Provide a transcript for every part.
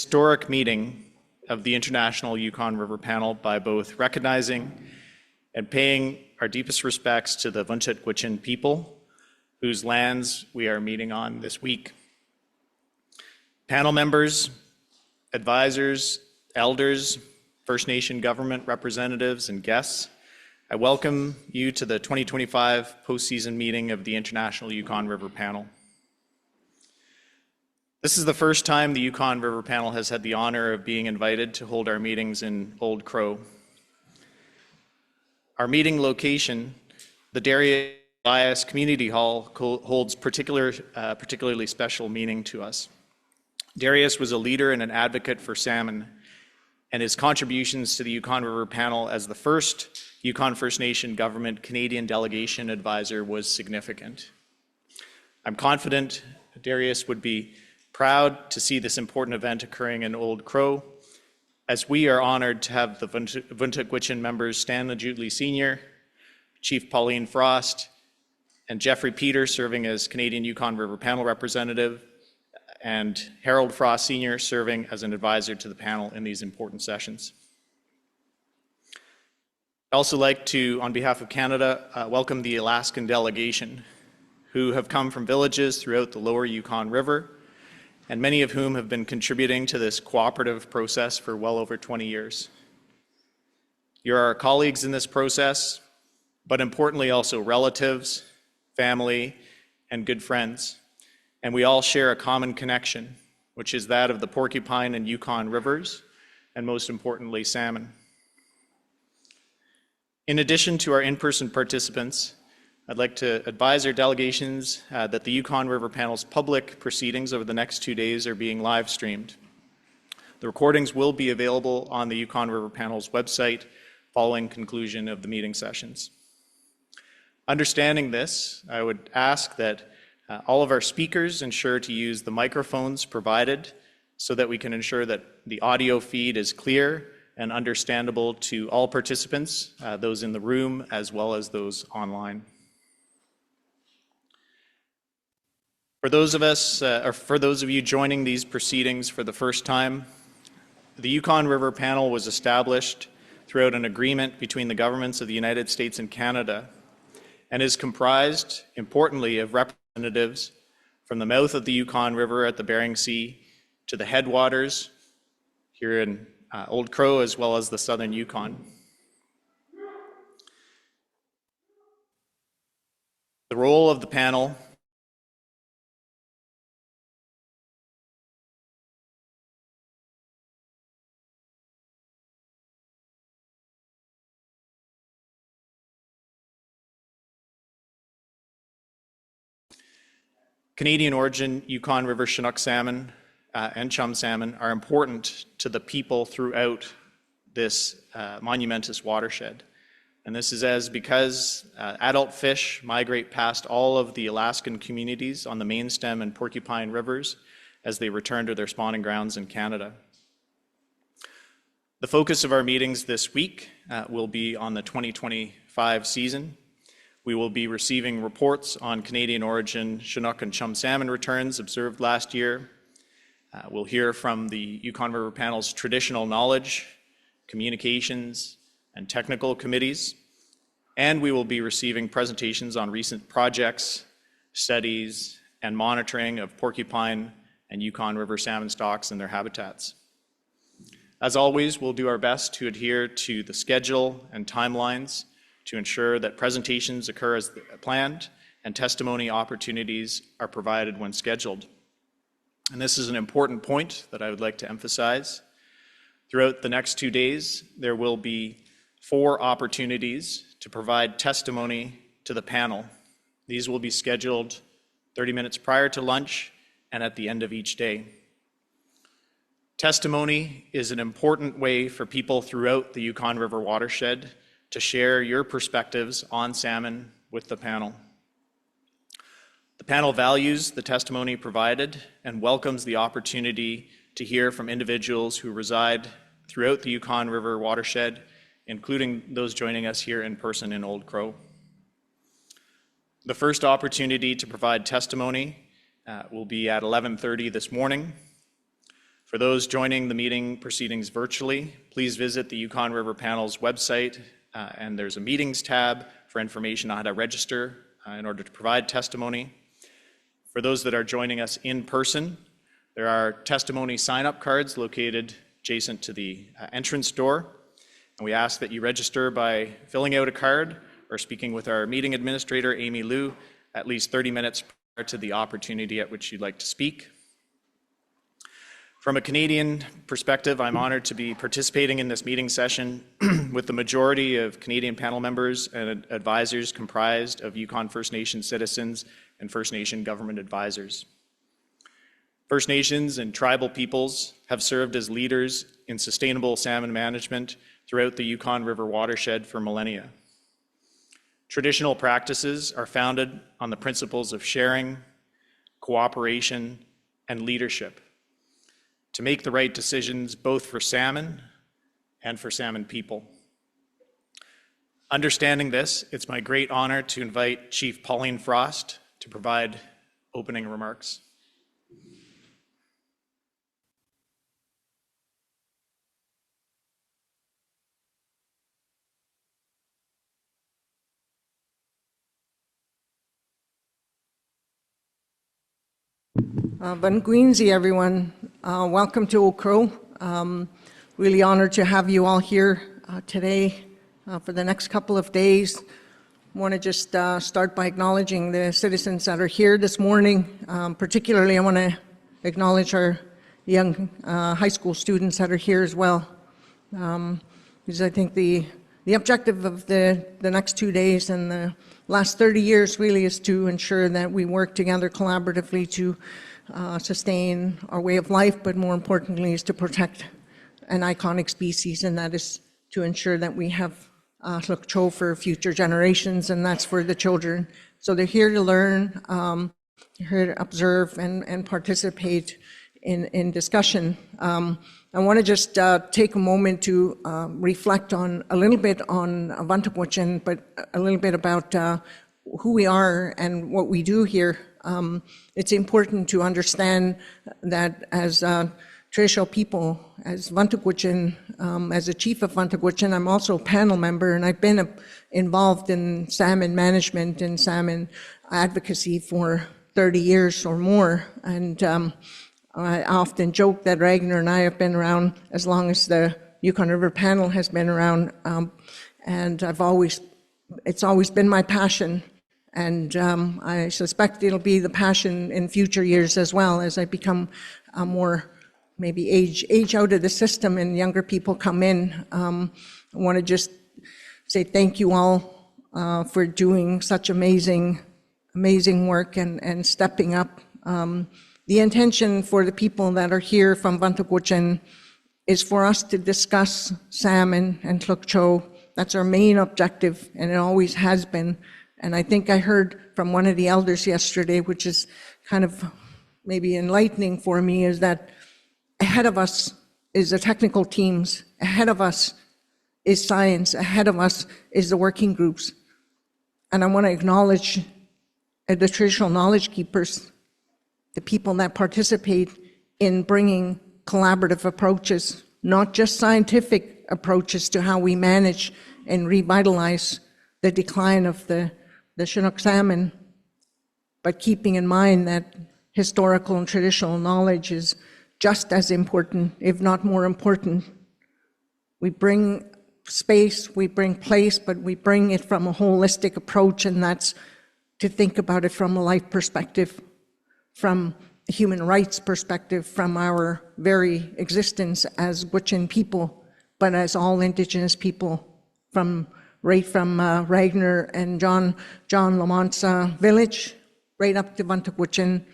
Historic meeting of the International Yukon River Panel by both recognizing and paying our deepest respects to the Vuntut Gwitchin people whose lands we are meeting on this week. Panel members, advisors, elders, First Nation government representatives, and guests, I welcome you to the 2025 postseason meeting of the International Yukon River Panel. This is the first time the Yukon River Panel has had the honor of being invited to hold our meetings in Old Crow. Our meeting location, the Darius Community Hall, holds particularly special meaning to us. Darius was a leader and an advocate for salmon, and his contributions to the Yukon River Panel as the first Yukon First Nation government Canadian delegation advisor was significant. I'm confident Darius would be proud to see this important event occurring in Old Crow, as we are honored to have the Vuntut Gwitchin members Stan Najutli Sr., Chief Pauline Frost, and Jeffrey Peter serving as Canadian Yukon River Panel representative, and Harold Frost Sr. serving as an advisor to the panel in these important sessions. I'd also like to, on behalf of Canada, welcome the Alaskan delegation, who have come from villages throughout the lower Yukon River, and many of whom have been contributing to this cooperative process for well over 20 years. You're our colleagues in this process, but importantly also relatives, family, and good friends. And we all share a common connection, which is that of the Porcupine and Yukon rivers, and most importantly, salmon. In addition to our in-person participants, I'd like to advise our delegations that the Yukon River Panel's public proceedings over the next 2 days are being live streamed. The recordings will be available on the Yukon River Panel's website following conclusion of the meeting sessions. Understanding this, I would ask that all of our speakers ensure to use the microphones provided so that we can ensure that the audio feed is clear and understandable to all participants, those in the room as well as those online. For those of you joining these proceedings for the first time, the Yukon River Panel was established throughout an agreement between the governments of the United States and Canada, and is comprised, importantly, of representatives from the mouth of the Yukon River at the Bering Sea to the headwaters here in Old Crow, as well as the southern Yukon. The role of the panel Canadian origin Yukon River Chinook salmon and chum salmon are important to the people throughout this monumentous watershed. And this is because adult fish migrate past all of the Alaskan communities on the Main Stem and Porcupine rivers as they return to their spawning grounds in Canada. The focus of our meetings this week will be on the 2025 season. We will be receiving reports on Canadian origin Chinook and chum salmon returns observed last year. We'll hear from the Yukon River Panel's traditional knowledge, communications, and technical committees. And we will be receiving presentations on recent projects, studies, and monitoring of porcupine and Yukon River salmon stocks and their habitats. As always, we'll do our best to adhere to the schedule and timelines to ensure that presentations occur as planned and testimony opportunities are provided when scheduled. And this is an important point that I would like to emphasize. Throughout the next 2 days, there will be 4 opportunities to provide testimony to the panel. These will be scheduled 30 minutes prior to lunch and at the end of each day. Testimony is an important way for people throughout the Yukon River watershed to share your perspectives on salmon with the panel. The panel values the testimony provided and welcomes the opportunity to hear from individuals who reside throughout the Yukon River watershed, including those joining us here in person in Old Crow. The first opportunity to provide testimony will be at 11:30 this morning. For those joining the meeting proceedings virtually, please visit the Yukon River Panel's website, and there's a meetings tab for information on how to register in order to provide testimony. For those that are joining us in person, there are testimony sign-up cards located adjacent to the entrance door, and we ask that you register by filling out a card or speaking with our meeting administrator, Amy Liu, at least 30 minutes prior to the opportunity at which you'd like to speak. From a Canadian perspective, I'm honored to be participating in this meeting session with the majority of Canadian panel members and advisors comprised of Yukon First Nation citizens and First Nation government advisors. First Nations and tribal peoples have served as leaders in sustainable salmon management throughout the Yukon River watershed for millennia. Traditional practices are founded on the principles of sharing, cooperation, and leadership to make the right decisions both for salmon and for salmon people. Understanding this, it's my great honor to invite Chief Pauline Frost to provide opening remarks. Bunguinzi, everyone. Welcome to Oak Crow. Really honored to have you all here today for the next couple of days. I want to just start by acknowledging the citizens that are here this morning. Particularly, I want to acknowledge our young high school students that are here as well. Because I think the objective of the next 2 days and the last 30 years really is to ensure that we work together collaboratively to sustain our way of life, but more importantly is to protect an iconic species, and that is to ensure that we have Tluk Cho for future generations, and that's for the children. So they're here to learn, here to observe and participate in discussion. I want to just take a moment to reflect on a little bit on Vantakwichin, but a little bit about who we are and what we do here. It's important to understand that as traditional people, as Vantakwichin, as a chief of Vantakwichin, I'm also a panel member, and I've been involved in salmon management and salmon advocacy for 30 years or more. And I often joke that Ragnar and I have been around as long as the Yukon River Panel has been around, and it's always been my passion, and I suspect it'll be the passion in future years as well as I become more maybe age out of the system and younger people come in. I want to just say thank you all for doing such amazing work and stepping up. The intention for the people that are here from Vantakwichin is for us to discuss salmon and Tluk Cho. That's our main objective, and it always has been. And I think I heard from one of the elders yesterday, which is kind of maybe enlightening for me, is that ahead of us is the technical teams, ahead of us is science, ahead of us is the working groups. And I want to acknowledge the traditional knowledge keepers, the people that participate in bringing collaborative approaches, not just scientific approaches to how we manage and revitalize the decline of the Chinook salmon, but keeping in mind that historical and traditional knowledge is just as important, if not more important. We bring space, we bring place, but we bring it from a holistic approach, and that's to think about it from a life perspective, from a human rights perspective, from our very existence as Gwich'in people, but as all Indigenous people, right from Ragnar and John Lamont's village, right up to Vantakwichin,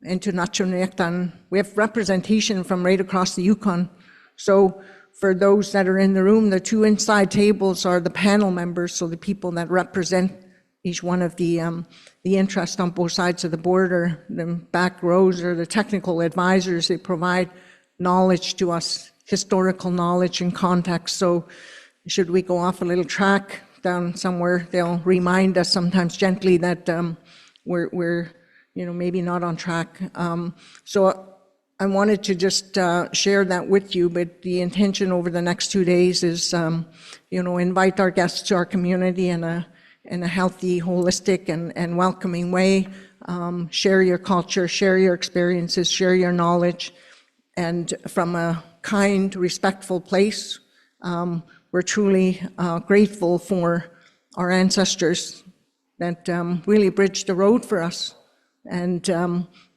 into Nachunektan. We have representation from right across the Yukon. So for those that are in the room, the two inside tables are the panel members, so the people that represent each one of the interests on both sides of the border. The back rows are the technical advisors. They provide knowledge to us, historical knowledge and context. So should we go off a little track down somewhere, they'll remind us sometimes gently that we're maybe not on track. So I wanted to just share that with you, but the intention over the next 2 days is, invite our guests to our community in a healthy, holistic, and welcoming way. Share your culture, share your experiences, share your knowledge, and from a kind, respectful place. We're truly grateful for our ancestors that really bridged the road for us. And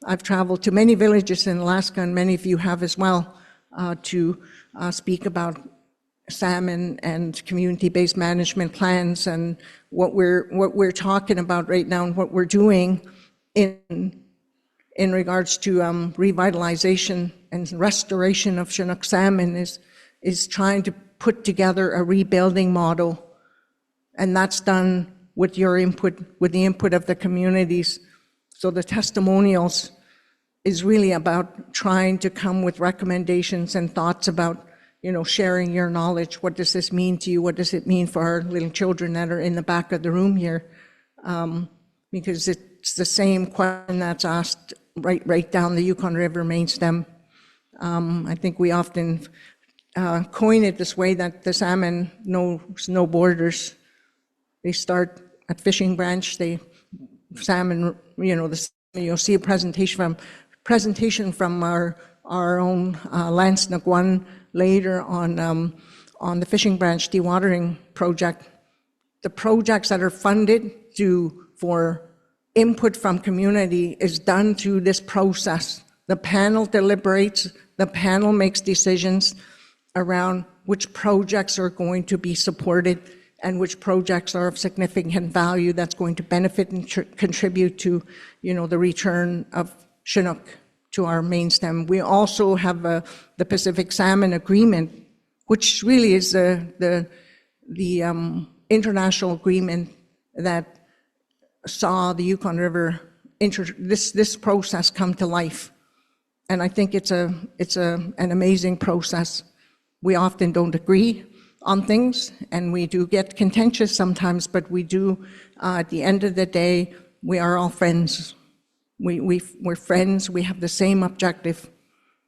I've traveled to many villages in Alaska, and many of you have as well, to speak about salmon and community-based management plans and what we're talking about right now and what we're doing in regards to revitalization and restoration of Chinook salmon is trying to put together a rebuilding model, and that's done with your input, with the input of the communities. So the testimonials is really about trying to come with recommendations and thoughts about, sharing your knowledge. What does this mean to you? What does it mean for our little children that are in the back of the room here? Because it's the same question that's asked right down the Yukon River main stem. I think we often coin it this way, that the salmon knows no borders. They start at Fishing Branch, salmon, you'll see a presentation from our own Lance Nagwan later on the Fishing Branch dewatering project. The projects that are funded for input from community is done through this process. The panel deliberates, the panel makes decisions around which projects are going to be supported and which projects are of significant value that's going to benefit and contribute to, the return of Chinook to our main stem. We also have the Pacific Salmon Agreement, which really is the international agreement that saw the Yukon River this process come to life. And I think it's an amazing process. We often don't agree on things, and we do get contentious sometimes, but we do, at the end of the day, we are all friends. We're friends, we have the same objective,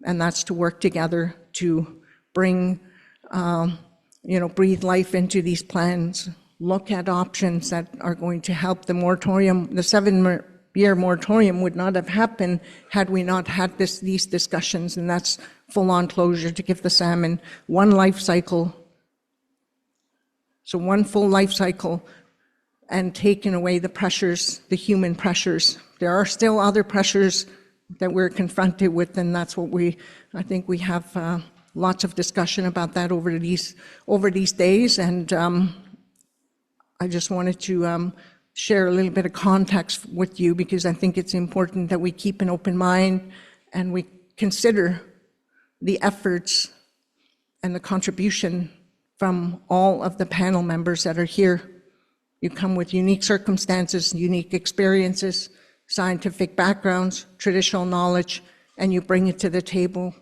and that's to work together to bring, breathe life into these plans, look at options that are going to help the moratorium. The 7-year moratorium would not have happened had we not had these discussions, and that's full-on closure to give the salmon one life cycle. So one full life cycle, and taking away the pressures, the human pressures. There are still other pressures that we're confronted with, and that's what I think we have lots of discussion about that over these days. And I just wanted to share a little bit of context with you, because I think it's important that we keep an open mind and we consider the efforts and the contribution from all of the panel members that are here. You come with unique circumstances, unique experiences, scientific backgrounds, traditional knowledge, and you bring it to the table,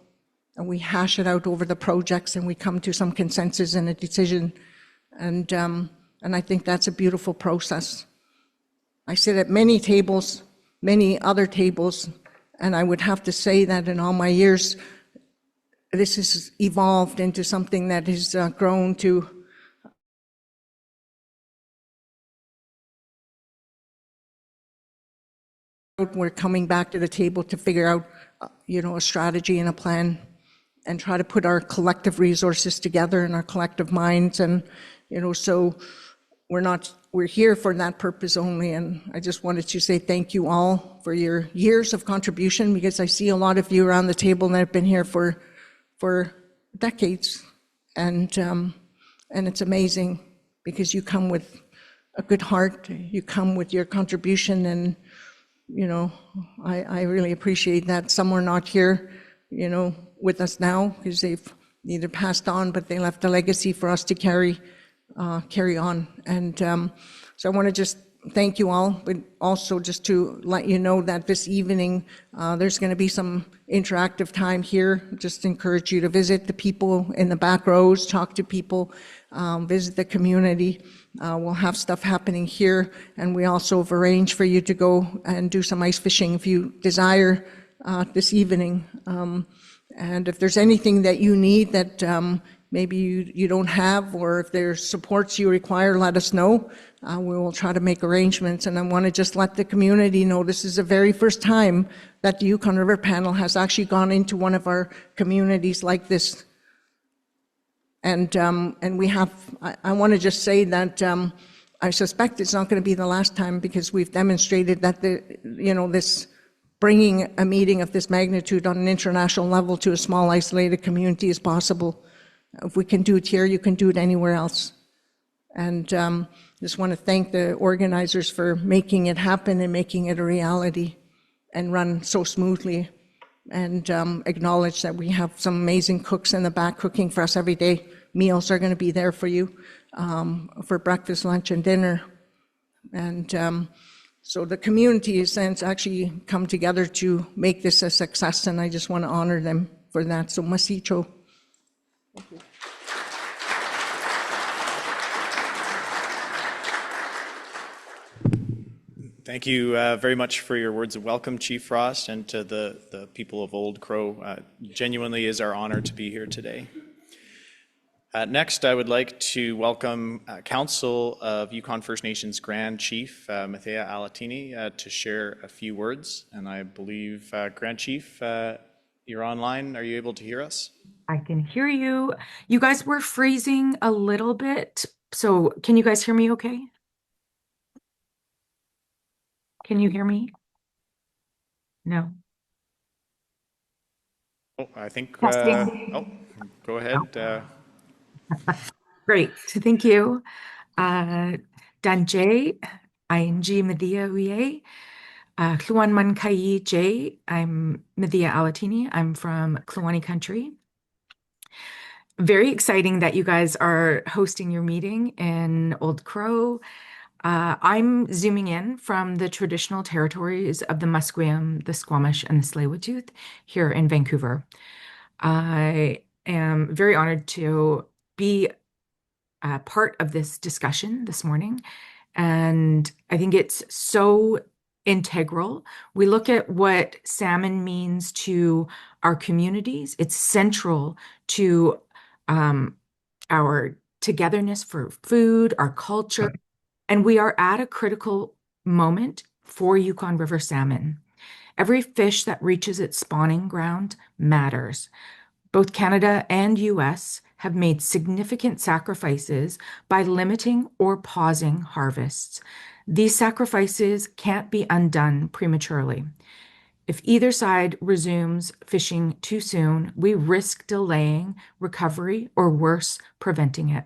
and we hash it out over the projects, and we come to some consensus and a decision. And I think that's a beautiful process. I sit at many tables, many other tables, and I would have to say that in all my years, this has evolved into something that has grown to we're coming back to the table to figure out, a strategy and a plan, and try to put our collective resources together and our collective minds. And, so we're here for that purpose only. And I just wanted to say thank you all for your years of contribution, because I see a lot of you around the table that have been here for decades. And it's amazing, because you come with a good heart, you come with your contribution, and I really appreciate that. Some are not here, with us now, because they've either passed on, but they left a legacy for us to carry on. And so I want to just thank you all, but also just to let you know that this evening there's going to be some interactive time here. Just encourage you to visit the people in the back rows, talk to people, visit the community. We'll have stuff happening here, and we also have arranged for you to go and do some ice fishing if you desire. this evening. And if there's anything that you need that maybe you don't have, or if there's supports you require, let us know. We will try to make arrangements. And I want to just let the community know this is the very first time that the Yukon River Panel has actually gone into one of our communities like this. And we have, I want to just say that I suspect it's not going to be the last time, because we've demonstrated that this bringing a meeting of this magnitude on an international level to a small isolated community is possible. If we can do it here, you can do it anywhere else. And just want to thank the organizers for making it happen and making it a reality and run so smoothly, and acknowledge that we have some amazing cooks in the back cooking for us every day. Meals are going to be there for you for breakfast, lunch, and dinner. And so the community has since actually come together to make this a success, and I just want to honor them for that. So masicho. Thank you. Thank you very much for your words of welcome, Chief Frost, and to the people of Old Crow. Genuinely is our honor to be here today. Next, I would like to welcome Council of Yukon First Nations Grand Chief Mathea Alatini to share a few words. And I believe, Grand Chief, you're online. Are you able to hear us? I can hear you. You guys were freezing a little bit. So can you guys hear me okay? Can you hear me? No. Oh, I think, Testing. go ahead. Great. Thank you. Danjay, ING Medea Uye. Kluan Man Kai J. I'm Medea Alatini. I'm from Kluani country. Very exciting that you guys are hosting your meeting in Old Crow. I'm zooming in from the traditional territories of the Musqueam, the Squamish, and the Tsleil-Waututh here in Vancouver. I am very honored to be part of this discussion this morning, and I think it's so integral. We look at what salmon means to our communities. It's central to our togetherness for food, our culture, and we are at a critical moment for Yukon River salmon. Every fish that reaches its spawning ground matters. Both Canada and US have made significant sacrifices by limiting or pausing harvests. These sacrifices can't be undone prematurely. If either side resumes fishing too soon, we risk delaying recovery or worse, preventing it.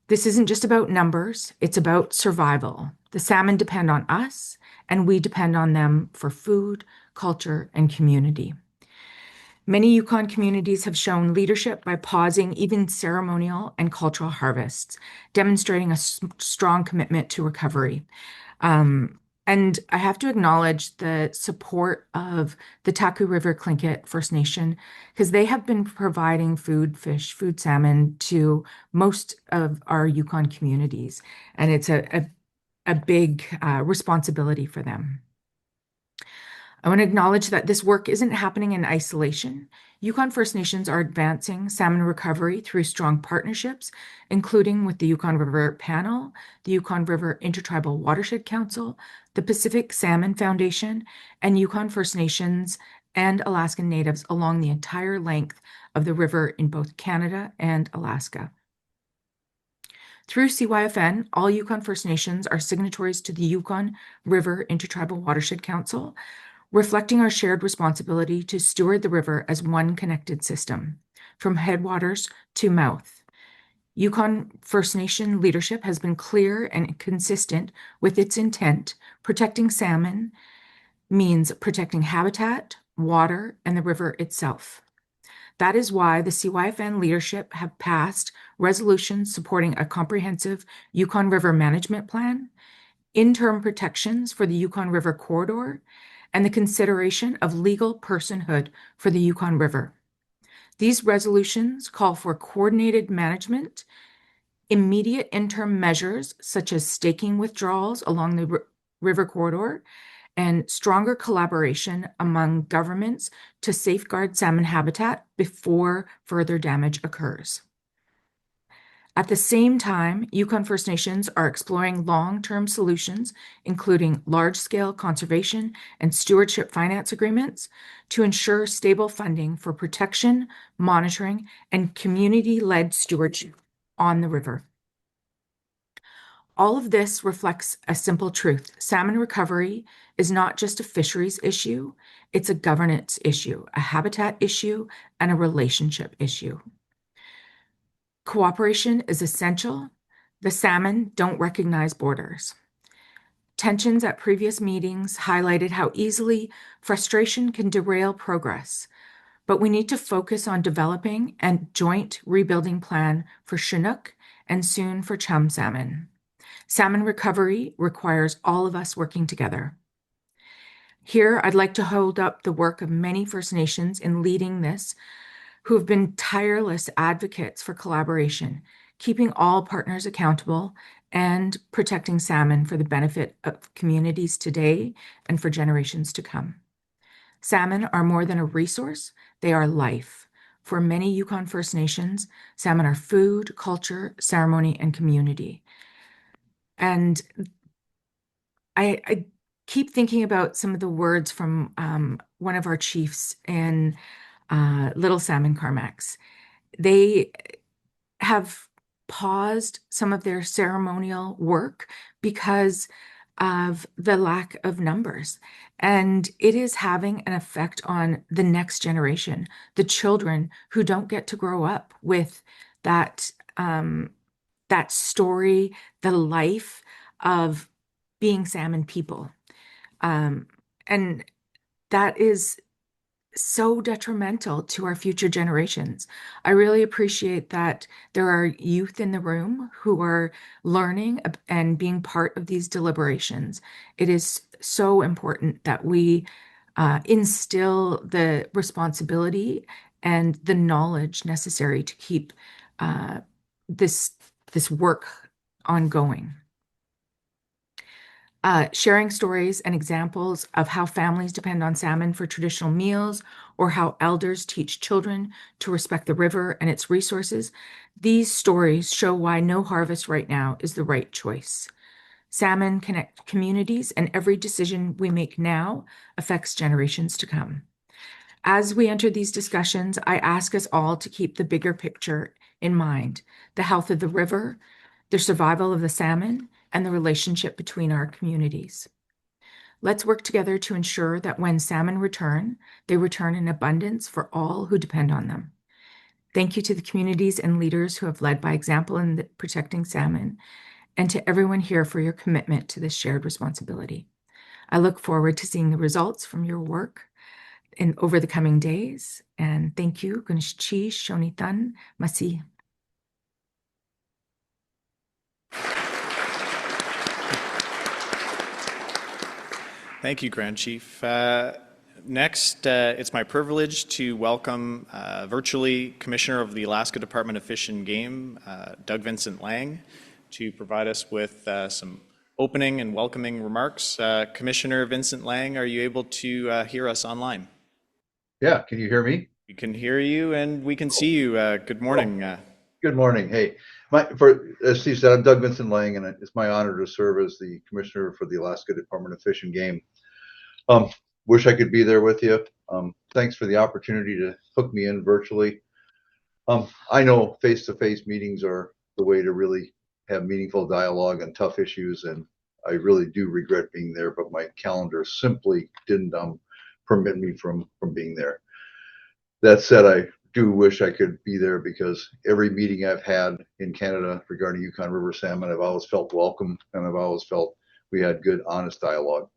This isn't just about numbers, it's about survival. The salmon depend on us, and we depend on them for food, culture, and community. Many Yukon communities have shown leadership by pausing even ceremonial and cultural harvests, demonstrating a strong commitment to recovery. And I have to acknowledge the support of the Taku River Tlingit First Nation, because they have been providing food, fish, food salmon to most of our Yukon communities. And it's a big responsibility for them. I want to acknowledge that this work isn't happening in isolation. Yukon First Nations are advancing salmon recovery through strong partnerships, including with the Yukon River Panel, the Yukon River Intertribal Watershed Council, the Pacific Salmon Foundation, and Yukon First Nations and Alaskan Natives along the entire length of the river in both Canada and Alaska. Through CYFN, all Yukon First Nations are signatories to the Yukon River Intertribal Watershed Council, reflecting our shared responsibility to steward the river as one connected system, from headwaters to mouth. Yukon First Nation leadership has been clear and consistent with its intent. Protecting salmon means protecting habitat, water, and the river itself. That is why the CYFN leadership have passed resolutions supporting a comprehensive Yukon River management plan, interim protections for the Yukon River corridor, and the consideration of legal personhood for the Yukon River. These resolutions call for coordinated management, immediate interim measures such as staking withdrawals along the river corridor, and stronger collaboration among governments to safeguard salmon habitat before further damage occurs. At the same time, Yukon First Nations are exploring long-term solutions, including large-scale conservation and stewardship finance agreements, to ensure stable funding for protection, monitoring, and community-led stewardship on the river. All of this reflects a simple truth. Salmon recovery is not just a fisheries issue, it's a governance issue, a habitat issue, and a relationship issue. Cooperation is essential. The salmon don't recognize borders. Tensions at previous meetings highlighted how easily frustration can derail progress, but we need to focus on developing a joint rebuilding plan for Chinook and soon for chum salmon. Salmon recovery requires all of us working together. Here, I'd like to hold up the work of many First Nations in leading this, who have been tireless advocates for collaboration, keeping all partners accountable and protecting salmon for the benefit of communities today and for generations to come. Salmon are more than a resource, they are life. For many Yukon First Nations, salmon are food, culture, ceremony, and community. And I keep thinking about some of the words from one of our chiefs in Little Salmon Carmacks. They have paused some of their ceremonial work because of the lack of numbers. And it is having an effect on the next generation, the children who don't get to grow up with that, that story, the life of being salmon people. And that is so detrimental to our future generations. I really appreciate that there are youth in the room who are learning and being part of these deliberations. It is so important that we instill the responsibility and the knowledge necessary to keep this work ongoing. Sharing stories and examples of how families depend on salmon for traditional meals, or how elders teach children to respect the river and its resources. These stories show why no harvest right now is the right choice. Salmon connect communities, and every decision we make now affects generations to come. As we enter these discussions, I ask us all to keep the bigger picture in mind: the health of the river, the survival of the salmon, and the relationship between our communities. Let's work together to ensure that when salmon return, they return in abundance for all who depend on them. Thank you to the communities and leaders who have led by example in protecting salmon, and to everyone here for your commitment to this shared responsibility. I look forward to seeing the results from your work over the coming days. And thank you. Gunishchi Shonitan Masi. Thank you, Grand Chief. Next, it's my privilege to welcome virtually Commissioner of the Alaska Department of Fish and Game, Doug Vincent Lang, to provide us with some opening and welcoming remarks. Commissioner Vincent Lang, are you able to hear us online? Yeah, can you hear me? We can hear you and we can see you. Good morning. Good morning. Hey, as Steve said, I'm Doug Vincent Lang, and it's my honor to serve as the Commissioner for the Alaska Department of Fish and Game. Wish I could be there with you. Thanks for the opportunity to hook me in virtually. I know face-to-face meetings are the way to really have meaningful dialogue on tough issues, and I really do regret being there, but my calendar simply didn't permit me from being there. That said, I do wish I could be there, because every meeting I've had in Canada regarding Yukon River salmon, I've always felt welcome, and I've always felt we had good, honest dialogue.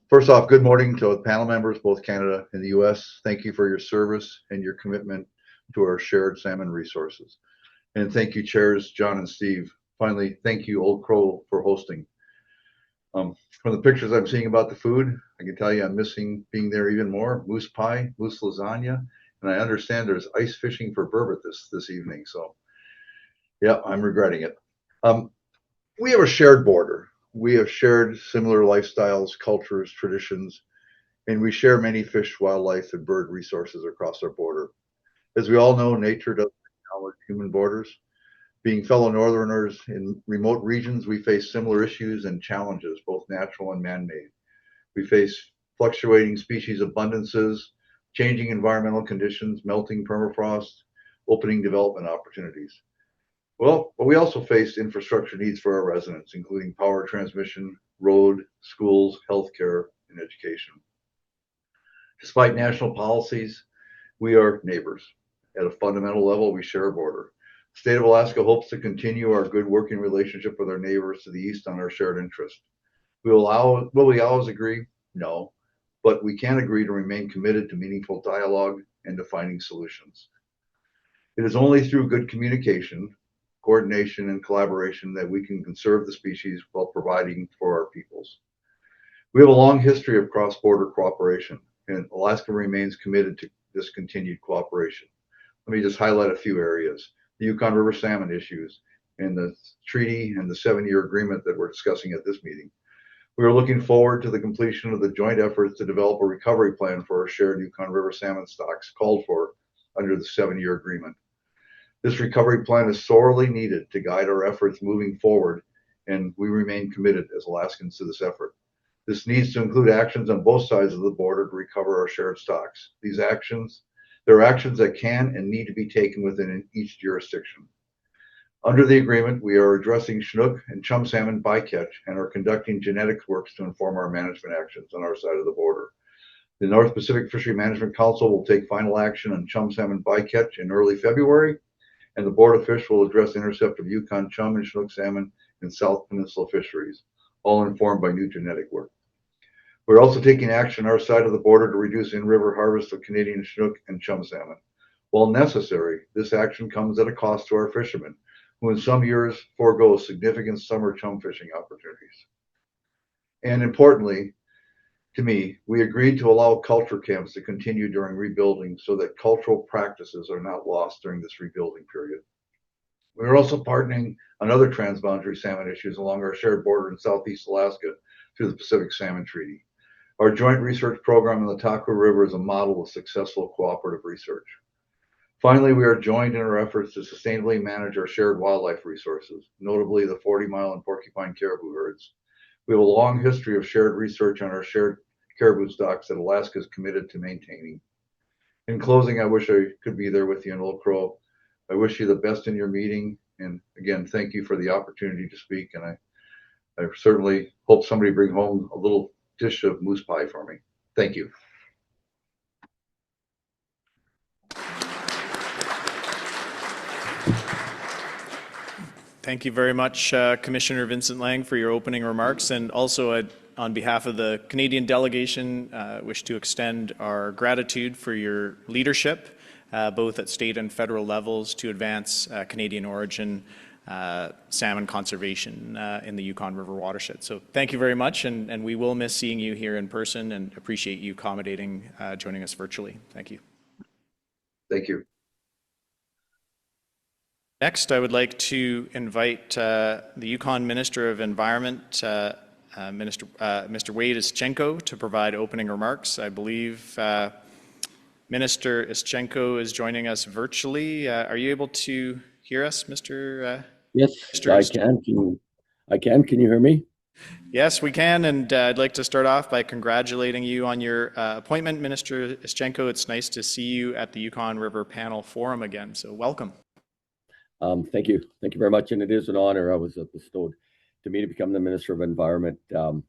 First off, good morning to the panel members, both Canada and the US. Thank you for your service and your commitment to our shared salmon resources. And thank you, chairs John and Steve. Finally, thank you, Old Crow, for hosting. From the pictures I'm seeing about the food, I can tell you I'm missing being there even more. Moose pie, moose lasagna, and I understand there's ice fishing for burbot this evening. So, yeah, I'm regretting it. We have a shared border we have shared similar lifestyles, cultures, traditions, and we share many fish, wildlife, and bird resources across our border. As we all know, nature doesn't acknowledge human borders. Being fellow Northerners in remote regions, we face similar issues and challenges, both natural and man-made. We face fluctuating species abundances, changing environmental conditions, melting permafrost, opening development opportunities. Well, but we also face infrastructure needs for our residents, including power transmission, road, schools, healthcare, and education. Despite national policies, we are neighbors. At a fundamental level, we share a border. The state of Alaska hopes to continue our good working relationship with our neighbors to the east on our shared interest. Will we always agree? No, but we can agree to remain committed to meaningful dialogue and to finding solutions. It is only through good communication, coordination, and collaboration that we can conserve the species while providing for our peoples. We have a long history of cross-border cooperation, and Alaska remains committed to this continued cooperation. Let me just highlight a few areas. The Yukon River salmon issues and the treaty and the 7-year agreement that we're discussing at this meeting. We are looking forward to the completion of the joint efforts to develop a recovery plan for our shared Yukon River salmon stocks called for under the 7-year agreement. This recovery plan is sorely needed to guide our efforts moving forward, and we remain committed as Alaskans to this effort. This needs to include actions on both sides of the border to recover our shared stocks. There are actions that can and need to be taken within each jurisdiction. Under the agreement, we are addressing Chinook and chum salmon bycatch and are conducting genetics works to inform our management actions on our side of the border. The North Pacific Fishery Management Council will take final action on chum salmon bycatch in early February, and the Board of Fish will address intercept of Yukon chum and Chinook salmon in South Peninsula fisheries, all informed by new genetic work. We're also taking action on our side of the border to reduce in-river harvest of Canadian Chinook and chum salmon. While necessary, this action comes at a cost to our fishermen, who in some years forego significant summer chum fishing opportunities. And importantly, to me, we agreed to allow culture camps to continue during rebuilding so that cultural practices are not lost during this rebuilding period. We are also partnering on other transboundary salmon issues along our shared border in Southeast Alaska through the Pacific Salmon Treaty. Our joint research program in the Taku River is a model of successful cooperative research. Finally, we are joined in our efforts to sustainably manage our shared wildlife resources, notably the 40-mile and porcupine caribou herds. We have a long history of shared research on our shared caribou stocks that Alaska is committed to maintaining. In closing, I wish I could be there with you in Old Crow. I wish you the best in your meeting. And again, thank you for the opportunity to speak. And I certainly hope somebody bring home a little dish of moose pie for me. Thank you. Thank you very much, Commissioner Vincent Lang, for your opening remarks. And also, on behalf of the Canadian delegation, wish to extend our gratitude for your leadership, both at state and federal levels, to advance Canadian origin salmon conservation in the Yukon River watershed. So thank you very much, and we will miss seeing you here in person and appreciate you accommodating joining us virtually. Thank you. Thank you. Next, I would like to invite the Yukon Minister of Environment, Mr. Wade Ischenko, to provide opening remarks. I believe Minister Ischenko is joining us virtually. Are you able to hear us, Mr. Yes, I can. Can you hear me? Yes, we can, and I'd like to start off by congratulating you on your appointment, Minister Ischenko. It's nice to see you at the Yukon River Panel Forum again, so welcome. Thank you. Thank you very much, and it is an honor. I was bestowed to me to become the Minister of Environment, and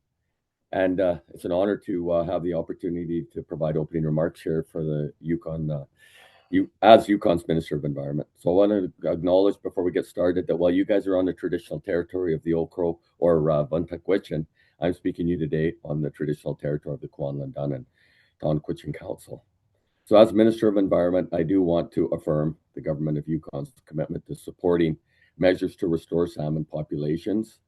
it's an honor to have the opportunity to provide opening remarks here for the Yukon, as Yukon's Minister of Environment. So I want to acknowledge before we get started that while you guys are on the traditional territory of the Old Crow or Vuntagwitchin, I'm speaking to you today on the traditional territory of the Kwanlundun and Tonquitchin Council. So as Minister of Environment, I do want to affirm the government of Yukon's commitment to supporting measures to restore salmon populations.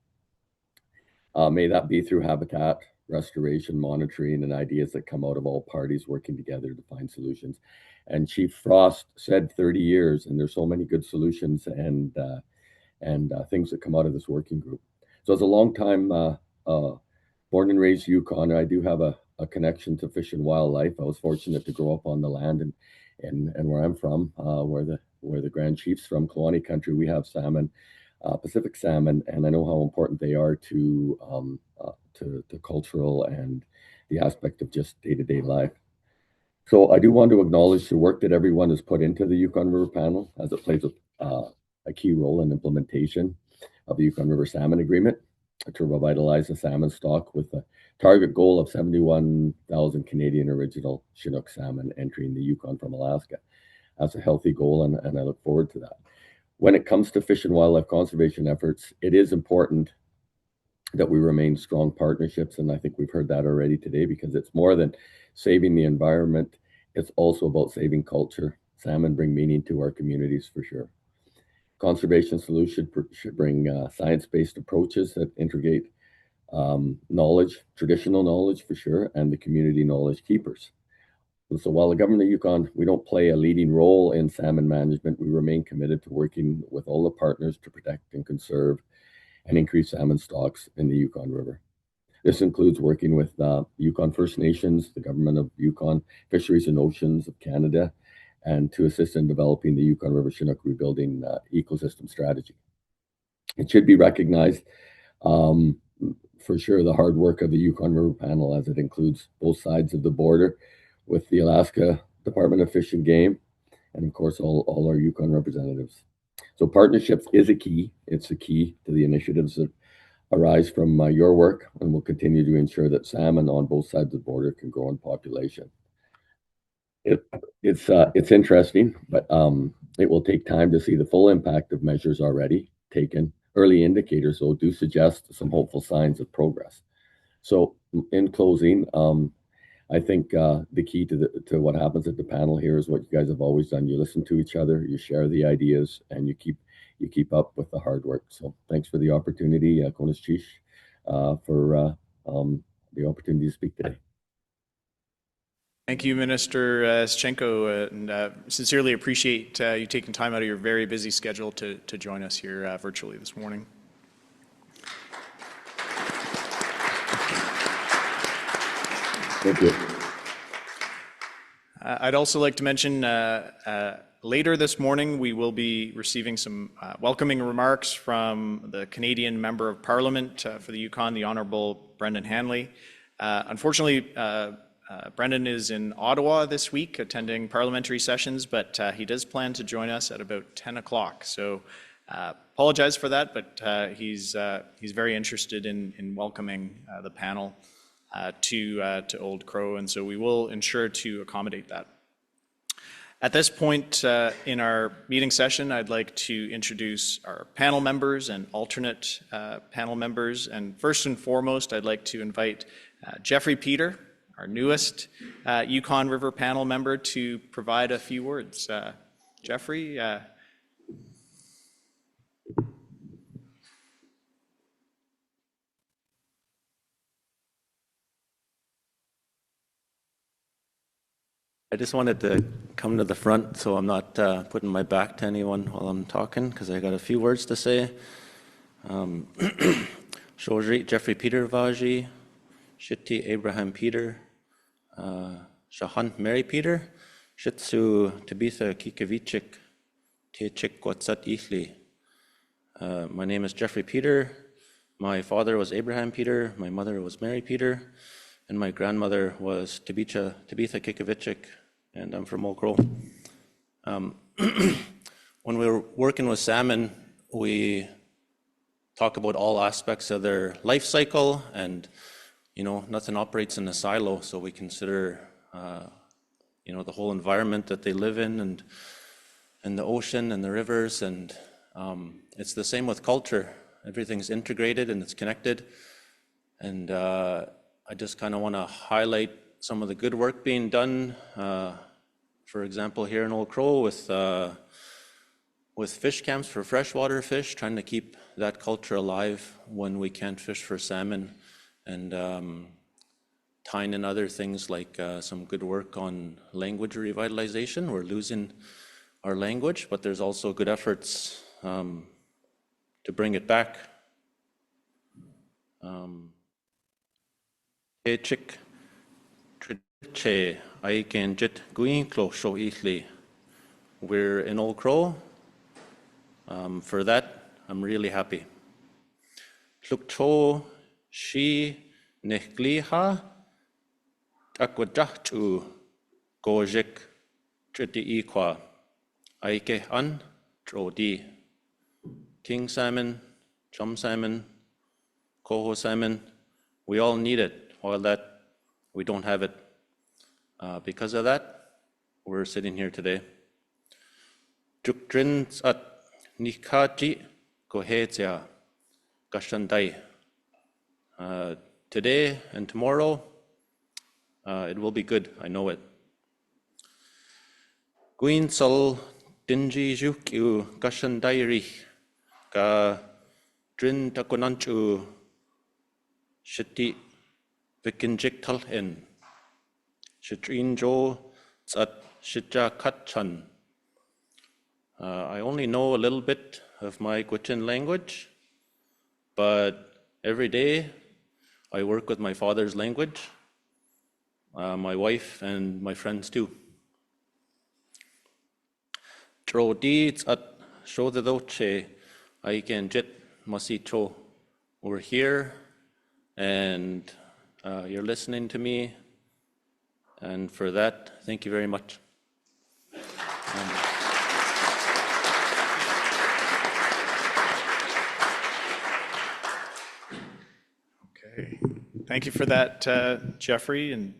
May that be through habitat restoration, monitoring, and ideas that come out of all parties working together to find solutions. And Chief Frost said 30 years, and there's so many good solutions and things that come out of this working group. So as a longtime born and raised Yukon. I do have a connection to fish and wildlife. I was fortunate to grow up on the land and where I'm from, where the Grand Chief's from, Kluane country. We have salmon, Pacific salmon, and I know how important they are to cultural and the aspect of just day-to-day life. So I do want to acknowledge the work that everyone has put into the Yukon River Panel, as it plays a key role in implementation of the Yukon River Salmon Agreement to revitalize the salmon stock with a target goal of 71,000 Canadian original Chinook salmon entering the Yukon from Alaska. That's a healthy goal, and I look forward to that. When it comes to fish and wildlife conservation efforts, it is important that we remain strong partnerships, and I think we've heard that already today, because it's more than saving the environment. It's also about saving culture. Salmon bring meaning to our communities for sure. Conservation solutions should bring science-based approaches that integrate knowledge, traditional knowledge for sure, and the community knowledge keepers. And so while the government of Yukon, we don't play a leading role in salmon management, we remain committed to working with all the partners to protect and conserve and increase salmon stocks in the Yukon River. This includes working with Yukon First Nations, the government of Yukon, Fisheries and Oceans of Canada, and to assist in developing the Yukon River Chinook rebuilding ecosystem strategy. It should be recognized for sure the hard work of the Yukon River Panel, as it includes both sides of the border with the Alaska Department of Fish and Game, and of course all our Yukon representatives. So partnerships is a key. It's a key to the initiatives that arise from your work, and will continue to ensure that salmon on both sides of the border can grow in population. It's interesting, but it will take time to see the full impact of measures already taken. Early indicators, though, do suggest some hopeful signs of progress. So in closing, I think the key to what happens at the panel here is what you guys have always done. You listen to each other, you share the ideas, and you keep up with the hard work. So thanks for the opportunity, Konis Chish, for the opportunity to speak today. Thank you, Minister Schenko, and sincerely appreciate you taking time out of your very busy schedule to join us here virtually this morning. Thank you. I'd also like to mention later this morning we will be receiving some welcoming remarks from the Canadian Member of Parliament for the Yukon, the Honourable Brendan Hanley. Unfortunately, Brendan is in Ottawa this week attending parliamentary sessions, but he does plan to join us at about 10 o'clock. So apologize for that, but he's very interested in welcoming the panel to Old Crow, and so we will ensure to accommodate that. At this point in our meeting session, I'd like to introduce our panel members and alternate panel members. And first and foremost, I'd like to invite Jeffrey Peter, our newest Yukon River Panel member, to provide a few words. Jeffrey. I just wanted to come to the front so I'm not putting my back to anyone while I'm talking, because I got a few words to say. Shojri Jeffrey Peter Vaji, Shitti Abraham Peter, Shahan Mary Peter, Shitsu Tabitha Kikavichik, Techik Watsat Ichli. My name is Jeffrey Peter. My father was Abraham Peter, my mother was Mary Peter, and my grandmother was Tabitha Kikavichik, and I'm from Old Crow. When we were working with salmon, we talk about all aspects of their life cycle, and nothing operates in a silo, so we consider the whole environment that they live in, and the ocean and the rivers, and it's the same with culture. Everything's integrated and it's connected, and I just kind of want to highlight some of the good work being done. For example, here in Old Crow with fish camps for freshwater fish, trying to keep that culture alive when we can't fish for salmon, and tying in other things like some good work on language revitalization. We're losing our language, but there's also good efforts to bring it back. chik che I can jit guinklo show easily. We're in Old Crow. For that, I'm really happy. Look cho she nekliha akwajachu gojik triti ikwa aike an trodi. King salmon, chum salmon, coho salmon, we all need it, while that we don't have it. Because of that, we're sitting here today. Jukdrin at nikaji gohetia gashandai. Today and tomorrow, it will be good, I know it. Gwyn sol dinji juk u gashandai rich, ga drin takonanchu shiti vikinjik tal in. Shitrin jo tsat shitja katchan. I only know a little bit of my Gwich'in language, but every day I work with my father's language, my wife and my friends too. Trodi tsat shodadoche I can jit masito. We're here and you're listening to me, and for that, thank you very much. Okay. Thank you for that, Jeffrey, and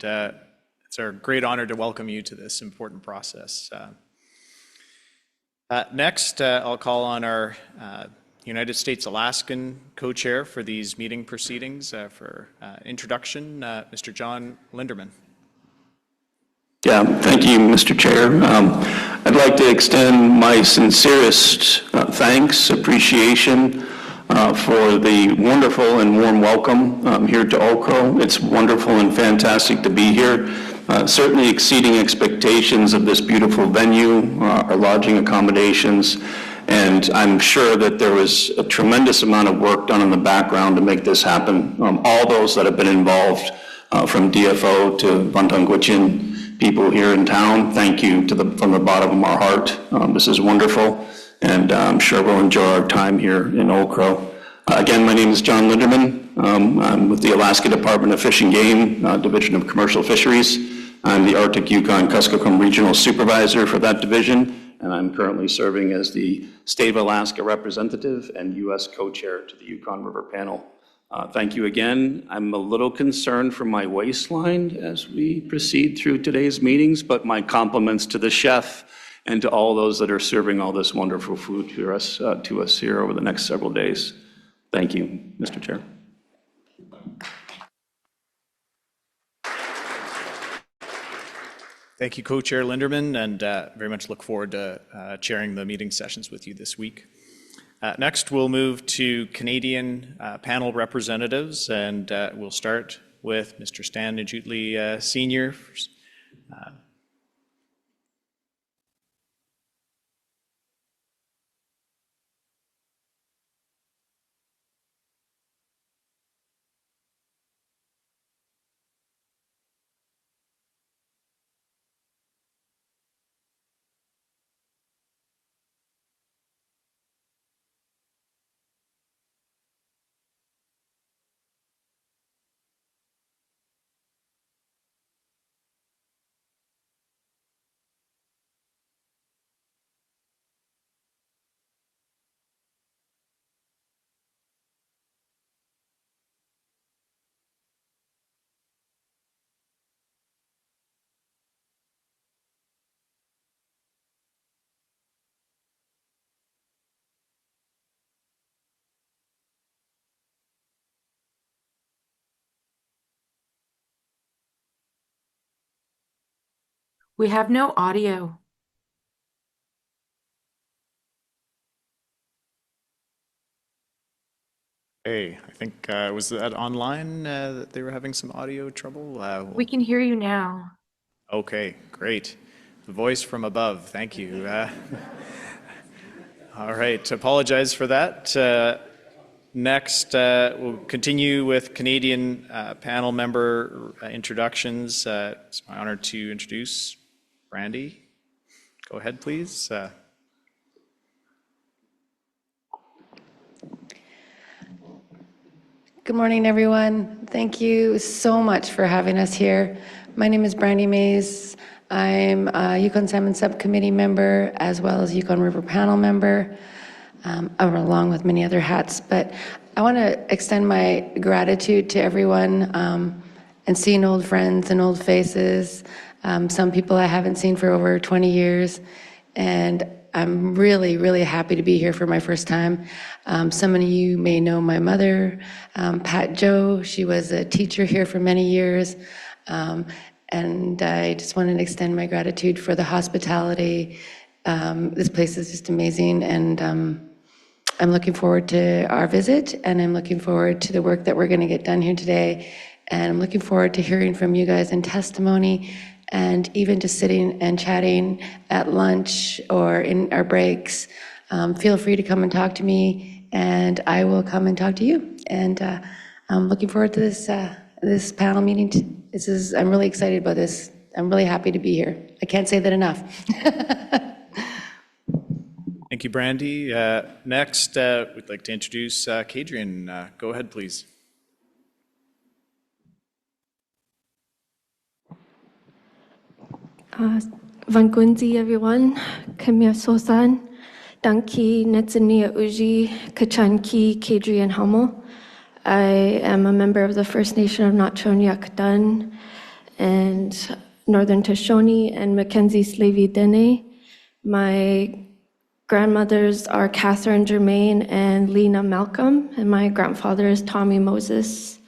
it's our great honor to welcome you to this important process. Next, I'll call on our United States Alaskan co-chair for these meeting proceedings for introduction, Mr. John Linderman. Yeah, thank you, Mr. Chair. I'd like to extend my sincerest thanks, appreciation for the wonderful and warm welcome here to Old Crow. It's wonderful and fantastic to be here. Certainly exceeding expectations of this beautiful venue, our lodging accommodations, and I'm sure that there was a tremendous amount of work done in the background to make this happen. All those that have been involved, from DFO to Bantang Gwich'in, people here in town, thank you from the bottom of our heart. This is wonderful, and I'm sure we'll enjoy our time here in Old Crow. Again, my name is John Linderman. I'm with the Alaska Department of Fish and Game, Division of Commercial Fisheries. I'm the Arctic Yukon Kuskokwim Regional Supervisor for that division, and I'm currently serving as the State of Alaska Representative and U.S. Co-Chair to the Yukon River Panel. Thank you again. I'm a little concerned for my waistline as we proceed through today's meetings, but my compliments to the chef and to all those that are serving all this wonderful food to us here over the next several days. Thank you, Mr. Chair. Thank you, Co-Chair Linderman, and very much look forward to chairing the meeting sessions with you this week. Next, we'll move to Canadian panel representatives, and we'll start with Mr. Stan Najutli Sr. We have no audio. Hey, I think, was that online that they were having some audio trouble? We can hear you now. Okay, great. The voice from above, thank you. All right, apologize for that. Next, we'll continue with Canadian panel member introductions. It's my honor to introduce Brandy. Go ahead, please. Good morning, everyone. Thank you so much for having us here. My name is Brandy Mays. I'm a Yukon Salmon Subcommittee member as well as Yukon River Panel member, along with many other hats. But I want to extend my gratitude to everyone and seeing old friends and old faces. Some people I haven't seen for over 20 years. And I'm really, really happy to be here for my first time. Some of you may know my mother, Pat Joe. She was a teacher here for many years. And I just wanted to extend my gratitude for the hospitality. This place is just amazing. And I'm looking forward to our visit. And I'm looking forward to the work that we're going to get done here today. And I'm looking forward to hearing from you guys in testimony, and even just sitting and chatting at lunch or in our breaks. Feel free to come and talk to me, and I will come and talk to you. And I'm looking forward to this panel meeting. I'm really excited about this. I'm really happy to be here. I can't say that enough. Thank you, Brandy. Next, we'd like to introduce Kadrian. Go ahead, please. Vangunzi, everyone. Kamia Sosan, Danki, Netzania Uji, Kachanki, Kadrian Hummel. I am a member of the First Nation of Natchon-Yakdan and Northern Shoshone and Mackenzie Slavey Dene. My grandmothers are Catherine Germain and Lena Malcolm, and my grandfather is Tommy Moses.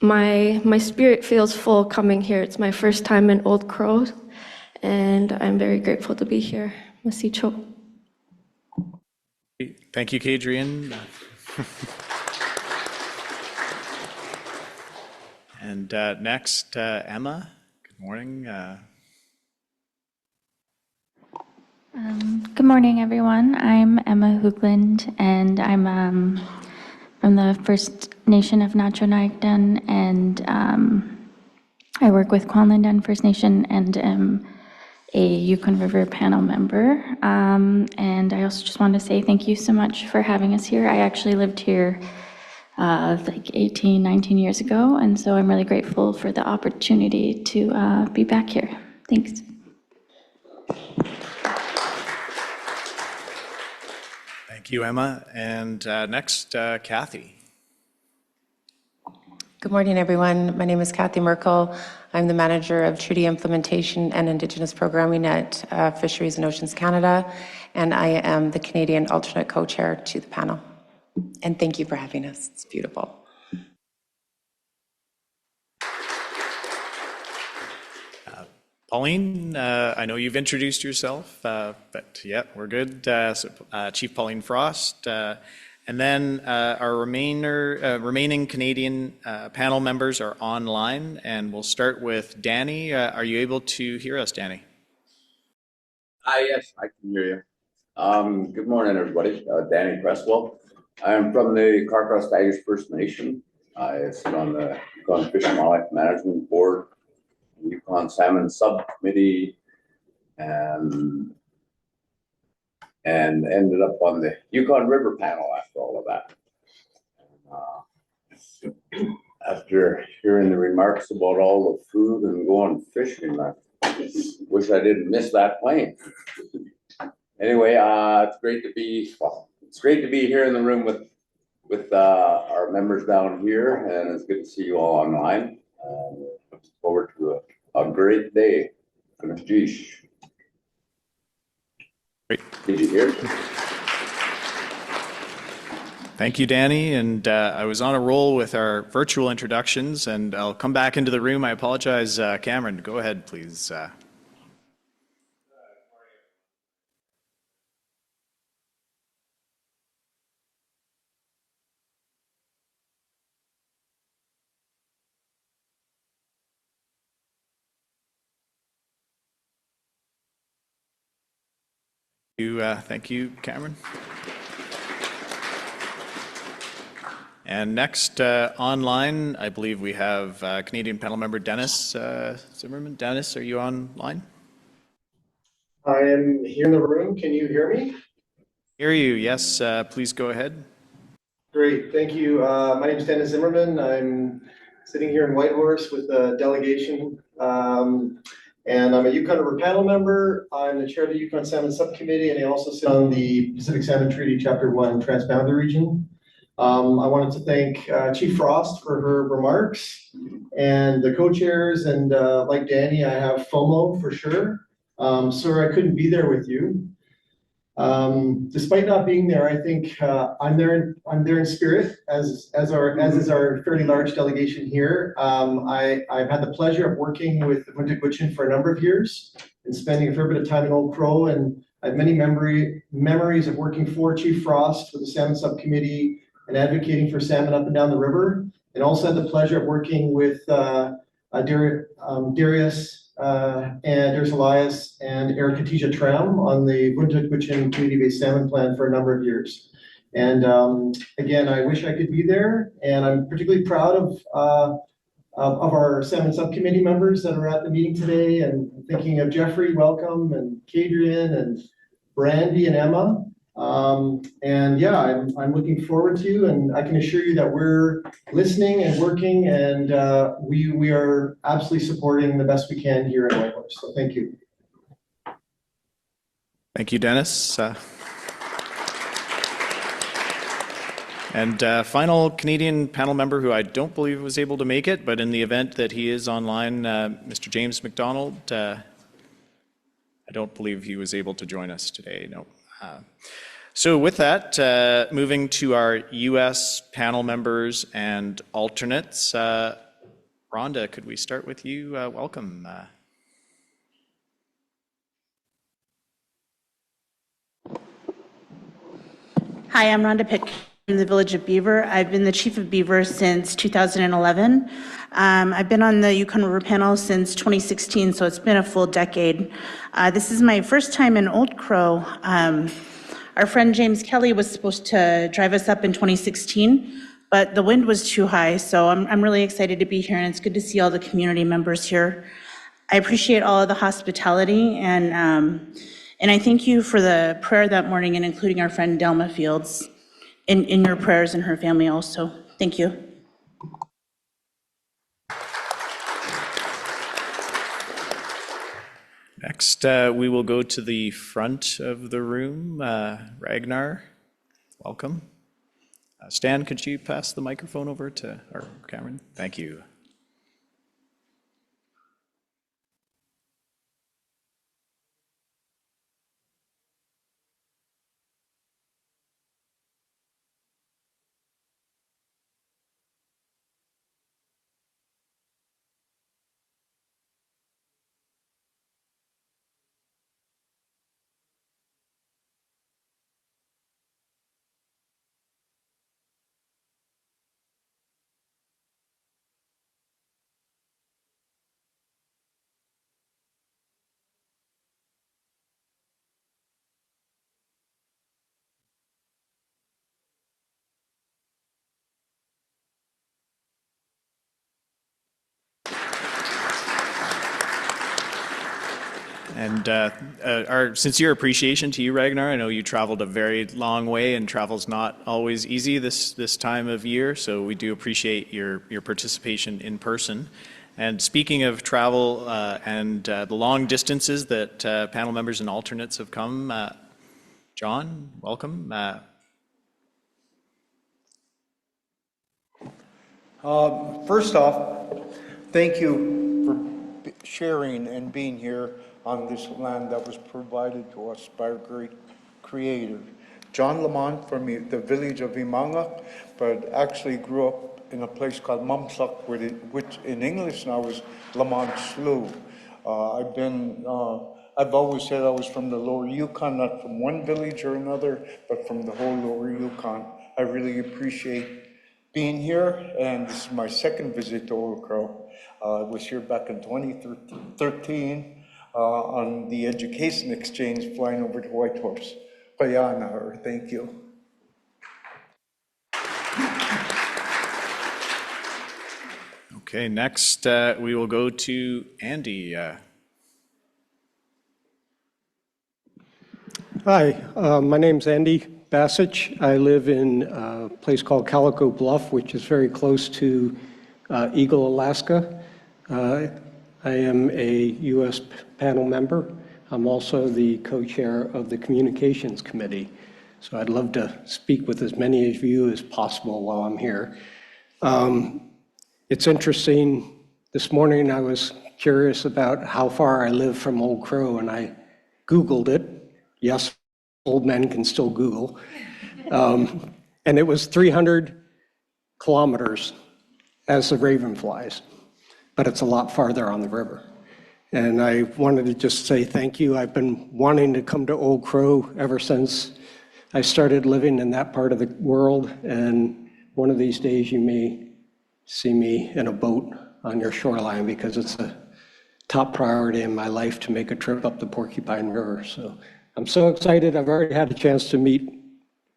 My spirit feels full coming here. It's my first time in Old Crow, and I'm very grateful to be here. Masicho. Thank you, Kadrian. And next, Emma. Good morning. Good morning, everyone. I'm Emma Hoogland, and I'm from the First Nation of Natchon-Yakdan, and I work with Kwanlin First Nation and am a Yukon River Panel member. And I also just wanted to say thank you so much for having us here. I actually lived here like 18, 19 years ago, and so I'm really grateful for the opportunity to be back here. Thanks. Thank you, Emma. And next, Kathy. Good morning, everyone. My name is Kathy Merkel. I'm the manager of Treaty Implementation and Indigenous Programming at Fisheries and Oceans Canada, and I am the Canadian alternate co-chair to the panel. And thank you for having us. It's beautiful. Pauline, I know you've introduced yourself, but yeah, we're good. Chief Pauline Frost. And then our remaining Canadian panel members are online, and we'll start with Danny. Are you able to hear us, Danny? Yes, I can hear you. Good morning, everybody. Danny Cresswell. I am from the Carcross Tigers First Nation. I sit on the Yukon Fish and Wildlife Management Board, Yukon Salmon Subcommittee, and ended up on the Yukon River Panel after all of that. After hearing the remarks about all the food and going fishing, I wish I didn't miss that plane. Anyway, it's great to be here in the room with our members down here, and it's good to see you all online. Look forward to a great day. Geesh. Great. Did you hear? Thank you, Danny. And I was on a roll with our virtual introductions, and I'll come back into the room. I apologize. Cameron, go ahead, please. Thank you, Cameron. And next online, I believe we have Canadian panel member Dennis Zimmerman. Dennis, are you online? I am here in the room. Can you hear me? Hear you, yes. Please go ahead. Great, thank you. My name is Dennis Zimmerman. I'm sitting here in Whitehorse with a delegation, and I'm a Yukon River Panel member. I'm the chair of the Yukon Salmon Subcommittee, and I also sit on the Pacific Salmon Treaty Chapter 1 Transboundary Region. I wanted to thank Chief Frost for her remarks, and the co-chairs, and like Danny, I have FOMO for sure. Sir, I couldn't be there with you. Despite not being there, I think I'm there in spirit, as is our fairly large delegation here. I've had the pleasure of working with the Wintagwitchin for a number of years and spending a fair bit of time in Old Crow, and I have many memories of working for Chief Frost with the Salmon Subcommittee and advocating for salmon up and down the river, and also had the pleasure of working with Darius Elias and Eric Khadija Tram on the Wintagwitchin community-based salmon plan for a number of years. And again, I wish I could be there, and I'm particularly proud of our salmon subcommittee members that are at the meeting today, and thinking of Jeffrey, welcome, and Kadrian, and Brandy, and Emma. And yeah, I'm looking forward to, and I can assure you that we're listening and working, and we are absolutely supporting the best we can here at Whitehorse. So thank you. Thank you, Dennis. And final Canadian panel member who I don't believe was able to make it, but in the event that he is online, Mr. James McDonald. I don't believe he was able to join us today, no. So with that, moving to our U.S. panel members and alternates, Rhonda, could we start with you? Welcome. Hi, I'm Rhonda Pitt from the Village of Beaver. I've been the Chief of Beaver since 2011. I've been on the Yukon River Panel since 2016, so it's been a full decade. This is my first time in Old Crow. Our friend James Kelly was supposed to drive us up in 2016, but the wind was too high, so I'm really excited to be here, and it's good to see all the community members here. I appreciate all of the hospitality, and I thank you for the prayer that morning and including our friend Delma Fields in your prayers and her family also. Thank you. Next, we will go to the front of the room. Ragnar, welcome. Stan, could you pass the microphone over to our Cameron? Thank you. And our sincere appreciation to you, Ragnar. I know you traveled a very long way, and travel's not always easy this time of year, so we do appreciate your participation in person. And speaking of travel and the long distances that panel members and alternates have come, John, welcome. First off, thank you for sharing and being here on this land that was provided to us by our great Creator. John Lamont from the village of Imanga, but actually grew up in a place called Mumsuck, which in English now is Lamont Slough. I've always said I was from the Lower Yukon, not from one village or another, but from the whole Lower Yukon. I really appreciate being here, and this is my second visit to Old Crow. I was here back in 2013 on the education exchange flying over to Whitehorse. Thank you. Okay, next we will go to Andy. Hi, my name's Andy Bassich. I live in a place called Calico Bluff, which is very close to Eagle, Alaska. I am a U.S. panel member. I'm also the co-chair of the Communications Committee. So I'd love to speak with as many of you as possible while I'm here. It's interesting, this morning I was curious about how far I live from Old Crow, and I Googled it. Yes, old men can still Google. And it was 300 kilometers as the raven flies, but it's a lot farther on the river. And I wanted to just say thank you. I've been wanting to come to Old Crow ever since I started living in that part of the world, and one of these days you may see me in a boat on your shoreline, because it's a top priority in my life to make a trip up the Porcupine River. So I'm so excited. I've already had a chance to meet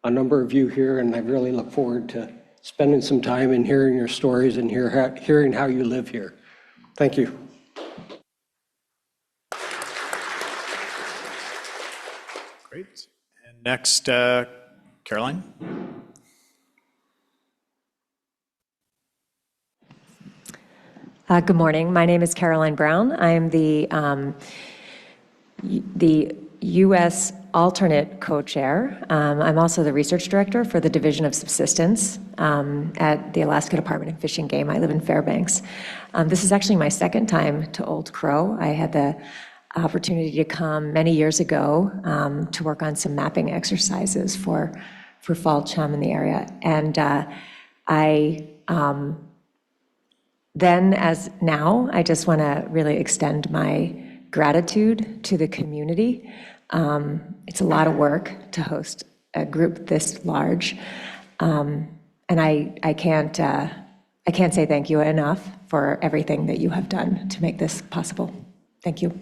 a number of you here, and I really look forward to spending some time and hearing your stories and hearing how you live here. Thank you. Great. And next, Caroline. Good morning. My name is Caroline Brown. I'm the U.S. alternate co-chair. I'm also the research director for the Division of Subsistence at the Alaska Department of Fish and Game. I live in Fairbanks. This is actually my second time to Old Crow. I had the opportunity to come many years ago to work on some mapping exercises for fall chum in the area. And then, as now, I just want to really extend my gratitude to the community. It's a lot of work to host a group this large, and I can't say thank you enough for everything that you have done to make this possible. Thank you.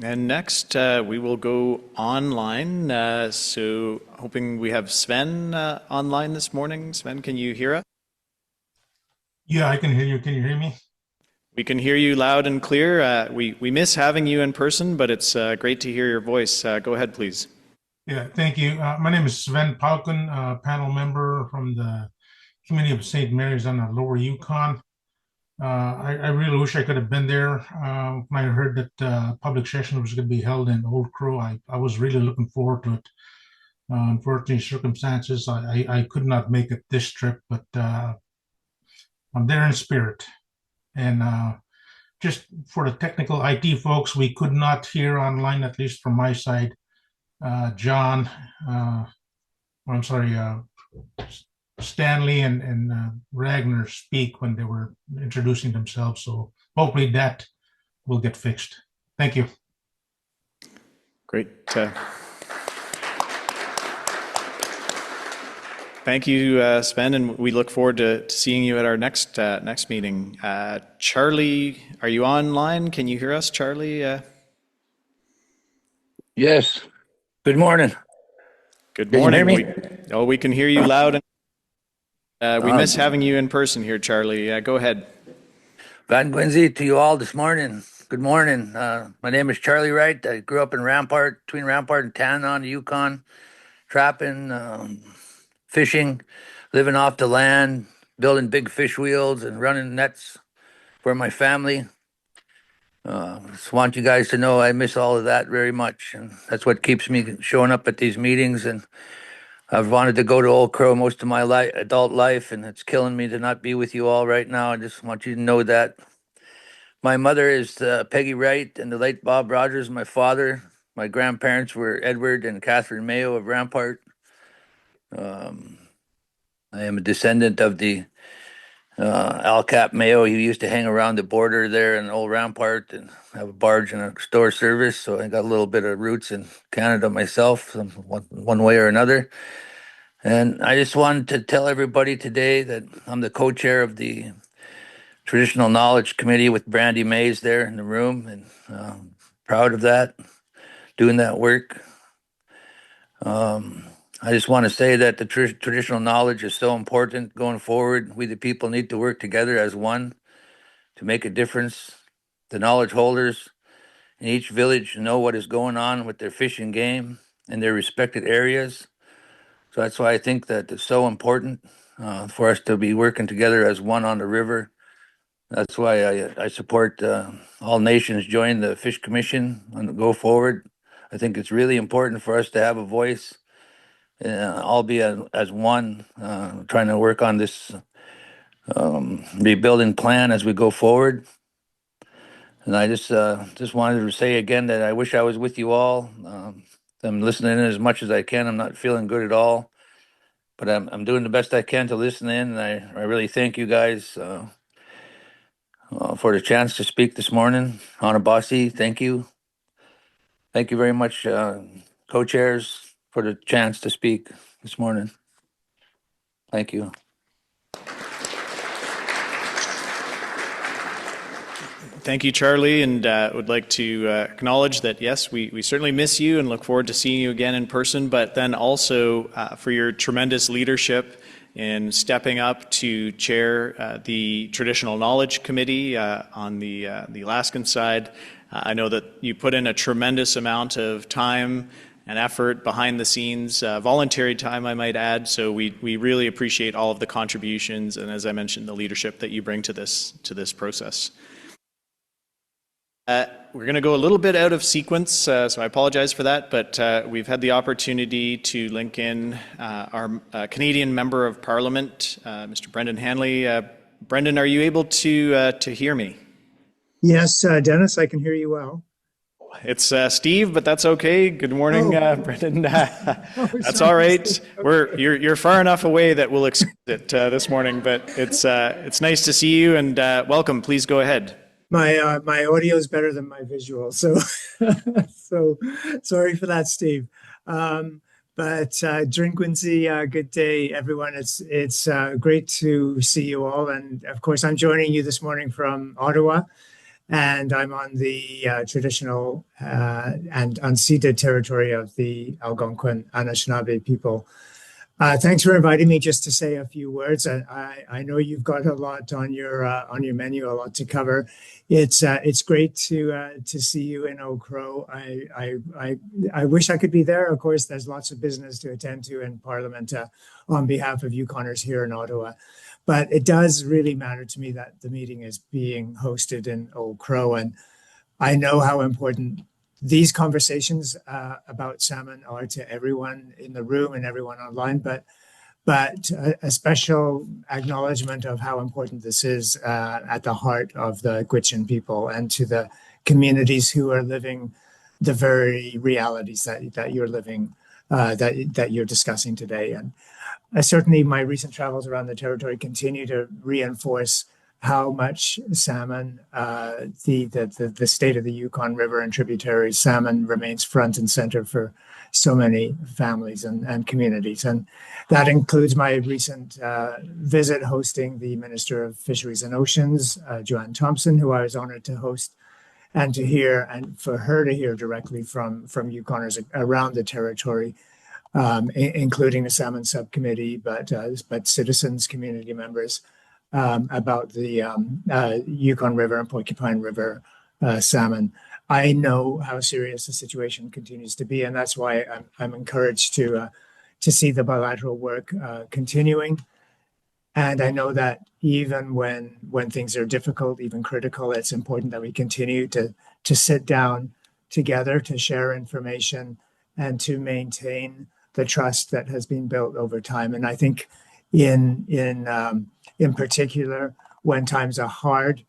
And next, we will go online. So hoping we have Sven online this morning. Sven, can you hear us? Yeah, I can hear you. Can you hear me? We can hear you loud and clear. We miss having you in person, but it's great to hear your voice. Go ahead, please. Yeah, thank you. My name is Sven Pauken, panel member from the Community of St. Mary's on the Lower Yukon. I really wish I could have been there when I heard that public session was going to be held in Old Crow. I was really looking forward to it. Unfortunately, circumstances, I could not make it this trip, but I'm there in spirit. And just for the technical IT folks, we could not hear online, at least from my side, John, Stanley and Ragnar speak when they were introducing themselves. So hopefully that will get fixed. Thank you. Great. Thank you, Sven, and we look forward to seeing you at our next meeting. Charlie, are you online? Can you hear us, Charlie? Yes. Good morning. Good Can morning. you hear me? We can hear you loud. We miss having you in person here, Charlie. Go ahead. Van Quincy to you all this morning. Good morning. My name is Charlie Wright. I grew up in Rampart, between Rampart and Tanana, the Yukon, trapping, fishing, living off the land, building big fish wheels and running nets for my family. Just want you guys to know I miss all of that very much, and that's what keeps me showing up at these meetings. And I've wanted to go to Old Crow most of my adult life, and it's killing me to not be with you all right now. I just want you to know that. My mother is Peggy Wright, and the late Bob Rogers, my father. My grandparents were Edward and Catherine Mayo of Rampart. I am a descendant of the Al Cap Mayo. He used to hang around the border there in Old Rampart and have a barge and a store service. So I got a little bit of roots in Canada myself, one way or another. And I just wanted to tell everybody today that I'm the co-chair of the Traditional Knowledge Committee with Brandy Mays there in the room, and proud of that, doing that work. I just want to say that the traditional knowledge is so important going forward. We, the people, need to work together as one to make a difference. The knowledge holders in each village know what is going on with their fish and game in their respected areas. So that's why I think that it's so important for us to be working together as one on the river. That's why I support all nations join the Fish Commission and go forward. I think it's really important for us to have a voice, all be as one, trying to work on this rebuilding plan as we go forward. And I just wanted to say again that I wish I was with you all. I'm listening in as much as I can. I'm not feeling good at all, but I'm doing the best I can to listen in. And I really thank you guys for the chance to speak this morning. Anabasi, thank you. Thank you very much, co-chairs, for the chance to speak this morning. Thank you. Thank you, Charlie, and would like to acknowledge that, yes, we certainly miss you and look forward to seeing you again in person, but then also for your tremendous leadership in stepping up to chair the Traditional Knowledge Committee on the Alaskan side. I know that you put in a tremendous amount of time and effort behind the scenes, voluntary time, I might add, so we really appreciate all of the contributions and, as I mentioned, the leadership that you bring to this process. We're going to go a little bit out of sequence, so I apologize for that, but we've had the opportunity to link in our Canadian Member of Parliament, Mr. Brendan Hanley. Brendan, are you able to hear me? Yes, Dennis, I can hear you well. It's Steve, but that's okay. Good morning, Brendan. That's all right. Okay. You're far enough away that we'll excuse it this morning, but it's nice to see you and welcome. Please go ahead. My audio is better than my visual, so so sorry for that, Steve. But Drinkwinzi, good day, everyone. It's great to see you all, and of course, I'm joining you this morning from Ottawa, and I'm on the traditional and unceded territory of the Algonquin Anishinaabe people. Thanks for inviting me just to say a few words. I know you've got a lot on your menu, a lot to cover. It's great to see you in Old Crow. I wish I could be there. Of course, there's lots of business to attend to in Parliament on behalf of Yukoners here in Ottawa. But it does really matter to me that the meeting is being hosted in Old Crow, and I know how important these conversations about salmon are to everyone in the room and everyone online, but a special acknowledgement of how important this is at the heart of the Gwich'in people and to the communities who are living the very realities that you're living, that you're discussing today. And certainly my recent travels around the territory continue to reinforce how much salmon, the state of the Yukon River and tributary salmon remains front and center for so many families and communities. And that includes my recent visit hosting the Minister of Fisheries and Oceans, Joanne Thompson, who I was honored to host and to hear, and for her to hear directly from Yukoners around the territory, including the Salmon Subcommittee, but citizens, community members, about the Yukon River and Porcupine River salmon. I know how serious the situation continues to be, and that's why I'm encouraged to see the bilateral work continuing. And I know that even when things are difficult, even critical, it's important that we continue to sit down together to share information and to maintain the trust that has been built over time. And I think in particular, when times are hard,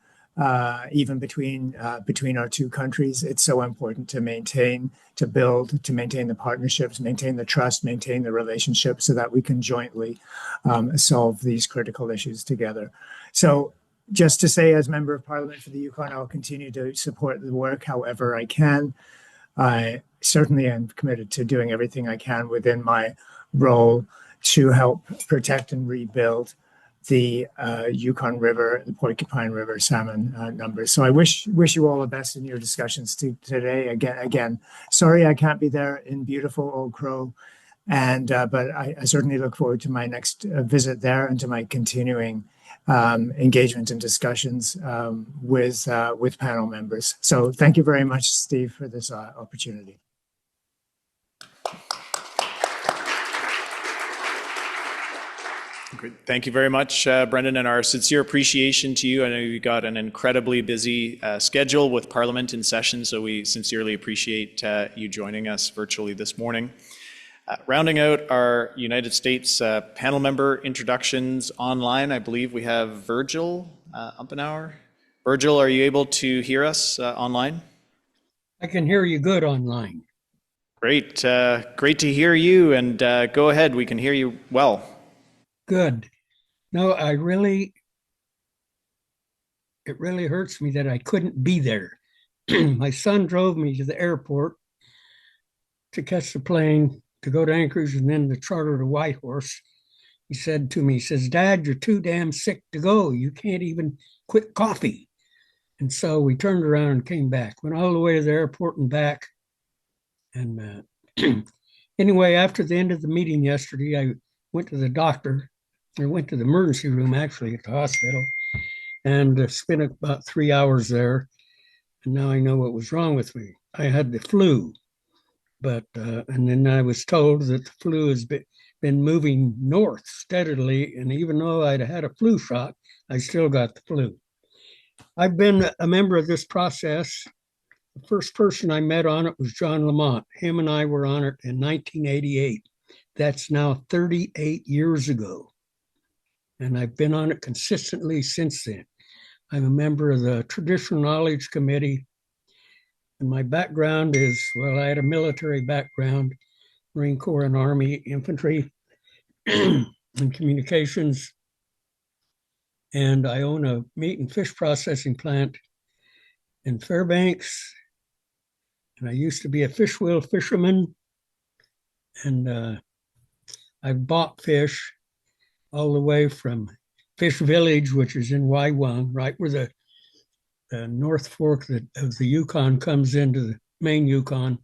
even between our two countries, it's so important to maintain the partnerships, maintain the trust, maintain the relationship so that we can jointly solve these critical issues together. So just to say, as Member of Parliament for the Yukon, I'll continue to support the work however I can. I certainly am committed to doing everything I can within my role to help protect and rebuild the Yukon River, the Porcupine River salmon numbers. So I wish you all the best in your discussions today. Again, sorry I can't be there in beautiful Old Crow, But I certainly look forward to my next visit there and to my continuing engagement and discussions with panel members. So thank you very much, Steve, for this opportunity. Great. Thank you very much, Brendan, and our sincere appreciation to you. I know you've got an incredibly busy schedule with Parliament in session, so we sincerely appreciate you joining us virtually this morning. Rounding out our United States panel member introductions online, I believe we have Virgil Umpenauer. Virgil, are you able to hear us online? I can hear you good online. Great. Great to hear you, and go ahead. We can hear you well. Good. No, it really hurts me that I couldn't be there. My son drove me to the airport to catch the plane to go to Anchorage and then to charter to Whitehorse. He said to me, he says, "Dad, you're too damn sick to go. You can't even quit coffee." And so we turned around and came back, went all the way to the airport and back. And anyway, after the end of the meeting yesterday, I went to the doctor. I went to the emergency room, actually, at the hospital, and spent about 3 hours there. And now I know what was wrong with me. I had the flu, and then I was told that the flu has been moving north steadily. And even though I'd had a flu shot, I still got the flu. I've been a member of this process. The first person I met on it was John Lamont. Him and I were on it in 1988. That's now 38 years ago. And I've been on it consistently since then. I'm a member of the Traditional Knowledge Committee. And my background is, well, I had a military background, Marine Corps and Army infantry and communications. And I own a meat and fish processing plant in Fairbanks. And I used to be a fish wheel fisherman. And I bought fish all the way from Fish Village, which is in Waiwang, right where the North Fork of the Yukon comes into the main Yukon,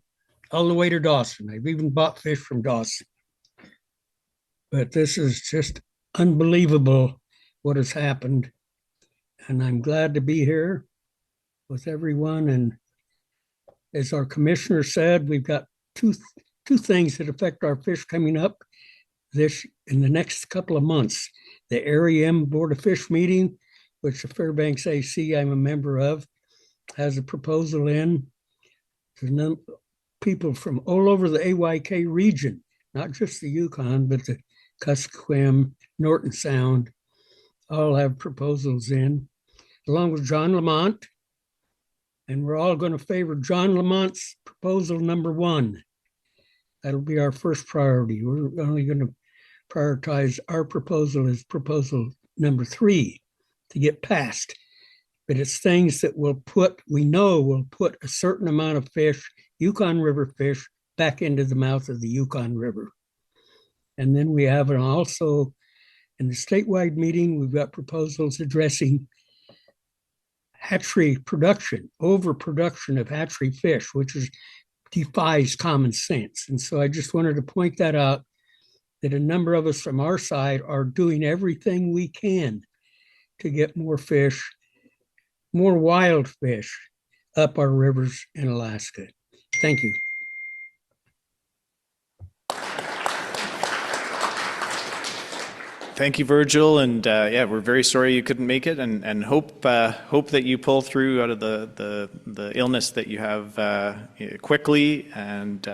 all the way to Dawson. I've even bought fish from Dawson. But this is just unbelievable what has happened. And I'm glad to be here with everyone. And as our commissioner said, we've got two things that affect our fish coming up in the next couple of months. The AREM Board of Fish meeting, which the Fairbanks AC I'm a member of, has a proposal in. There's people from all over the AYK region, not just the Yukon, but the Kuskokwim, Norton Sound, all have proposals in, along with John Lamont. And we're all going to favor John Lamont's proposal number 1. That'll be our first priority. We're only going to prioritize our proposal as proposal number 3 to get passed. But it's things that we know will put a certain amount of fish, Yukon River fish, back into the mouth of the Yukon River. And then we have also in the statewide meeting, we've got proposals addressing hatchery production, overproduction of hatchery fish, which defies common sense. And so I just wanted to point that out, that a number of us from our side are doing everything we can to get more fish, more wild fish up our rivers in Alaska. Thank you. Thank you, Virgil, and yeah, we're very sorry you couldn't make it, and hope that you pull through out of the illness that you have quickly, and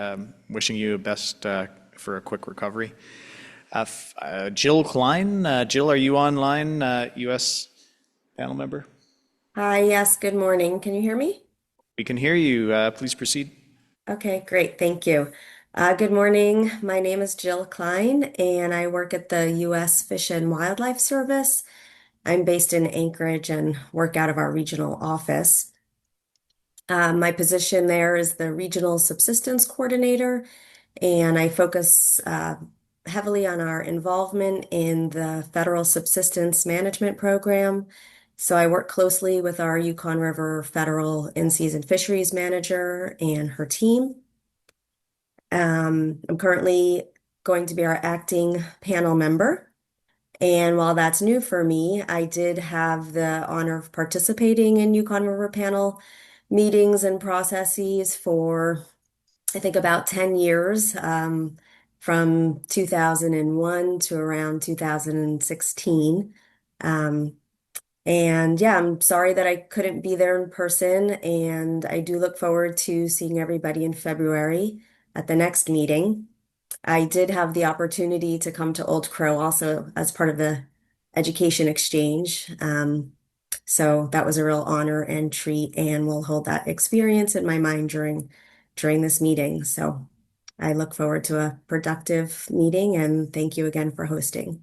wishing you best for a quick recovery. Jill Klein, Jill, are you online? U.S. panel member. Hi, yes, good morning. Can you hear me? We can hear you. Please proceed. Okay, great. Thank you. Good morning. My name is Jill Klein, and I work at the U.S. Fish and Wildlife Service. I'm based in Anchorage and work out of our regional office. My position there is the Regional Subsistence Coordinator, and I focus heavily on our involvement in the Federal Subsistence Management Program. So I work closely with our Yukon River Federal In-Season Fisheries Manager and her team. I'm currently going to be our acting panel member. And while that's new for me, I did have the honor of participating in Yukon River Panel meetings and processes for, I think, about 10 years, from 2001 to around 2016. And yeah, I'm sorry that I couldn't be there in person, and I do look forward to seeing everybody in February at the next meeting. I did have the opportunity to come to Old Crow also as part of the education exchange. So that was a real honor and treat, and we'll hold that experience in my mind during this meeting. So I look forward to a productive meeting, and thank you again for hosting.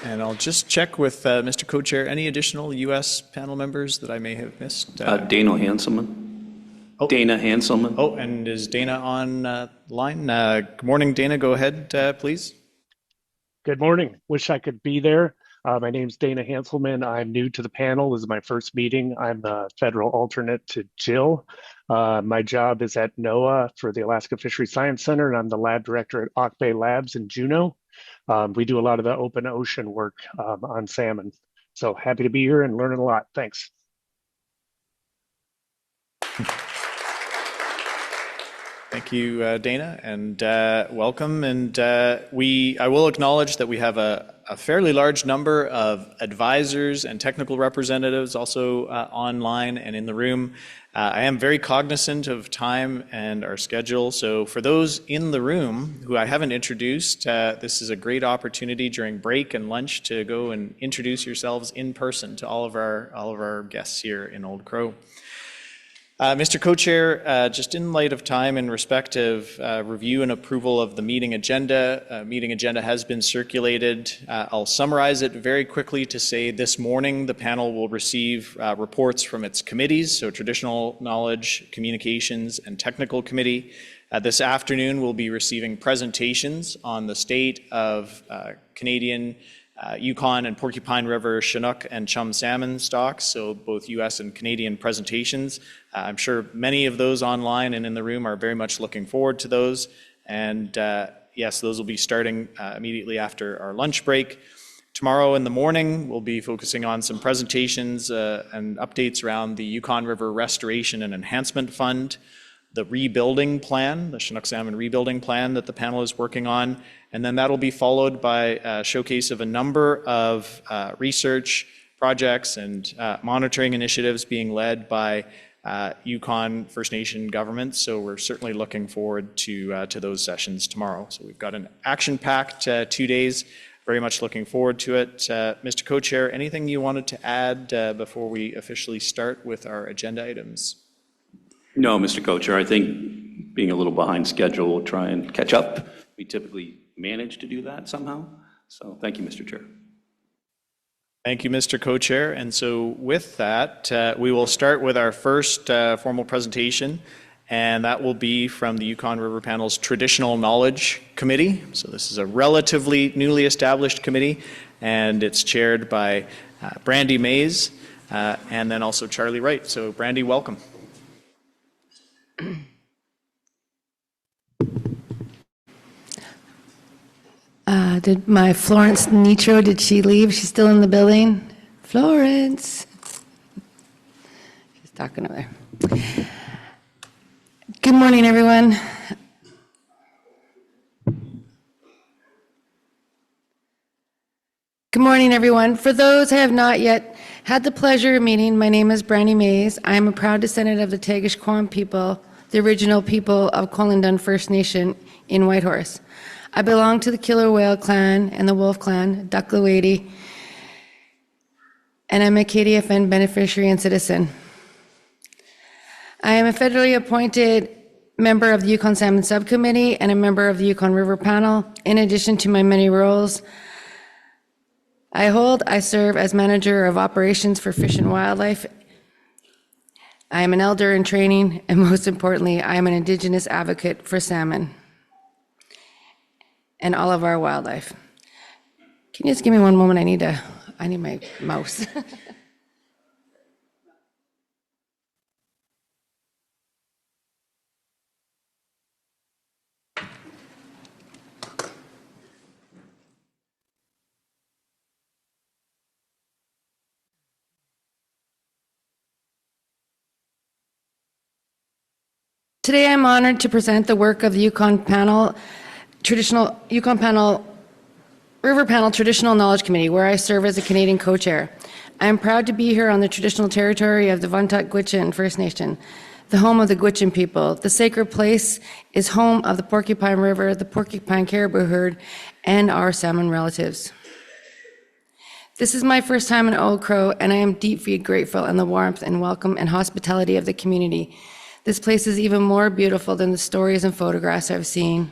And I'll just check with Mr. Co-Chair, any additional U.S. panel members that I may have missed? Dana Hanselman. Oh. Dana Hanselman. Oh, and is Dana on line? Good morning, Dana. Go ahead, please. Good morning. Wish I could be there. My name's Dana Hanselman. I'm new to the panel. This is my first meeting. I'm the federal alternate to Jill. My job is at NOAA for the Alaska Fisheries Science Center, and I'm the lab director at Auk Bay Labs in Juneau. We do a lot of the open ocean work on salmon. So happy to be here and learning a lot. Thanks. Thank you, Dana, and welcome. And I will acknowledge that we have a fairly large number of advisors and technical representatives also online and in the room. I am very cognizant of time and our schedule. So for those in the room who I haven't introduced, this is a great opportunity during break and lunch to go and introduce yourselves in person to all of our guests here in Old Crow. Mr. Co-Chair, just in light of time and respect of review and approval of the meeting agenda has been circulated. I'll summarize it very quickly to say this morning the panel will receive reports from its committees, so Traditional Knowledge, Communications, and Technical Committee. This afternoon we'll be receiving presentations on the state of Canadian Yukon and Porcupine River Chinook and chum salmon stocks, so both U.S. and Canadian presentations. I'm sure many of those online and in the room are very much looking forward to those. And yes, those will be starting immediately after our lunch break. Tomorrow in the morning, we'll be focusing on some presentations and updates around the Yukon River Restoration and Enhancement Fund, the rebuilding plan, the Chinook salmon rebuilding plan that the panel is working on, and then that'll be followed by a showcase of a number of research projects and monitoring initiatives being led by Yukon First Nation governments. So we're certainly looking forward to those sessions tomorrow. So we've got an action-packed 2 days. Very much looking forward to it. Mr. Co-Chair, anything you wanted to add before we officially start with our agenda items? No, Mr. Co-Chair, I think being a little behind schedule, we'll try and catch up. We typically manage to do that somehow. So thank you, Mr. Chair. Thank you, Mr. Co-Chair. And so with that, we will start with our first formal presentation, and that will be from the Yukon River Panel's Traditional Knowledge Committee. So this is a relatively newly established committee, and it's chaired by Brandy Mays and then also Charlie Wright. So Brandy, welcome. Did my Florence Nitro, did she leave? She's still in the building? Florence. She's talking over there. Good morning, everyone. Good morning, everyone. For those who have not yet had the pleasure of meeting, my name is Brandy Mays. I am a proud descendant of the Tagish-Quan people, the original people of Kwalindun First Nation in Whitehorse. I belong to the Killer Whale Clan and the Wolf Clan, Ducklewaity, and I'm a KDFN beneficiary and citizen. I am a federally appointed member of the Yukon Salmon Subcommittee and a member of the Yukon River Panel. In addition to my many roles I serve as manager of operations for Fish and Wildlife. I am an elder in training, and most importantly, I am an Indigenous advocate for salmon and all of our wildlife. Can you just give me one moment? I need my mouse. Today I'm honored to present the work of the Yukon River Panel Traditional Knowledge Committee, where I serve as a Canadian co-chair. I am proud to be here on the traditional territory of the Vuntut Gwitchin First Nation, the home of the Gwitchin people. The sacred place is home of the Porcupine River, the Porcupine Caribou herd, and our salmon relatives. This is my first time in Old Crow, and I am deeply grateful in the warmth and welcome and hospitality of the community. This place is even more beautiful than the stories and photographs I've seen.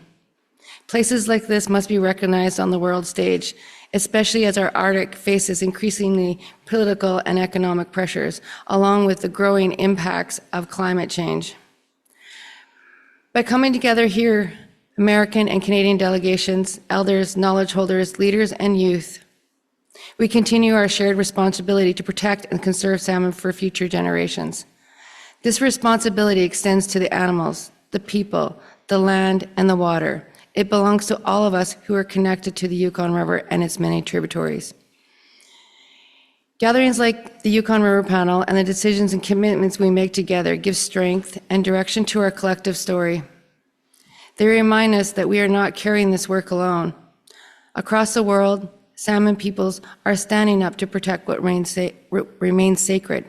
Places like this must be recognized on the world stage, especially as our Arctic faces increasingly political and economic pressures, along with the growing impacts of climate change. By coming together here, American and Canadian delegations, elders, knowledge holders, leaders, and youth, we continue our shared responsibility to protect and conserve salmon for future generations. This responsibility extends to the animals, the people, the land, and the water. It belongs to all of us who are connected to the Yukon River and its many tributaries. Gatherings like the Yukon River Panel and the decisions and commitments we make together give strength and direction to our collective story. They remind us that we are not carrying this work alone. Across the world, salmon peoples are standing up to protect what remains sacred.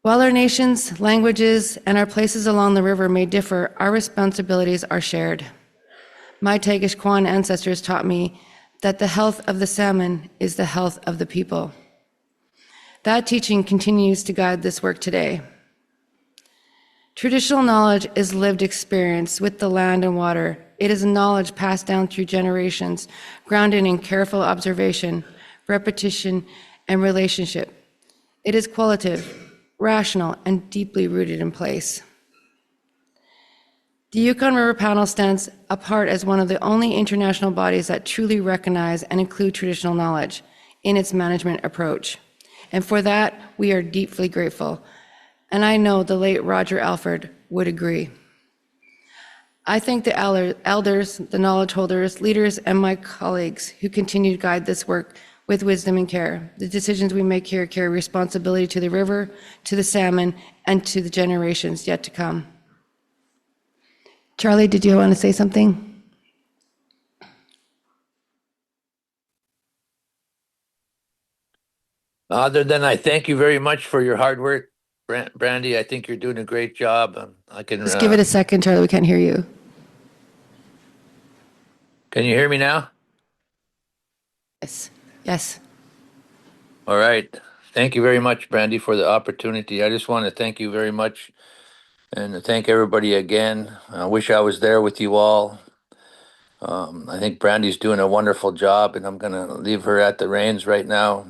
While our nations, languages, and our places along the river may differ, our responsibilities are shared. My Tagish Kwan ancestors taught me that the health of the salmon is the health of the people. That teaching continues to guide this work today. Traditional knowledge is lived experience with the land and water. It is knowledge passed down through generations, grounded in careful observation, repetition, and relationship. It is qualitative, rational, and deeply rooted in place. The Yukon River Panel stands apart as one of the only international bodies that truly recognize and include traditional knowledge in its management approach. And for that, we are deeply grateful. And I know the late Roger Alford would agree. I thank the elders, the knowledge holders, leaders, and my colleagues who continue to guide this work with wisdom and care. The decisions we make here carry responsibility to the river, to the salmon, and to the generations yet to come. Charlie, did you want to say something? Other than I thank you very much for your hard work, Brandy. I think you're doing a great job. I can Just give it a second, Charlie. We can't hear you. Can you hear me now? Yes. Yes. All right. Thank you very much, Brandy, for the opportunity. I just want to thank you very much and thank everybody again. I wish I was there with you all. I think Brandy's doing a wonderful job, and I'm going to leave her at the reins right now.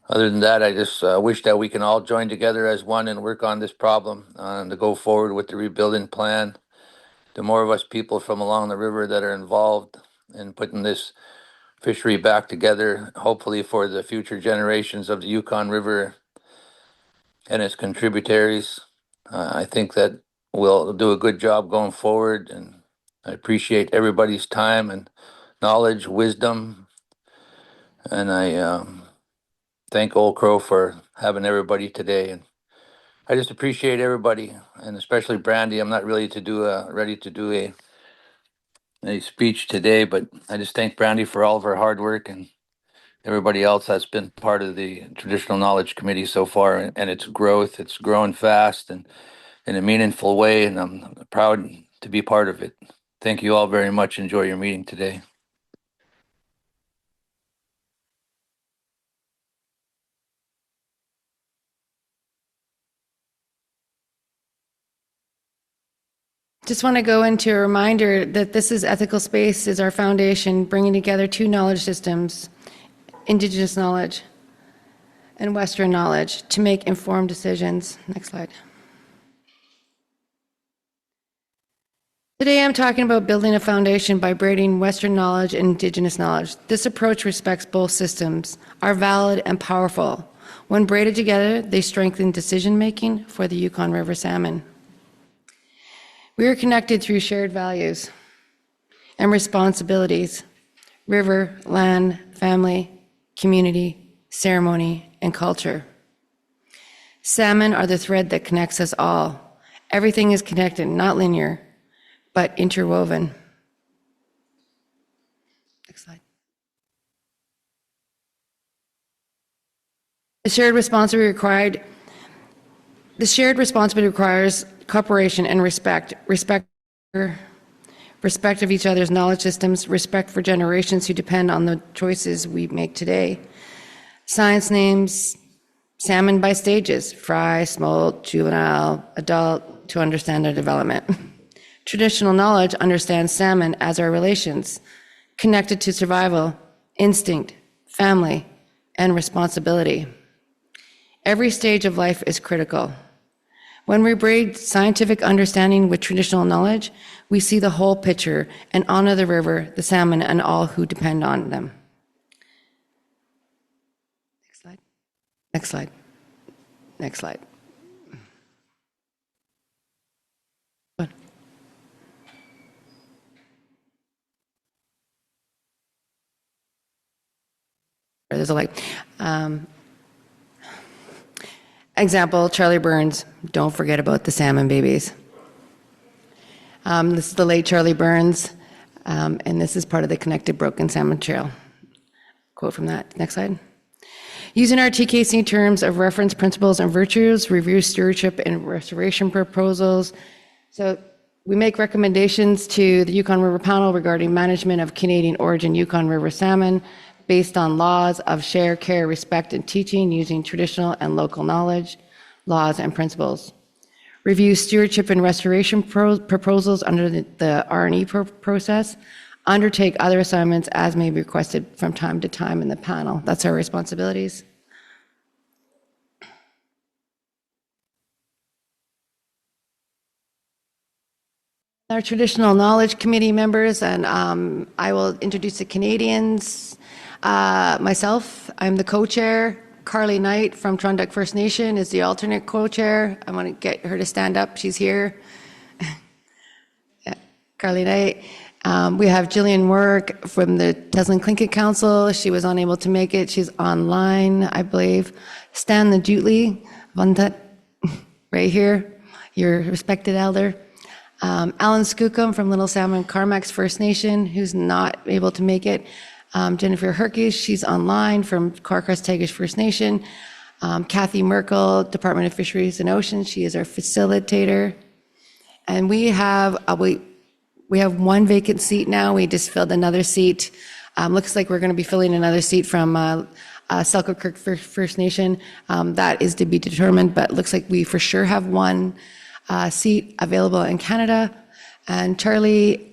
Other than that, I just wish that we can all join together as one and work on this problem to go forward with the rebuilding plan. The more of us people from along the river that are involved in putting this fishery back together, hopefully for the future generations of the Yukon River and its contributaries. I think that we'll do a good job going forward, and I appreciate everybody's time and knowledge, wisdom, and I thank Old Crow for having everybody today. And I just appreciate everybody, and especially Brandy. I'm not really ready to do a speech today, but I just thank Brandy for all of her hard work and everybody else that's been part of the Traditional Knowledge Committee so far and its growth. It's growing fast and in a meaningful way, and I'm proud to be part of it. Thank you all very much. Enjoy your meeting today. Just want to go into a reminder that this is Ethical Space is our foundation, bringing together two knowledge systems, Indigenous knowledge and Western knowledge, to make informed decisions. Next slide. Today I'm talking about building a foundation by braiding Western knowledge and Indigenous knowledge. This approach respects both systems, are valid and powerful. When braided together, they strengthen decision-making for the Yukon River salmon. We are connected through shared values and responsibilities: river, land, family, community, ceremony, and culture. Salmon are the thread that connects us all. Everything is connected, not linear, but interwoven. Next slide. The shared responsibility requires cooperation and respect of each other's knowledge systems, respect for generations who depend on the choices we make today. Science names salmon by stages: fry, smolt, juvenile, adult, to understand their development. Traditional knowledge understands salmon as our relations, connected to survival, instinct, family, and responsibility. Every stage of life is critical. When we braid scientific understanding with traditional knowledge, we see the whole picture and honor the river, the salmon, and all who depend on them. Next slide. Next slide. Next slide. Good. There's a light. Example, Charlie Burns, don't forget about the salmon babies. This is the late Charlie Burns, and this is part of the Connected Broken Salmon Trail. Quote from that. Next slide. Using our TKC terms of reference, principles, and virtues, review stewardship and restoration proposals. So we make recommendations to the Yukon River Panel regarding management of Canadian origin Yukon River salmon based on laws of share, care, respect, and teaching using traditional and local knowledge, laws, and principles. Review stewardship and restoration proposals under the R&E process. Undertake other assignments as may be requested from time to time in the panel. That's our responsibilities. Our traditional knowledge committee members, and I will introduce the Canadians. Myself, I'm the co-chair. Carly Knight from Tronduk First Nation is the alternate co-chair. I want to get her to stand up. She's here. Yeah, Carly Knight. We have Jillian Work from the Teslin Tlingit Council. She was unable to make it. She's online, I believe. Stan the Jutli, Vantat, right here, your respected elder. Alan Skookum from Little Salmon Carmack's First Nation, who's not able to make it. Jennifer Herkies, she's online from Carcross Tagish First Nation. Kathy Merkel, Department of Fisheries and Oceans, she is our facilitator. And we have one vacant seat now. We just filled another seat. Looks like we're going to be filling another seat from Selkirk First Nation. That is to be determined, but looks like we for sure have one seat available in Canada. And Charlie,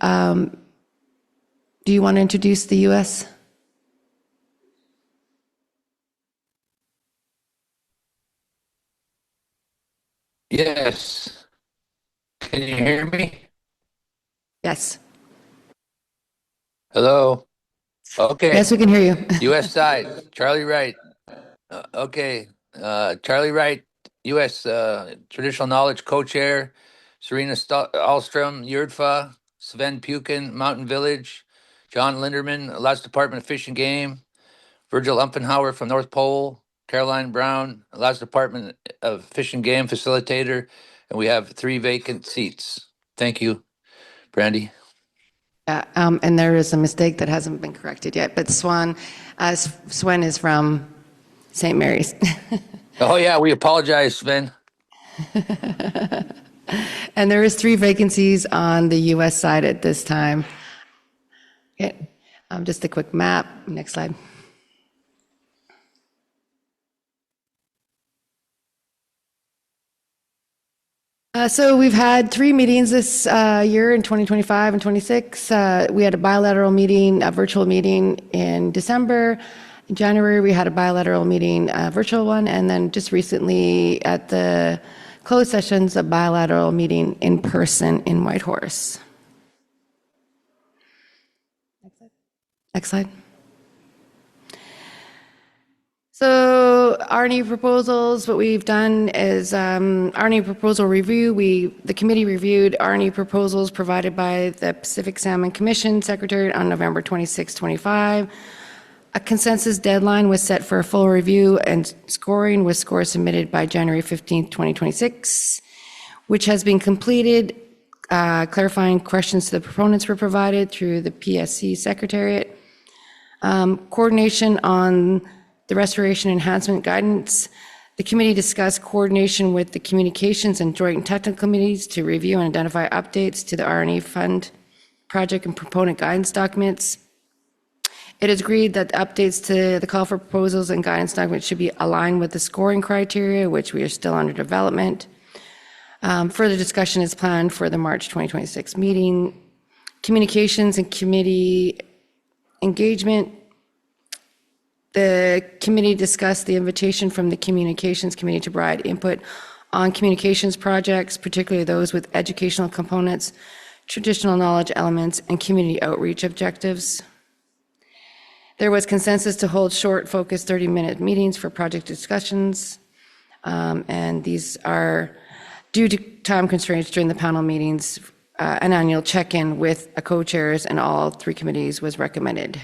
do you want to introduce the U.S.? Yes. Can you hear me? Yes. Hello? Okay. Yes, we can hear you. U.S. side, Charlie Wright. Okay. Charlie Wright, U.S. Traditional Knowledge Co-Chair, Serena Alstrom, Yurdfa, Sven Pukin, Mountain Village, John Linderman, Alaska Department of Fish and Game, Virgil Umpenhauer from North Pole, Caroline Brown, Alaska Department of Fish and Game Facilitator, and we have 3 vacant seats. Thank you, Brandy. And there is a mistake that hasn't been corrected yet, but Swen is from St. Mary's. Oh yeah, we apologize, Sven. And there is 3 vacancies on the U.S. side at this time. Okay. Just a quick map. Next slide. So we've had 3 meetings this year in 2025 and 26. We had a bilateral meeting, a virtual meeting in December. In January, we had a bilateral meeting, a virtual one, and then just recently at the closed sessions, a bilateral meeting in person in Whitehorse. Next slide. So R&E proposals, what we've done is R&E proposal review. The committee reviewed R&E proposals provided by the Pacific Salmon Commission Secretary on November 26, 25. A consensus deadline was set for a full review and scoring, with scores submitted by January 15th, 2026, which has been completed. Clarifying questions to the proponents were provided through the PSC Secretariat. Coordination on the restoration enhancement guidance. The committee discussed coordination with the communications and joint technical committees to review and identify updates to the R&E fund project and proponent guidance documents. It is agreed that the updates to the call for proposals and guidance documents should be aligned with the scoring criteria, which we are still under development. Further discussion is planned for the March 2026 meeting. Communications and committee engagement. The committee discussed the invitation from the Communications Committee to provide input on communications projects, particularly those with educational components, traditional knowledge elements, and community outreach objectives. There was consensus to hold short, focused 30-minute meetings for project discussions, and these are due to time constraints during the panel meetings. An annual check-in with co-chairs and all three committees was recommended.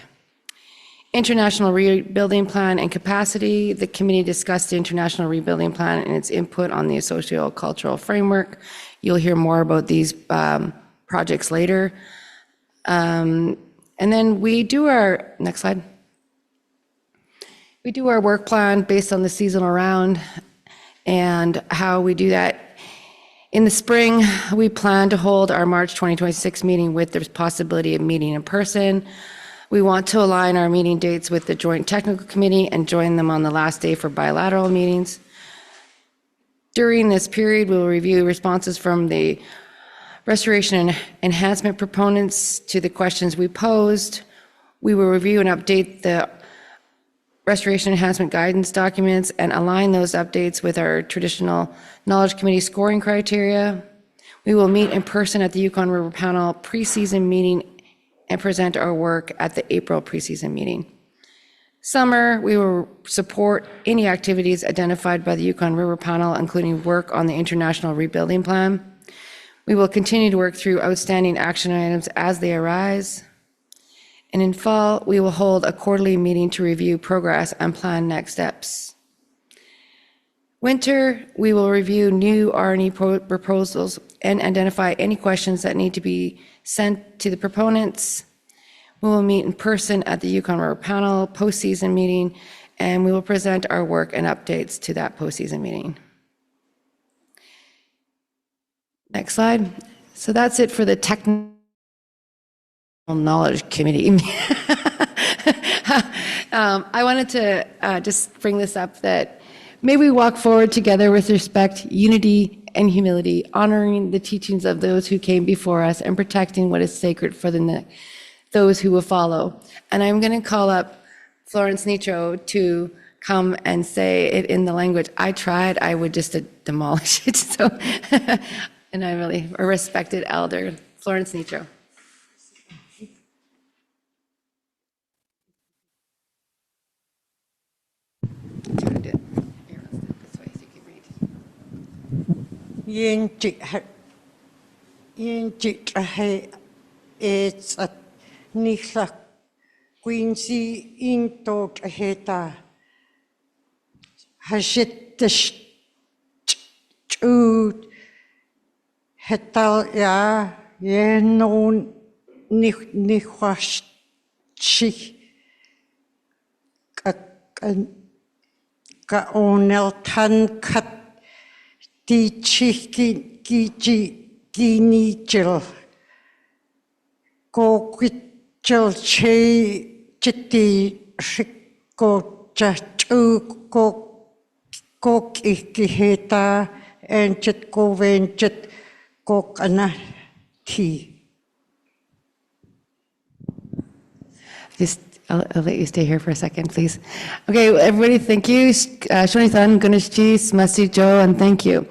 International Rebuilding Plan and Capacity. The committee discussed the International Rebuilding Plan and its input on the socio-cultural framework. You'll hear more about these projects later. And then we do our, next slide. We do our work plan based on the seasonal round and how we do that. In the spring, we plan to hold our March 2026 meeting with the possibility of meeting in person. We want to align our meeting dates with the Joint Technical Committee and join them on the last day for bilateral meetings. During this period, we will review responses from the restoration and enhancement proponents to the questions we posed. We will review and update the restoration enhancement guidance documents and align those updates with our traditional Knowledge Committee scoring criteria. We will meet in person at the Yukon River Panel preseason meeting and present our work at the April preseason meeting. Summer, we will support any activities identified by the Yukon River Panel, including work on the International Rebuilding Plan. We will continue to work through outstanding action items as they arise. And in fall, we will hold a quarterly meeting to review progress and plan next steps. Winter, we will review new R&E proposals and identify any questions that need to be sent to the proponents. We will meet in person at the Yukon River Panel postseason meeting, and we will present our work and updates to that postseason meeting. Next slide. So that's it for the Technical Knowledge Committee. I wanted to just bring this up that may we walk forward together with respect, unity, and humility, honoring the teachings of those who came before us and protecting what is sacred for those who will follow. And I'm going to call up Florence Nitro to come and say it in the language I tried. I would just demolish it. So, and I'm really a respected elder, Florence Nitro. Yin Jitrahe, it's a Nisa Quincy into Heta Hashit the Chud Hetal Ya Yenon Nihuashi Kaonel Tan Kat. Di chiki gini jil go quitjil che chiti go chachu go kiheta and chit go ven chit go anati. I'll let you stay here for a second, please. Okay, everybody, thank you. Shonithan, Ganeshji, Smasi Joe, and thank you.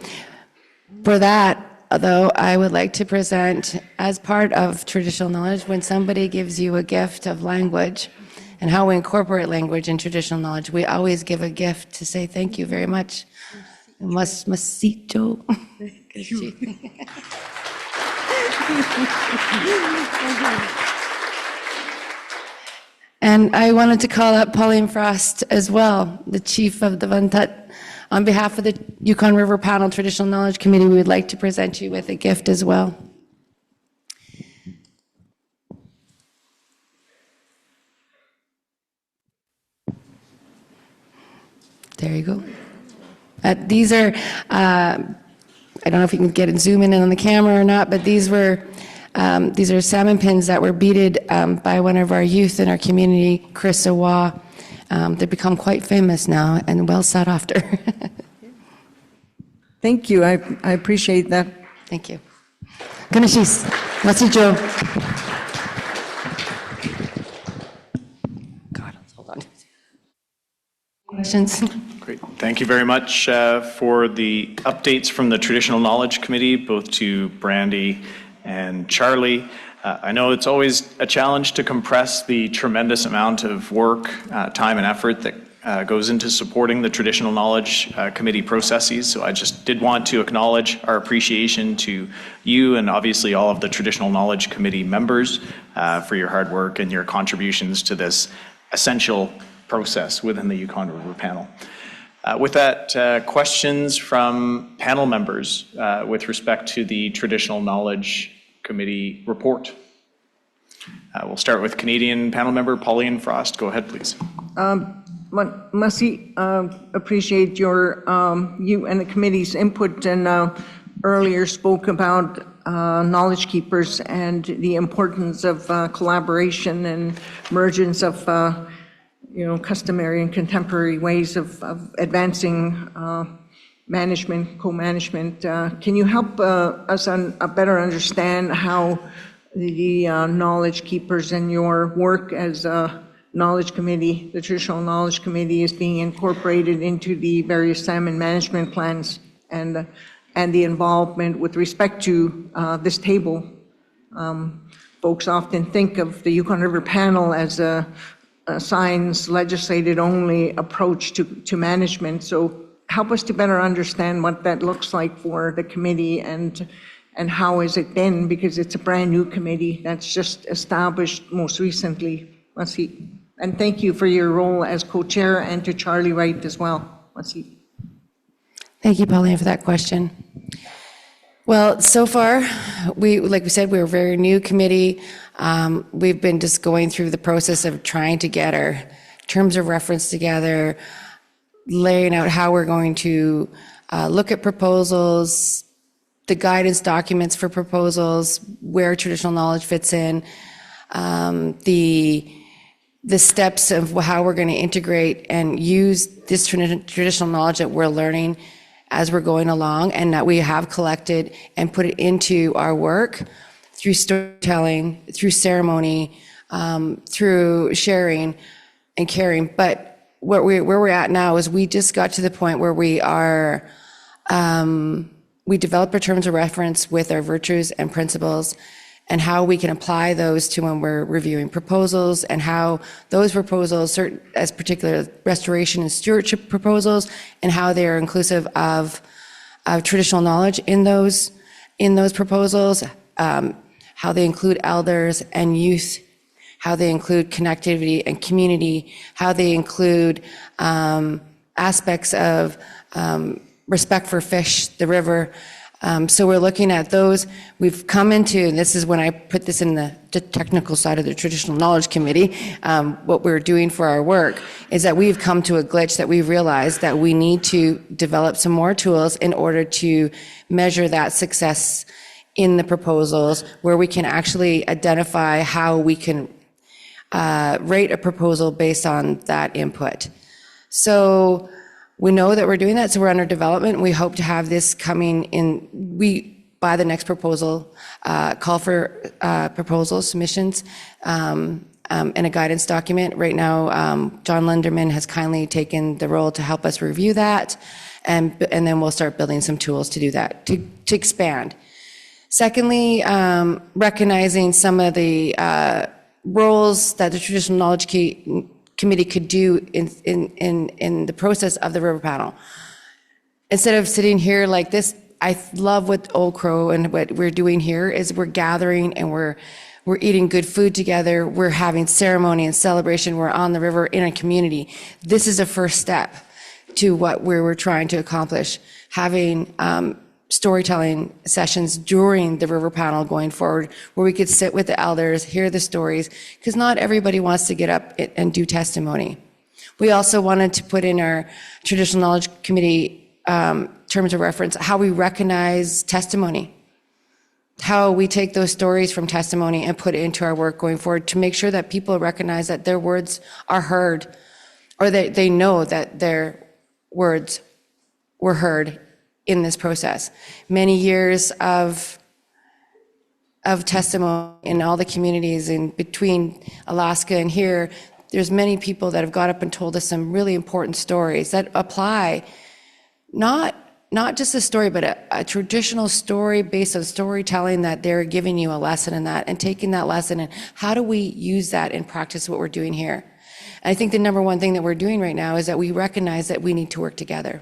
For that, though, I would like to present, as part of traditional knowledge, when somebody gives you a gift of language and how we incorporate language in traditional knowledge, we always give a gift to say thank you very much. Masito. And I wanted to call up Pauline Frost as well, the chief of the Vantut. On behalf of the Yukon River Panel Traditional Knowledge Committee, we would like to present you with a gift as well. There you go. These are, I don't know if you can get it, zoom in on the camera or not, but these are salmon pins that were beaded by one of our youth in our community, Chris Awa. They've become quite famous now and well sought after. Thank you. I appreciate that. Thank you. Kanashis. Merci, Joe. God, hold on. Questions? Great. Thank you very much for the updates from the Traditional Knowledge Committee, both to Brandy and Charlie. I know it's always a challenge to compress the tremendous amount of work, time, and effort that goes into supporting the Traditional Knowledge Committee processes. So I just did want to acknowledge our appreciation to you and obviously all of the Traditional Knowledge Committee members for your hard work and your contributions to this essential process within the Yukon River Panel. With that, questions from panel members with respect to the Traditional Knowledge Committee report. We'll start with Canadian panel member Pauline Frost. Go ahead, please. Must appreciate your you and the committee's input, and earlier spoke about knowledge keepers and the importance of collaboration and emergence of customary and contemporary ways of advancing management, co-management. Can you help us better understand how the knowledge keepers and your work as a knowledge committee, the Traditional Knowledge Committee, is being incorporated into the various salmon management plans and the involvement with respect to this table? Folks often think of the Yukon River Panel as a science legislated only approach to management. So help us to better understand what that looks like for the committee and how has it been, because it's a brand new committee that's just established most recently. Let's see. And thank you for your role as co-chair, and to Charlie Wright as well. Let's see. Thank you, Pauline, for that question. Well, so far, like we said, we're a very new committee. We've been just going through the process of trying to get our terms of reference together, laying out how we're going to look at proposals, the guidance documents for proposals, where traditional knowledge fits in, the steps of how we're going to integrate and use this traditional knowledge that we're learning as we're going along, and that we have collected and put it into our work through storytelling, through ceremony, through sharing and caring. But where we're at now is we just got to the point where we are, we develop our terms of reference with our virtues and principles, and how we can apply those to when we're reviewing proposals, and how those proposals, as particular restoration and stewardship proposals, and how they are inclusive of traditional knowledge in those proposals, how they include elders and youth, how they include connectivity and community, how they include aspects of respect for fish, the river. So we're looking at those. We've come into, and this is when I put this in the technical side of the Traditional Knowledge Committee, what we're doing for our work is that we've come to a glitch that we've realized that we need to develop some more tools in order to measure that success in the proposals, where we can actually identify how we can rate a proposal based on that input. So we know that we're doing that, so we're under development. We hope to have this coming in, by the next proposal, call for proposal submissions and a guidance document. Right now, John Linderman has kindly taken the role to help us review that, and then we'll start building some tools to do that, to expand. Secondly, recognizing some of the roles that the Traditional Knowledge Committee could do in the process of the River Panel. Instead of sitting here like this, I love what Old Crow and what we're doing here is we're gathering and we're eating good food together, we're having ceremony and celebration, we're on the river in a community. This is a first step to what we were trying to accomplish, having storytelling sessions during the river panel going forward, where we could sit with the elders, hear the stories, because not everybody wants to get up and do testimony. We also wanted to put in our traditional knowledge committee terms of reference how we recognize testimony, how we take those stories from testimony and put it into our work going forward to make sure that people recognize that their words are heard, or they know that their words were heard in this process. Many years of testimony in all the communities in between Alaska and here, there's many people that have got up and told us some really important stories that apply, not just a story, but a traditional story based on storytelling, that they're giving you a lesson in that and taking that lesson and how do we use that in practice what we're doing here. And I think the number one thing that we're doing right now is that we recognize that we need to work together,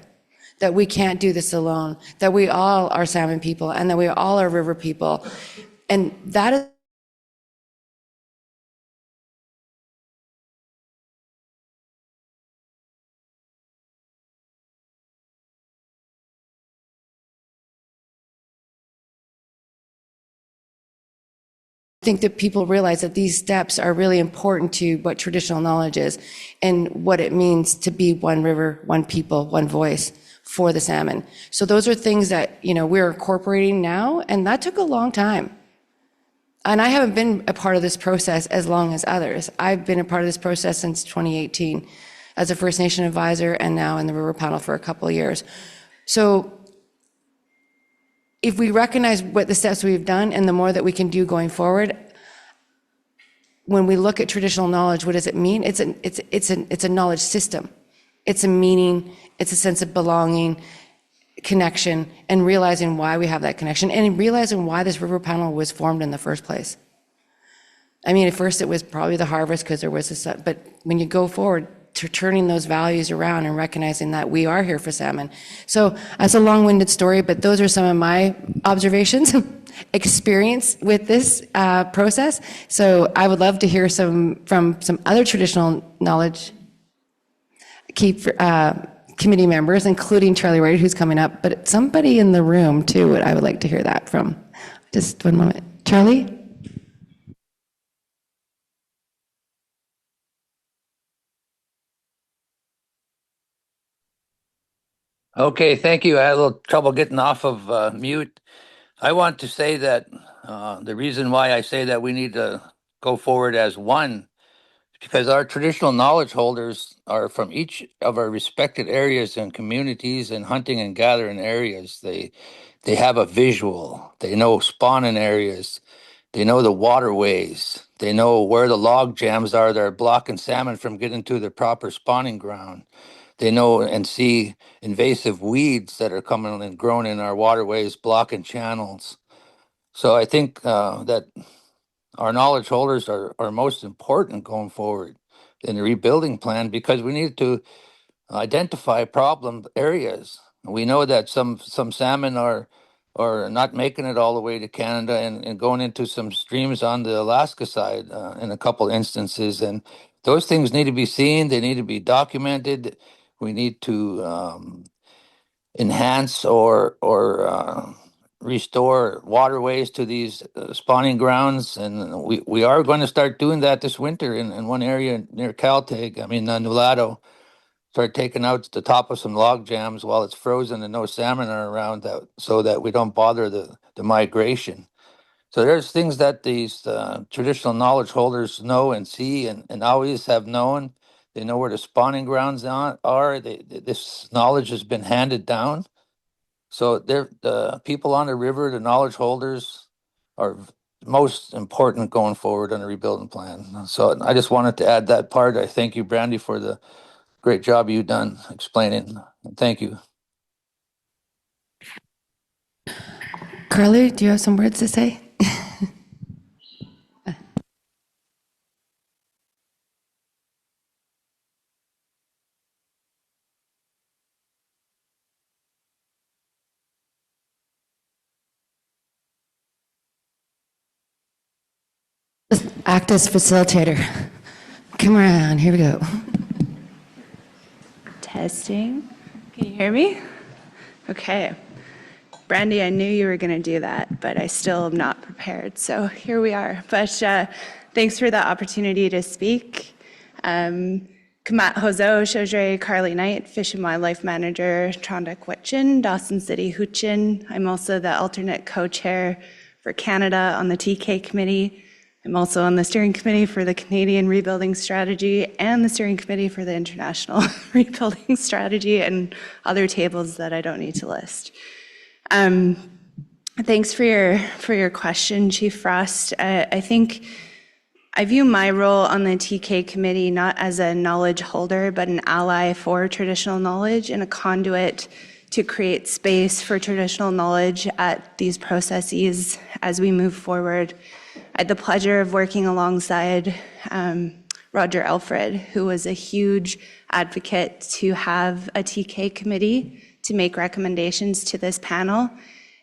that we can't do this alone, that we all are salmon people and that we all are river people. And that is I think that people realize that these steps are really important to what traditional knowledge is and what it means to be one river, one people, one voice for the salmon. So those are things that, we're incorporating now, and that took a long time. And I haven't been a part of this process as long as others. I've been a part of this process since 2018 as a First Nation advisor and now in the River Panel for a couple of years. So if we recognize what the steps we've done and the more that we can do going forward, when we look at traditional knowledge, what does it mean? It's a knowledge system. It's a meaning, it's a sense of belonging, connection, and realizing why we have that connection and realizing why this river panel was formed in the first place. I mean, at first it was probably the harvest because there was but when you go forward to turning those values around and recognizing that we are here for salmon. So that's a long-winded story, but those are some of my observations, experience with this process. So I would love to hear from some other traditional knowledge committee members, including Charlie Wright, who's coming up, but somebody in the room too, I would like to hear that from. Just one moment. Charlie? Okay, thank you. I had a little trouble getting off of mute. I want to say that the reason why I say that we need to go forward as one, because our traditional knowledge holders are from each of our respected areas and communities and hunting and gathering areas. They have a visual. They know spawning areas. They know the waterways. They know where the log jams are that are blocking salmon from getting to the proper spawning ground. They know and see invasive weeds that are coming and growing in our waterways, blocking channels. So I think that our knowledge holders are most important going forward in the rebuilding plan, because we need to identify problem areas. We know that some salmon are not making it all the way to Canada and going into some streams on the Alaska side in a couple instances. And those things need to be seen. They need to be documented. We need to enhance or restore waterways to these spawning grounds. And we are going to start doing that this winter in one area near Caltech, Nulato. Start taking out the top of some log jams while it's frozen and no salmon are around, so that we don't bother the migration. So there's things that these traditional knowledge holders know and see and always have known. They know where the spawning grounds are. This knowledge has been handed down. So the people on the river, the knowledge holders, are most important going forward on the rebuilding plan. So I just wanted to add that part. I thank you, Brandy, for the great job you've done explaining. Thank you. Carly, do you have some words to say? act as facilitator. Come around, here we go. Testing. Can you hear me? Okay. Brandy, I knew you were going to do that, but I still am not prepared. So here we are. But thanks for the opportunity to speak. Kamat Hozo, Shojre, Carly Knight, Fish and Wildlife Manager, Tronda Quetchin, Dawson City Huchin. I'm also the alternate co-chair for Canada on the TK committee. I'm also on the steering committee for the Canadian Rebuilding Strategy and the steering committee for the International Rebuilding Strategy and other tables that I don't need to list. Thanks for your question, Chief Frost. I think I view my role on the TK committee not as a knowledge holder, but an ally for traditional knowledge and a conduit to create space for traditional knowledge at these processes as we move forward. I had the pleasure of working alongside Roger Alfred, who was a huge advocate to have a TK committee to make recommendations to this panel.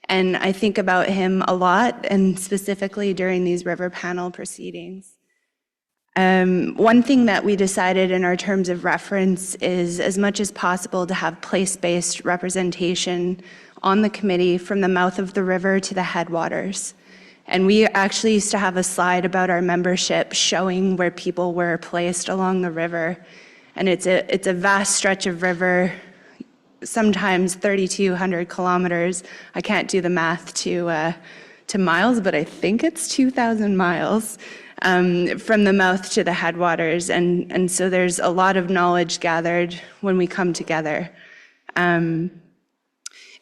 And I think about him a lot, and specifically during these river panel proceedings. One thing that we decided in our terms of reference is, as much as possible, to have place-based representation on the committee from the mouth of the river to the headwaters. And we actually used to have a slide about our membership showing where people were placed along the river. And it's a vast stretch of river, sometimes 3,200 kilometers. I can't do the math to miles, but I think it's 2,000 miles. From the mouth to the headwaters. And so there's a lot of knowledge gathered when we come together.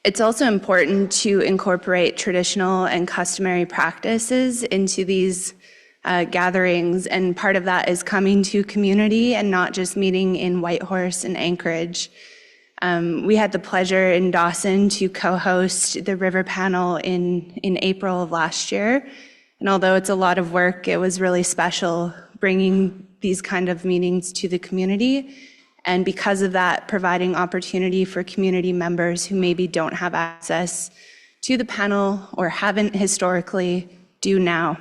It's also important to incorporate traditional and customary practices into these gatherings. And part of that is coming to community and not just meeting in Whitehorse and Anchorage. We had the pleasure in Dawson to co-host the river panel in April of last year. And although it's a lot of work, it was really special bringing these kind of meetings to the community. And because of that, providing opportunity for community members who maybe don't have access to the panel or haven't historically do now.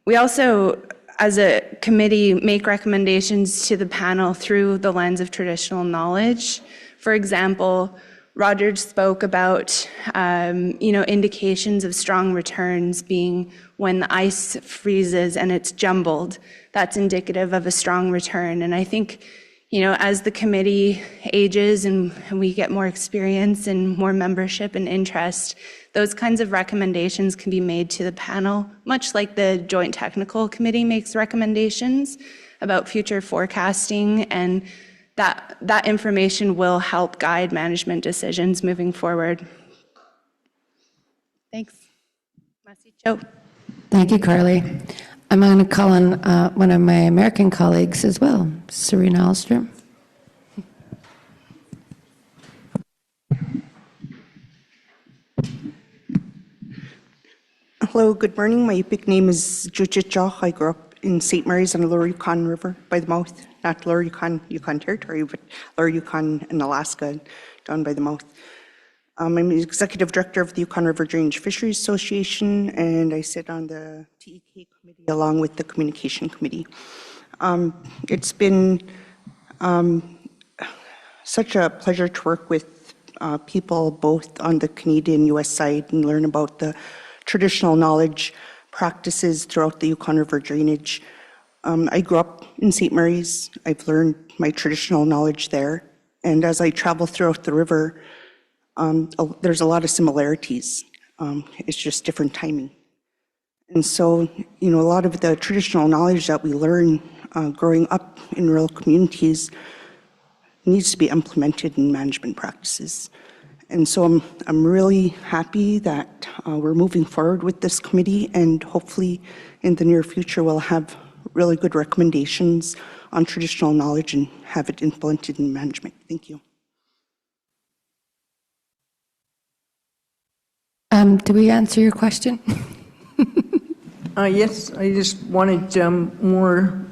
We also, as a committee, make recommendations to the panel through the lens of traditional knowledge. For example, Roger spoke about indications of strong returns being when the ice freezes and it's jumbled. That's indicative of a strong return. And I think, as the committee ages and we get more experience and more membership and interest, those kinds of recommendations can be made to the panel, much like the Joint Technical Committee makes recommendations about future forecasting, and that information will help guide management decisions moving forward. Thanks. Thank you, Carly. I'm going to call on one of my American colleagues as well, Serena Alstrom. Hello, good morning. My Yupik name is Juchit Joch. I grew up in St. Mary's on the Lower Yukon River by the mouth. Not Lower Yukon, Yukon Territory, but Lower Yukon in Alaska, down by the mouth. I'm the executive director of the Yukon River Drainage Fisheries Association, and I sit on the TEK committee along with the communication committee. It's been such a pleasure to work with people both on the Canadian-US side and learn about the traditional knowledge practices throughout the Yukon River drainage. I grew up in St. Mary's. I've learned my traditional knowledge there. And as I travel throughout the river, there's a lot of similarities. It's just different timing. And so, a lot of the traditional knowledge that we learn growing up in rural communities needs to be implemented in management practices. And so I'm really happy that we're moving forward with this committee, and hopefully in the near future we'll have really good recommendations on traditional knowledge and have it implemented in management. Thank you. Do we answer your question? Yes, I just wanted more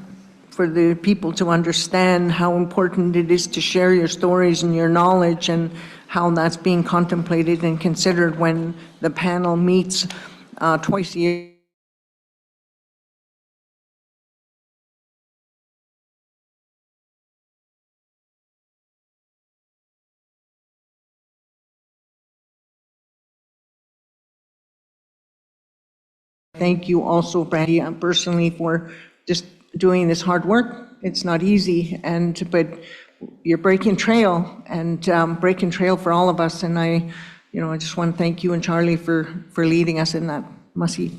for the people to understand how important it is to share your stories and your knowledge, and how that's being contemplated and considered when the panel meets twice a year Thank you also, Brandy, personally for just doing this hard work. It's not easy, but you're breaking trail and breaking trail for all of us. And I just want to thank you and Charlie for leading us in that mussy.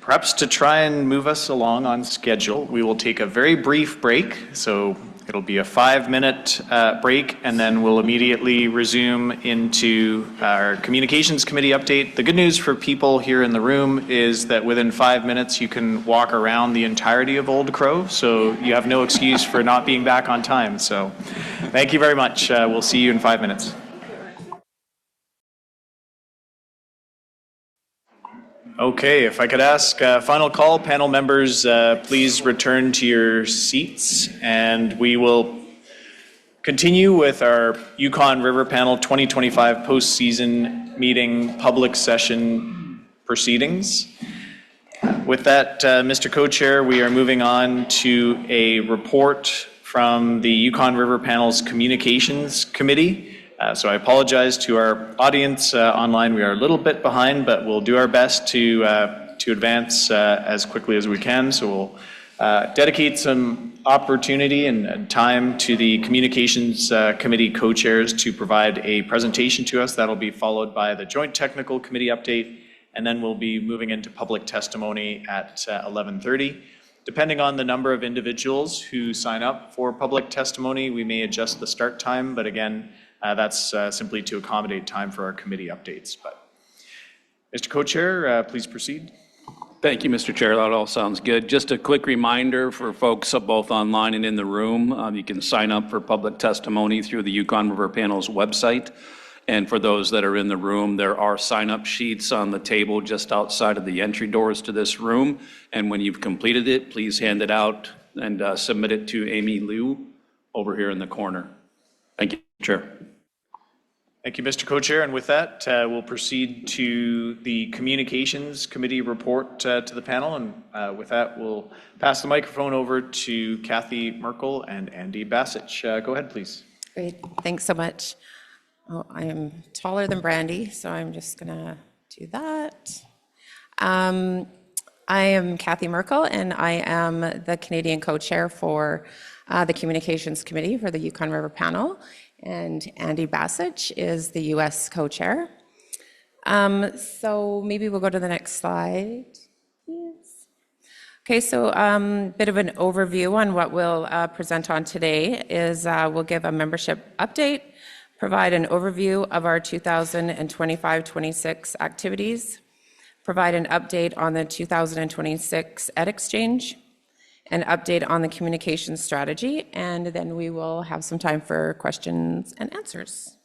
Perhaps to try and move us along on schedule, we will take a very brief break. So it'll be a 5-minute break, and then we'll immediately resume into our Communications Committee update. The good news for people here in the room is that within 5 minutes, you can walk around the entirety of Old Crow, so you have no excuse for not being back on time. So thank you very much. We'll see you in 5 minutes. Okay, if I could ask, final call, panel members, please return to your seats, and we will continue with our Yukon River Panel 2025 postseason meeting public session proceedings. With that, Mr. Co-Chair, we are moving on to a report from the Yukon River Panel's Communications Committee. So I apologize to our audience online. We are a little bit behind, but we'll do our best to advance as quickly as we can. So we'll dedicate some opportunity and time to the Communications Committee co-chairs to provide a presentation to us. That'll be followed by the Joint Technical Committee update, and then we'll be moving into public testimony at 11:30. Depending on the number of individuals who sign up for public testimony, we may adjust the start time, but again, that's simply to accommodate time for our committee updates. But Mr. Co-Chair, please proceed. Thank you, Mr. Chair. That all sounds good. Just a quick reminder for folks both online and in the room, you can sign up for public testimony through the Yukon River Panel's website. And for those that are in the room, there are sign-up sheets on the table just outside of the entry doors to this room. And when you've completed it, please hand it out and submit it to Amy Liu over here in the corner. Thank you, Chair. Thank you, Mr. Co-Chair. And with that, we'll proceed to the Communications Committee report to the panel. And with that, we'll pass the microphone over to Kathy Merkel and Andy Basich. Go ahead, please. Great. Thanks so much. Oh, I am taller than Brandy, so I'm just going to do that. I am Kathy Merkel, and I am the Canadian co-chair for the Communications Committee for the Yukon River Panel. And Andy Basich is the U.S. co-chair. So maybe we'll go to the next slide. Yes. Okay, so a bit of an overview on what we'll present on today is we'll give a membership update, provide an overview of our 2025-26 activities, provide an update on the 2026 Ed Exchange, an update on the communication strategy, and then we will have some time for questions and answers.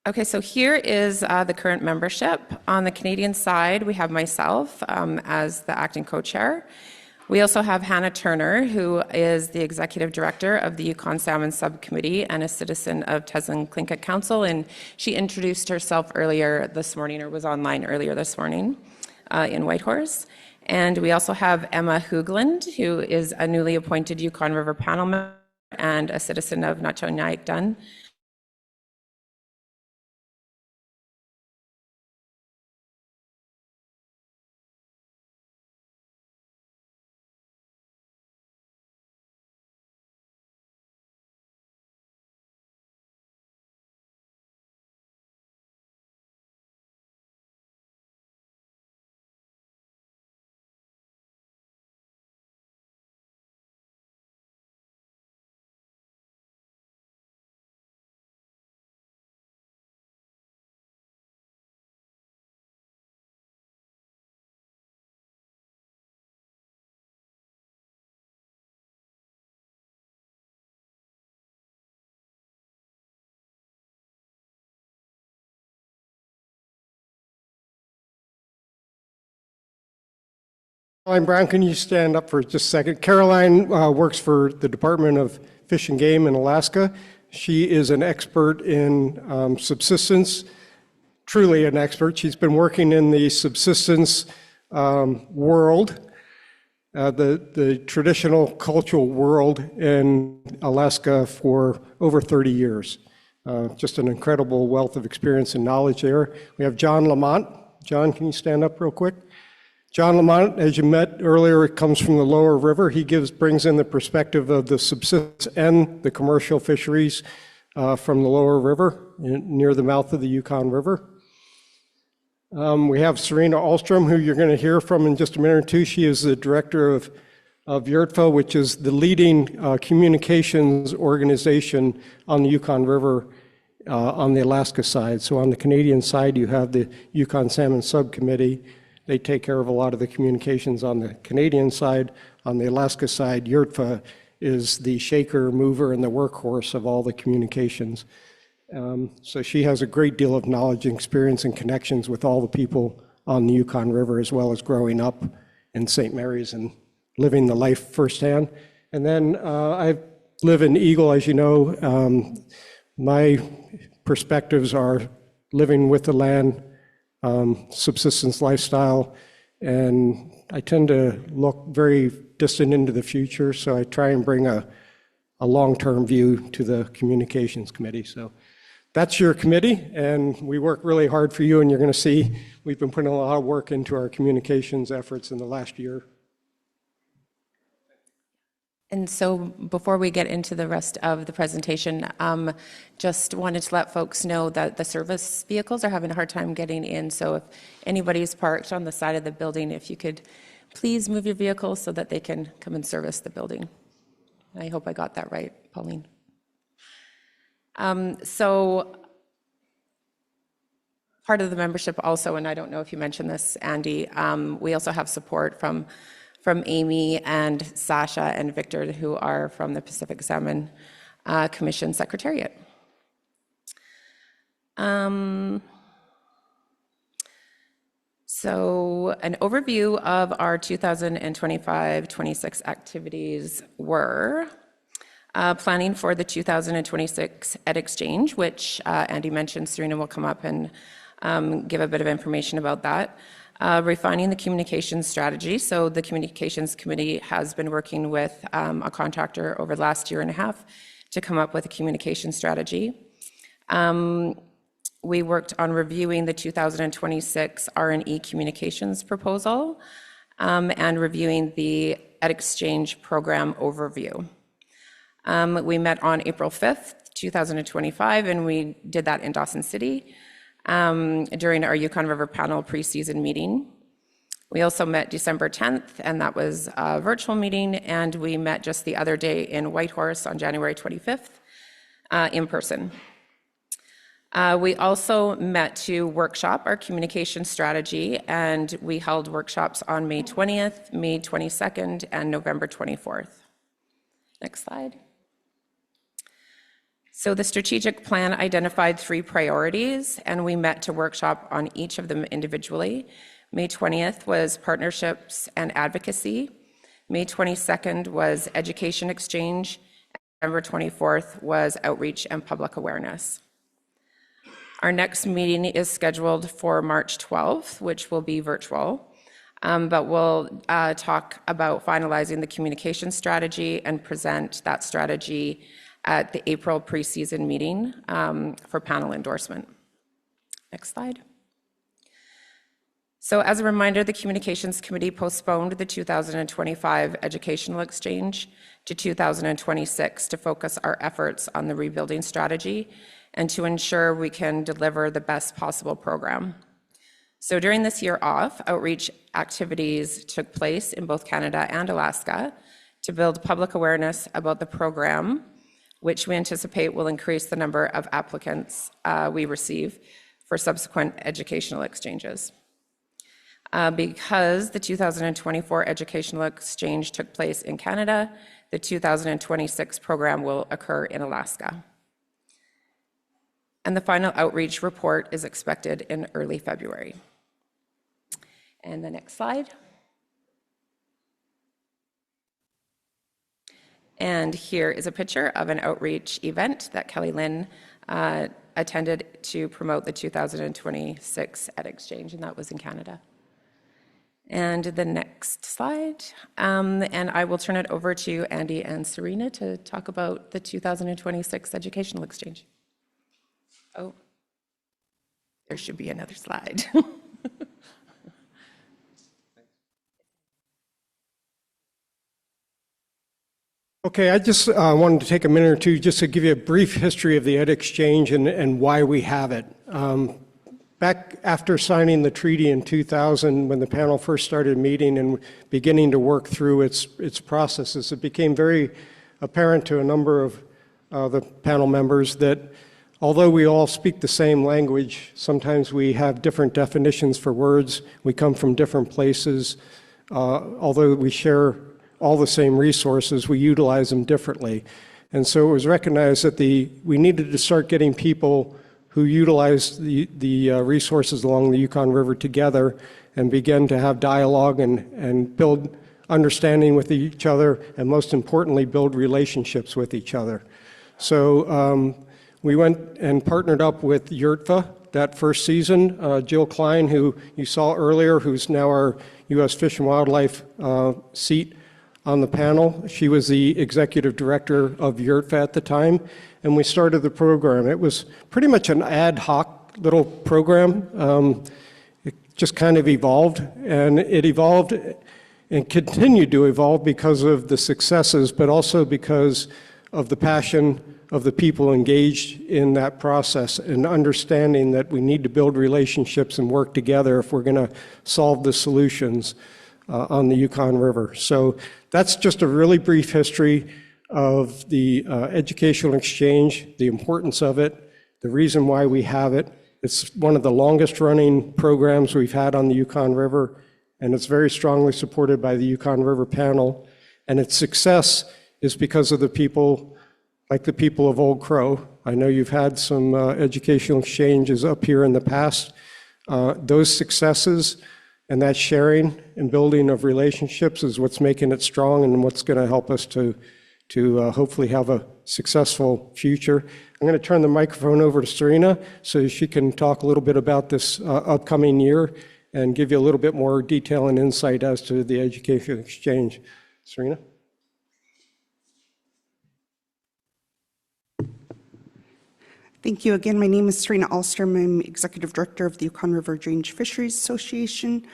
Okay, so here is the current membership. On the Canadian side, we have myself as the acting co-chair. We also have Hannah Turner, who is the executive director of the Yukon Salmon Subcommittee and a citizen of Teslin Tlingit Council, and she introduced herself earlier this morning, or was online earlier this morning in Whitehorse. And we also have Emma Hoogland, who is a newly appointed Yukon River Panel member and a citizen of Nachonyaik Dun. Caroline Brown, can you stand up for just a second? Caroline works for the Department of Fish and Game in Alaska. She is an expert in subsistence, truly an expert. She's been working in the subsistence world, the traditional cultural world in Alaska for over 30 years. Just an incredible wealth of experience and knowledge there. We have John Lamont. John, can you stand up real quick? John Lamont, as you met earlier, comes from the lower river. He brings in the perspective of the subsistence and the commercial fisheries from the lower river near the mouth of the Yukon River. We have Serena Ahlstrom, who you're going to hear from in just a minute or two. She is the director of YRTFA, which is the leading communications organization on the Yukon River on the Alaska side. So on the Canadian side, you have the Yukon Salmon Subcommittee. They take care of a lot of the communications on the Canadian side. On the Alaska side, YRTFA is the shaker, mover, and the workhorse of all the communications. So she has a great deal of knowledge and experience and connections with all the people on the Yukon River, as well as growing up in St. Mary's and living the life firsthand. And then I live in Eagle, as you know. My perspectives are living with the land, subsistence lifestyle, and I tend to look very distant into the future, so I try and bring a long-term view to the communications committee. So that's your committee, and we work really hard for you, and you're going to see we've been putting a lot of work into our communications efforts in the last year. And so before we get into the rest of the presentation, just wanted to let folks know that the service vehicles are having a hard time getting in. So if anybody's parked on the side of the building, if you could please move your vehicle so that they can come and service the building. I hope I got that right, Pauline. So part of the membership also, and I don't know if you mentioned this, Andy, we also have support from Amy and Sasha and Victor, who are from the Pacific Salmon Commission Secretariat. So an overview of our 2025-26 activities were planning for the 2026 Ed Exchange, which Andy mentioned. Serena will come up and give a bit of information about that. Refining the communications strategy. So the communications committee has been working with a contractor over the last year and a half to come up with a communication strategy. We worked on reviewing the 2026 R&E communications proposal and reviewing the Ed Exchange program overview. We met on April 5th, 2025, and we did that in Dawson City during our Yukon River Panel preseason meeting. We also met December 10th, and that was a virtual meeting, and we met just the other day in Whitehorse on January 25th in person. We also met to workshop our communication strategy, and we held workshops on May 20th, May 22nd, and November 24th. Next slide. So the strategic plan identified 3 priorities, and we met to workshop on each of them individually. May 20th was partnerships and advocacy. May 22nd was education exchange. And November 24th was outreach and public awareness. Our next meeting is scheduled for March 12th, which will be virtual, but we'll talk about finalizing the communication strategy and present that strategy at the April preseason meeting for panel endorsement. Next slide. So as a reminder, the Communications Committee postponed the 2025 Educational Exchange to 2026 to focus our efforts on the rebuilding strategy and to ensure we can deliver the best possible program. So during this year off, outreach activities took place in both Canada and Alaska to build public awareness about the program, which we anticipate will increase the number of applicants we receive for subsequent educational exchanges. Because the 2024 educational exchange took place in Canada, the 2026 program will occur in Alaska. And the final outreach report is expected in early February. And the next slide. And here is a picture of an outreach event that Kelly Lynn attended to promote the 2026 Ed Exchange, and that was in Canada. And the next slide, and I will turn it over to Andy and Serena to talk about the 2026 Educational Exchange. Oh, there should be another slide. Okay, I just wanted to take a minute or two just to give you a brief history of the Ed Exchange and why we have it. Back after signing the treaty in 2000, when the panel first started meeting and beginning to work through its processes, it became very apparent to a number of the panel members that although we all speak the same language, sometimes we have different definitions for words. We come from different places. Although we share all the same resources, we utilize them differently. And so it was recognized that we needed to start getting people who utilize the resources along the Yukon River together and begin to have dialogue and build understanding with each other, and most importantly, build relationships with each other. So we went and partnered up with YRTFA that first season. Jill Klein, who you saw earlier, who's now our U.S. Fish and Wildlife seat on the panel. She was the executive director of YRTFA at the time, and we started the program. It was pretty much an ad hoc little program. It just kind of evolved, and it evolved and continued to evolve because of the successes, but also because of the passion of the people engaged in that process and understanding that we need to build relationships and work together if we're going to solve the solutions on the Yukon River. So that's just a really brief history of the educational exchange, the importance of it, the reason why we have it. It's one of the longest running programs we've had on the Yukon River, and it's very strongly supported by the Yukon River Panel. And its success is because of the people, like the people of Old Crow. I know you've had some educational exchanges up here in the past. Those successes and that sharing and building of relationships is what's making it strong and what's going to help us to hopefully have a successful future. I'm going to turn the microphone over to Serena so she can talk a little bit about this upcoming year and give you a little bit more detail and insight as to the educational exchange. Serena? Thank you again. My name is Serena Alstrom. I'm Executive Director of the Yukon River Drainage Fisheries Association.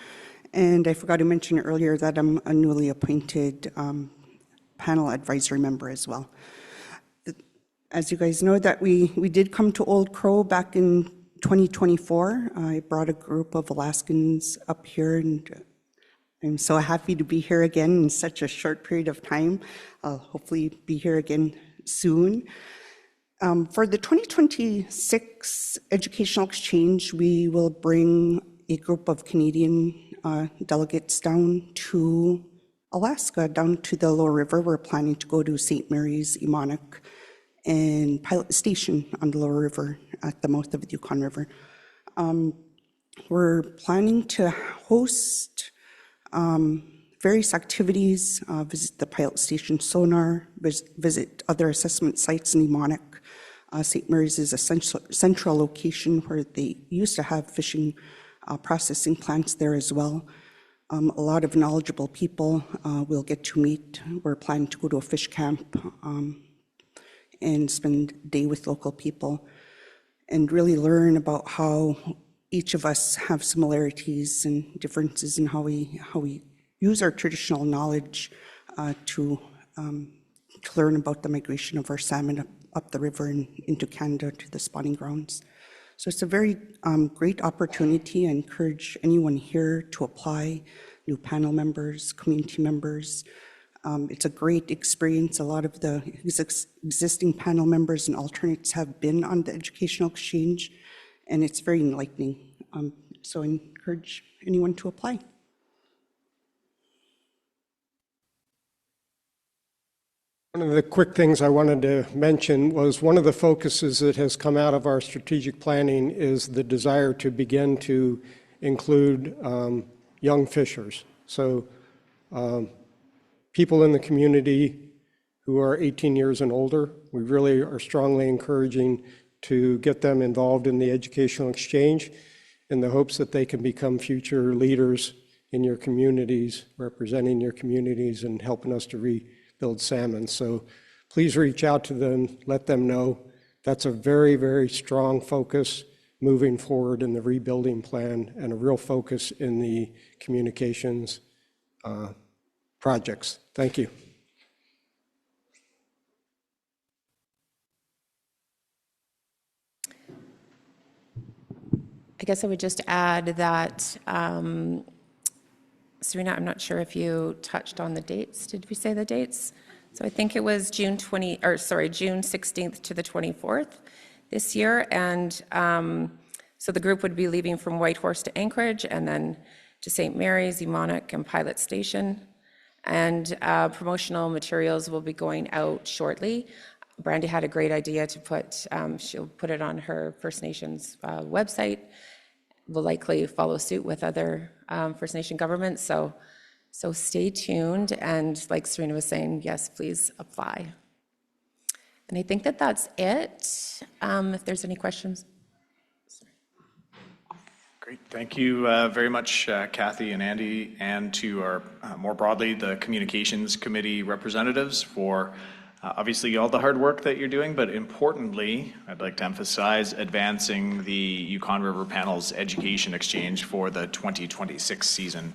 And I forgot to mention earlier that I'm a newly appointed panel advisory member as well. As you guys know, that we did come to Old Crow back in 2024. I brought a group of Alaskans up here, and I'm so happy to be here again in such a short period of time. I'll hopefully be here again soon. For the 2026 Educational Exchange, we will bring a group of Canadian delegates down to Alaska, down to the Lower River. We're planning to go to St. Mary's, Emonik, and Pilot Station on the Lower River at the mouth of the Yukon River. We're planning to host various activities, visit the Pilot Station sonar, visit other assessment sites in Emonik. St. Mary's is a central location where they used to have fishing processing plants there as well. A lot of knowledgeable people we'll get to meet. We're planning to go to a fish camp and spend a day with local people and really learn about how each of us have similarities and differences in how we use our traditional knowledge to learn about the migration of our salmon up the river and into Canada to the spawning grounds. So it's a very great opportunity. I encourage anyone here to apply, new panel members, community members. It's a great experience. A lot of the existing panel members and alternates have been on the educational exchange, and it's very enlightening. So I encourage anyone to apply. One of the quick things I wanted to mention was one of the focuses that has come out of our strategic planning is the desire to begin to include young fishers. So people in the community who are 18 years and older, we really are strongly encouraging to get them involved in the educational exchange in the hopes that they can become future leaders in your communities, representing your communities and helping us to rebuild salmon. So please reach out to them, let them know. That's a very, very strong focus moving forward in the rebuilding plan and a real focus in the communications projects. Thank you. I guess I would just add that, Serena, I'm not sure if you touched on the dates. Did we say the dates? So I think it was June 16th to the 24th this year. And so the group would be leaving from Whitehorse to Anchorage and then to St. Mary's, Umonuk, and Pilot Station. And promotional materials will be going out shortly. Brandy had a great idea to put, she'll put it on her First Nations website. Will likely follow suit with other First Nation governments. So stay tuned. And like Serena was saying, yes, please apply. And I think that that's it. If there's any questions. Great. Thank you very much, Kathy and Andy, and to our, more broadly, the Communications Committee representatives for obviously all the hard work that you're doing, but importantly, I'd like to emphasize advancing the Yukon River Panel's education exchange for the 2026 season.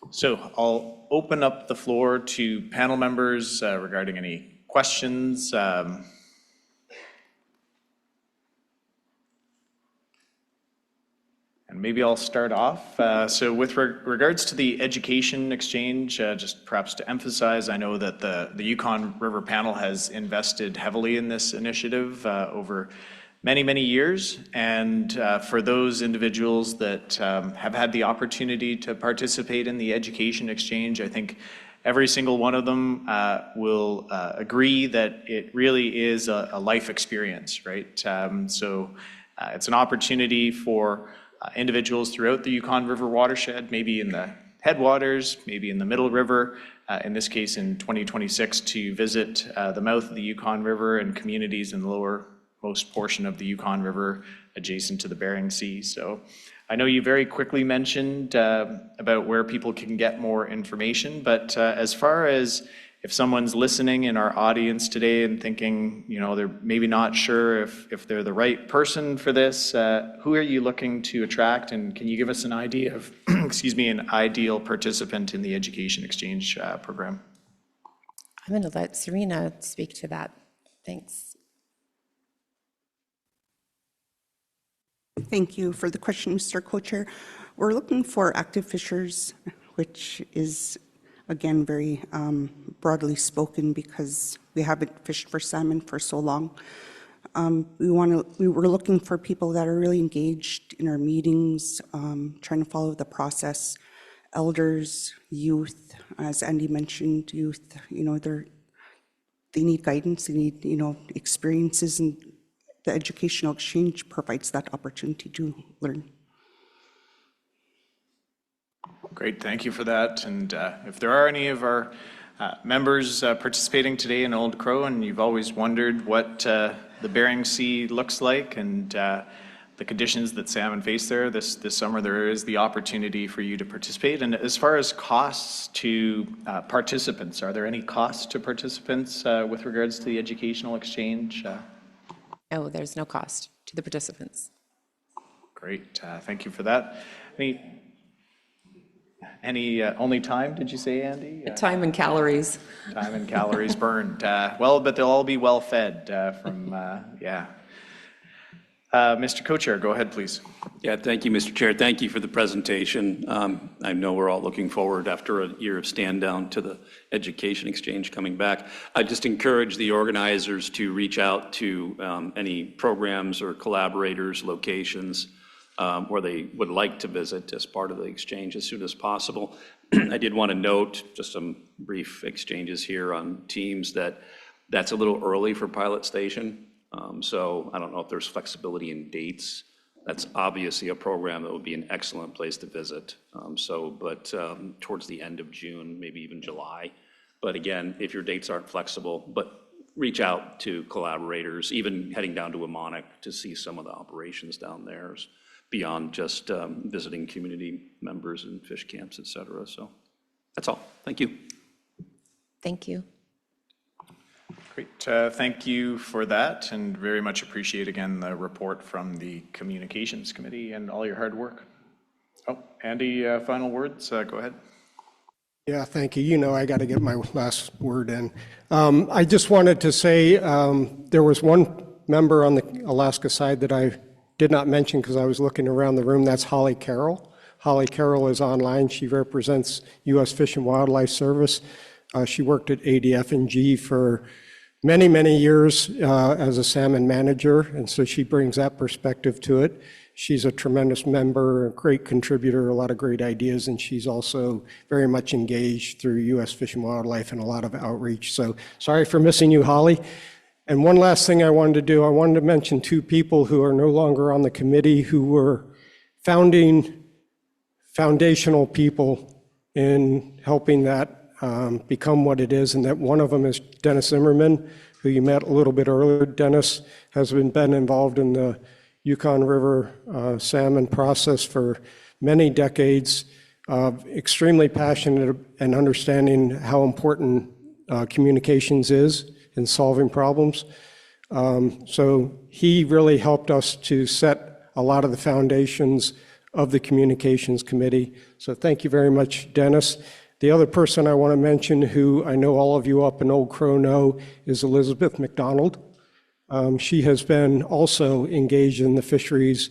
So I'll open up the floor to panel members regarding any questions. And maybe I'll start off. So with regards to the education exchange, just perhaps to emphasize, I know that the Yukon River Panel has invested heavily in this initiative over many, many years. And for those individuals that have had the opportunity to participate in the education exchange, I think every single one of them will agree that it really is a life experience, right? So it's an opportunity for individuals throughout the Yukon River watershed, maybe in the headwaters, maybe in the middle river, in this case in 2026, to visit the mouth of the Yukon River and communities in the lowermost portion of the Yukon River adjacent to the Bering Sea. So I know you very quickly mentioned about where people can get more information, but as far as if someone's listening in our audience today and thinking, you know, they're maybe not sure if they're the right person for this, who are you looking to attract? And can you give us an idea of, excuse me, an ideal participant in the education exchange program? I'm going to let Serena speak to that. Thanks. Thank you for the question, Mr. Co-Chair. We're looking for active fishers, which is again very broadly spoken because we haven't fished for salmon for so long. We were looking for people that are really engaged in our meetings, trying to follow the process. Elders, youth, as Andy mentioned, youth, you know, they need guidance, they need, you know, experiences, and the educational exchange provides that opportunity to learn. Great, thank you for that. And if there are any of our members participating today in Old Crow and you've always wondered what the Bering Sea looks like and the conditions that salmon face there, this summer there is the opportunity for you to participate. And as far as costs to participants, are there any costs to participants with regards to the educational exchange? No, there's no cost to the participants. Great, thank you for that. Any only time, did you say, Andy? Time and calories. Time and calories burned. Well, but they'll all be well fed from, yeah. Mr. Co-Chair, go ahead, please. Yeah, thank you, Mr. Chair. Thank you for the presentation. I know we're all looking forward after a year of stand down to the education exchange coming back. I just encourage the organizers to reach out to any programs or collaborators, locations, where they would like to visit as part of the exchange as soon as possible. I did want to note just some brief exchanges here on teams that's a little early for Pilot Station. So I don't know if there's flexibility in dates. That's obviously a program that would be an excellent place to visit. But towards the end of June, maybe even July. But again, if your dates aren't flexible, but reach out to collaborators, even heading down to Amonic to see some of the operations down there beyond just visiting community members and fish camps, et cetera. So that's all. Thank you. Thank you. Great. Thank you for that, and very much appreciate again the report from the Communications Committee and all your hard work. Oh, Andy, final words? Go ahead. Yeah, thank you. You know, I got to get my last word in. I just wanted to say there was one member on the Alaska side that I did not mention because I was looking around the room. That's Holly Carroll. Holly Carroll is online. She represents U.S. Fish and Wildlife Service. She worked at ADF&G for many, many years as a salmon manager, and so she brings that perspective to it. She's a tremendous member, a great contributor, a lot of great ideas, and she's also very much engaged through U.S. Fish and Wildlife and a lot of outreach. So sorry for missing you, Holly. And one last thing I wanted to do, I wanted to mention two people who are no longer on the committee who were foundational people in helping that become what it is, and that one of them is Dennis Zimmerman, who you met a little bit earlier. Dennis has been involved in the Yukon River salmon process for many decades, extremely passionate and understanding how important communications is in solving problems. So he really helped us to set a lot of the foundations of the Communications Committee. So thank you very much, Dennis. The other person I want to mention, who I know all of you up in Old Crow know, is Elizabeth McDonald. She has been also engaged in the fisheries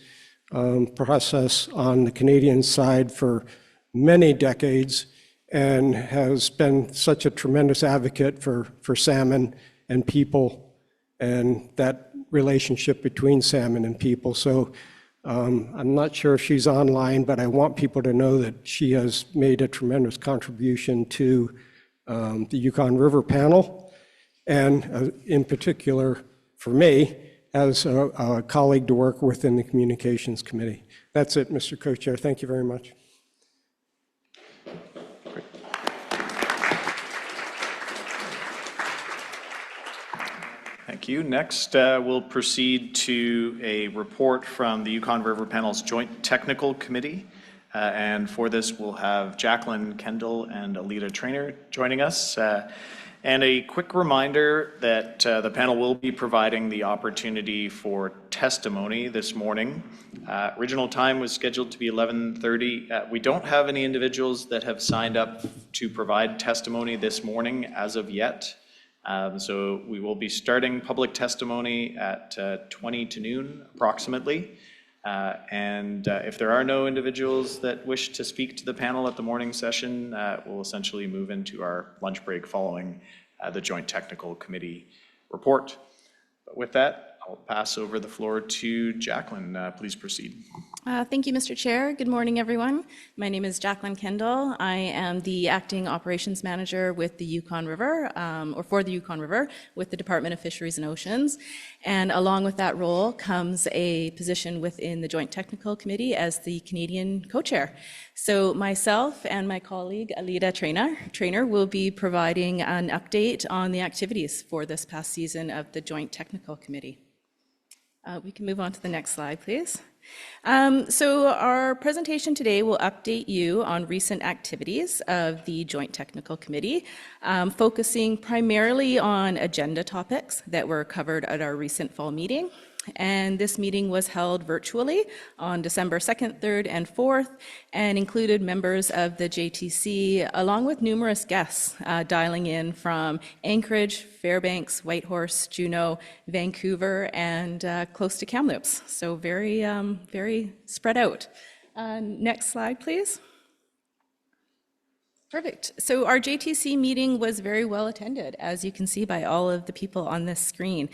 process on the Canadian side for many decades and has been such a tremendous advocate for salmon and people and that relationship between salmon and people. So I'm not sure if she's online, but I want people to know that she has made a tremendous contribution to the Yukon River Panel, and in particular for me as a colleague to work with in the Communications Committee. That's it, Mr. Co-Chair. Thank you very much. Thank you. Next, we'll proceed to a report from the Yukon River Panel's Joint Technical Committee. And for this, we'll have Jacqueline Kendall and Alita Trainer joining us. And a quick reminder that the panel will be providing the opportunity for testimony this morning. Original time was scheduled to be 11:30. We don't have any individuals that have signed up to provide testimony this morning as of yet. So we will be starting public testimony at 20 to noon approximately. And if there are no individuals that wish to speak to the panel at the morning session, we'll essentially move into our lunch break following the Joint Technical Committee report. But with that, I'll pass over the floor to Jacqueline. Please proceed. Thank you, Mr. Chair. Good morning, everyone. My name is Jacqueline Kendall. I am the Acting Operations Manager with the Yukon River, or for the Yukon River, with the Department of Fisheries and Oceans. And along with that role comes a position within the Joint Technical Committee as the Canadian co-chair. So myself and my colleague, Alita Trainer, will be providing an update on the activities for this past season of the Joint Technical Committee. We can move on to the next slide, please. So our presentation today will update you on recent activities of the Joint Technical Committee, focusing primarily on agenda topics that were covered at our recent fall meeting. And this meeting was held virtually on December 2nd, 3rd, and 4th, and included members of the JTC, along with numerous guests dialing in from Anchorage, Fairbanks, Whitehorse, Juneau, Vancouver, and close to Kamloops. So very spread out. Next slide, please. Perfect. So our JTC meeting was very well attended, as you can see by all of the people on this screen.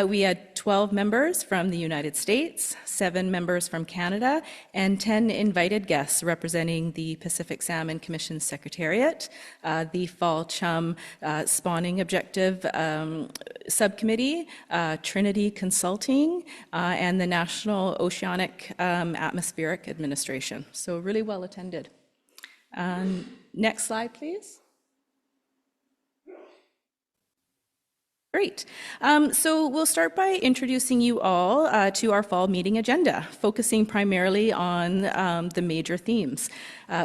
We had 12 members from the United States, 7 members from Canada, and 10 invited guests representing the Pacific Salmon Commission Secretariat, the Fall Chum Spawning Objective Subcommittee, Trinity Consulting, and the National Oceanic Atmospheric Administration. So really well attended. Next slide, please. Great. So we'll start by introducing you all to our fall meeting agenda, focusing primarily on the major themes.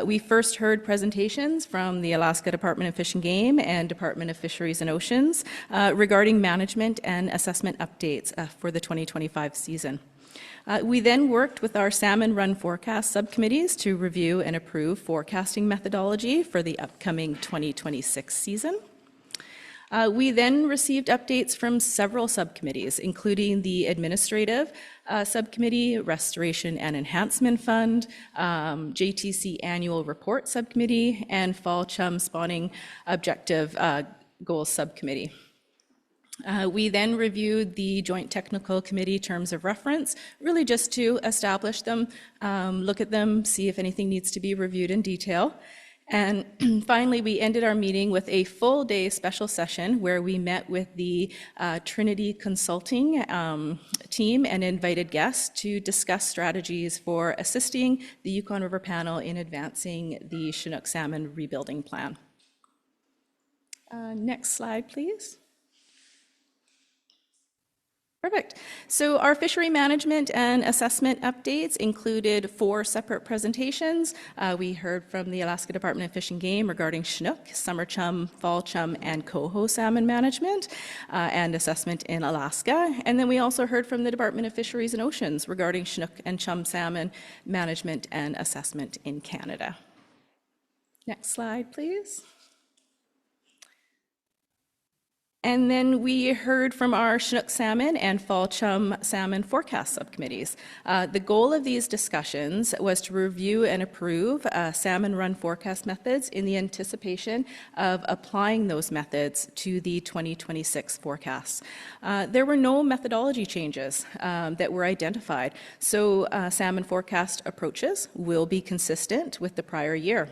We first heard presentations from the Alaska Department of Fish and Game and Department of Fisheries and Oceans regarding management and assessment updates for the 2025 season. We then worked with our Salmon Run Forecast subcommittees to review and approve forecasting methodology for the upcoming 2026 season. We then received updates from several subcommittees, including the Administrative Subcommittee, Restoration and Enhancement Fund, JTC Annual Report Subcommittee, and Fall Chum Spawning Objective Goals Subcommittee. We then reviewed the Joint Technical Committee terms of reference, really just to establish them, look at them, see if anything needs to be reviewed in detail. And finally, we ended our meeting with a full day special session where we met with the Trinity Consulting team and invited guests to discuss strategies for assisting the Yukon River Panel in advancing the Chinook salmon rebuilding plan. Next slide, please. Perfect. So our fishery management and assessment updates included 4 separate presentations. We heard from the Alaska Department of Fish and Game regarding Chinook, summer chum, fall chum, and coho salmon management and assessment in Alaska. And then we also heard from the Department of Fisheries and Oceans regarding Chinook and chum salmon management and assessment in Canada. Next slide, please. And then we heard from our Chinook salmon and fall chum salmon forecast subcommittees. The goal of these discussions was to review and approve salmon run forecast methods in the anticipation of applying those methods to the 2026 forecasts. There were no methodology changes that were identified, so salmon forecast approaches will be consistent with the prior year.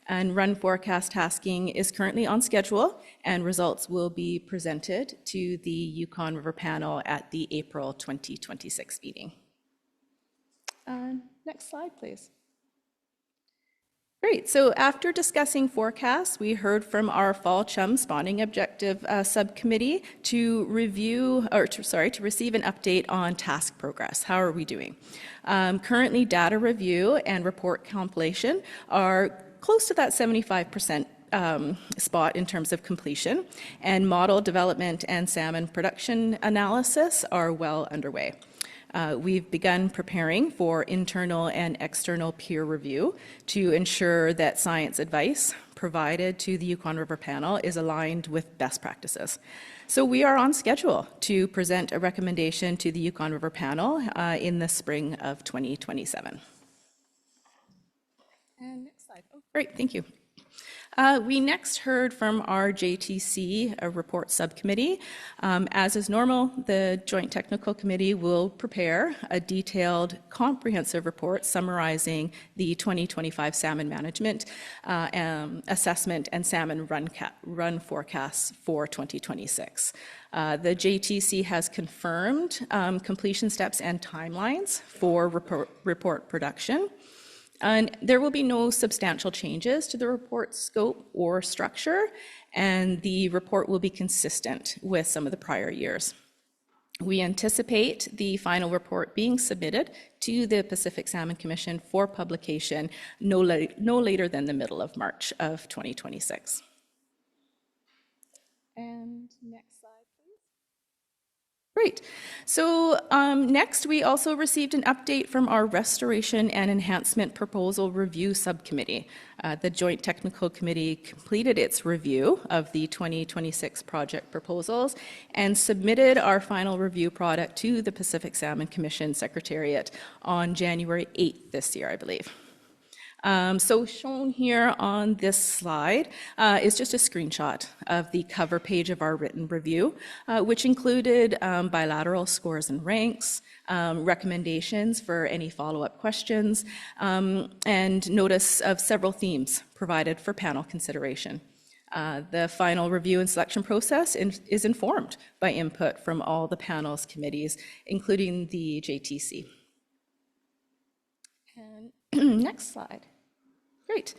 And run forecast tasking is currently on schedule, and results will be presented to the Yukon River Panel at the April 2026 meeting. Next slide, please. Great. So after discussing forecasts, we heard from our fall chum spawning objective subcommittee to receive an update on task progress. How are we doing? Currently, data review and report compilation are close to that 75% spot in terms of completion, and model development and salmon production analysis are well underway. We've begun preparing for internal and external peer review to ensure that science advice provided to the Yukon River Panel is aligned with best practices. So we are on schedule to present a recommendation to the Yukon River Panel in the spring of 2027. And next slide. Oh, great, thank you. We next heard from our JTC report subcommittee. As is normal, the Joint Technical Committee will prepare a detailed, comprehensive report summarizing the 2025 salmon management assessment and salmon run forecasts for 2026. The JTC has confirmed completion steps and timelines for report production. And there will be no substantial changes to the report scope or structure, and the report will be consistent with some of the prior years. We anticipate the final report being submitted to the Pacific Salmon Commission for publication no later than the middle of March of 2026. And next slide. Great. So next, we also received an update from our Restoration and Enhancement Proposal Review Subcommittee. The Joint Technical Committee completed its review of the 2026 project proposals and submitted our final review product to the Pacific Salmon Commission Secretariat on January 8th this year, I believe. So shown here on this slide is just a screenshot of the cover page of our written review, which included bilateral scores and ranks, recommendations for any follow-up questions, and notice of several themes provided for panel consideration. The final review and selection process is informed by input from all the panel's committees, including the JTC. And next slide. Great.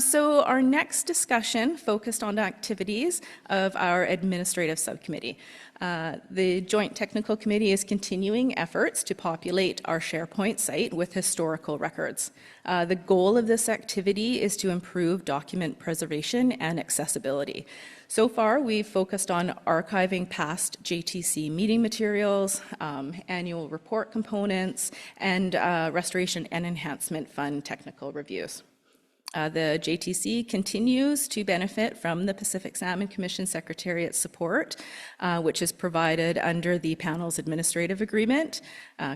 So our next discussion focused on activities of our administrative subcommittee. The Joint Technical Committee is continuing efforts to populate our SharePoint site with historical records. The goal of this activity is to improve document preservation and accessibility. So far, we've focused on archiving past JTC meeting materials, annual report components, and Restoration and Enhancement Fund technical reviews. The JTC continues to benefit from the Pacific Salmon Commission Secretariat support, which is provided under the panel's administrative agreement.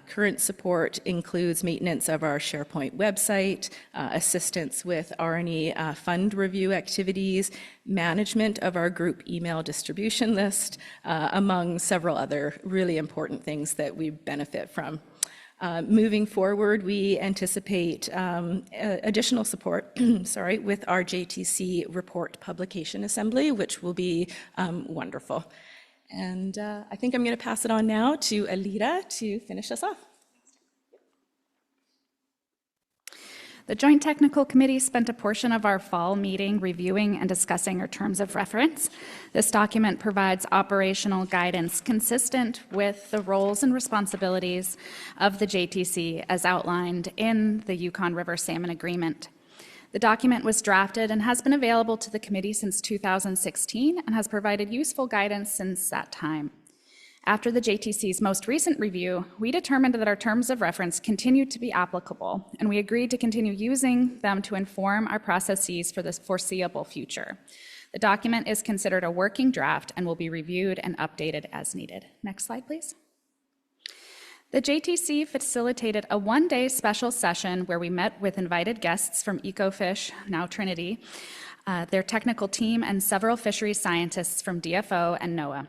Current support includes maintenance of our SharePoint website, assistance with R&E fund review activities, management of our group email distribution list, among several other really important things that we benefit from. Moving forward, we anticipate additional support with our JTC report publication assembly, which will be wonderful. And I think I'm going to pass it on now to Alita to finish us off. The Joint Technical Committee spent a portion of our fall meeting reviewing and discussing our terms of reference. This document provides operational guidance consistent with the roles and responsibilities of the JTC as outlined in the Yukon River Salmon Agreement. The document was drafted and has been available to the committee since 2016 and has provided useful guidance since that time. After the JTC's most recent review, we determined that our terms of reference continued to be applicable, and we agreed to continue using them to inform our processes for the foreseeable future. The document is considered a working draft and will be reviewed and updated as needed. Next slide, please. The JTC facilitated a one-day special session where we met with invited guests from Ecofish, now Trinity, their technical team, and several fisheries scientists from DFO and NOAA.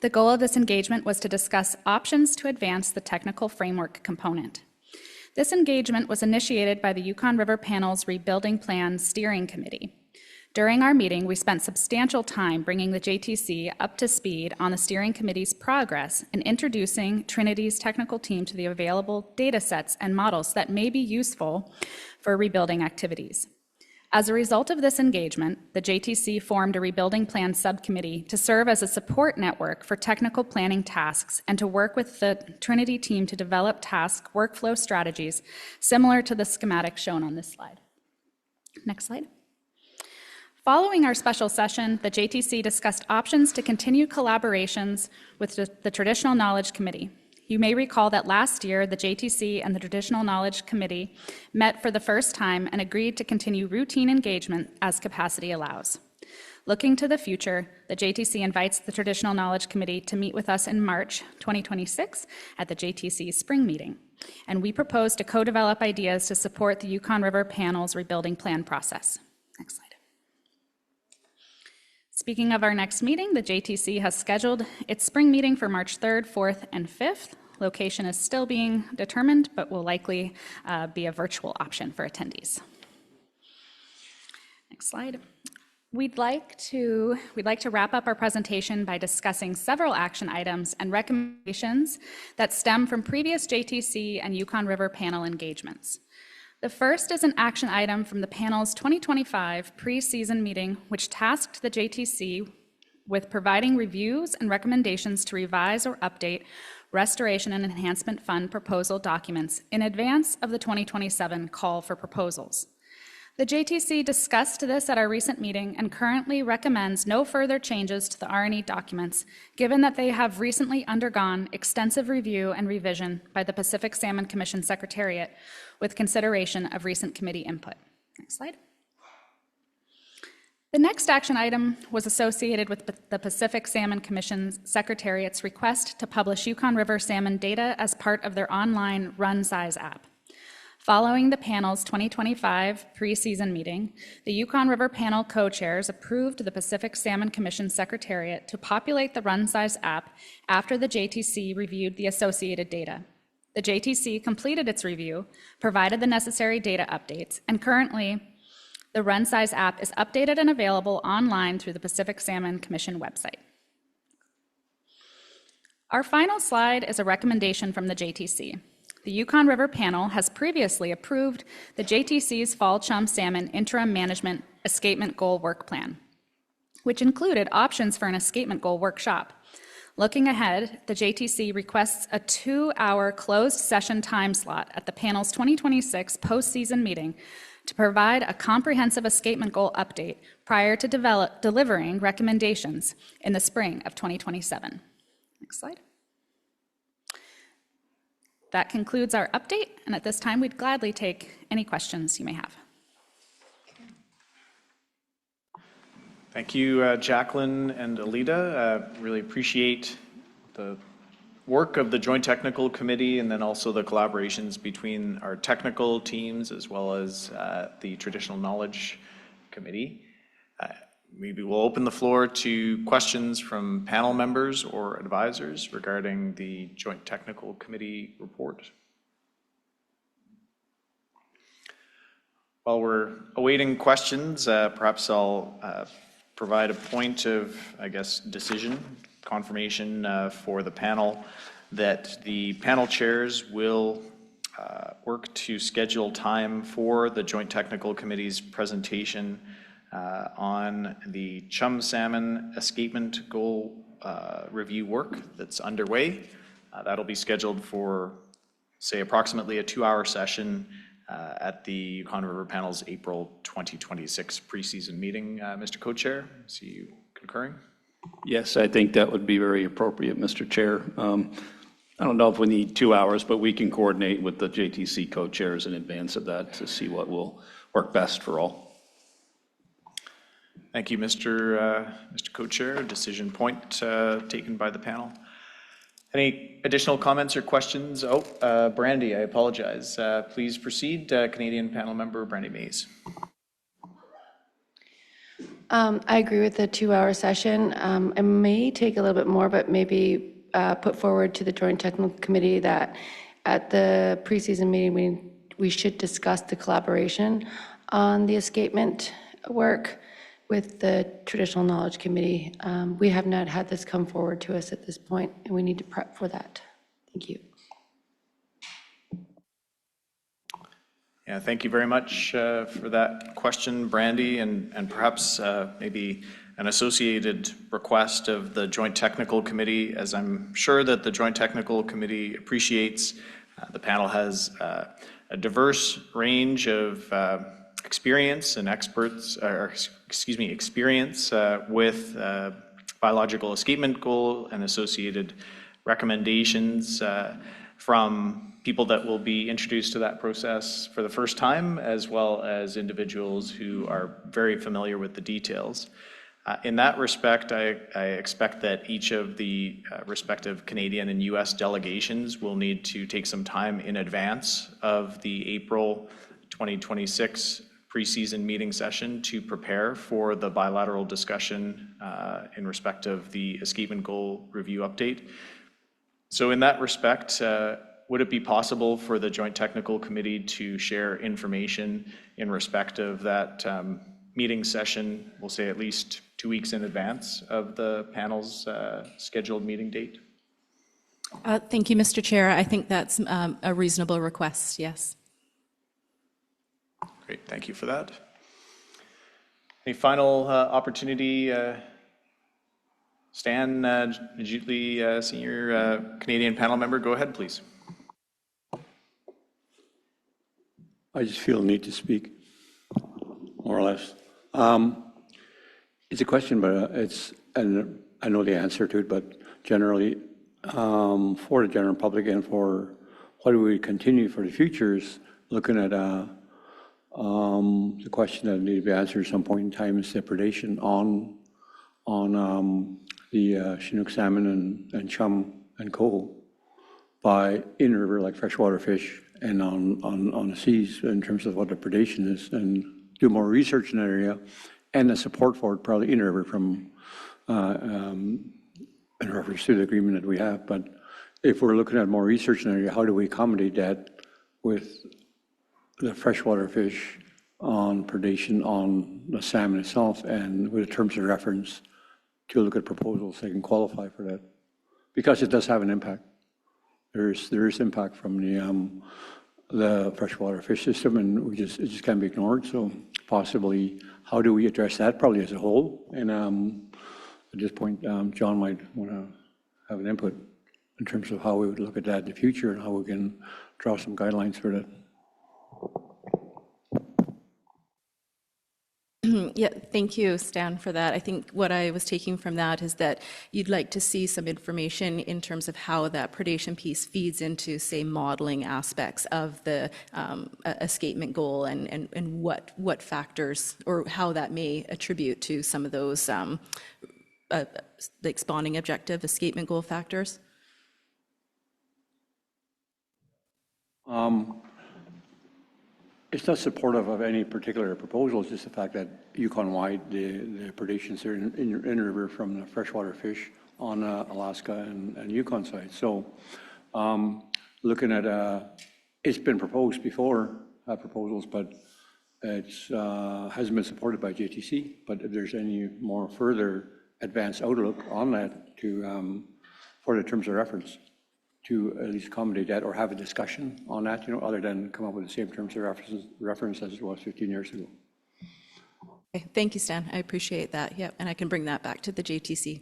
The goal of this engagement was to discuss options to advance the technical framework component. This engagement was initiated by the Yukon River Panel's Rebuilding Plan Steering Committee. During our meeting, we spent substantial time bringing the JTC up to speed on the steering committee's progress and introducing Trinity's technical team to the available data sets and models that may be useful for rebuilding activities. As a result of this engagement, the JTC formed a Rebuilding Plan Subcommittee to serve as a support network for technical planning tasks and to work with the Trinity team to develop task workflow strategies similar to the schematic shown on this slide. Next slide. Following our special session, the JTC discussed options to continue collaborations with the Traditional Knowledge Committee. You may recall that last year, the JTC and the Traditional Knowledge Committee met for the first time and agreed to continue routine engagement as capacity allows. Looking to the future, the JTC invites the Traditional Knowledge Committee to meet with us in March 2026 at the JTC Spring Meeting, and we propose to co-develop ideas to support the Yukon River Panel's rebuilding plan process. Next slide. Speaking of our next meeting, the JTC has scheduled its spring meeting for March 3rd, 4th, and 5th. Location is still being determined, but will likely be a virtual option for attendees. Next slide. We'd like to wrap up our presentation by discussing several action items and recommendations that stem from previous JTC and Yukon River Panel engagements. The first is an action item from the panel's 2025 pre-season meeting, which tasked the JTC with providing reviews and recommendations to revise or update Restoration and Enhancement Fund proposal documents in advance of the 2027 call for proposals. The JTC discussed this at our recent meeting and currently recommends no further changes to the R&E documents, given that they have recently undergone extensive review and revision by the Pacific Salmon Commission Secretariat with consideration of recent committee input. Next slide. The next action item was associated with the Pacific Salmon Commission Secretariat's request to publish Yukon River salmon data as part of their online run size app. Following the panel's 2025 pre-season meeting, the Yukon River Panel co-chairs approved the Pacific Salmon Commission Secretariat to populate the run size app after the JTC reviewed the associated data. The JTC completed its review, provided the necessary data updates, and currently the run size app is updated and available online through the Pacific Salmon Commission website. Our final slide is a recommendation from the JTC. The Yukon River Panel has previously approved the JTC's Fall Chum Salmon Interim Management Escapement Goal Work Plan, which included options for an escapement goal workshop. Looking ahead, the JTC requests a 2-hour closed session time slot at the panel's 2026 postseason meeting to provide a comprehensive escapement goal update prior to delivering recommendations in the spring of 2027. Next slide. That concludes our update, and at this time, we'd gladly take any questions you may have. Thank you, Jacqueline and Alida. Really appreciate the work of the Joint Technical Committee and then also the collaborations between our technical teams as well as the Traditional Knowledge Committee. Maybe we'll open the floor to questions from panel members or advisors regarding the Joint Technical Committee report. While we're awaiting questions, perhaps I'll provide a point of, I guess, decision, confirmation for the panel that the panel chairs will work to schedule time for the Joint Technical Committee's presentation on the chum salmon escapement goal review work that's underway. That'll be scheduled for, say, approximately a 2-hour session at the Yukon River Panel's April 2026 preseason meeting. Mr. Co-Chair, see you concurring? Yes, I think that would be very appropriate, Mr. Chair. I don't know if we need 2 hours, but we can coordinate with the JTC co-chairs in advance of that to see what will work best for all. Thank you, Mr. Co-Chair. Decision point taken by the panel. Any additional comments or questions? Oh, Brandy, I apologize. Please proceed. Canadian panel member Brandy Mays. I agree with the 2-hour session. It may take a little bit more, but maybe put forward to the Joint Technical Committee that at the preseason meeting, we should discuss the collaboration on the escapement work with the Traditional Knowledge Committee. We have not had this come forward to us at this point, and we need to prep for that. Thank you. Yeah, thank you very much for that question, Brandy, and perhaps maybe an associated request of the Joint Technical Committee, as I'm sure that the Joint Technical Committee appreciates. The panel has a diverse range of experience and experience with biological escapement goal and associated recommendations from people that will be introduced to that process for the first time, as well as individuals who are very familiar with the details. In that respect, I expect that each of the respective Canadian and US delegations will need to take some time in advance of the April 2026 preseason meeting session to prepare for the bilateral discussion in respect of the escapement goal review update. So in that respect, would it be possible for the Joint Technical Committee to share information in respect of that meeting session, we'll say at least 2 weeks in advance of the panel's scheduled meeting date? Thank you, Mr. Chair. I think that's a reasonable request, yes. Great, thank you for that. Any final opportunity? Stan Najutli, Senior Canadian Panel Member, go ahead, please. I just feel the need to speak, more or less. It's a question, but and I know the answer to it, but generally, for the general public and for what do we continue for the futures, looking at the question that need to be answered at some point in time is the predation on the Chinook salmon and chum and coho by in-river like freshwater fish and on the seas in terms of what the predation is, and do more research in that area and the support for it probably in-river from in reference to the agreement that we have. But if we're looking at more research in that area, how do we accommodate that with the freshwater fish on predation on the salmon itself, and with terms of reference to look at proposals that can qualify for that, because it does have an impact. there is impact from the freshwater fish system, and it just can't be ignored. So possibly, how do we address that? Probably as a whole. And at this point, John might want to have an input in terms of how we would look at that in the future and how we can draw some guidelines for that. Yeah, thank you, Stan, for that. I think what I was taking from that is that you'd like to see some information in terms of how that predation piece feeds into, say, modeling aspects of the escapement goal and what factors or how that may attribute to some of those like spawning objective, escapement goal factors. It's not supportive of any particular proposal. It's just the fact that Yukon-wide, the predations are in the river from the freshwater fish on Alaska and Yukon side. So looking at, it's been proposed before, proposals, but it hasn't been supported by JTC. But if there's any more further advanced outlook on that for the terms of reference, to at least accommodate that or have a discussion on that, other than come up with the same terms of reference as it was 15 years ago. Okay, thank you, Stan. I appreciate that. Yeah, and I can bring that back to the JTC.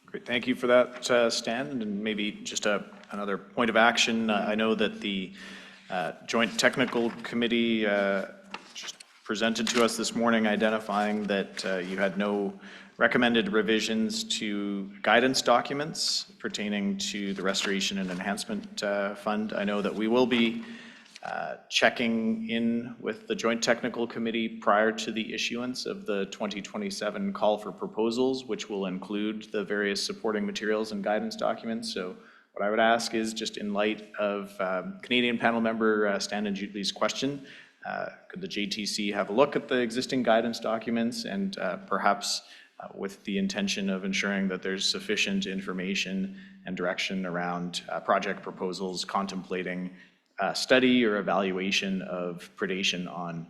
Great, thank you for that, Stan. And maybe just another point of action. I know that the Joint Technical Committee just presented to us this morning identifying that you had no recommended revisions to guidance documents pertaining to the Restoration and Enhancement Fund. I know that we will be checking in with the Joint Technical Committee prior to the issuance of the 2027 call for proposals, which will include the various supporting materials and guidance documents. So what I would ask is, just in light of Canadian panel member Stan and Jutely's question, could the JTC have a look at the existing guidance documents and perhaps with the intention of ensuring that there's sufficient information and direction around project proposals contemplating study or evaluation of predation on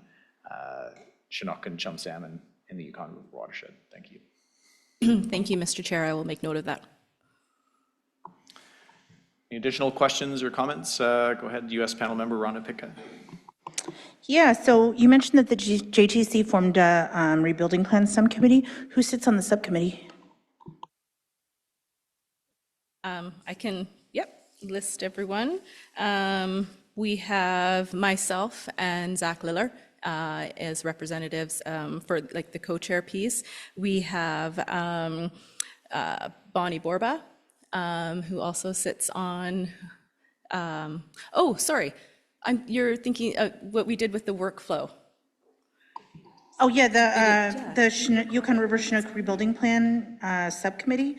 Chinook and chum salmon in the Yukon River watershed. Thank you. Thank you, Mr. Chair. I will make note of that. Any additional questions or comments? Go ahead, U.S. panel member Rhonda Pitka. Yeah, so you mentioned that the JTC formed a rebuilding plan subcommittee. Who sits on the subcommittee? I can, list everyone. We have myself and Zach Liller as representatives for like the co-chair piece. We have Bonnie Borba, who also sits on, you're thinking what we did with the workflow. Oh yeah, the Yukon River Chinook Rebuilding Plan subcommittee.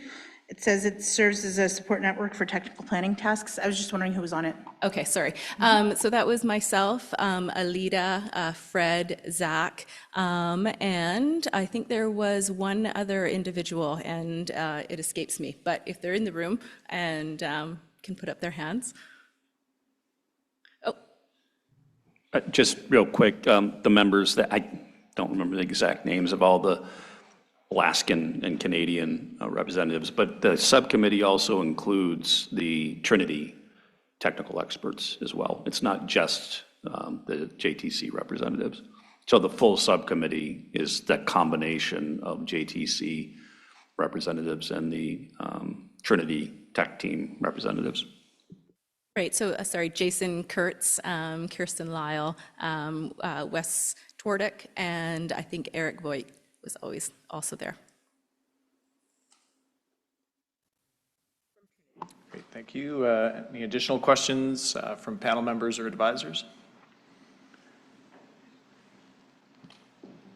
It says it serves as a support network for technical planning tasks. I was just wondering who was on it. Okay, sorry. So that was myself, Alida, Fred, Zach, and I think there was one other individual, and it escapes me. But if they're in the room and can put up their hands. Just real quick, the members that I don't remember the exact names of all the Alaskan and Canadian representatives, but the subcommittee also includes the Trinity technical experts as well. It's not just the JTC representatives. So the full subcommittee is the combination of JTC representatives and the Trinity tech team representatives. Right, so Jason Kurtz, Kirsten Lyle, Wes Twardick, and I think Eric Voigt was always also there. Great, thank you. Any additional questions from panel members or advisors?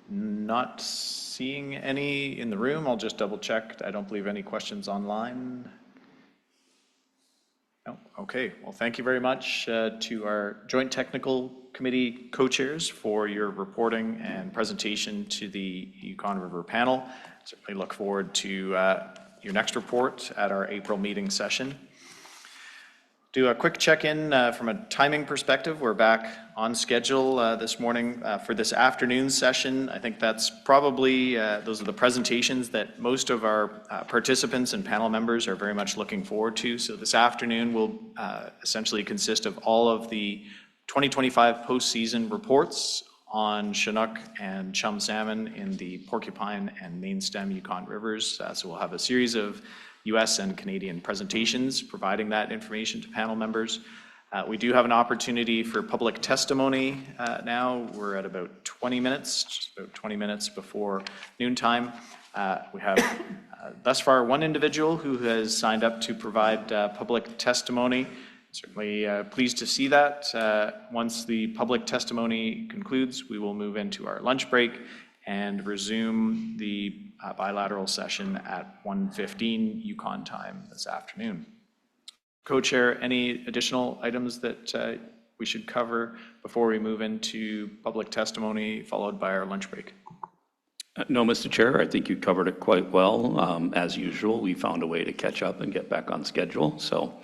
Not seeing any in the room. I'll just double check. I don't believe any questions online. No? Okay, well, thank you very much to our Joint Technical Committee co-chairs for your reporting and presentation to the Yukon River Panel. Certainly look forward to your next report at our April meeting session. Do a quick check-in from a timing perspective. We're back on schedule this morning for this afternoon session. I think that's probably, those are the presentations that most of our participants and panel members are very much looking forward to. So this afternoon will essentially consist of all of the 2025 postseason reports on Chinook and chum salmon in the Porcupine and main stem Yukon rivers. So we'll have a series of US and Canadian presentations providing that information to panel members. We do have an opportunity for public testimony now. We're at about 20 minutes, just about 20 minutes before noontime. We have thus far one individual who has signed up to provide public testimony. Certainly pleased to see that. Once the public testimony concludes, we will move into our lunch break and resume the bilateral session at 1:15 Yukon time this afternoon. Co-chair, any additional items that we should cover before we move into public testimony followed by our lunch break? No, Mr. Chair, I think you covered it quite well. As usual, we found a way to catch up and get back on schedule. So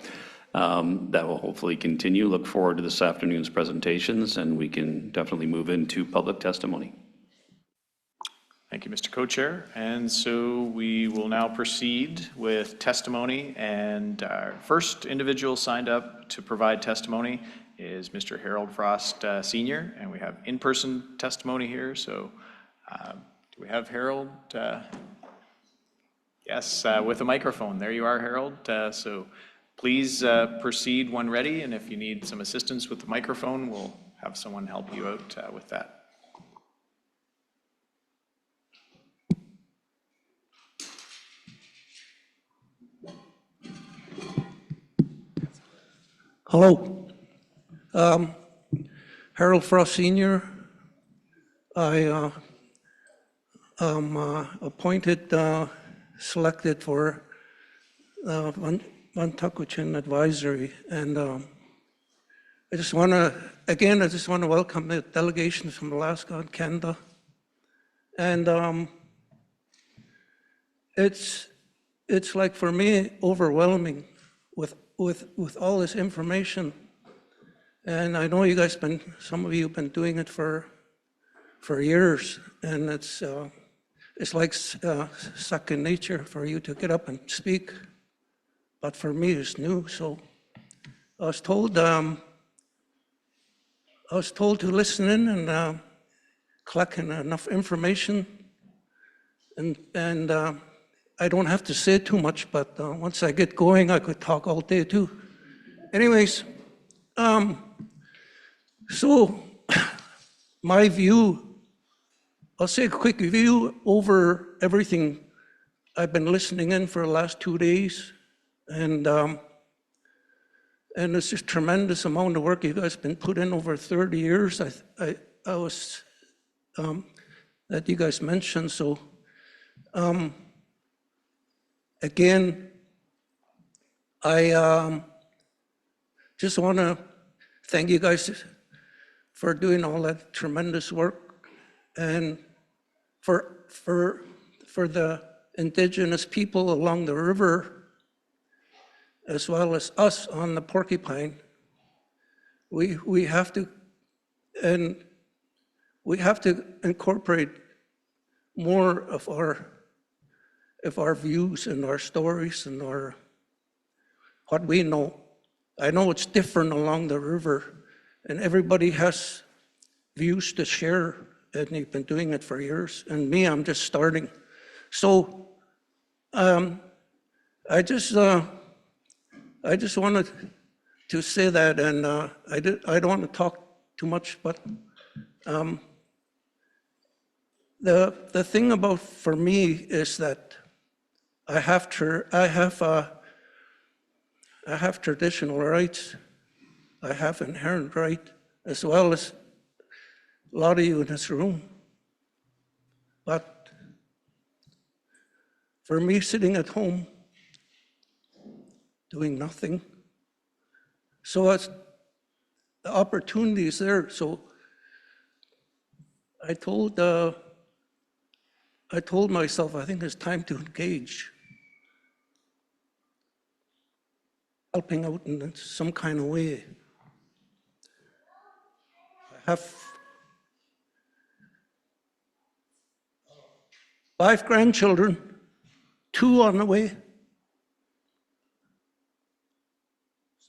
that will hopefully continue. Look forward to this afternoon's presentations, and we can definitely move into public testimony. Thank you, Mr. Co-Chair. And so we will now proceed with testimony. And our first individual signed up to provide testimony is Mr. Harold Frost, Sr. And we have in-person testimony here. So do we have Harold? Yes, with a microphone. There you are, Harold. So please proceed when ready. And if you need some assistance with the microphone, we'll have someone help you out with that. Hello. Harold Frost Sr. I am appointed, selected for Vantakuchin Advisory. And I just want to welcome the delegations from Alaska and Canada. And it's like, for me, overwhelming with all this information. And I know you guys some of you have been doing it for years, and it's like second nature for you to get up and speak. But for me, it's new. So I was told to listen in and collect enough information, and I don't have to say too much, but once I get going, I could talk all day too. Anyways, so my view, I'll say a quick view over everything I've been listening in for the last 2 days. And it's just tremendous amount of work you guys been put in over 30 years. I was, that you guys mentioned. So, again, I just want to thank you guys for doing all that tremendous work, and for the Indigenous people along the river, as well as us on the Porcupine. We have to incorporate more of our views and our stories and what we know. I know it's different along the river, and everybody has views to share, and they've been doing it for years. And me, I'm just starting. So I just wanted to say that, and I don't want to talk too much, but the thing about for me is that I have traditional rights. I have inherent right, as well as a lot of you in this room. But for me, sitting at home, doing nothing, so as the opportunity is there. So I told myself, I think it's time to engage. helping out in some kind of way. I have 5 grandchildren, 2 on the way.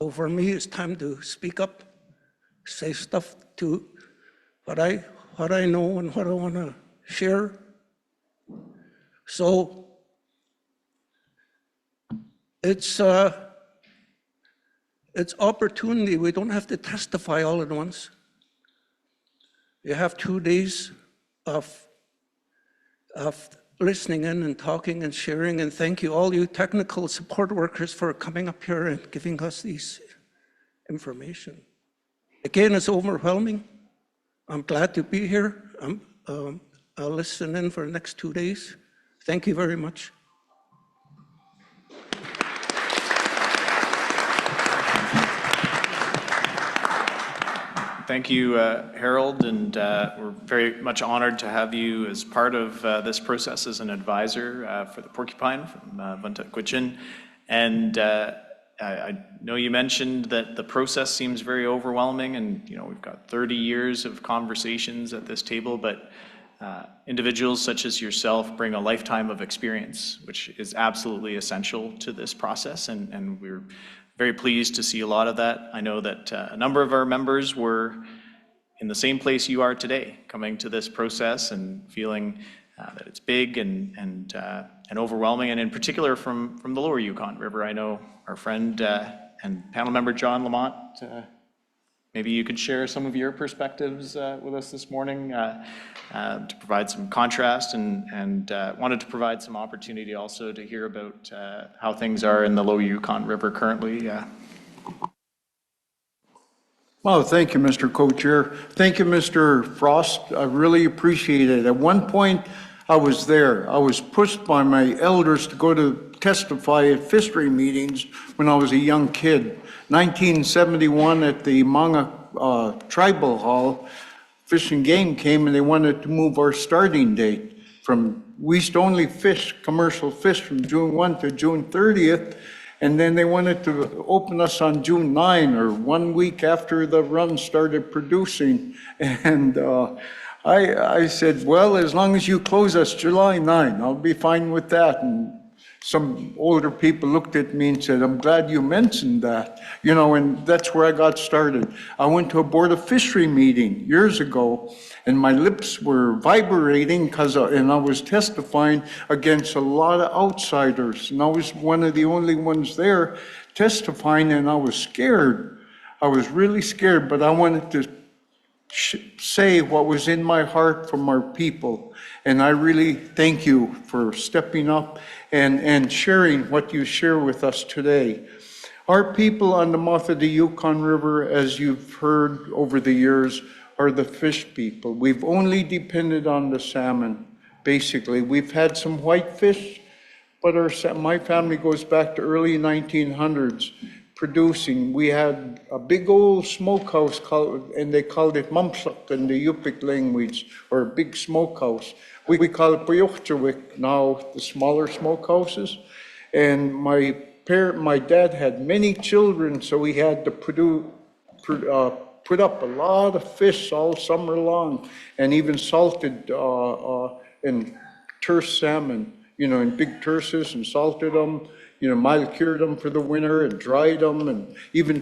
So for me, it's time to speak up, say stuff to what I know and what I want to share. So it's opportunity. We don't have to testify all at once. You have 2 days of listening in and talking and sharing, and thank you all you technical support workers for coming up here and giving us these information. Again, it's overwhelming. I'm glad to be here. I'll listen in for the next 2 days. Thank you very much. Thank you, Harold, and we're very much honored to have you as part of this process as an advisor for the Porcupine from Vuntut Quichin. And I know you mentioned that the process seems very overwhelming, and we've got 30 years of conversations at this table, but individuals such as yourself bring a lifetime of experience, which is absolutely essential to this process, and we're very pleased to see a lot of that. I know that a number of our members were in the same place you are today, coming to this process and feeling that it's big and overwhelming, and in particular from the lower Yukon River. I know our friend and panel member John Lamont, maybe you could share some of your perspectives with us this morning to provide some contrast, and wanted to provide some opportunity also to hear about how things are in the lower Yukon River currently. Well, thank you, Mr. Co-Chair. Thank you, Mr. Frost. I really appreciate it. At one point, I was there. I was pushed by my elders to go to testify at fishery meetings when I was a young kid. 1971 at the Manga Tribal Hall, Fish and Game came and they wanted to move our starting date from, we used to only fish, commercial fish from June 1 to June 30th, and then they wanted to open us on June 9 or 1 week after the run started producing. And I said, well, as long as you close us July 9, I'll be fine with that. And some older people looked at me and said, I'm glad you mentioned that. And that's where I got started. I went to a Board of Fishery meeting years ago, and my lips were vibrating and I was testifying against a lot of outsiders. And I was one of the only ones there testifying, and I was scared. I was really scared, but I wanted to say what was in my heart from our people. And I really thank you for stepping up and sharing what you share with us today. Our people on the mouth of the Yukon River, as you've heard over the years, are the fish people. We've only depended on the salmon, basically. We've had some whitefish, but my family goes back to early 1900s. Producing. We had a big old smokehouse and they called it Mamsak in the Yupik language, or a big smokehouse. We call it Puyukhchawik now, the smaller smokehouses. And my dad had many children, so he had to put up a lot of fish all summer long, and even salted and terse salmon, in big terses, and salted them. Mild cured them for the winter and dried them, and even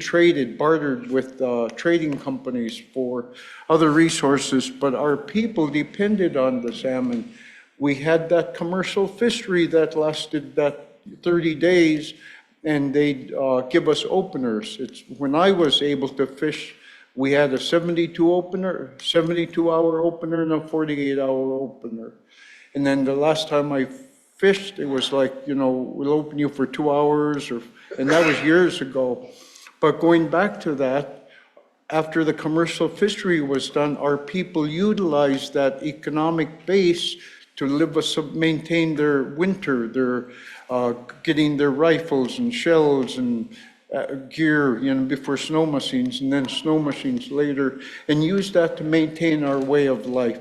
bartered with trading companies for other resources. But our people depended on the salmon. We had that commercial fishery that lasted that 30 days, and they'd give us openers. When I was able to fish, we had a 72-hour opener and a 48-hour opener. And then the last time I fished, it was like, we'll open you for 2 hours, and that was years ago. But going back to that, after the commercial fishery was done, our people utilized that economic base to maintain their winter, getting their rifles and shells and gear, before snow machines, and then snow machines later, and use that to maintain our way of life.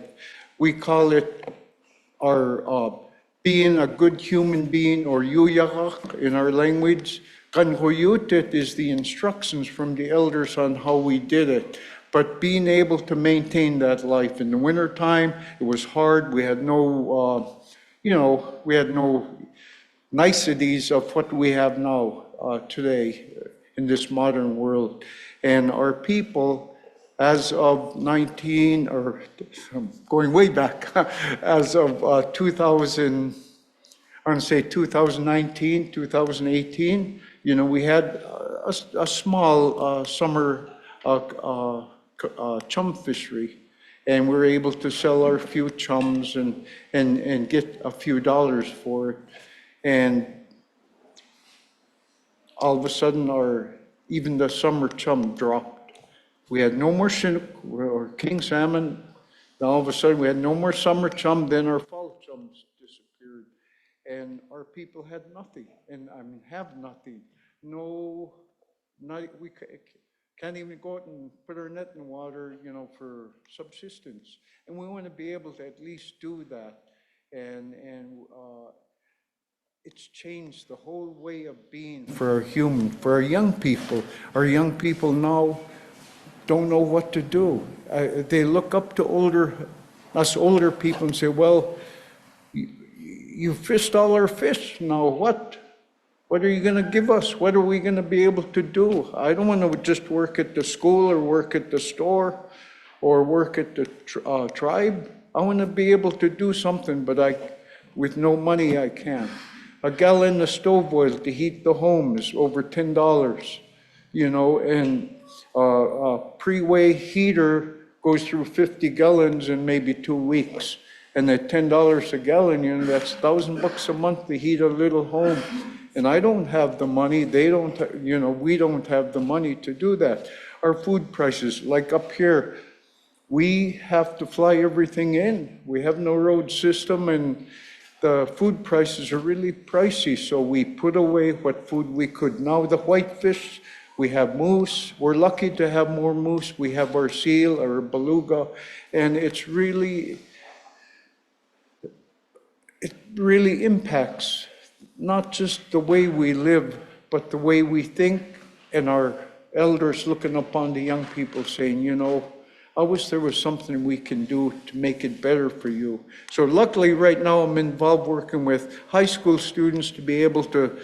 We call it our being a good human being, or yuyakak in our language. Kanhoyutit is the instructions from the elders on how we did it. But being able to maintain that life in the wintertime, it was hard. We had no, we had no niceties of what we have now today in this modern world. And our people, as of going way back, as of 2019, 2018, we had a small summer chum fishery, and we were able to sell our few chums and get a few dollars for it. And all of a sudden, even the summer chum dropped. We had no more Chinook or king salmon. Then all of a sudden, we had no more summer chum. Then our fall chums disappeared, and our people had nothing. And I mean, have nothing. We can't even go out and put our net in the water, for subsistence. And we want to be able to at least do that. And it's changed the whole way of being for our young people. Our young people now don't know what to do. They look up to us older people and say, well, you fished all our fish, now what? What are you going to give us? What are we going to be able to do? I don't want to just work at the school or work at the store or work at the tribe. I want to be able to do something, but with no money I can't. A gallon of stove oil to heat the home is over $10, and a pre-weigh heater goes through 50 gallons in maybe 2 weeks. And at $10 a gallon, that's $1,000 a month to heat a little home. And I don't have the money, we don't have the money to do that. Our food prices, like up here, we have to fly everything in. We have no road system, and the food prices are really pricey, so we put away what food we could. Now the whitefish, we have moose. We're lucky to have more moose. We have our seal, our beluga, and it really impacts not just the way we live, but the way we think, and our elders looking upon the young people saying, I wish there was something we can do to make it better for you. So luckily right now I'm involved working with high school students to be able to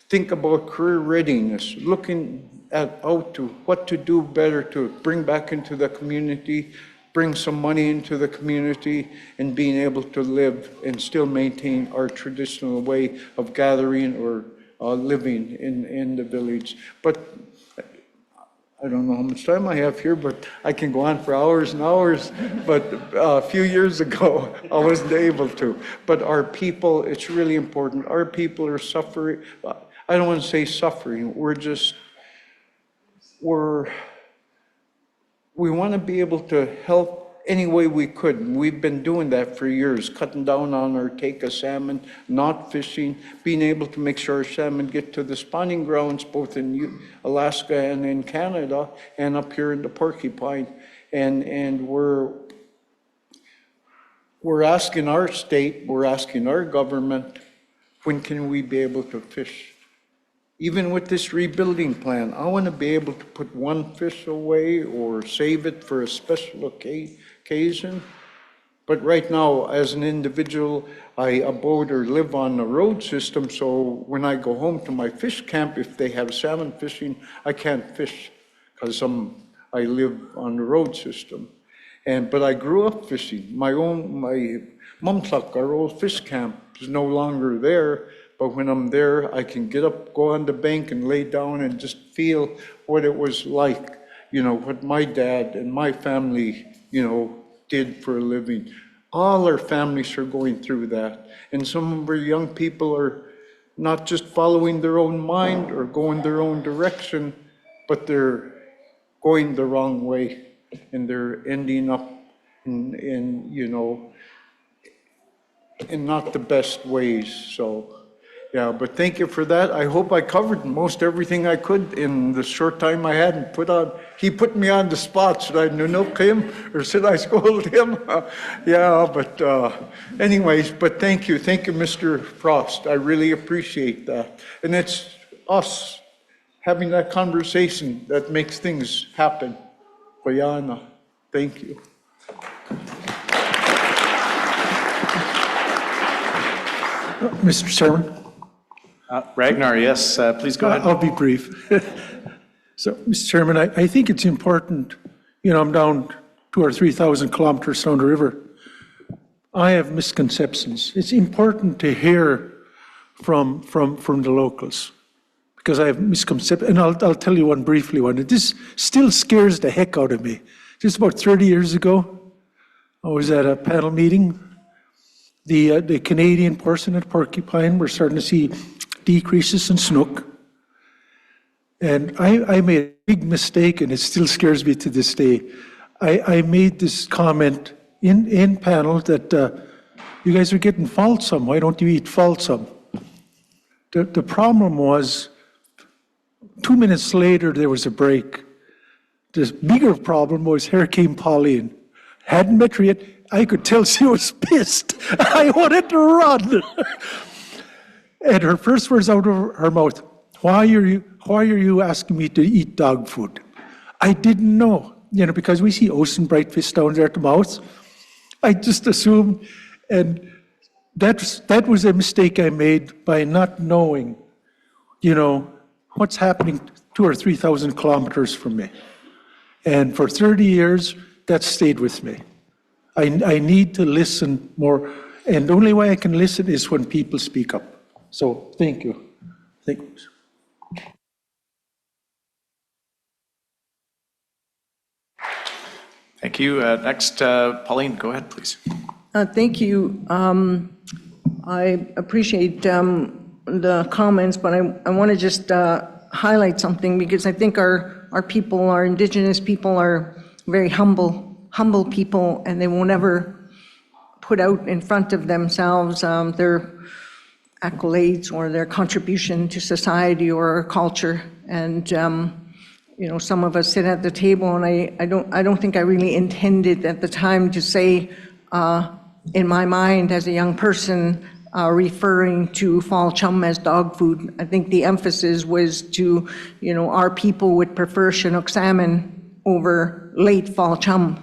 think about career readiness, looking out to what to do better to bring back into the community, bring some money into the community, and being able to live and still maintain our traditional way of gathering or living in the village. But I don't know how much time I have here, but I can go on for hours and hours. But a few years ago, I wasn't able to. But our people, it's really important. Our people are suffering. I don't want to say suffering. We want to be able to help any way we could. And we've been doing that for years, cutting down on our take of salmon, not fishing, being able to make sure our salmon get to the spawning grounds, both in Alaska and in Canada, and up here in the Porcupine. And we're asking our state, we're asking our government, when can we be able to fish? Even with this rebuilding plan, I want to be able to put one fish away or save it for a special occasion. But right now, as an individual, I abode or live on the road system, so when I go home to my fish camp, if they have salmon fishing, I can't fish because I live on the road system. But I grew up fishing. My Mumtluk, our old fish camp, is no longer there. But when I'm there, I can get up, go on the bank and lay down and just feel what it was like, what my dad and my family, did for a living. All our families are going through that. And some of our young people are not just following their own mind or going their own direction, but they're going the wrong way. And they're ending up in not the best ways. So. Yeah, but thank you for that. I hope I covered most everything I could in the short time I had and he put me on the spot. Should I nanook him or should I scold him? Yeah, but anyways, but thank you. Thank you, Mr. Frost. I really appreciate that. And it's us having that conversation that makes things happen. Bayana, thank you. Mr. Chairman? Ragnar, yes, please go ahead. I'll be brief. So, Mr. Chairman, I think it's important, I'm down 2,000 or 3,000 kilometers down the river. I have misconceptions. It's important to hear from the locals because I have misconceptions. And I'll tell you one briefly one. This still scares the heck out of me. Just about 30 years ago, I was at a panel meeting. The Canadian portion at Porcupine, we're starting to see decreases in snook. And I made a big mistake, and it still scares me to this day. I made this comment in panel that you guys are getting falsum. Why don't you eat falsum? The problem was, 2 minutes later, there was a break. The bigger problem was Hurricane Pauline. Hadn't met her yet. I could tell she was pissed. I wanted to run. And her first words out of her mouth, why are you asking me to eat dog food? I didn't know, because we see ocean bright fish down there at the mouth. I just assumed, and that was a mistake I made by not knowing, what's happening 2,000 or 3,000 kilometers from me. And for 30 years, that stayed with me. I need to listen more, and the only way I can listen is when people speak up. So thank you. Thank you. Thank you. Next, Pauline, go ahead, please. Thank you. I appreciate the comments, but I want to just highlight something because I think our people, our Indigenous people, are very humble people, and they won't ever put out in front of themselves their accolades or their contribution to society or our culture. And some of us sit at the table, and I don't think I really intended at the time to say, in my mind as a young person, referring to fall chum as dog food. I think the emphasis was to, our people would prefer Chinook salmon over late fall chum.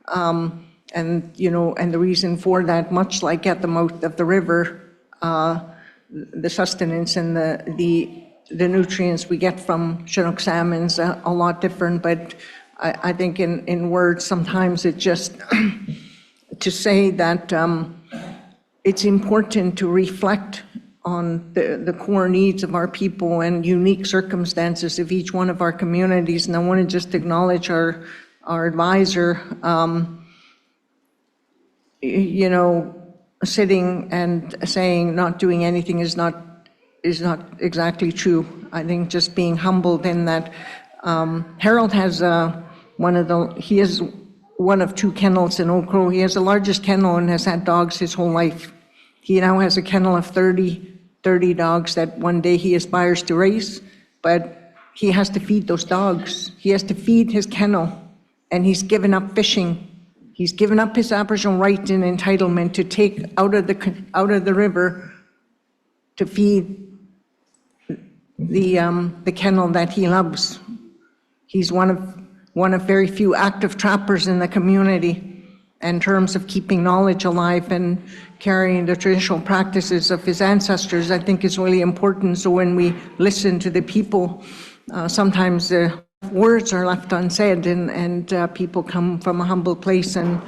And the reason for that, much like at the mouth of the river, the sustenance and the nutrients we get from Chinook salmon's a lot different, but I think in words sometimes it just to say that it's important to reflect on the core needs of our people and unique circumstances of each one of our communities. And I want to just acknowledge our advisor, sitting and saying not doing anything is not exactly true. I think just being humbled in that Harold has he is one of 2 kennels in Oak Grove. He has the largest kennel and has had dogs his whole life. He now has a kennel of 30 dogs that one day he aspires to raise, but he has to feed those dogs. He has to feed his kennel, and he's given up fishing. He's given up his Aboriginal right and entitlement to take out of the river to feed the kennel that he loves. He's one of very few active trappers in the community in terms of keeping knowledge alive and carrying the traditional practices of his ancestors. I think is really important. So when we listen to the people, sometimes the words are left unsaid, and people come from a humble place and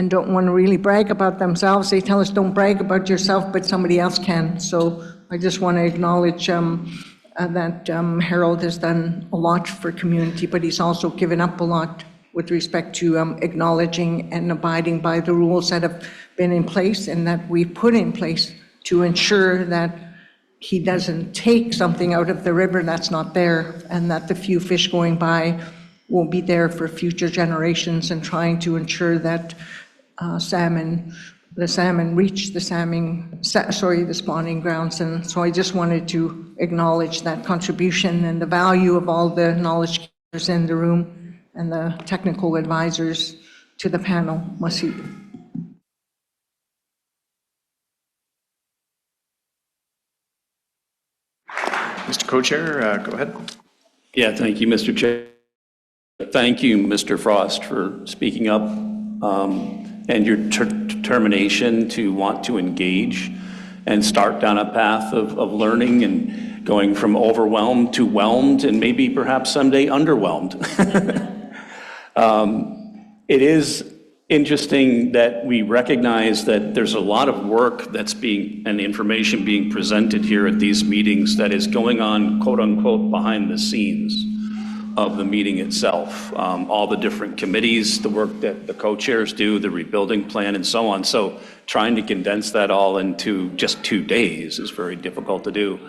don't want to really brag about themselves. They tell us, don't brag about yourself, but somebody else can. So I just want to acknowledge that Harold has done a lot for community, but he's also given up a lot with respect to acknowledging and abiding by the rules that have been in place and that we put in place to ensure that he doesn't take something out of the river that's not there, and that the few fish going by will be there for future generations, and trying to ensure that salmon the salmon reach the the spawning grounds. And so I just wanted to acknowledge that contribution and the value of all the knowledge keepers in the room and the technical advisors to the panel. Merci. Mr. Co-Chair, go ahead. Yeah, thank you, Mr. Chair. Thank you, Mr. Frost, for speaking up and your determination to want to engage and start down a path of learning and going from overwhelmed to whelmed and maybe perhaps someday underwhelmed. It is interesting that we recognize that there's a lot of work that's being and information being presented here at these meetings that is going on, quote unquote, behind the scenes of the meeting itself. All the different committees, the work that the co-chairs do, the rebuilding plan and so on. So trying to condense that all into just 2 days is very difficult to do.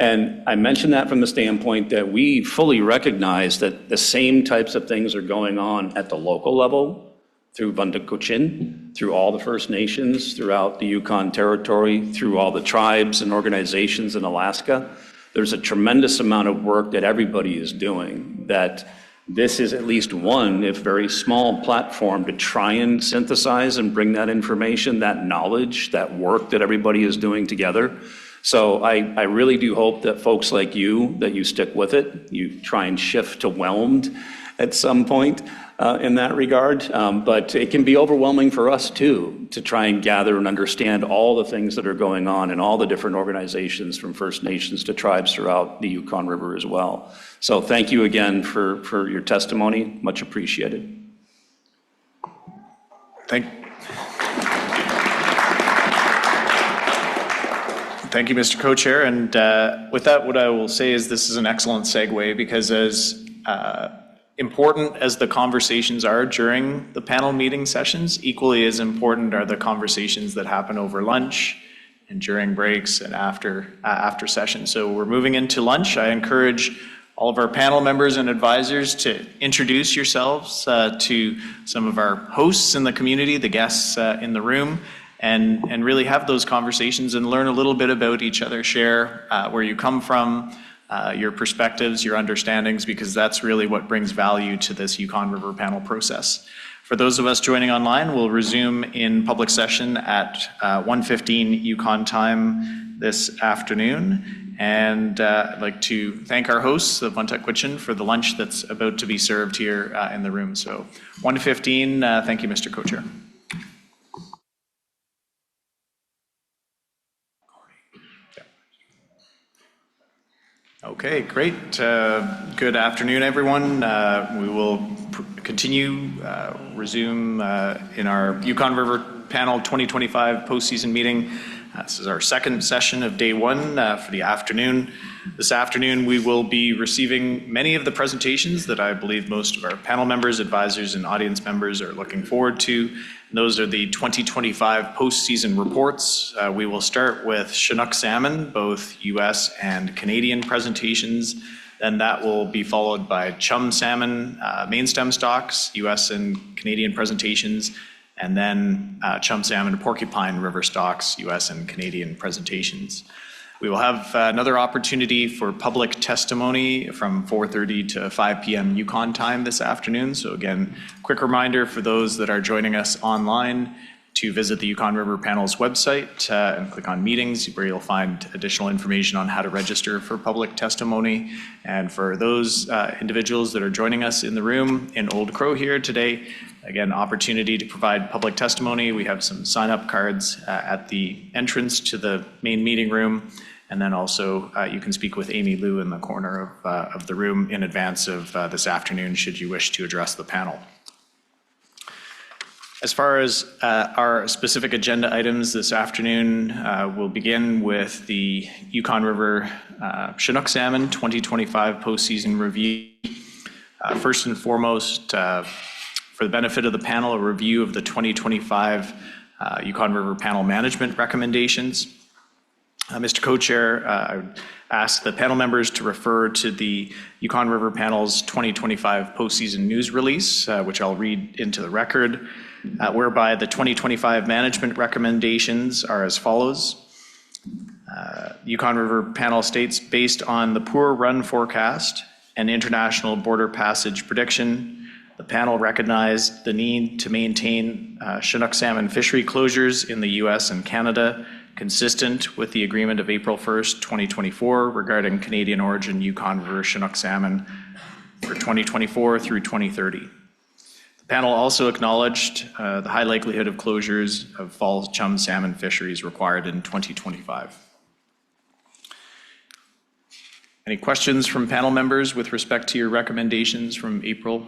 And I mention that from the standpoint that we fully recognize that the same types of things are going on at the local level through Wundagutchin, through all the First Nations, throughout the Yukon Territory, through all the tribes and organizations in Alaska. There's a tremendous amount of work that everybody is doing, that this is at least one, if very small, platform to try and synthesize and bring that information, that knowledge, that work that everybody is doing together. So I really do hope that folks like you, that you stick with it, you try and shift to whelmed at some point in that regard. But it can be overwhelming for us too, to try and gather and understand all the things that are going on in all the different organizations from First Nations to tribes throughout the Yukon River as well. So thank you again for your testimony, much appreciated. Thank you, Mr. Co-Chair. And with that, what I will say is this is an excellent segue, because as important as the conversations are during the panel meeting sessions, equally as important are the conversations that happen over lunch and during breaks and after sessions. So we're moving into lunch. I encourage all of our panel members and advisors to introduce yourselves to some of our hosts in the community, the guests in the room, and really have those conversations and learn a little bit about each other, share where you come from, your perspectives, your understandings, because that's really what brings value to this Yukon River Panel process. For those of us joining online, we'll resume in public session at 1:15 Yukon time this afternoon. And I'd like to thank our hosts of Wundagutchin for the lunch that's about to be served here in the room. So 1:15, thank you, Mr. Co-Chair. Okay, great. Good afternoon, everyone. We will resume in our Yukon River Panel 2025 postseason meeting. This is our second session of day one for the afternoon. This afternoon, we will be receiving many of the presentations that I believe most of our panel members, advisors, and audience members are looking forward to. And those are the 2025 postseason reports. We will start with Chinook salmon, both U.S. and Canadian presentations. Then that will be followed by chum salmon, main stem stocks, U.S. and Canadian presentations, and then chum salmon porcupine river stocks, U.S. and Canadian presentations. We will have another opportunity for public testimony from 4:30 to 5 p.m. Yukon time this afternoon. So again, quick reminder for those that are joining us online to visit the Yukon River Panel's website and click on meetings, where you'll find additional information on how to register for public testimony. And for those individuals that are joining us in the room in Old Crow here today, again, opportunity to provide public testimony. We have some sign-up cards at the entrance to the main meeting room. And then also you can speak with Amy Liu in the corner of the room in advance of this afternoon, should you wish to address the panel. As far as our specific agenda items this afternoon, we'll begin with the Yukon River Chinook salmon 2025 postseason review. First and foremost, for the benefit of the panel, a review of the 2025 Yukon River Panel management recommendations. Mr. Co-Chair, I would ask the panel members to refer to the Yukon River Panel's 2025 postseason news release, which I'll read into the record. whereby the 2025 management recommendations are as follows. Yukon River Panel states, based on the poor run forecast and international border passage prediction, the panel recognized the need to maintain Chinook salmon fishery closures in the US and Canada, consistent with the agreement of April 1st, 2024 regarding Canadian origin Yukon River Chinook salmon for 2024 through 2030. The panel also acknowledged the high likelihood of closures of fall chum salmon fisheries required in 2025. Any questions from panel members with respect to your recommendations from April?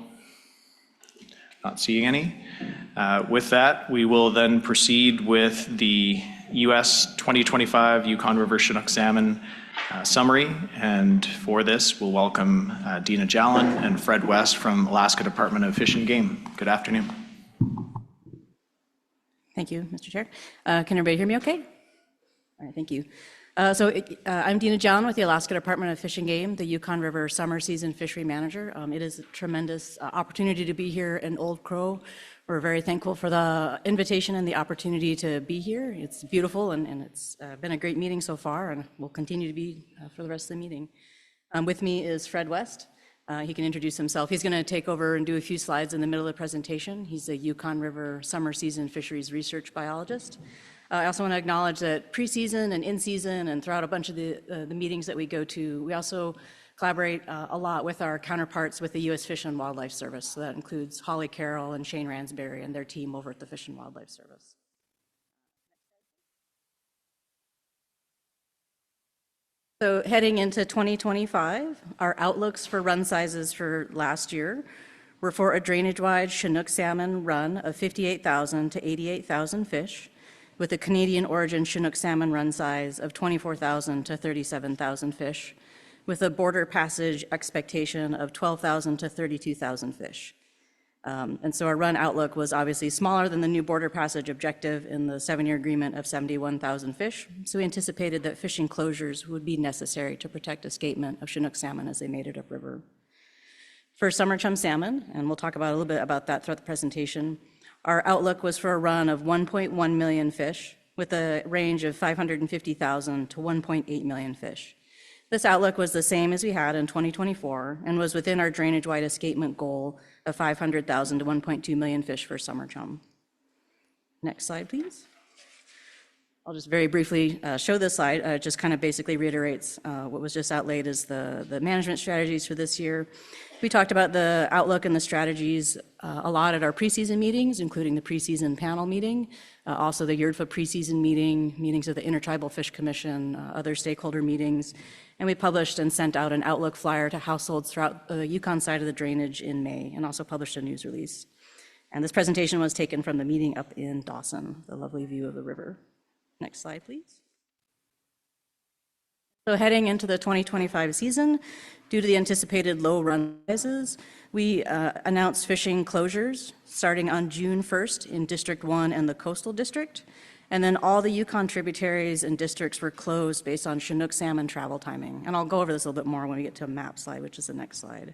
Not seeing any. With that, we will then proceed with the US 2025 Yukon River Chinook salmon summary. And for this, we'll welcome Dina Jallin and Fred West from Alaska Department of Fish and Game. Good afternoon. Thank you, Mr. Chair. Can everybody hear me okay? All right, thank you. I'm Dina Jallin with the Alaska Department of Fish and Game, the Yukon River Summer Season Fishery Manager. It is a tremendous opportunity to be here in Old Crow. We're very thankful for the invitation and the opportunity to be here. It's beautiful and it's been a great meeting so far and will continue to be for the rest of the meeting. With me is Fred West. He can introduce himself. He's going to take over and do a few slides in the middle of the presentation. He's a Yukon River Summer Season Fisheries Research Biologist. I also want to acknowledge that pre-season and in-season and throughout a bunch of the meetings that we go to, we also collaborate a lot with our counterparts with the U.S. Fish and Wildlife Service. So that includes Holly Carroll and Shane Ransberry and their team over at the Fish and Wildlife Service. So heading into 2025, our outlooks for run sizes for last year were for a drainage-wide Chinook salmon run of 58,000 to 88,000 fish, with a Canadian origin Chinook salmon run size of 24,000 to 37,000 fish, with a border passage expectation of 12,000 to 32,000 fish. And so our run outlook was obviously smaller than the new border passage objective in the 7-year agreement of 71,000 fish. So we anticipated that fishing closures would be necessary to protect escapement of Chinook salmon as they made it upriver. For summer chum salmon, and we'll talk about a little bit about that throughout the presentation, our outlook was for a run of 1.1 million fish with a range of 550,000 to 1.8 million fish. This outlook was the same as we had in 2024 and was within our drainage-wide escapement goal of 500,000 to 1.2 million fish for summer chum. Next slide, please. I'll just very briefly show this slide. It just kind of basically reiterates what was just outlaid as the management strategies for this year. We talked about the outlook and the strategies a lot at our preseason meetings, including the preseason panel meeting, also the YERDFA preseason meeting, meetings of the Intertribal Fish Commission, other stakeholder meetings. And we published and sent out an outlook flyer to households throughout the Yukon side of the drainage in May, and also published a news release. And this presentation was taken from the meeting up in Dawson, the lovely view of the river. Next slide, please. So heading into the 2025 season, due to the anticipated low run sizes, we announced fishing closures starting on June 1st in District 1 and the Coastal District. And then all the Yukon tributaries and districts were closed based on Chinook salmon travel timing. And I'll go over this a little bit more when we get to a map slide, which is the next slide.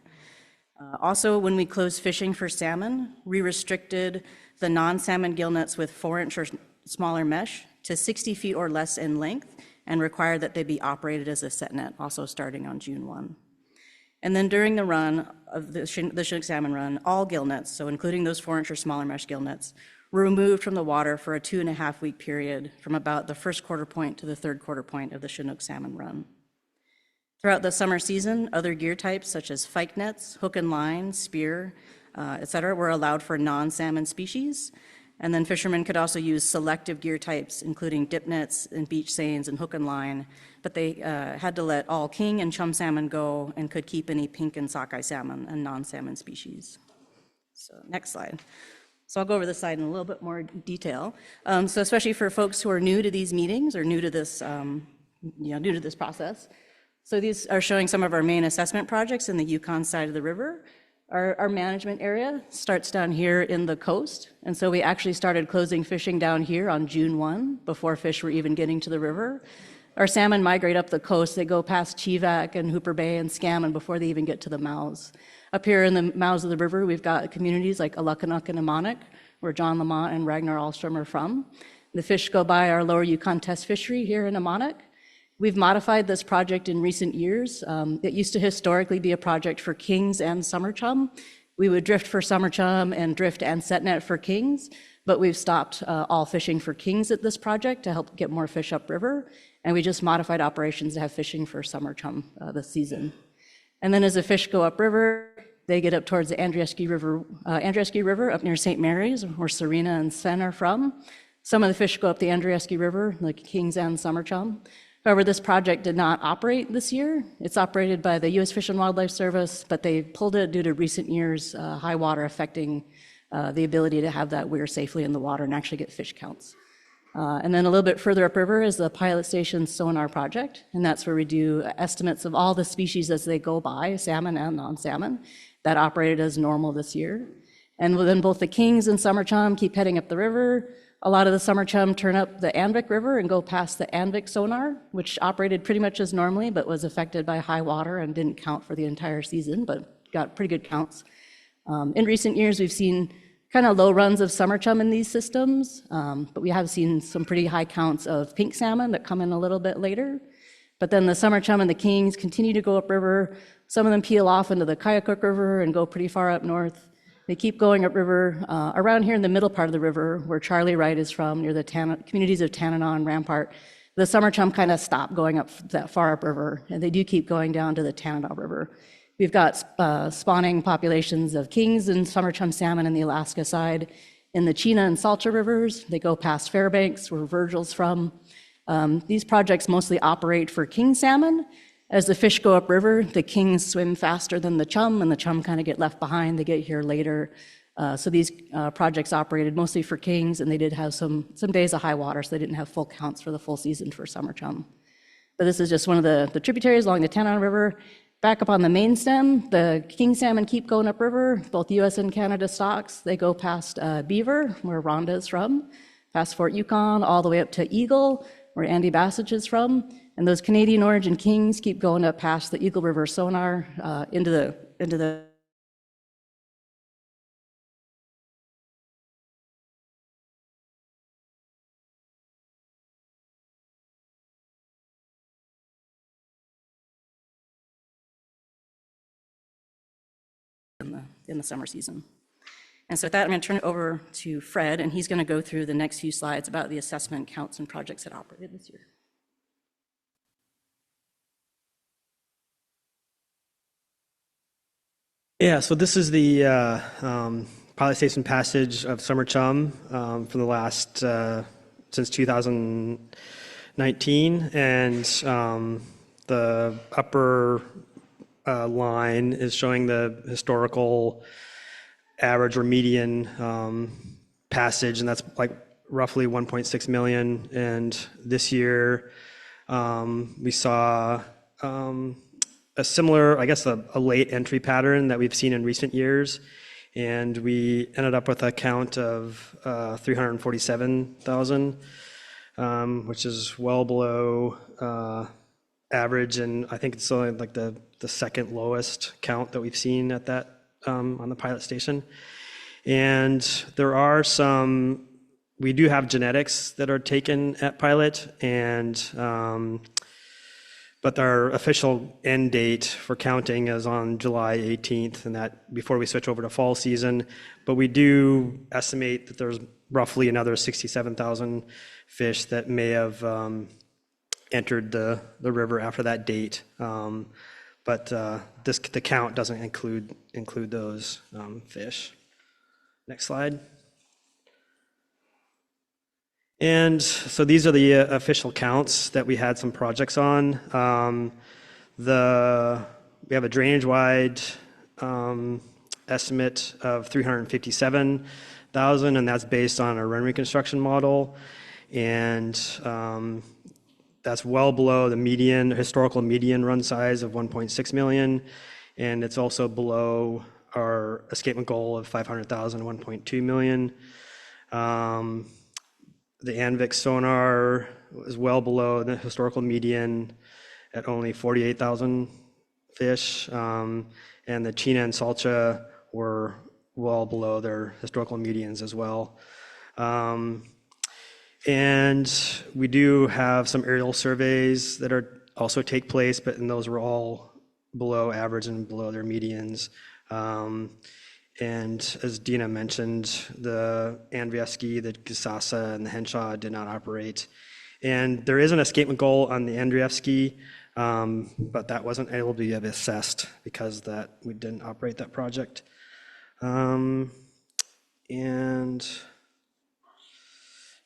Also, when we closed fishing for salmon, we restricted the non-salmon gill nets with 4-inch or smaller mesh to 60 feet or less in length and required that they be operated as a set net, also starting on June 1. And then during the run of the Chinook salmon run, all gill nets, so including those 4-inch or smaller mesh gill nets, were removed from the water for a 2.5-week period from about the first quarter point to the third quarter point of the Chinook salmon run. Throughout the summer season, other gear types such as fyke nets, hook and line, spear, etc., were allowed for non-salmon species. And then fishermen could also use selective gear types, including dip nets and beach seines and hook and line, but they had to let all king and chum salmon go and could keep any pink and sockeye salmon and non-salmon species. So next slide. So I'll go over this slide in a little bit more detail. So especially for folks who are new to these meetings or new to this, new to this process. So these are showing some of our main assessment projects in the Yukon side of the river. Our management area starts down here in the coast. And so we actually started closing fishing down here on June 1 before fish were even getting to the river. Our salmon migrate up the coast. They go past Chivak and Hooper Bay and Scammon before they even get to the mouths. Up here in the mouths of the river, we've got communities like Alukkanuk and Amonik, where John Lamont and Ragnar Ahlstrom are from. The fish go by our Lower Yukon Test Fishery here in Ammonok. We've modified this project in recent years. It used to historically be a project for kings and summer chum. We would drift for summer chum and drift and set net for kings, but we've stopped all fishing for kings at this project to help get more fish upriver, and we just modified operations to have fishing for summer chum this season. And then as the fish go upriver, they get up towards the Andrieski River up near St. Mary's, where Serena and Sven are from. Some of the fish go up the Andrieski River, like kings and summer chum. However, this project did not operate this year. It's operated by the U.S. Fish and Wildlife Service, but they pulled it due to recent years' high water affecting the ability to have that weir safely in the water and actually get fish counts. And then a little bit further upriver is the pilot station sonar project, and that's where we do estimates of all the species as they go by, salmon and non-salmon, that operated as normal this year. And then both the kings and summer chum keep heading up the river. A lot of the summer chum turn up the Anvik River and go past the Anvik sonar, which operated pretty much as normally, but was affected by high water and didn't count for the entire season, but got pretty good counts. In recent years, we've seen kind of low runs of summer chum in these systems, but we have seen some pretty high counts of pink salmon that come in a little bit later. But then the summer chum and the kings continue to go upriver. Some of them peel off into the Kayakuk River and go pretty far up north. They keep going upriver. Around here in the middle part of the river, where Charlie Wright is from, near the communities of Tanana and Rampart, the summer chum kind of stop going up that far upriver, and they do keep going down to the Tanana River. We've got spawning populations of kings and summer chum salmon in the Alaska side. In the Chena and Salcha rivers, they go past Fairbanks, where Virgil's from. These projects mostly operate for king salmon. As the fish go upriver, the kings swim faster than the chum, and the chum kind of get left behind. They get here later. So these projects operated mostly for kings, and they did have some days of high water, so they didn't have full counts for the full season for summer chum. But this is just one of the tributaries along the Tanana River. Back up on the main stem, the king salmon keep going upriver, both US and Canada stocks. They go past Beaver, where Rhonda is from, past Fort Yukon, all the way up to Eagle, where Andy Bassage is from. And those Canadian origin kings keep going up past the Eagle River sonar into the in the summer season. And so with that, I'm going to turn it over to Fred, and he's going to go through the next few slides about the assessment counts and projects that operated this year. Yeah, so this is the pilot station passage of summer chum from the last, since 2019. And the upper line is showing the historical average or median passage, and that's like roughly 1.6 million. And this year we saw a similar, I guess, a late entry pattern that we've seen in recent years. And we ended up with a count of 347,000, which is well below average. And I think it's only like the second lowest count that we've seen at that on the pilot station. And there are we do have genetics that are taken at pilot, and but our official end date for counting is on July 18th, and that before we switch over to fall season. But we do estimate that there's roughly another 67,000 fish that may have entered the river after that date. But the count doesn't include those fish. Next slide. And so these are the official counts that we had some projects on. We have a drainage-wide estimate of 357,000, and that's based on a run reconstruction model. And that's well below the historical median run size of 1.6 million. And it's also below our escapement goal of 500,000, 1.2 million. The Anvik sonar was well below the historical median at only 48,000 fish. And the Chena and Salcha were well below their historical medians as well. And we do have some aerial surveys that are also take place, but those were all below average and below their medians. And as Dina mentioned, the Andrievsky, the Gisasa, and the Henshaw did not operate. And there is an escapement goal on the Andrievsky, but that wasn't able to be assessed because that we didn't operate that project. And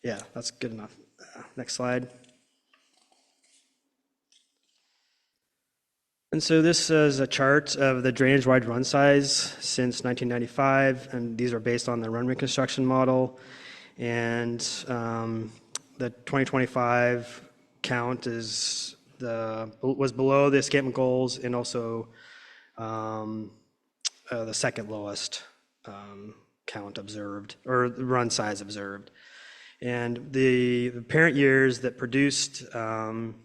yeah, that's good enough. Next slide. And so this is a chart of the drainage-wide run size since 1995, and these are based on the run reconstruction model. And the 2025 count was below the escapement goals and also the second lowest count observed, or the run size observed. And the parent years that produced the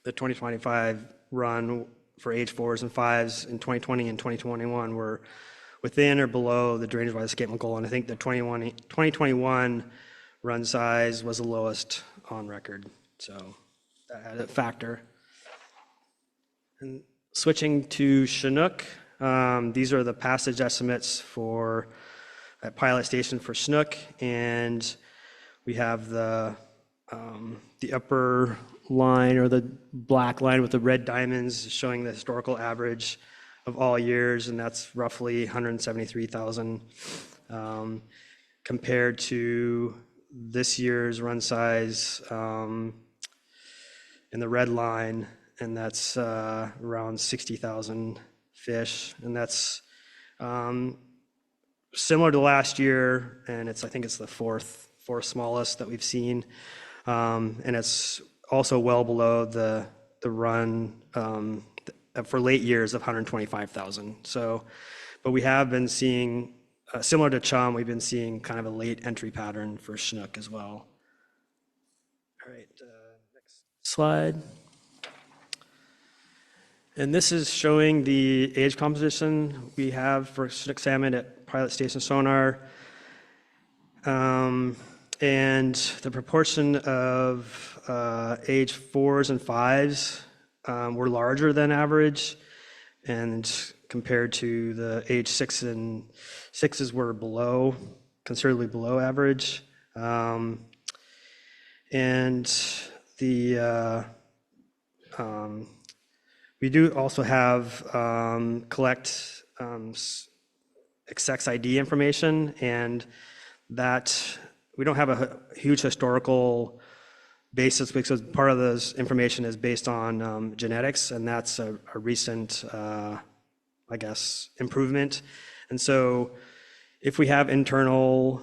2025 run for H4s and 5s in 2020 and 2021 were within or below the drainage-wide escapement goal. And I think the 2021 run size was the lowest on record. So that had a factor. And switching to Chinook, these are the passage estimates for that pilot station for Chinook. And we have the upper line, or the black line with the red diamonds, showing the historical average of all years, and that's roughly 173,000 compared to this year's run size in the red line, and that's around 60,000 fish, and that's similar to last year, and I think it's the fourth smallest that we've seen, and it's also well below the run for late years of 125,000. So, but we have been seeing, similar to Chum, we've been seeing kind of a late entry pattern for Chinook as well. All right, next slide. And this is showing the age composition we have for Chinook salmon at pilot station sonar. And the proportion of age 4s and 5s were larger than average, and compared to the age 6s were considerably below average. And we do also have collect sex ID information, and that we don't have a huge historical basis because part of this information is based on genetics, and that's a recent, I guess, improvement. And so if we have internal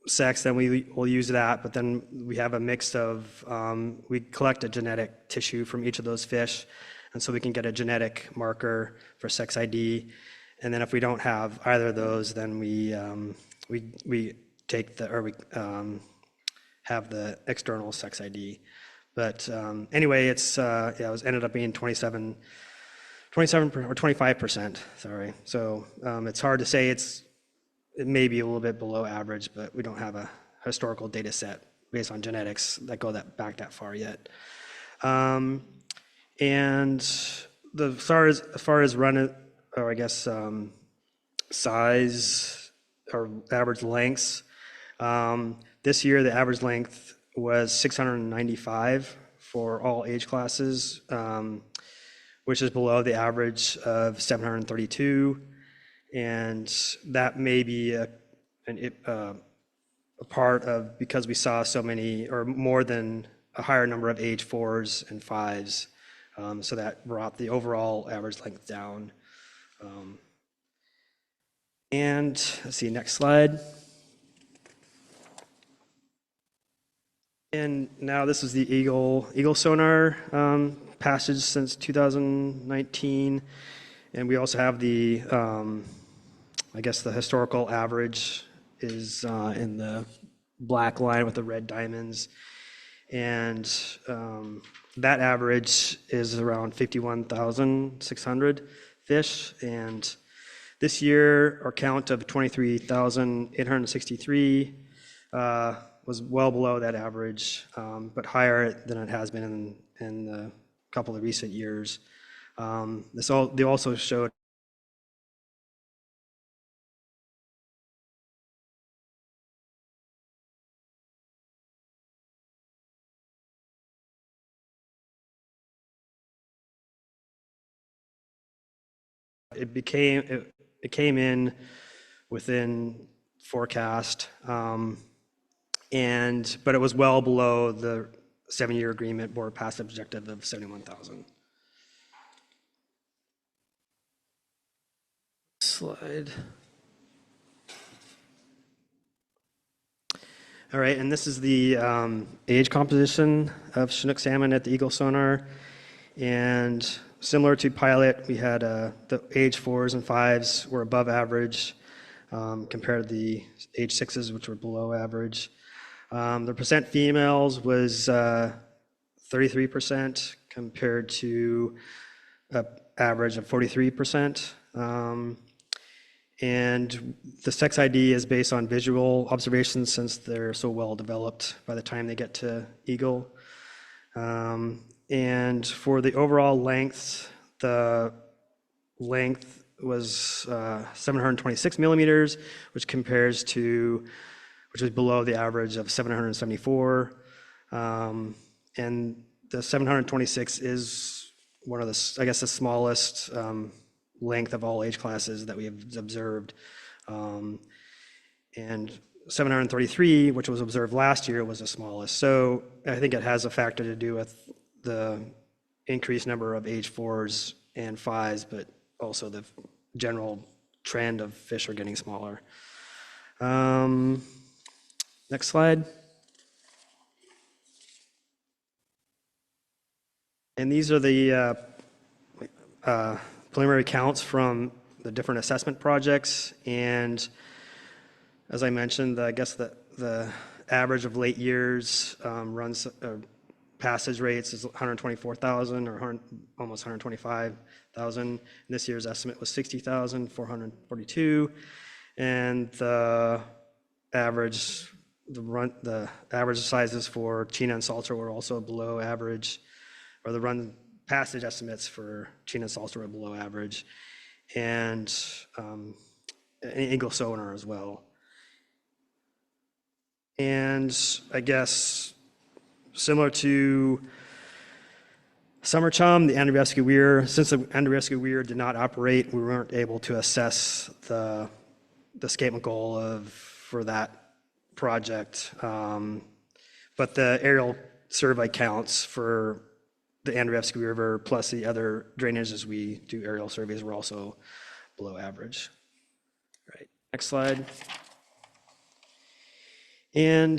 sex, then we will use that, but then we have a mix of, we collect a genetic tissue from each of those fish, and so we can get a genetic marker for sex ID. And then if we don't have either of those, then we take we have the external sex ID. But anyway, it ended up being 27 or 25%, sorry. So it's hard to say, it may be a little bit below average, but we don't have a historical data set based on genetics that go back that far yet. And as far as run, or I guess size or average lengths, this year the average length was 695 for all age classes, which is below the average of 732, and that may be a part of because we saw so many, or more than a higher number of age 4s and 5s, so that brought the overall average length down. And let's see, next slide. And now this is the Eagle sonar passage since 2019, and we also have the, I guess the historical average is in the black line with the red diamonds, and that average is around 51,600 fish, and This year, our count of 23,863 was well below that average, but higher than it has been in a couple of recent years. They also showed it came in within forecast, but it was well below the 7-year agreement board pass objective of 71,000. Slide. All right, and this is the age composition of Chinook salmon at the Eagle sonar. And similar to pilot, we had the age 4s and 5s were above average compared to the age 6s, which were below average. The percent females was 33% compared to an average of 43%. And the sex ID is based on visual observations since they're so well developed by the time they get to Eagle. And for the overall length, the length was 726 millimeters, which was below the average of 774. And the 726 is one of the, I guess, the smallest length of all age classes that we have observed. And 733, which was observed last year, was the smallest. So I think it has a factor to do with the increased number of age 4s and 5s, but also the general trend of fish are getting smaller. Next slide. And these are the preliminary counts from the different assessment projects. And as I mentioned, I guess the average of late years passage rates is 124,000 or almost 125,000. This year's estimate was 60,442. And the average sizes for Chena and Salter were also below average, or the run passage estimates for Chena and Salter were below average, and Eagle sonar as well. And I guess similar to summer chum, the Andreevsky Weir, since the Andreevsky Weir did not operate, we weren't able to assess the escapement goal for that project. But the aerial survey counts for the Andreevsky River plus the other drainages we do aerial surveys were also below average. All right, next slide. And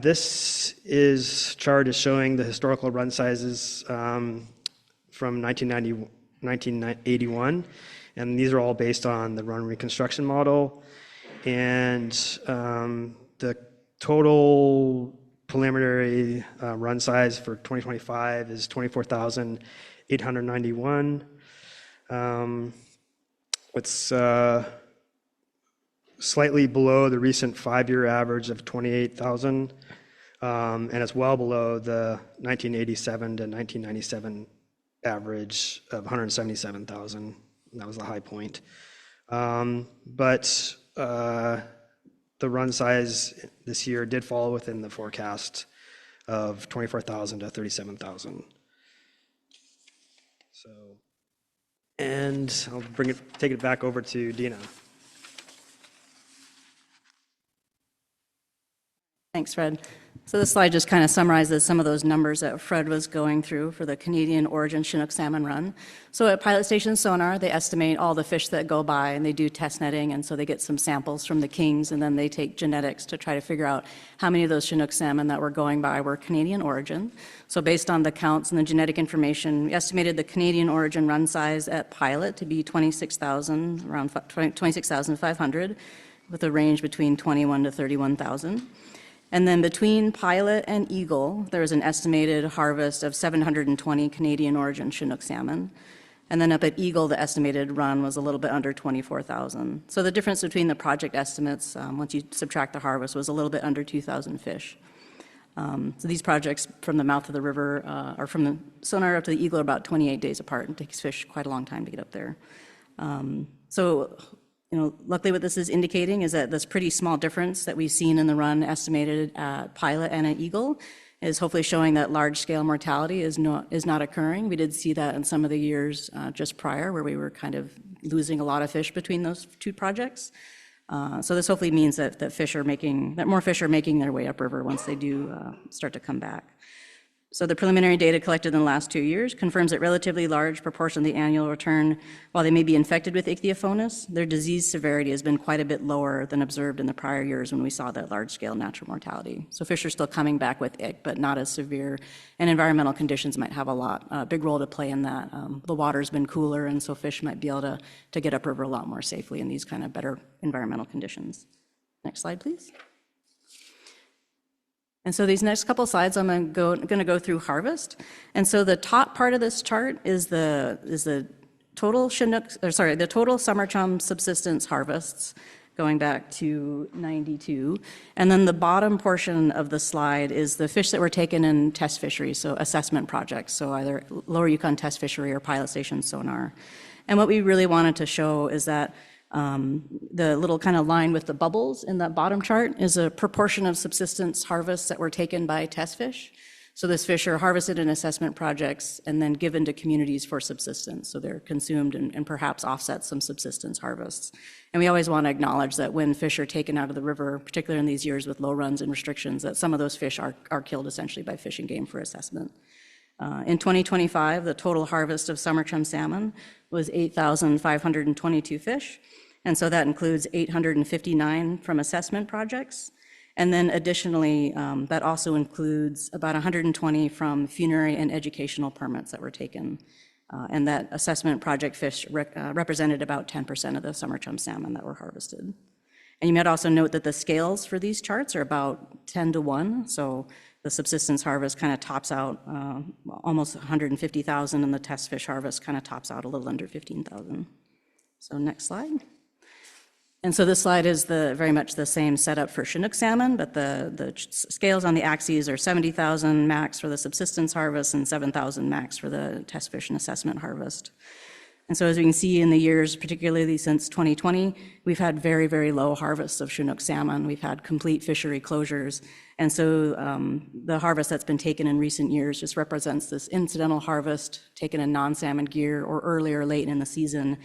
this chart is showing the historical run sizes from 1981, and these are all based on the run reconstruction model. And the total preliminary run size for 2025 is 24,891. It's slightly below the recent 5-year average of 28,000, and it's well below the 1987 to 1997 average of 177,000. That was the high point. But the run size this year did fall within the forecast of 24,000 to 37,000. So, and I'll take it back over to Dina. Thanks, Fred. So this slide just kind of summarizes some of those numbers that Fred was going through for the Canadian origin Chinook salmon run. So at Pilot Station Sonar, they estimate all the fish that go by, and they do test netting, and so they get some samples from the kings, and then they take genetics to try to figure out how many of those Chinook salmon that were going by were Canadian origin. So based on the counts and the genetic information, we estimated the Canadian origin run size at Pilot to be 26,000, around 26,500, with a range between 21 to 31,000. And then between Pilot and Eagle, there was an estimated harvest of 720 Canadian origin Chinook salmon. And then up at Eagle, the estimated run was a little bit under 24,000. So the difference between the project estimates, once you subtract the harvest, was a little bit under 2,000 fish. So these projects from the mouth of the river, or from the Sonar up to the Eagle, are about 28 days apart, and it takes fish quite a long time to get up there. So, luckily what this is indicating is that this pretty small difference that we've seen in the run estimated at Pilot and at Eagle is hopefully showing that large-scale mortality is not occurring. We did see that in some of the years just prior, where we were kind of losing a lot of fish between those two projects. So this hopefully means that more fish are making their way upriver once they do start to come back. So the preliminary data collected in the last 2 years confirms that relatively large proportion of the annual return, while they may be infected with ichthyophonus, their disease severity has been quite a bit lower than observed in the prior years when we saw that large-scale natural mortality. So fish are still coming back with ich, but not as severe, and environmental conditions might have a big role to play in that. The water's been cooler, and so fish might be able to get upriver a lot more safely in these kind of better environmental conditions. Next slide, please. And so these next couple slides, I'm going to go through harvest. And so the top part of this chart is the total the total summer chum subsistence harvests going back to 92. And then the bottom portion of the slide is the fish that were taken in test fisheries, so assessment projects, so either Lower Yukon Test Fishery or Pilot Station Sonar. And what we really wanted to show is that the little kind of line with the bubbles in that bottom chart is a proportion of subsistence harvests that were taken by test fish. So those fish are harvested in assessment projects and then given to communities for subsistence. So they're consumed and perhaps offset some subsistence harvests. And we always want to acknowledge that when fish are taken out of the river, particularly in these years with low runs and restrictions, that some of those fish are killed essentially by Fish and Game for assessment. In 2025, the total harvest of summer chum salmon was 8,522 fish. And so that includes 859 from assessment projects. And then additionally, that also includes about 120 from funerary and educational permits that were taken. And that assessment project fish represented about 10% of the summer chum salmon that were harvested. And you might also note that the scales for these charts are about 10 to 1. So the subsistence harvest kind of tops out almost 150,000, and the test fish harvest kind of tops out a little under 15,000. So next slide. And so this slide is very much the same setup for Chinook salmon, but the scales on the axes are 70,000 max for the subsistence harvest and 7,000 max for the test fish and assessment harvest. And so as we can see in the years, particularly since 2020, we've had very, very low harvests of Chinook salmon. We've had complete fishery closures. And so the harvest that's been taken in recent years just represents this incidental harvest taken in non-salmon gear or earlier late in the season.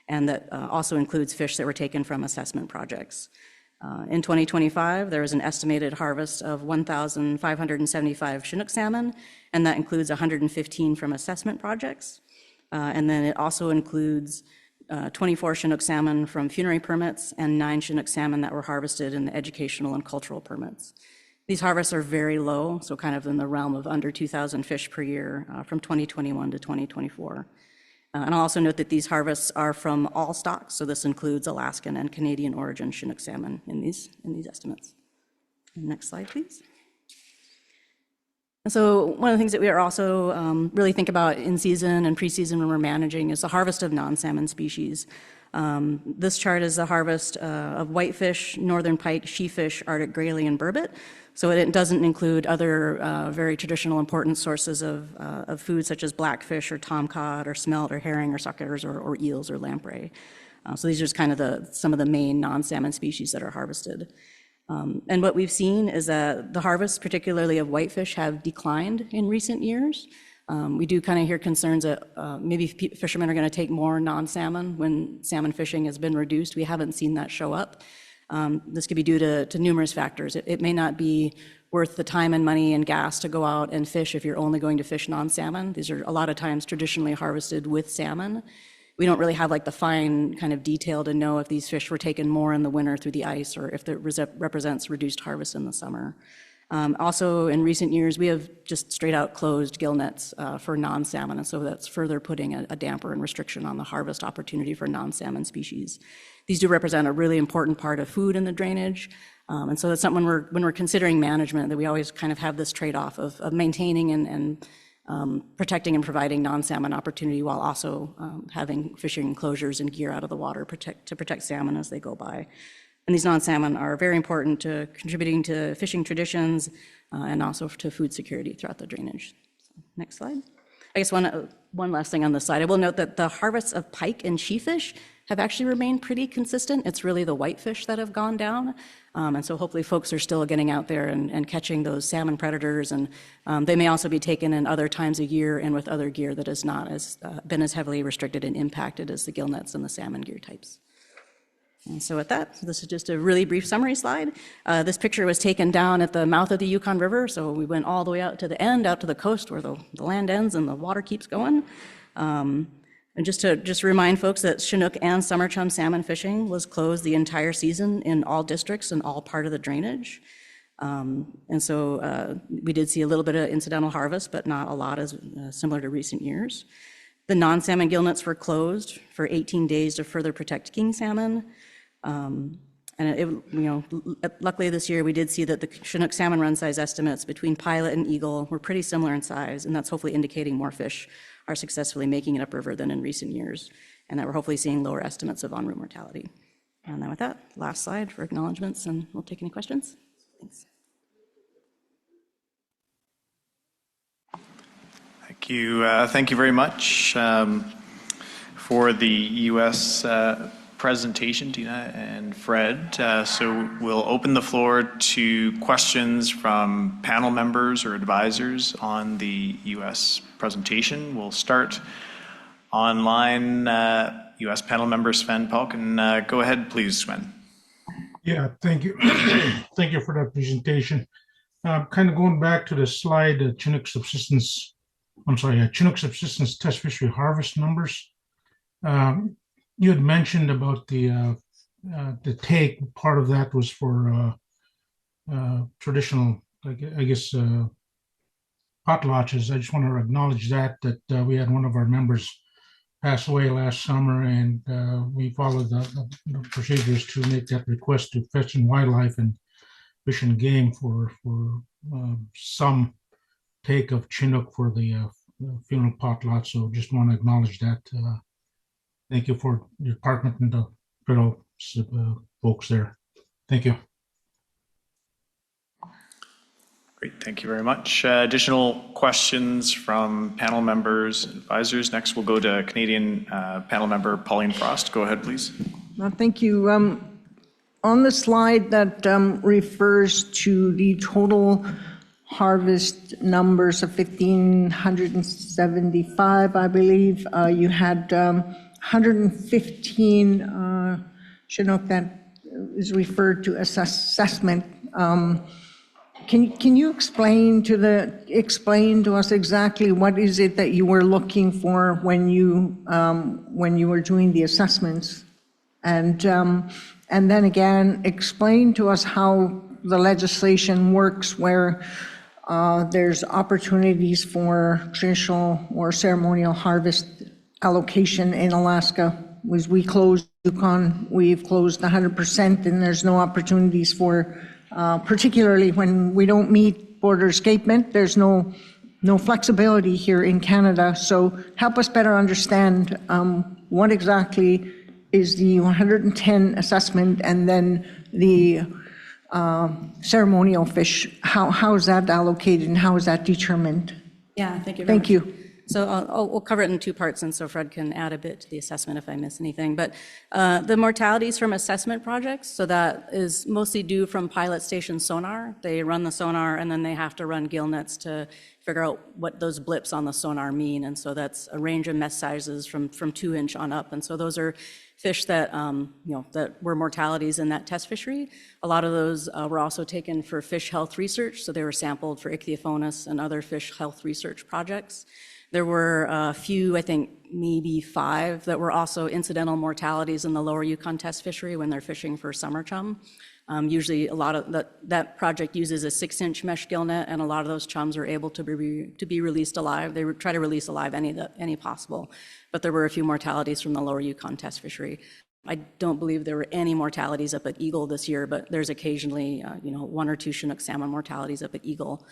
And that also includes fish that were taken from assessment projects. In 2025, there was an estimated harvest of 1,575 Chinook salmon, and that includes 115 from assessment projects. And then it also includes 24 Chinook salmon from funerary permits and 9 Chinook salmon that were harvested in the educational and cultural permits. These harvests are very low, so kind of in the realm of under 2,000 fish per year from 2021 to 2024. And I'll also note that these harvests are from all stocks, so this includes Alaskan and Canadian origin Chinook salmon in these estimates. Next slide, please. And so one of the things that we are also really think about in season and pre-season when we're managing is the harvest of non-salmon species. This chart is the harvest of whitefish, northern pike, sheefish, Arctic grayling, and burbot. So it doesn't include other very traditional important sources of food such as blackfish or tomcod or smelt or herring or suckers or eels or lamprey. So these are just kind of some of the main non-salmon species that are harvested. And what we've seen is that the harvests, particularly of whitefish, have declined in recent years. We do kind of hear concerns that maybe fishermen are going to take more non-salmon when salmon fishing has been reduced. We haven't seen that show up. This could be due to numerous factors. It may not be worth the time and money and gas to go out and fish if you're only going to fish non-salmon. These are a lot of times traditionally harvested with salmon. We don't really have like the fine kind of detail to know if these fish were taken more in the winter through the ice or if it represents reduced harvest in the summer. Also, in recent years, we have just straight out closed gill nets for non-salmon, and so that's further putting a damper and restriction on the harvest opportunity for non-salmon species. These do represent a really important part of food in the drainage, and so that's something when we're considering management that we always kind of have this trade-off of maintaining and protecting and providing non-salmon opportunity while also having fishing enclosures and gear out of the water to protect salmon as they go by. And these non-salmon are very important to contributing to fishing traditions and also to food security throughout the drainage. So, next slide. I guess one last thing on this slide. I will note that the harvests of pike and sheafish have actually remained pretty consistent. It's really the whitefish that have gone down. And so hopefully folks are still getting out there and catching those salmon predators. And they may also be taken in other times of year and with other gear that has not been as heavily restricted and impacted as the gill nets and the salmon gear types. And so with that, this is just a really brief summary slide. This picture was taken down at the mouth of the Yukon River. So we went all the way out to the end, out to the coast where the land ends and the water keeps going. And just to remind folks that Chinook and summer chum salmon fishing was closed the entire season in all districts and all part of the drainage. And so we did see a little bit of incidental harvest, but not a lot as similar to recent years. The non-salmon gill nets were closed for 18 days to further protect king salmon. Luckily this year we did see that the Chinook salmon run size estimates between pilot and eagle were pretty similar in size, and that's hopefully indicating more fish are successfully making it upriver than in recent years, and that we're hopefully seeing lower estimates of en route mortality. And then with that, last slide for acknowledgements, and we'll take any questions. Thanks. Thank you. Thank you very much for the U.S. presentation, Dina and Fred. So we'll open the floor to questions from panel members or advisors on the U.S. presentation. We'll start online. U.S. panel member Sven Palken. Go ahead, please, Sven. Yeah, thank you. Thank you for that presentation. Kind of going back to the slide, Chinook subsistence test fishery harvest numbers. You had mentioned about the take. Part of that was for traditional, I guess, potlatches. I just want to acknowledge that we had one of our members pass away last summer, and we followed the procedures to make that request to Fish and Wildlife and Fish and Game for some take of Chinook for the funeral potlot. So just want to acknowledge that. Thank you for your department and the fellow folks there. Thank you. Great, thank you very much. Additional questions from panel members, advisors. Next, we'll go to Canadian panel member Pauline Frost. Go ahead, please. Thank you. On the slide that refers to the total harvest numbers of 1,575, I believe, you had 115 Chinook that is referred to as assessment. Can you explain to us exactly what is it that you were looking for when you were doing the assessments, and then again explain to us how the legislation works where there's opportunities for traditional or ceremonial harvest allocation in Alaska. Was we closed Yukon, we've closed 100%, and there's no opportunities for, particularly when we don't meet border escapement, there's no flexibility here in Canada. So help us better understand what exactly is the 110 assessment, and then the ceremonial fish, how is that allocated and how is that determined? Yeah, thank you very much. Thank you. So we'll cover it in two parts, and so Fred can add a bit to the assessment if I miss anything. But the mortalities from assessment projects, so that is mostly due from pilot station sonar. They run the sonar and then they have to run gill nets to figure out what those blips on the sonar mean. And so that's a range of mess sizes from 2-inch on up. And so those are fish that, that were mortalities in that test fishery. A lot of those were also taken for fish health research. So they were sampled for ichthyophonus and other fish health research projects. There were a few, I think maybe 5, that were also incidental mortalities in the lower Yukon test fishery when they're fishing for summer chum. Usually a lot of that project uses a 6-inch mesh gill net, and a lot of those chums are able to be released alive. They try to release alive any possible, but there were a few mortalities from the lower Yukon test fishery. I don't believe there were any mortalities up at Eagle this year, but there's occasionally, 1 or 2 Chinook salmon mortalities up at Eagle.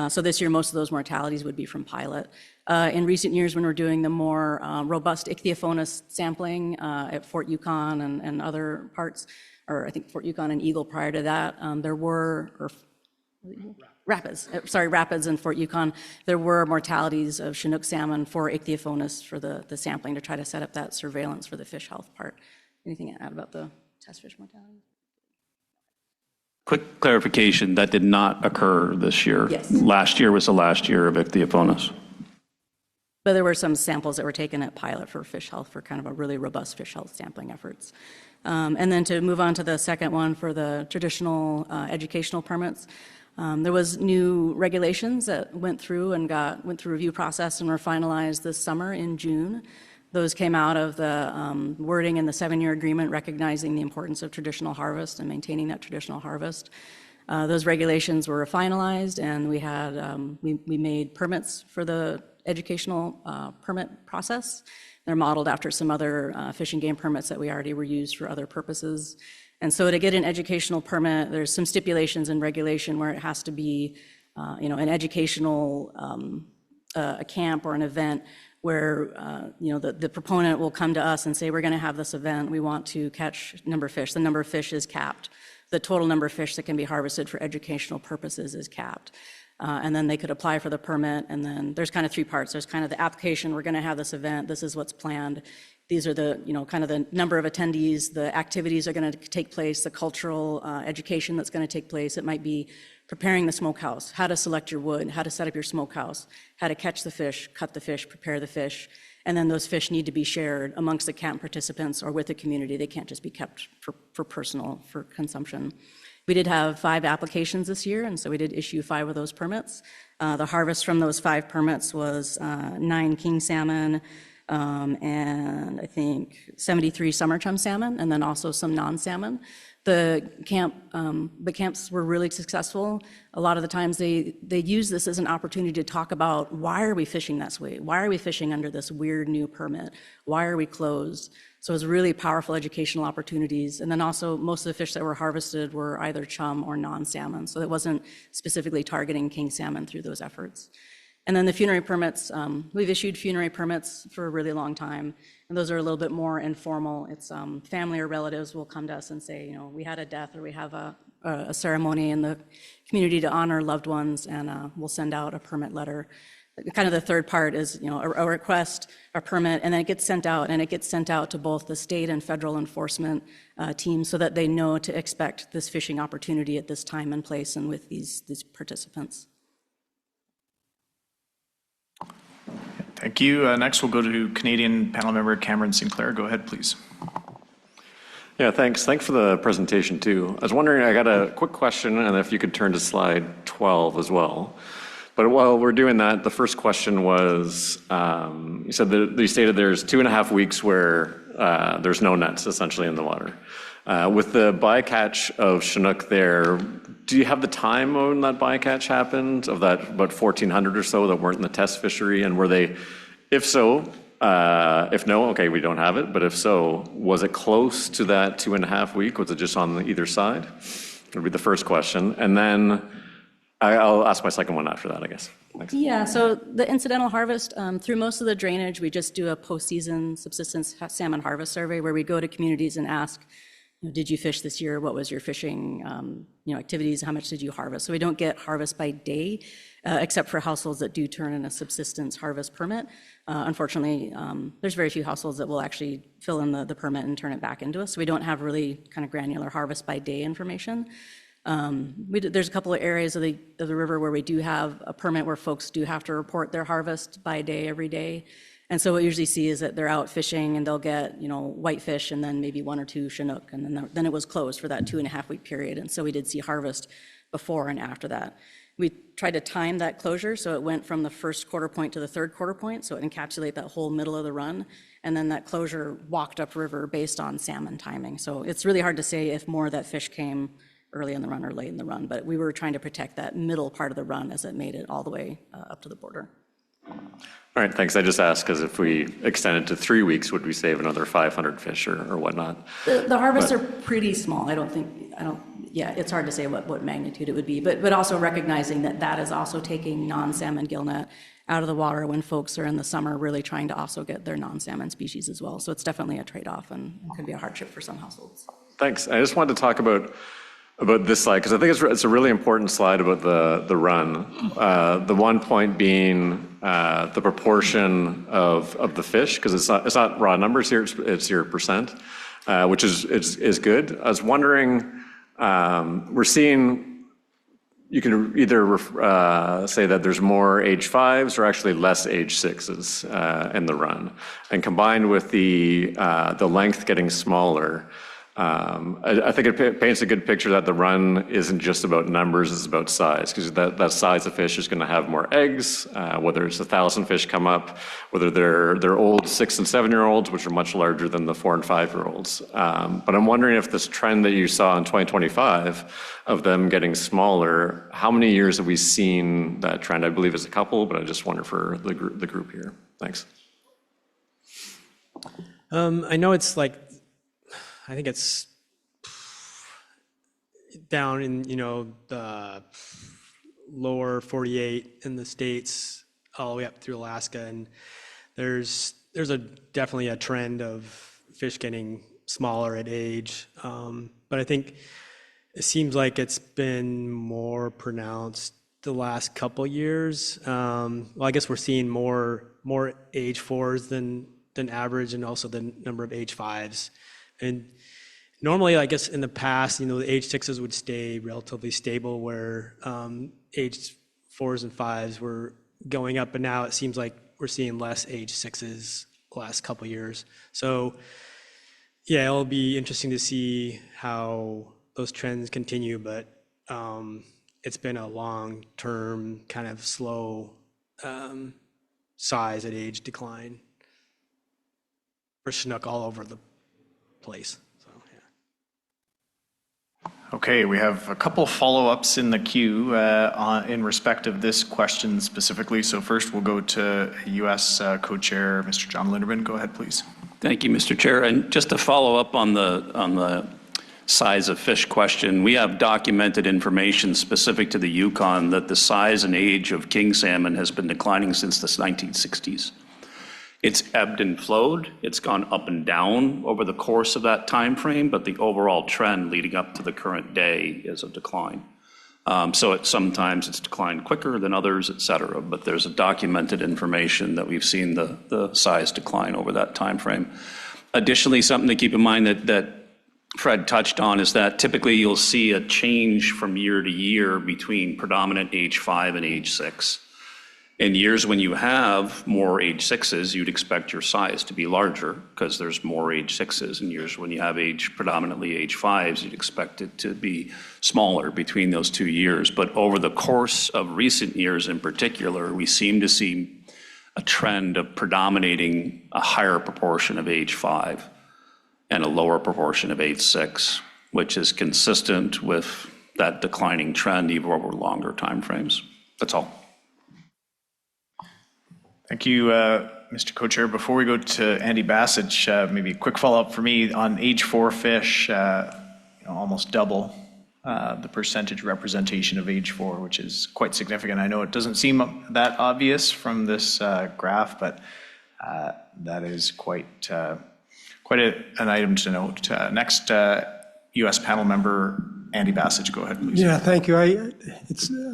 So this year, most of those mortalities would be from pilot. In recent years, when we're doing the more robust ichthyophonus sampling at Fort Yukon and other parts, or I think Fort Yukon and Eagle prior to that, there were, Rapids and Fort Yukon, there were mortalities of Chinook salmon for ichthyophonus for the sampling to try to set up that surveillance for the fish health part. Anything to add about the test fish mortality? Quick clarification, that did not occur this year. Yes. Last year was the last year of ichthyophonus. But there were some samples that were taken at pilot for fish health for kind of a really robust fish health sampling efforts. And then to move on to the second one for the traditional educational permits, there was new regulations that went through review process and were finalized this summer in June. Those came out of the wording in the 7-year agreement recognizing the importance of traditional harvest and maintaining that traditional harvest. Those regulations were finalized, and we had we made permits for the educational permit process. They're modeled after some other fish and game permits that we already were used for other purposes. And so to get an educational permit, there's some stipulations in regulation where it has to be, an educational a camp or an event where the proponent will come to us and say, we're going to have this event, we want to catch number of fish. The number of fish is capped. The total number of fish that can be harvested for educational purposes is capped. And then they could apply for the permit, and then there's kind of 3 parts. There's kind of the application, we're going to have this event, this is what's planned. These are the, kind of the number of attendees, the activities are going to take place, the cultural education that's going to take place. It might be preparing the smokehouse, how to select your wood, how to set up your smokehouse, how to catch the fish, cut the fish, prepare the fish. And then those fish need to be shared amongst the camp participants or with the community. They can't just be kept for consumption. We did have 5 applications this year, and so we did issue 5 of those permits. The harvest from those 5 permits was 9 king salmon, and I think 73 summer chum salmon, and then also some non-salmon. The camps were really successful. A lot of the times they use this as an opportunity to talk about, why are we fishing this way? Why are we fishing under this weird new permit? Why are we closed? So it was really powerful educational opportunities. And then also most of the fish that were harvested were either chum or non-salmon. So it wasn't specifically targeting king salmon through those efforts. And then the funerary permits, we've issued funerary permits for a really long time, and those are a little bit more informal. It's family or relatives will come to us and say, we had a death or we have a ceremony in the community to honor loved ones, and we'll send out a permit letter. Kind of the third part is, a request, a permit, and then it gets sent out, and it gets sent out to both the state and federal enforcement teams so that they know to expect this fishing opportunity at this time and place and with these participants. Thank you. Next, we'll go to Canadian panel member Cameron Sinclair. Go ahead, please. Yeah, thanks. Thanks for the presentation, too. I was wondering, I got a quick question, and if you could turn to slide 12 as well. But while we're doing that, the first question was, you said that you stated there's 2.5 weeks where there's no nets, essentially, in the water. With the bycatch of Chinook there, do you have the time when that bycatch happened, of that about 1,400 or so that weren't in the test fishery? And were they, if so, if no, okay, we don't have it, but if so, was it close to that 2.5 week? Was it just on either side? That would be the first question. And then I'll ask my second one after that, I guess. Thanks. Yeah, so the incidental harvest, through most of the drainage, we just do a postseason subsistence salmon harvest survey where we go to communities and ask, did you fish this year? What was your fishing activities? How much did you harvest? So we don't get harvest by day, except for households that do turn in a subsistence harvest permit. Unfortunately, there's very few households that will actually fill in the permit and turn it back into us. So we don't have really kind of granular harvest by day information. There's a couple of areas of the river where we do have a permit where folks do have to report their harvest by day every day. And so what we usually see is that they're out fishing and they'll get, whitefish and then maybe 1 or 2 Chinook, and then it was closed for that 2.5 week period. And so we did see harvest before and after that. We tried to time that closure so it went from the first quarter point to the third quarter point, so it encapsulated that whole middle of the run. And then that closure walked upriver based on salmon timing. So it's really hard to say if more of that fish came early in the run or late in the run, but we were trying to protect that middle part of the run as it made it all the way up to the border. All right, thanks. I just asked because if we extend it to 3 weeks, would we save another 500 fish or whatnot? The harvests are pretty small. Yeah, it's hard to say what magnitude it would be, but also recognizing that that is also taking non-salmon gillnet out of the water when folks are in the summer really trying to also get their non-salmon species as well. So it's definitely a trade-off and could be a hardship for some households. Thanks. I just wanted to talk about this slide because I think it's a really important slide about the run. The one point being the proportion of the fish, because it's not raw numbers here, it's your percent, which is good. I was wondering, we're seeing, you can either say that there's more age 5s or actually less age 6s in the run. And combined with the length getting smaller, I think it paints a good picture that the run isn't just about numbers, it's about size, because that size of fish is going to have more eggs, whether it's 1,000 fish come up, whether they're old 6 and 7-year-olds, which are much larger than the 4 and 5-year-olds. But I'm wondering if this trend that you saw in 2025 of them getting smaller, how many years have we seen that trend? I believe it's a couple, but I just wonder for the group here. Thanks. I know it's like, I think it's down in, the lower 48 in the States, all the way up through Alaska. And there's definitely a trend of fish getting smaller at age. But I think it seems like it's been more pronounced the last couple years. Well, I guess we're seeing more age 4s than average, and also the number of age 5s. And normally, I guess in the past, the age 6s would stay relatively stable, where age 4s and 5s were going up, but now it seems like we're seeing less age 6s the last couple years. So yeah, it'll be interesting to see how those trends continue, but it's been a long-term kind of slow size at age decline for Chinook all over the place. So, yeah. Okay, we have a couple follow-ups in the queue in respect of this question specifically. So first we'll go to U.S. co-chair, Mr. John Linderman. Go ahead, please. Thank you, Mr. Chair. And just to follow up on the size of fish question, we have documented information specific to the Yukon that the size and age of king salmon has been declining since the 1960s. It's ebbed and flowed. It's gone up and down over the course of that time frame, but the overall trend leading up to the current day is a decline. So sometimes it's declined quicker than others, et cetera, but there's a documented information that we've seen the size decline over that time frame. Additionally, something to keep in mind that Fred touched on is that typically you'll see a change from year to year between predominant age 5 and age 6. In years when you have more age 6s, you'd expect your size to be larger because there's more age 6s. In years when you have predominantly age 5s, you'd expect it to be smaller between those 2 years. But over the course of recent years in particular, we seem to see a trend of predominating a higher proportion of age 5 and a lower proportion of age 6, which is consistent with that declining trend even over longer timeframes. That's all. Thank you, Mr. Co-Chair. Before we go to Andy Bassich, maybe a quick follow-up for me on age 4 fish, almost double the percentage representation of age 4, which is quite significant. I know it doesn't seem that obvious from this graph, but that is quite an item to note. Next, U.S. panel member Andy Bassich, go ahead, please. Yeah, thank you.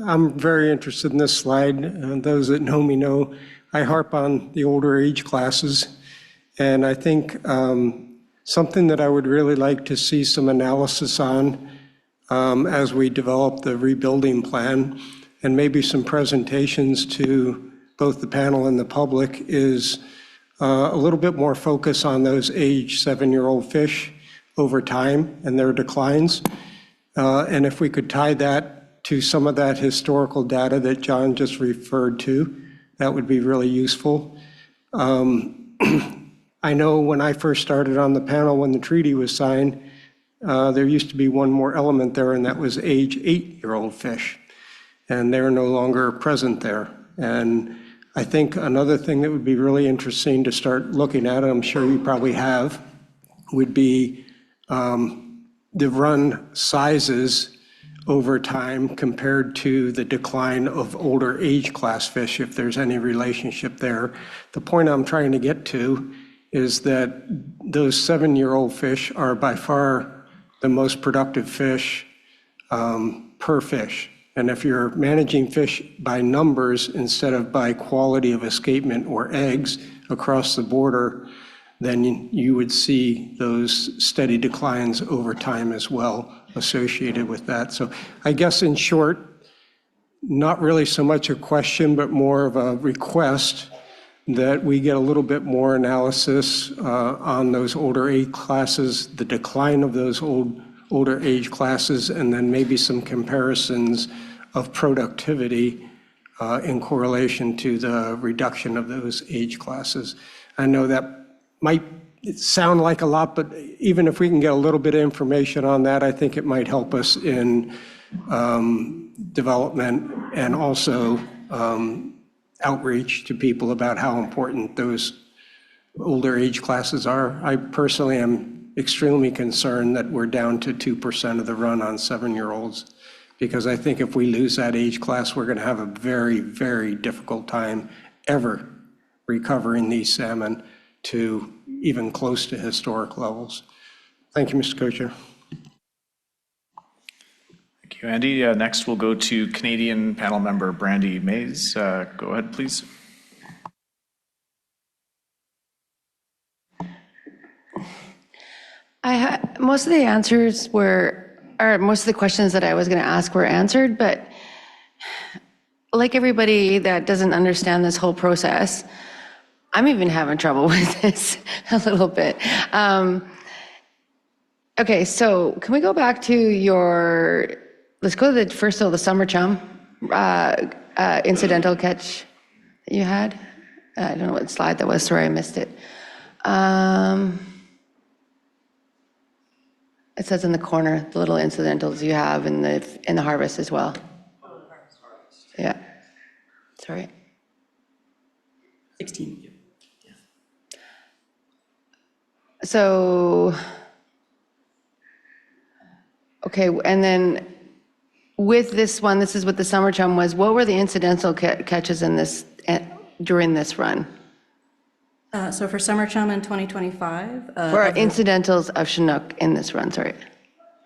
I'm very interested in this slide. Those that know me know I harp on the older age classes, and I think something that I would really like to see some analysis on as we develop the rebuilding plan, and maybe some presentations to both the panel and the public, is a little bit more focus on those age 7-year-old fish over time and their declines. And if we could tie that to some of that historical data that John just referred to, that would be really useful. I know when I first started on the panel, when the treaty was signed, there used to be one more element there, and that was age 8-year-old fish. And they're no longer present there. And I think another thing that would be really interesting to start looking at, and I'm sure you probably have, would be the run sizes over time compared to the decline of older age class fish, if there's any relationship there. The point I'm trying to get to is that those 7-year-old fish are by far the most productive fish per fish. And if you're managing fish by numbers instead of by quality of escapement or eggs across the border, then you would see those steady declines over time as well associated with that. So I guess in short, not really so much a question, but more of a request that we get a little bit more analysis on those older age classes, the decline of those older age classes, and then maybe some comparisons of productivity in correlation to the reduction of those age classes. I know that might sound like a lot, but even if we can get a little bit of information on that, I think it might help us in development and also outreach to people about how important those older age classes are. I personally am extremely concerned that we're down to 2% of the run on 7-year-olds, because I think if we lose that age class, we're going to have a very, very difficult time ever recovering these salmon to even close to historic levels. Thank you, Mr. Co-Chair. Thank you, Andy. Next, we'll go to Canadian panel member Brandy Mays. Go ahead, please. Most of the answers were, or most of the questions that I was going to ask were answered, but like everybody that doesn't understand this whole process, I'm even having trouble with this a little bit. Okay, so can we go back to let's go to the summer chum incidental catch that you had. I don't know what slide that was, sorry, I missed it. It says in the corner, the little incidentals you have in the harvest as well. Oh, the harvest. Yeah, sorry. 16. So, okay, and then with this one, this is what the summer chum was. What were the incidental catches in this during this run? So for summer chum in 2025. For incidentals of Chinook in this run, sorry.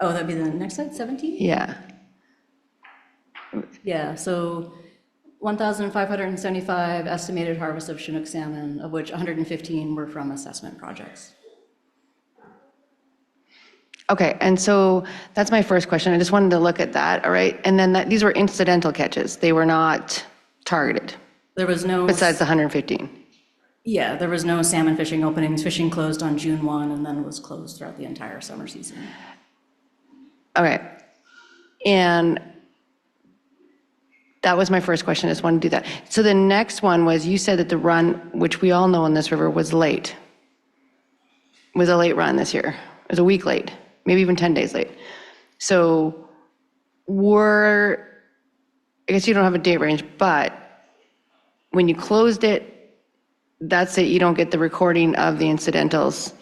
Oh, that'd be the next slide, 17? Yeah. Yeah, so 1,575 estimated harvests of Chinook salmon, of which 115 were from assessment projects. Okay, and so that's my first question. I just wanted to look at that, all right? And then these were incidental catches. They were not targeted. There was no... Besides the 115. Yeah, there was no salmon fishing openings. Fishing closed on June 1 and then was closed throughout the entire summer season. Okay, and that was my first question. I just wanted to do that. So the next one was, you said that the run, which we all know in this river, was late. It was a late run this year. It was a week late, maybe even 10 days late. So I guess you don't have a date range, but when you closed it, that's it, you don't get the recording of the incidentals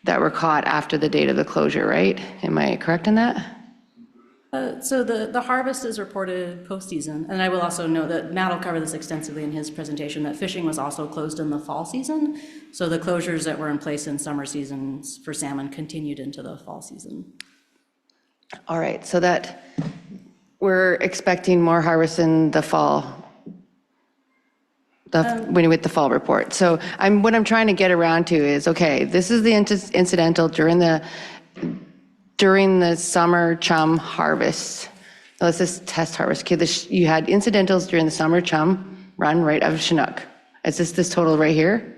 that were caught after the date of the closure, right? Am I correct in that? So the harvest is reported post-season, and I will also note that Matt will cover this extensively in his presentation, that fishing was also closed in the fall season. So the closures that were in place in summer seasons for salmon continued into the fall season. All right, so that we're expecting more harvest in the fall, when with the fall report. So what I'm trying to get around to is, okay, this is the incidental during the summer chum harvest. Now, this is test harvest. Okay, you had incidentals during the summer chum run, right, of Chinook. Is this total right here?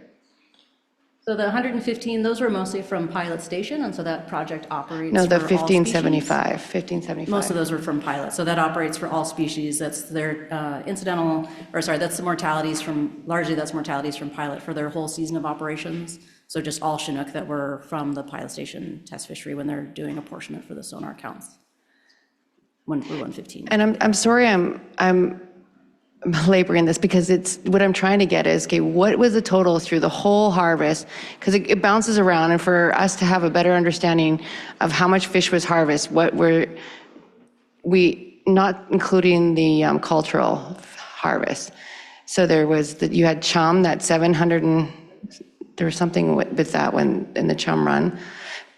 So the 115, those were mostly from Pilot Station, and so that project operates No, the for all 1575. Most of those were from Pilot, so that operates for all species. That's their that's the mortalities from, largely that's mortalities from Pilot for their whole season of operations. So just all Chinook that were from the Pilot Station test fishery when they're doing apportionment for the sonar counts. 115. And I'm sorry, laboring this because it's what I'm trying to get is, okay, what was the total through the whole harvest? Because it bounces around, and for us to have a better understanding of how much fish was harvested, what were we, not including the cultural harvest. So there was, you had chum, that 700 and, there was something with that one in the chum run.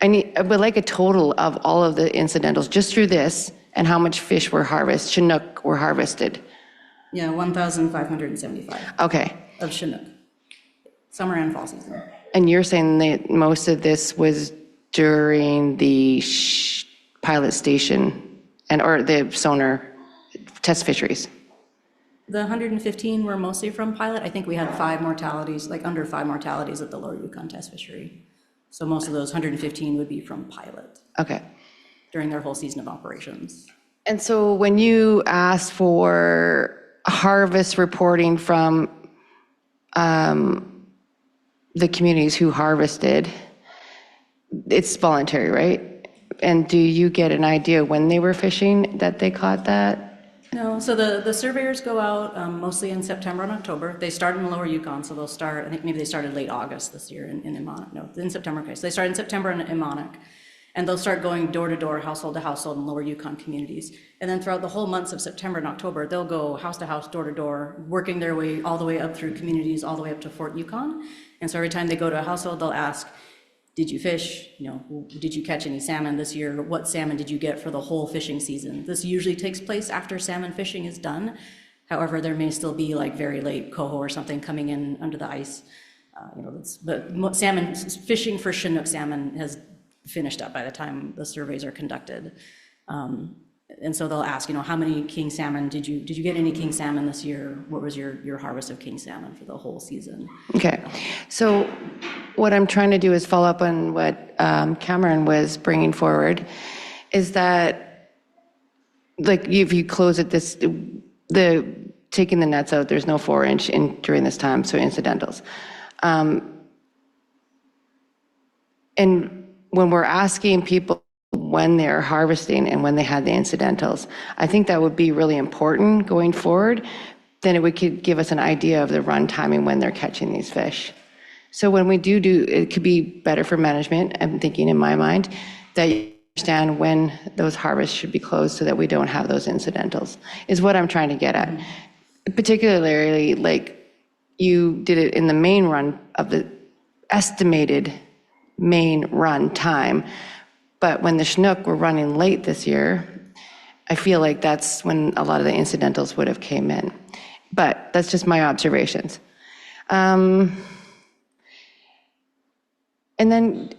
I would like a total of all of the incidentals just through this and how much fish were harvested, Chinook were harvested. Yeah, 1,575. Okay. Of Chinook, summer and fall season. And you're saying that most of this was during the pilot station or the sonar test fisheries? The 115 were mostly from pilot. I think we had 5 mortalities, like under 5 mortalities at the Lower Yukon test fishery. So most of those 115 would be from pilot. Okay. During their whole season of operations. And so when you asked for harvest reporting from the communities who harvested, it's voluntary, right? And do you get an idea when they were fishing that they caught that? No, so the surveyors go out mostly in September and October. They start in the Lower Yukon, so they'll start, I think maybe they started late August this year in Immonik. No, in September, okay. So they start in September in Immonik, and they'll start going door to door, household to household in Lower Yukon communities. And then throughout the whole months of September and October, they'll go house to house, door to door, working their way all the way up through communities, all the way up to Fort Yukon. And so every time they go to a household, they'll ask, did you fish? You know, did you catch any salmon this year? What salmon did you get for the whole fishing season? This usually takes place after salmon fishing is done. However, there may still be like very late coho or something coming in under the ice. But salmon fishing for Chinook salmon has finished up by the time the surveys are conducted. And so they'll ask, how many king salmon did you get any king salmon this year? What was your harvest of king salmon for the whole season? Okay, so what I'm trying to do is follow up on what Cameron was bringing forward, is that, like, if you close it, taking the nets out, there's no 4-inch in during this time, so incidentals. And when we're asking people when they're harvesting and when they had the incidentals, I think that would be really important going forward. Then it could give us an idea of the run timing when they're catching these fish. So when we do it could be better for management, I'm thinking in my mind, that you understand when those harvests should be closed so that we don't have those incidentals, is what I'm trying to get at. Particularly, like, you did it in the main run of the estimated main run time, but when the Chinook were running late this year, I feel like that's when a lot of the incidentals would have came in. But that's just my observations. And then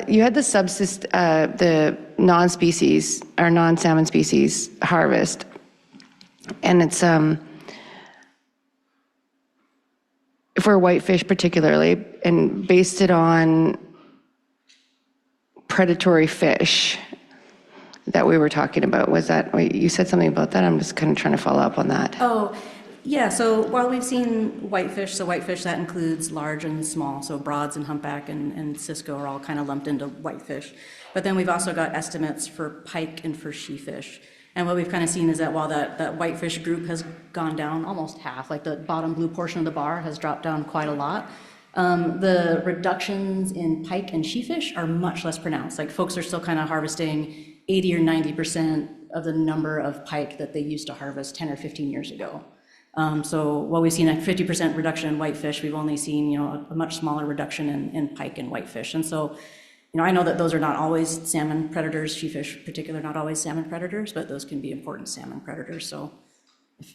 you had the non-species or non-salmon species harvest, and it's for whitefish particularly, and based it on predatory fish that we were talking about. Was that, you said something about that? I'm just kind of trying to follow up on that. Oh, yeah, so while we've seen whitefish, so whitefish, that includes large and small, so broads and humpback and cisco are all kind of lumped into whitefish. But then we've also got estimates for pike and for sheefish. And what we've kind of seen is that while that whitefish group has gone down almost half, like the bottom blue portion of the bar has dropped down quite a lot, the reductions in pike and sheefish are much less pronounced. Like, folks are still kind of harvesting 80 or 90% of the number of pike that they used to harvest 10 or 15 years ago. So while we've seen a 50% reduction in whitefish, we've only seen, a much smaller reduction in pike and whitefish. And so, I know that those are not always salmon predators, sheefish in particular, not always salmon predators, but those can be important salmon predators. So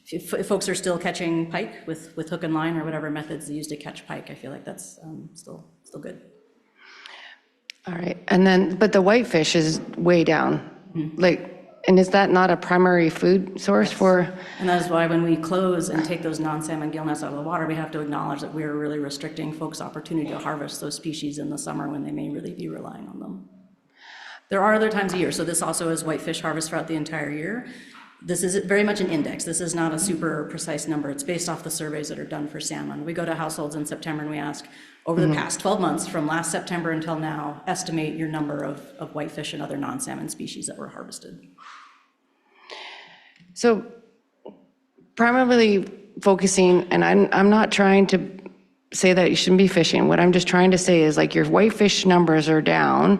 if folks are still catching pike with hook and line or whatever methods they use to catch pike, I feel like that's still good. All right, and then, but the whitefish is way down. Like, and is that not a primary food source for? And that is why when we close and take those non-salmon gill nets out of the water, we have to acknowledge that we're really restricting folks' opportunity to harvest those species in the summer when they may really be relying on them. There are other times a year, so this also is whitefish harvest throughout the entire year. This is very much an index. This is not a super precise number. It's based off the surveys that are done for salmon. We go to households in September and we ask, over the past 12 months, from last September until now, estimate your number of whitefish and other non-salmon species that were harvested. So primarily focusing, and I'm not trying to say that you shouldn't be fishing. What I'm just trying to say is like your whitefish numbers are down,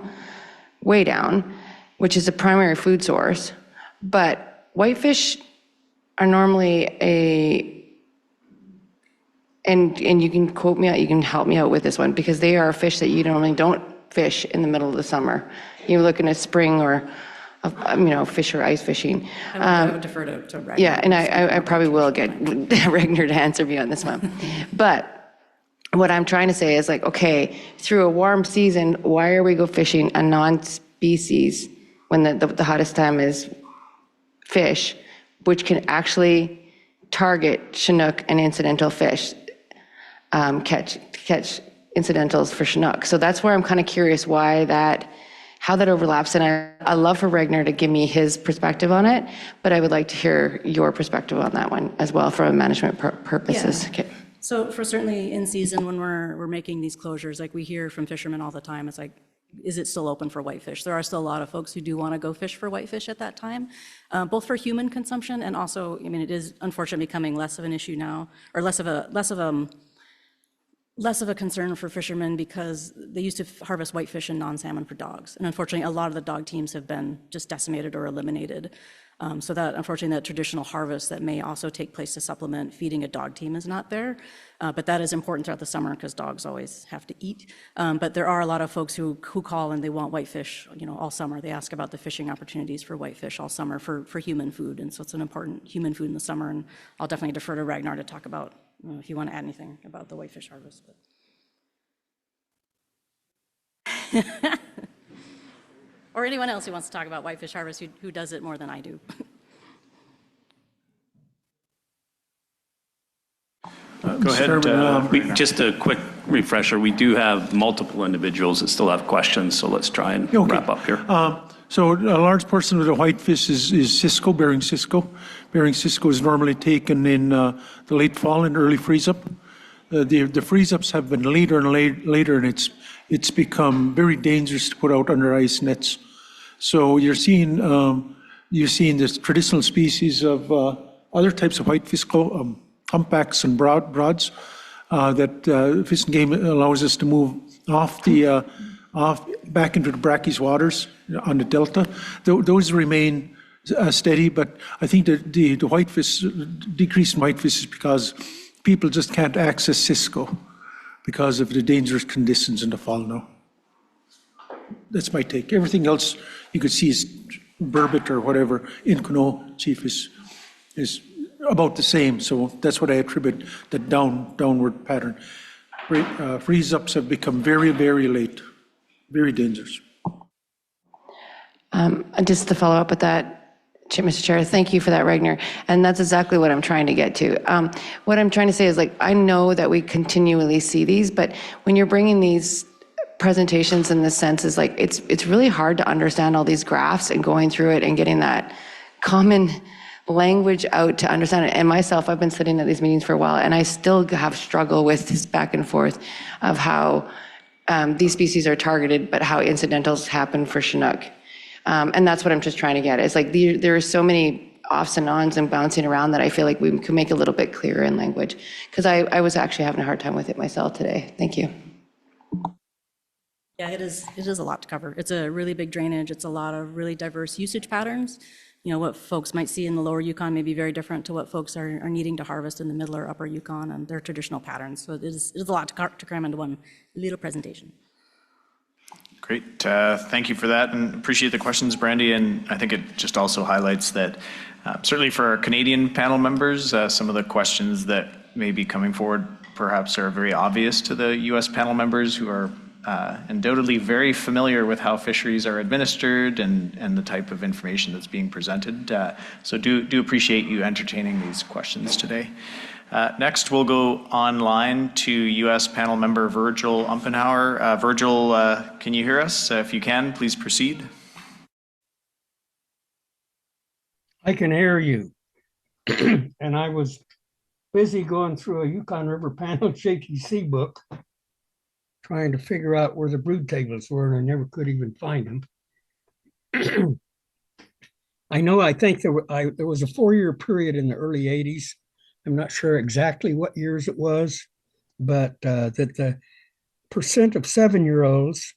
way down, which is a primary food source. But whitefish are normally and you can quote me out, you can help me out with this one, because they are a fish that you normally don't fish in the middle of the summer. You're looking at spring or, fish or ice fishing. I would defer to Ragnar. Yeah, and I probably will get Ragnar to answer me on this one. But what I'm trying to say is like, okay, through a warm season, why are we go fishing a non-species when the hottest time is fish, which can actually target Chinook and incidental fish, catch incidentals for Chinook. So that's where I'm kind of curious how that overlaps. And I love for Ragnar to give me his perspective on it, but I would like to hear your perspective on that one as well for management purposes. Yeah. Okay. So for certainly in season when we're making these closures, like we hear from fishermen all the time, it's like, is it still open for whitefish? There are still a lot of folks who do want to go fish for whitefish at that time, both for human consumption and also, it is unfortunately becoming less of an issue now, or less of a concern for fishermen because they used to harvest whitefish and non-salmon for dogs. And unfortunately, a lot of the dog teams have been just decimated or eliminated. So that, unfortunately, that traditional harvest that may also take place to supplement feeding a dog team is not there. But that is important throughout the summer because dogs always have to eat. But there are a lot of folks who call and they want whitefish, all summer. They ask about the fishing opportunities for whitefish all summer for human food. And so it's an important human food in the summer. And I'll definitely defer to Ragnar to talk about if you want to add anything about the whitefish harvest. Or anyone else who wants to talk about whitefish harvest who does it more than I do. Go ahead. Just a quick refresher. We do have multiple individuals that still have questions, so let's try and wrap up here. So a large portion of the whitefish is Cisco, Bering Cisco. Bering Cisco is normally taken in the late fall and early freeze-up. The freeze-ups have been later and later, and it's become very dangerous to put out under ice nets. So you're seeing this traditional species of other types of whitefish, humpbacks and broads, that Fish and Game allows us to move off back into the brackish waters on the delta. Those remain steady, but I think that the whitefish decrease in whitefish is because people just can't access Cisco because of the dangerous conditions in the fall now. That's my take. Everything else you could see is burbot or whatever in Quinault Chief is about the same. So that's what I attribute the downward pattern. Freeze-ups have become very, very late, very dangerous. Just to follow up with that, Mr. Chair, thank you for that, Ragnar. And that's exactly what I'm trying to get to. What I'm trying to say is, like, I know that we continually see these, but when you're bringing these presentations in this sense, is like, it's really hard to understand all these graphs and going through it and getting that common language out to understand it. And myself, I've been sitting at these meetings for a while, and I still have struggle with this back and forth of how these species are targeted, but how incidentals happen for Chinook. And that's what I'm just trying to get. It's like there are so many offs and ons and bouncing around that I feel like we could make a little bit clearer in language. Because I was actually having a hard time with it myself today. Thank you. Yeah, it is a lot to cover. It's a really big drainage. It's a lot of really diverse usage patterns. What folks might see in the lower Yukon may be very different to what folks are needing to harvest in the middle or upper Yukon and their traditional patterns. So it is a lot to cram into one little presentation. Great. Thank you for that, and appreciate the questions, Brandy. And I think it just also highlights that certainly for our Canadian panel members, some of the questions that may be coming forward perhaps are very obvious to the U.S. panel members who are undoubtedly very familiar with how fisheries are administered and the type of information that's being presented. So do appreciate you entertaining these questions today. Next, we'll go online to U.S. panel member Virgil Umpenhauer. Virgil, can you hear us? If you can, please proceed. I can hear you. And I was busy going through a Yukon River Panel Shaky Sea book, trying to figure out where the brood tables were, and I never could even find them. I think there was a 4-year period in the early 80s I'm not sure exactly what years it was, but that the percent of 7-year-olds,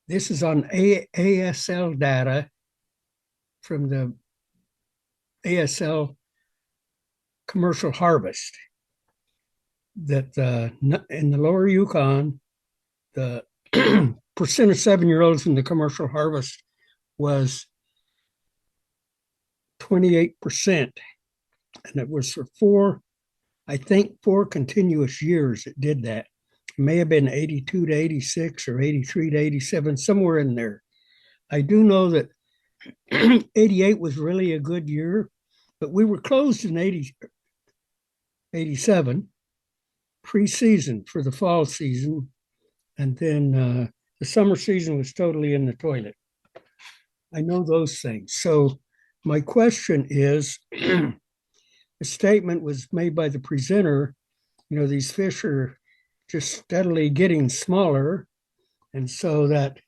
this is on ASL data from the ASL commercial harvest, that in the lower Yukon, the percent of 7-year-olds in the commercial harvest was 28%. And it was for I think 4 continuous years it did that. It may have been 82 to 86 or 83 to 87, somewhere in there. I do know that 88 was really a good year, but we were closed in 87, pre-season for the fall season. And then the summer season was totally in the toilet. I know those things. So my question is, the statement was made by the presenter, these fish are just steadily getting smaller. And so that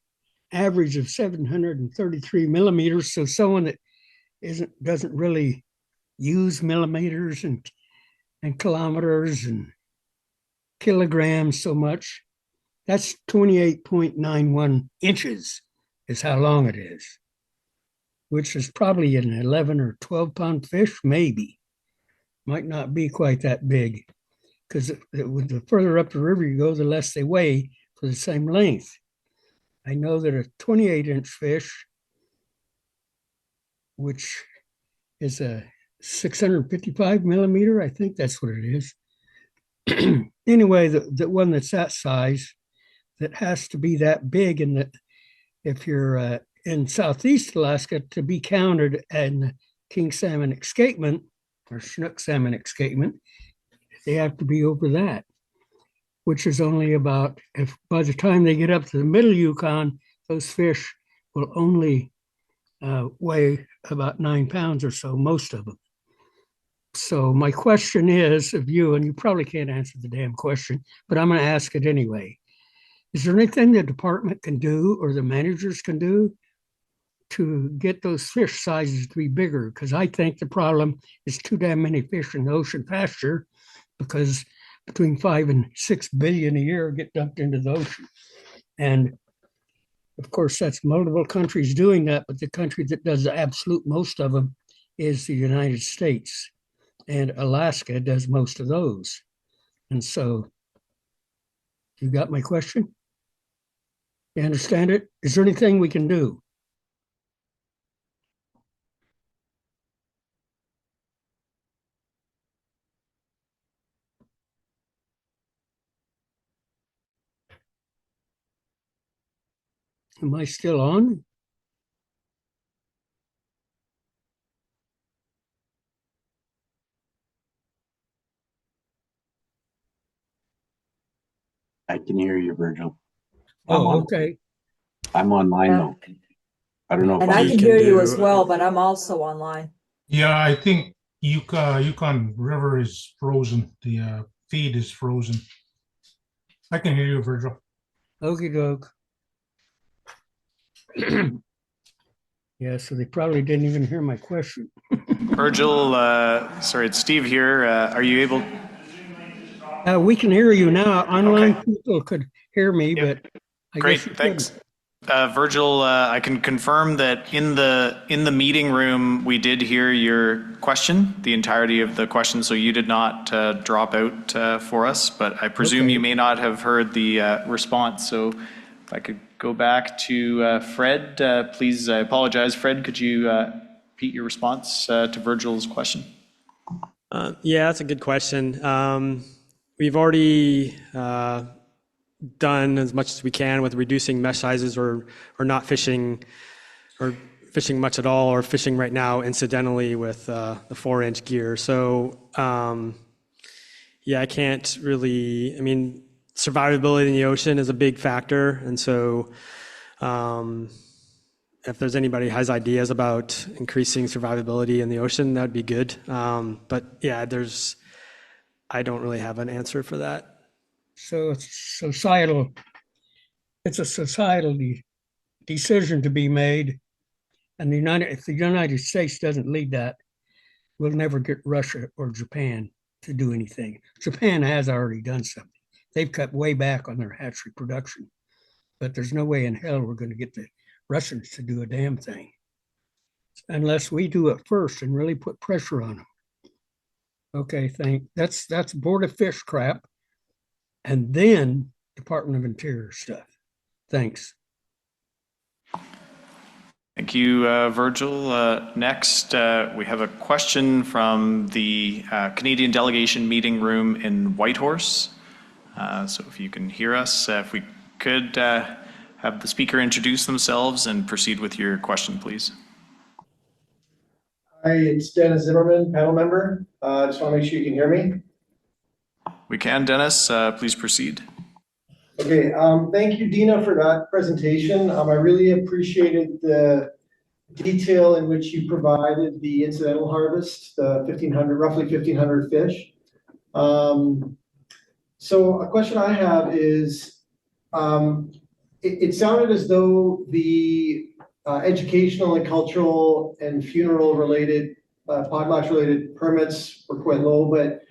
average of 733 millimeters, so someone that doesn't really use millimeters and kilometers and kilograms so much, that's 28.91 inches is how long it is, which is probably an 11 or 12 pound fish, maybe. Might not be quite that big, because the further up the river you go, the less they weigh for the same length. I know that a 28-inch fish, which is a 655 millimeter, I think that's what it is. Anyway, the one that's that size, that has to be that big, and that if you're in Southeast Alaska to be counted in king salmon escapement or Chinook salmon escapement, they have to be over that, which is only about, if by the time they get up to the middle Yukon, those fish will only weigh about 9 pounds or so, most of them. So my question is of you, and you probably can't answer the damn question, but I'm going to ask it anyway. Is there anything the department can do or the managers can do to get those fish sizes to be bigger? Because I think the problem is too damn many fish in the ocean pasture, because between 5 and 6 billion a year get dumped into the ocean. And of course, that's multiple countries doing that, but the country that does the absolute most of them is the United States. And Alaska does most of those. And so, you got my question? You understand it? Is there anything we can do? Am I still on? I can hear you, Virgil. Oh, okay. I'm online though. I don't know. And I can hear you as well, but I'm also online. Yeah, I think Yukon River is frozen. The feed is frozen. I can hear you, Virgil. Okey doke. Yeah, so they probably didn't even hear my question. Virgil, sorry, it's Steve here. Are you able? We can hear you now. Online people could hear me, but I Great, guess you thanks. couldn't. Virgil, I can confirm that in the meeting room, we did hear your question, the entirety of the question, so you did not drop out for us, but I presume you may not have heard the response. So if I could go back to Fred, please, I apologize. Fred, could you repeat your response to Virgil's question? Yeah, that's a good question. We've already done as much as we can with reducing mesh sizes or not fishing or fishing much at all, or fishing right now incidentally with the 4-inch gear. So yeah, I can't really, I mean, survivability in the ocean is a big factor. And so if there's anybody who has ideas about increasing survivability in the ocean, that'd be good. But yeah, I don't really have an answer for that. So it's a societal decision to be made. And if the United States doesn't lead that, we'll never get Russia or Japan to do anything. Japan has already done something. They've cut way back on their hatchery production, but there's no way in hell we're going to get the Russians to do a damn thing unless we do it first and really put pressure on them. Okay, that's Board of Fish crap, and then Department of Interior stuff. Thanks. Thank you, Virgil. Next, we have a question from the Canadian delegation meeting room in Whitehorse. So if you can hear us, if we could have the speaker introduce themselves and proceed with your question, please. Hi, it's Dennis Zimmerman, panel member. Just want to make sure you can hear me. We can, Dennis. Please proceed. Okay, thank you, Dina, for that presentation. I really appreciated the detail in which you provided the incidental harvest, the 1,500, roughly 1,500 fish. So a question I have is, it sounded as though the educational and cultural and funeral related, potlatch related permits were quite low, but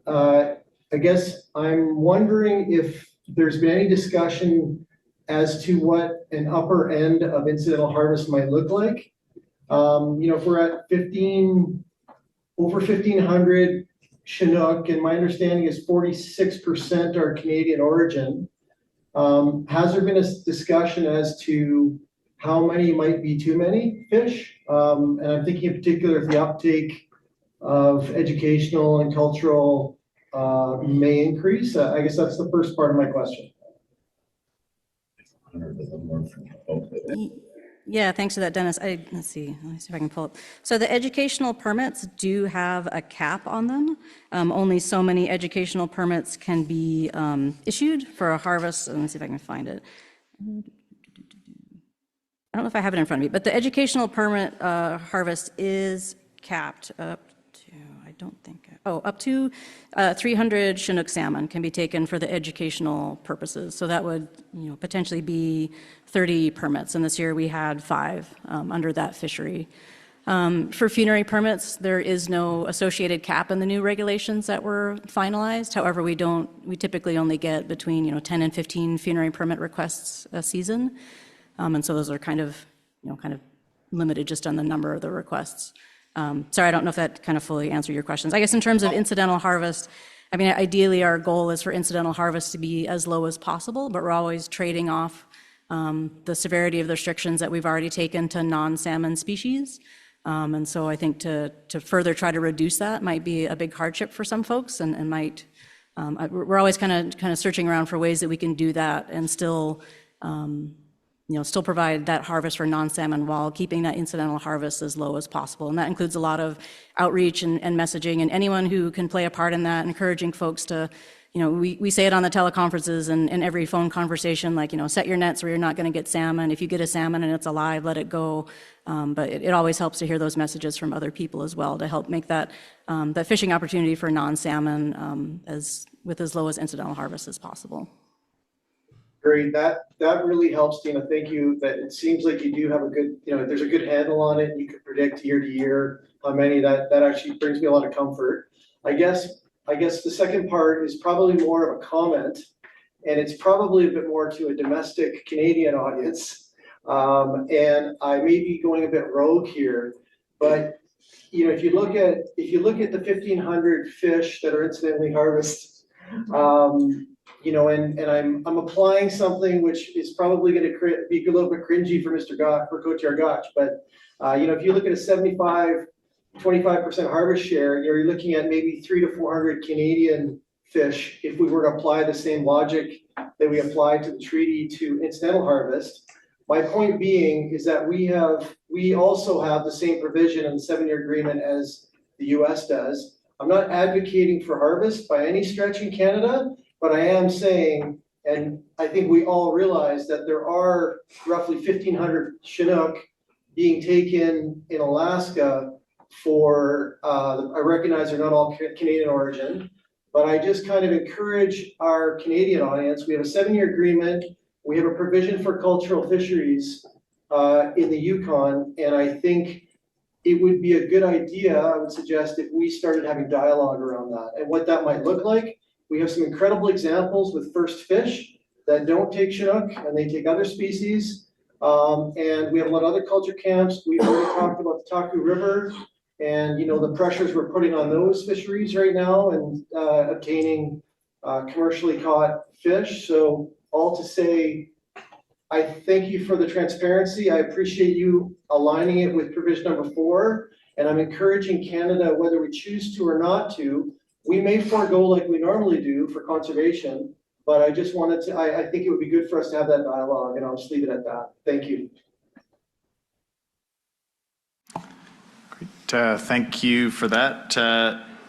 I guess I'm wondering if there's been any discussion as to what an upper end of incidental harvest might look like. If we're at over 1,500 Chinook, and my understanding is 46% are Canadian origin, has there been a discussion as to how many might be too many fish? And I'm thinking in particular if the uptake of educational and cultural may increase. I guess that's the first part of my question. Yeah, thanks for that, Dennis. Let me see if I can pull up. So the educational permits do have a cap on them. Only so many educational permits can be issued for a harvest. Let me see if I can find it. I don't know if I have it in front of me, but the educational permit harvest is capped up to, I don't think, up to 300 Chinook salmon can be taken for the educational purposes. So that would, potentially be 30 permits. And this year we had 5 under that fishery. For funerary permits, there is no associated cap in the new regulations that were finalized. However, we typically only get between, 10 and 15 funerary permit requests a season. And so those are kind of limited just on the number of the requests. Sorry, I don't know if that kind of fully answered your questions. I guess in terms of incidental harvest, I mean, ideally our goal is for incidental harvest to be as low as possible, but we're always trading off the severity of the restrictions that we've already taken to non-salmon species. And so I think to further try to reduce that might be a big hardship for some folks, and might, we're always kind of searching around for ways that we can do that and still still provide that harvest for non-salmon while keeping that incidental harvest as low as possible. And that includes a lot of outreach and messaging, and anyone who can play a part in that, encouraging folks to, we say it on the teleconferences and in every phone conversation, like, set your nets where you're not going to get salmon. If you get a salmon and it's alive, let it go. But it always helps to hear those messages from other people as well to help make that fishing opportunity for non-salmon with as low as incidental harvest as possible. Great, that really helps, Dina. Thank you. That it seems like you do have a good, there's a good handle on it. You can predict year to year how many. That actually brings me a lot of comfort. I guess the second part is probably more of a comment, and it's probably a bit more to a domestic Canadian audience. And I may be going a bit rogue here, but if you look at the 1,500 fish that are incidentally harvested, and I'm applying something which is probably going to be a little bit cringy for Co-Chair Gotch, but if you look at a 25% harvest share, you're looking at maybe 300 to 400 Canadian fish if we were to apply the same logic that we applied to the treaty to incidental harvest. My point being is that we also have the same provision in the 7-year agreement as the US does. I'm not advocating for harvest by any stretch in Canada, but I am saying, and I think we all realize that there are roughly 1,500 Chinook being taken in Alaska for, I recognize they're not all Canadian origin, but I just kind of encourage our Canadian audience. We have a 7-year agreement. We have a provision for cultural fisheries in the Yukon, and I think it would be a good idea, I would suggest, if we started having dialogue around that and what that might look like. We have some incredible examples with First Fish that don't take Chinook and they take other species. And we have a lot of other culture camps. We've already talked about the Taku River and, you know, the pressures we're putting on those fisheries right now and obtaining commercially caught fish. So all to say, I thank you for the transparency. I appreciate you aligning it with provision number 4. And I'm encouraging Canada, whether we choose to or not to, we may forego like we normally do for conservation, but I just wanted to, I think it would be good for us to have that dialogue, and I'll just leave it at that. Thank you. Great. Thank you for that.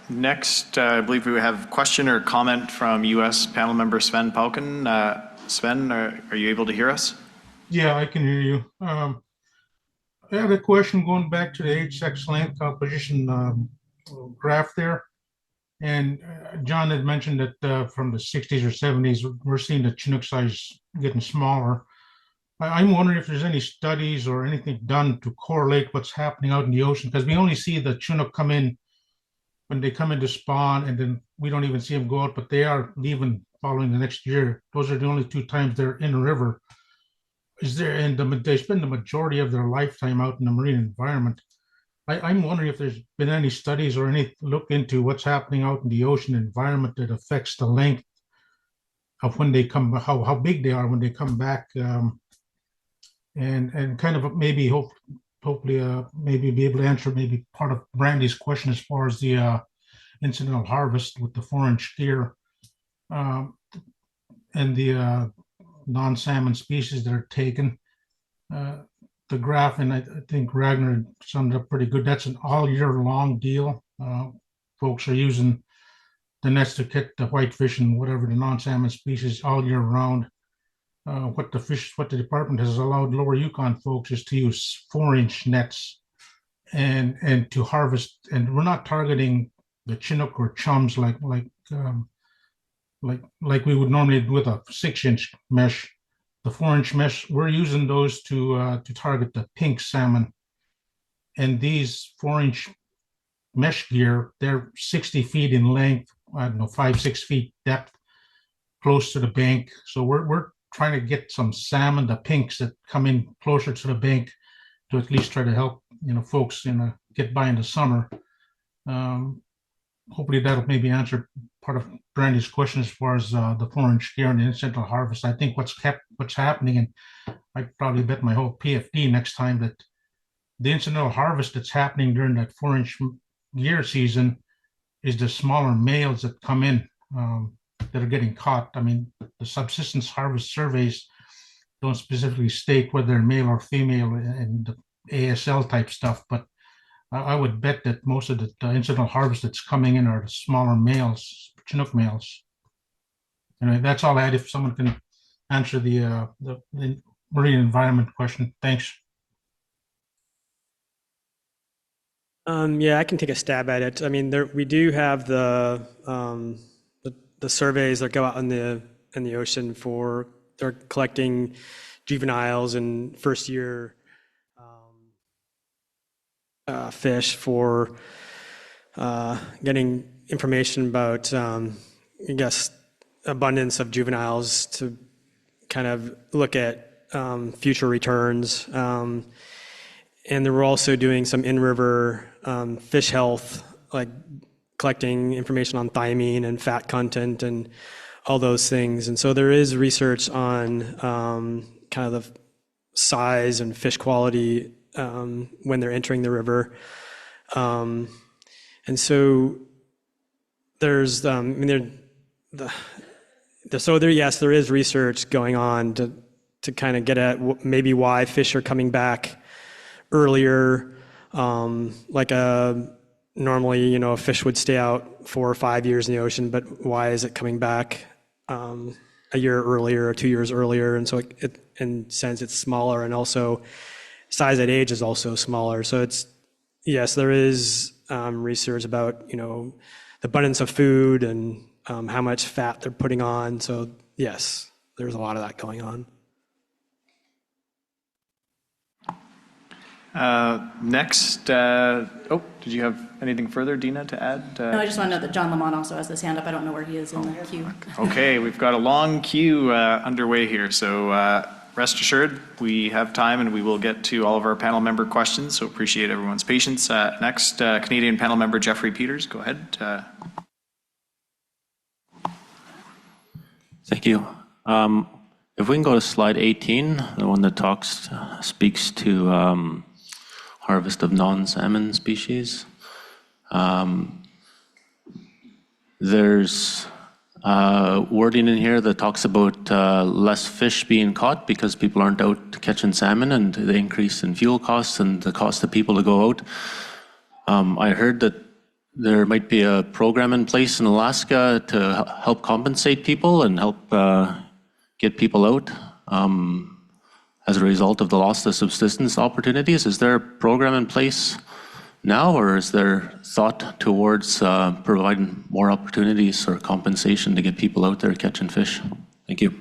Next, I believe we have a question or comment from U.S. panel member Sven Pauken. Sven, are you able to hear us? Yeah, I can hear you. I had a question going back to the age-sex length composition graph there. And John had mentioned that from the 60s or 70s, we're seeing the Chinook size getting smaller. I'm wondering if there's any studies or anything done to correlate what's happening out in the ocean, because we only see the Chinook come in when they come into spawn, and then we don't even see them go out, but they are leaving following the next year. Those are the only 2 times they're in the river. Is there, and they spend the majority of their lifetime out in the marine environment. I'm wondering if there's been any studies or any look into what's happening out in the ocean environment that affects the length of when they come, how big they are when they come back, and kind of maybe hopefully maybe be able to answer maybe part of Brandy's question as far as the incidental harvest with the 4-inch gear and the non-salmon species that are taken. The graph, and I think Ragnar summed it up pretty good. That's an all year long deal. Folks are using the nets to catch the whitefish and whatever the non-salmon species all year round. What the department has allowed Lower Yukon folks is to use 4-inch nets and to harvest. And we're not targeting the Chinook or chums like we would normally do with a 6-inch mesh. The 4-inch mesh, we're using those to target the pink salmon. And these 4-inch mesh gear, they're 60 feet in length, I don't know, 5-6 feet depth, close to the bank. So we're trying to get some salmon, the pinks that come in closer to the bank, to at least try to help, you know, folks get by in the summer. Hopefully that'll maybe answer part of Brandy's question as far as the 4-inch gear and the incidental harvest. I think what's happening, and I probably bet my whole PFD next time that the incidental harvest that's happening during that 4-inch gear season is the smaller males that come in that are getting caught. I mean, the subsistence harvest surveys don't specifically state whether they're male or female and the ASL type stuff, but I would bet that most of the incidental harvest that's coming in are the smaller males, Chinook males. Anyway, that's all I had. If someone can answer the marine environment question. Thanks. Yeah, I can take a stab at it. I mean, we do have the surveys that go out in the ocean they're collecting juveniles and first year fish for getting information about, I guess, abundance of juveniles to kind of look at future returns. And they were also doing some in-river fish health, like collecting information on thiamine and fat content and all those things. And so there is research on kind of the size and fish quality when they're entering the river. And so there's, yes, there is research going on to kind of get at maybe why fish are coming back earlier. Normally, you know, a fish would stay out 4 or 5 years in the ocean, but why is it coming back a year earlier or 2 years earlier? And so it in a sense, it's smaller, and also size at age is also smaller. So yes, there is research about, you know, the abundance of food and how much fat they're putting on. So yes, there's a lot of that going on. Next, oh, did you have anything further, Dina, to add? No, I just want to note that John Lamont also has his hand up. I don't know where he is in the queue. Okay, we've got a long queue underway here, so rest assured we have time and we will get to all of our panel member questions, so appreciate everyone's patience. Next, Canadian panel member Jeffrey Peters, go ahead. Thank you. If we can go to slide 18, the one that speaks to harvest of non-salmon species. There's wording in here that talks about less fish being caught because people aren't out catching salmon and the increase in fuel costs and the cost of people to go out. I heard that there might be a program in place in Alaska to help compensate people and help get people out as a result of the loss of subsistence opportunities. Is there a program in place now, or is there thought towards providing more opportunities or compensation to get people out there catching fish? Thank you.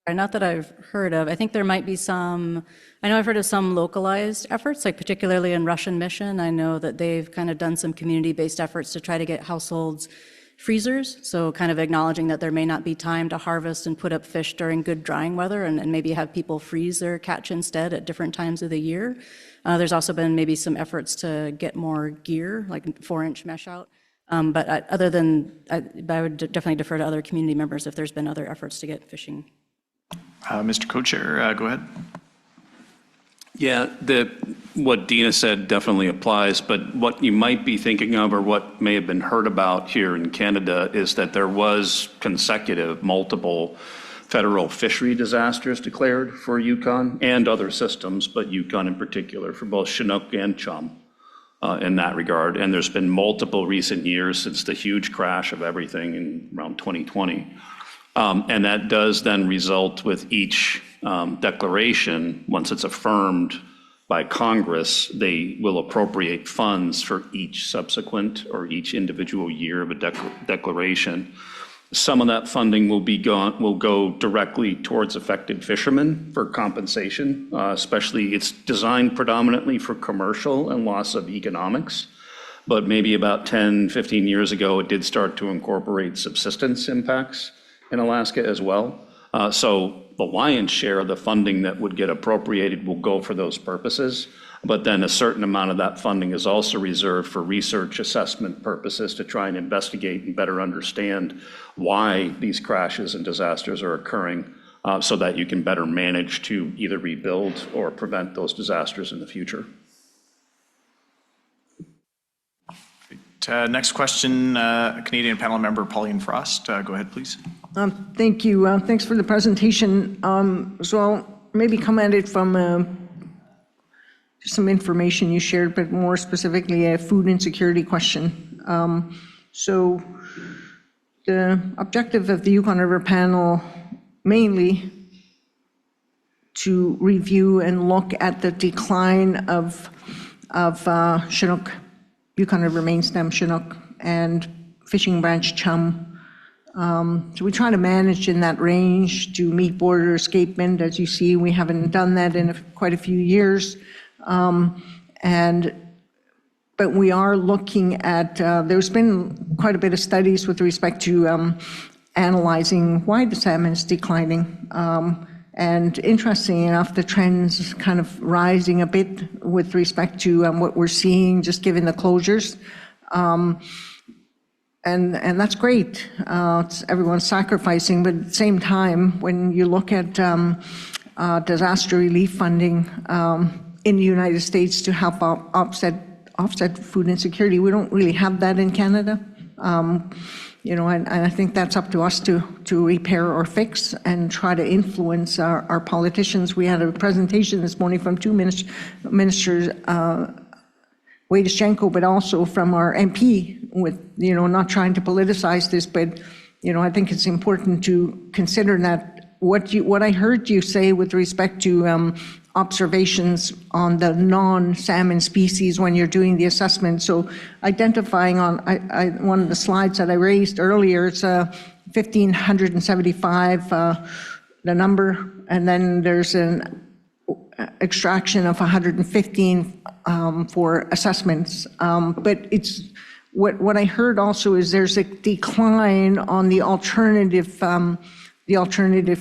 Not that I've heard of. I think there might be some, I know I've heard of some localized efforts, like particularly in Russian Mission. I know that they've kind of done some community-based efforts to try to get households freezers, so kind of acknowledging that there may not be time to harvest and put up fish during good drying weather and maybe have people freeze their catch instead at different times of the year. There's also been maybe some efforts to get more gear, like 4-inch mesh out. But other than, I would definitely defer to other community members if there's been other efforts to get fishing. Mr. Co-Chair, go ahead. Yeah, what Dina said definitely applies, but what you might be thinking of or what may have been heard about here in Canada is that there was consecutive multiple federal fishery disasters declared for Yukon and other systems, but Yukon in particular, for both Chinook and Chum in that regard. And there's been multiple recent years since the huge crash of everything in around 2020. And that does then result with each declaration, once it's affirmed by Congress, they will appropriate funds for each subsequent or each individual year of a declaration. Some of that funding will go directly towards affected fishermen for compensation, especially it's designed predominantly for commercial and loss of economics. But maybe about 10, 15 years ago, it did start to incorporate subsistence impacts in Alaska as well. So the lion's share of the funding that would get appropriated will go for those purposes. But then a certain amount of that funding is also reserved for research assessment purposes to try and investigate and better understand why these crashes and disasters are occurring so that you can better manage to either rebuild or prevent those disasters in the future. Next question, Canadian panel member Pauline Frost. Go ahead, please. Thank you. Thanks for the presentation. So I'll maybe come at it from some information you shared, but more specifically a food insecurity question. So the objective of the Yukon River Panel mainly to review and look at the decline of Chinook, Yukon River main stem Chinook, and fishing branch Chum. So we try to manage in that range to meet border escapement. As you see, we haven't done that in quite a few years. But we are looking at, there's been quite a bit of studies with respect to analyzing why the salmon is declining. And interestingly enough, the trend's kind of rising a bit with respect to what we're seeing, just given the closures. And that's great. Everyone's sacrificing, but at the same time, when you look at disaster relief funding in the United States to help offset food insecurity, we don't really have that in Canada. You know, and I think that's up to us to repair or fix and try to influence our politicians. We had a presentation this morning from two ministers, Wadyschenko, but also from our MP with, you know, not trying to politicize this, but, you know, I think it's important to consider that what I heard you say with respect to observations on the non-salmon species when you're doing the assessment. So identifying on one of the slides that I raised earlier, it's 1,575, the number, and then there's an extraction of 115 for assessments. But it's what I heard also is there's a decline on the alternative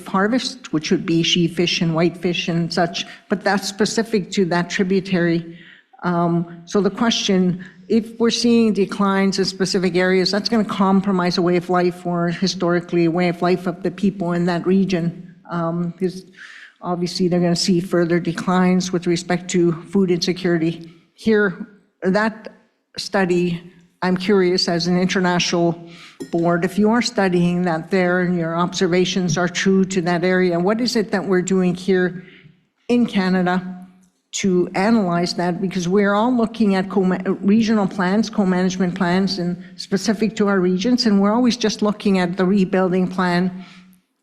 harvest, which would be sheefish and whitefish and such, but that's specific to that tributary. So the question, if we're seeing declines in specific areas, that's going to compromise a way of life or historically a way of life of the people in that region. Because obviously they're going to see further declines with respect to food insecurity. Here, that study, I'm curious, as an international board, if you are studying that there and your observations are true to that area, what is it that we're doing here in Canada to analyze that? Because we're all looking at regional plans, co-management plans, and specific to our regions, and we're always just looking at the rebuilding plan,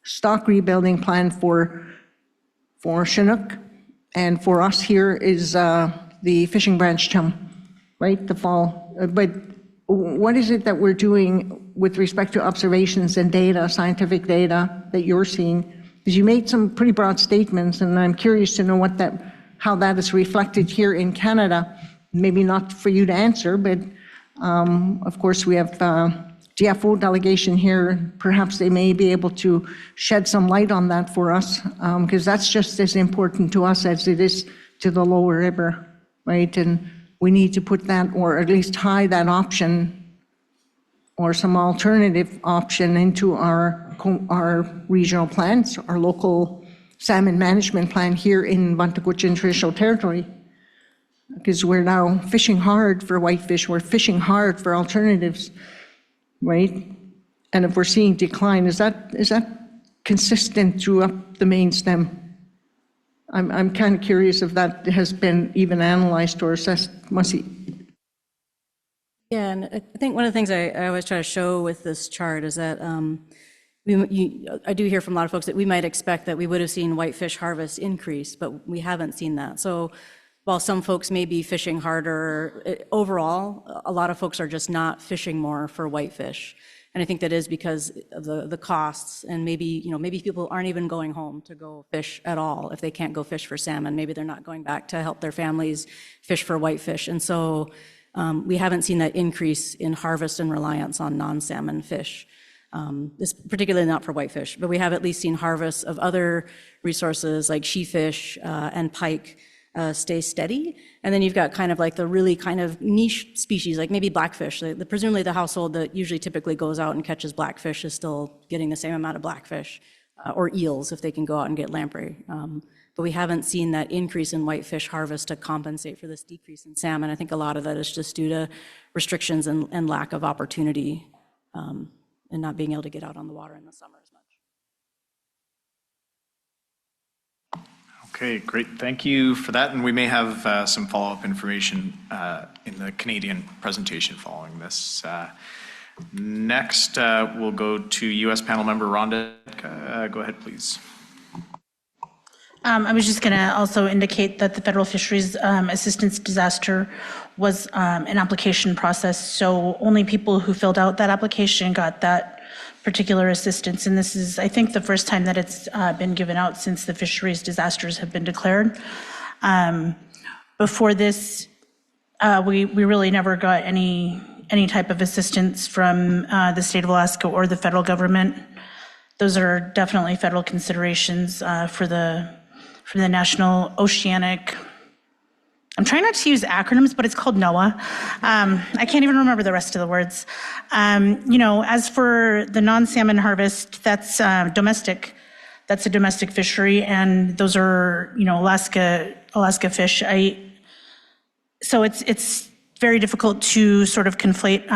stock rebuilding plan for Chinook, and for us here is the fishing branch chum, right, the fall. But what is it that we're doing with respect to observations and data, scientific data that you're seeing? Because you made some pretty broad statements, and I'm curious to know how that is reflected here in Canada. Maybe not for you to answer, but of course we have GFO delegation here. Perhaps they may be able to shed some light on that for us, because that's just as important to us as it is to the lower river, right? And we need to put that, or at least tie that option or some alternative option into our regional plans, our local salmon management plan here in Vantaguchin Traditional Territory. Because we're now fishing hard for whitefish, we're fishing hard for alternatives, right? And if we're seeing decline, is that consistent throughout the main stem? I'm kind of curious if that has been even analyzed or assessed. Mussy. Yeah, and I think one of the things I always try to show with this chart is that I do hear from a lot of folks that we might expect that we would have seen whitefish harvest increase, but we haven't seen that. So while some folks may be fishing harder, overall, a lot of folks are just not fishing more for whitefish. And I think that is because of the costs, and maybe people aren't even going home to go fish at all. If they can't go fish for salmon, maybe they're not going back to help their families fish for whitefish. And so we haven't seen that increase in harvest and reliance on non-salmon fish. It's particularly not for whitefish, but we have at least seen harvests of other resources like sheefish and pike stay steady. And then you've got kind of like the really kind of niche species, like maybe blackfish. Presumably the household that usually typically goes out and catches blackfish is still getting the same amount of blackfish, or eels if they can go out and get lamprey. But we haven't seen that increase in whitefish harvest to compensate for this decrease in salmon. I think a lot of that is just due to restrictions and lack of opportunity, and not being able to get out on the water in the summer as much. Okay, great. Thank you for that. And we may have some follow-up information in the Canadian presentation following this. Next, we'll go to U.S. panel member Rhonda. Go ahead, please. I was just going to also indicate that the Federal Fisheries Assistance Disaster was an application process, so only people who filled out that application got that particular assistance, and this is, I think, the first time that it's been given out since the fisheries disasters have been declared. Before this, we really never got any type of assistance from the state of Alaska or the federal government. Those are definitely federal considerations for the National Oceanic. I'm trying not to use acronyms, but it's called NOAA. I can't even remember the rest of the words. As for the non-salmon harvest, that's domestic. That's a domestic fishery, and those are, Alaska fish. So it's very difficult to sort of conflate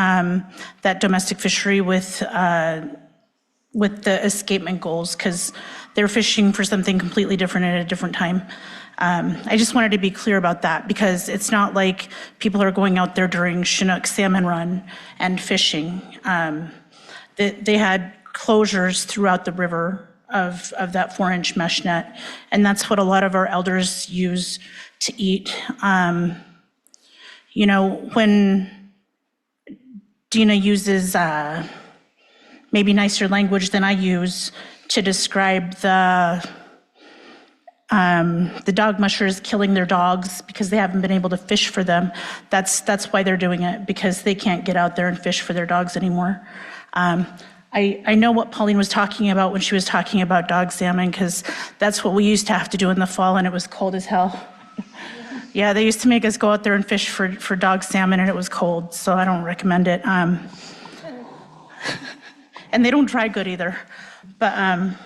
that domestic fishery with the escapement goals, because they're fishing for something completely different at a different time. I just wanted to be clear about that, because it's not like people are going out there during Chinook salmon run and fishing. They had closures throughout the river of that 4-inch mesh net. And that's what a lot of our elders use to eat. You know, when Dina uses maybe nicer language than I use to describe the dog mushers killing their dogs because they haven't been able to fish for them. That's why they're doing it, because they can't get out there and fish for their dogs anymore. I know what Pauline was talking about when she was talking about dog salmon, because that's what we used to have to do in the fall, and it was cold as hell. Yeah, they used to make us go out there and fish for dog salmon, and it was cold, so I don't recommend it. And they don't dry good either. But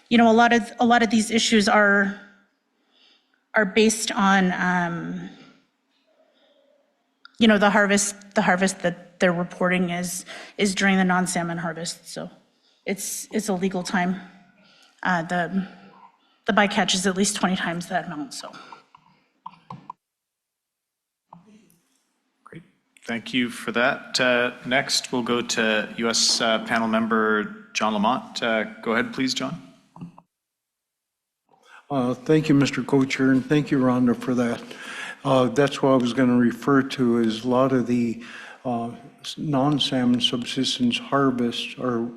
you know, a lot of these issues are based on you know, the harvest that they're reporting is during the non-salmon harvest. So it's a legal time. The bycatch is at least 20 times that amount. So. Great, thank you for that. Next, we'll go to U.S. panel member John Lamont. Go ahead, please, John. Thank you, Mr. Co-Chair, and thank you, Rhonda, for that. That's what I was going to refer to, is a lot of the non-salmon subsistence harvests are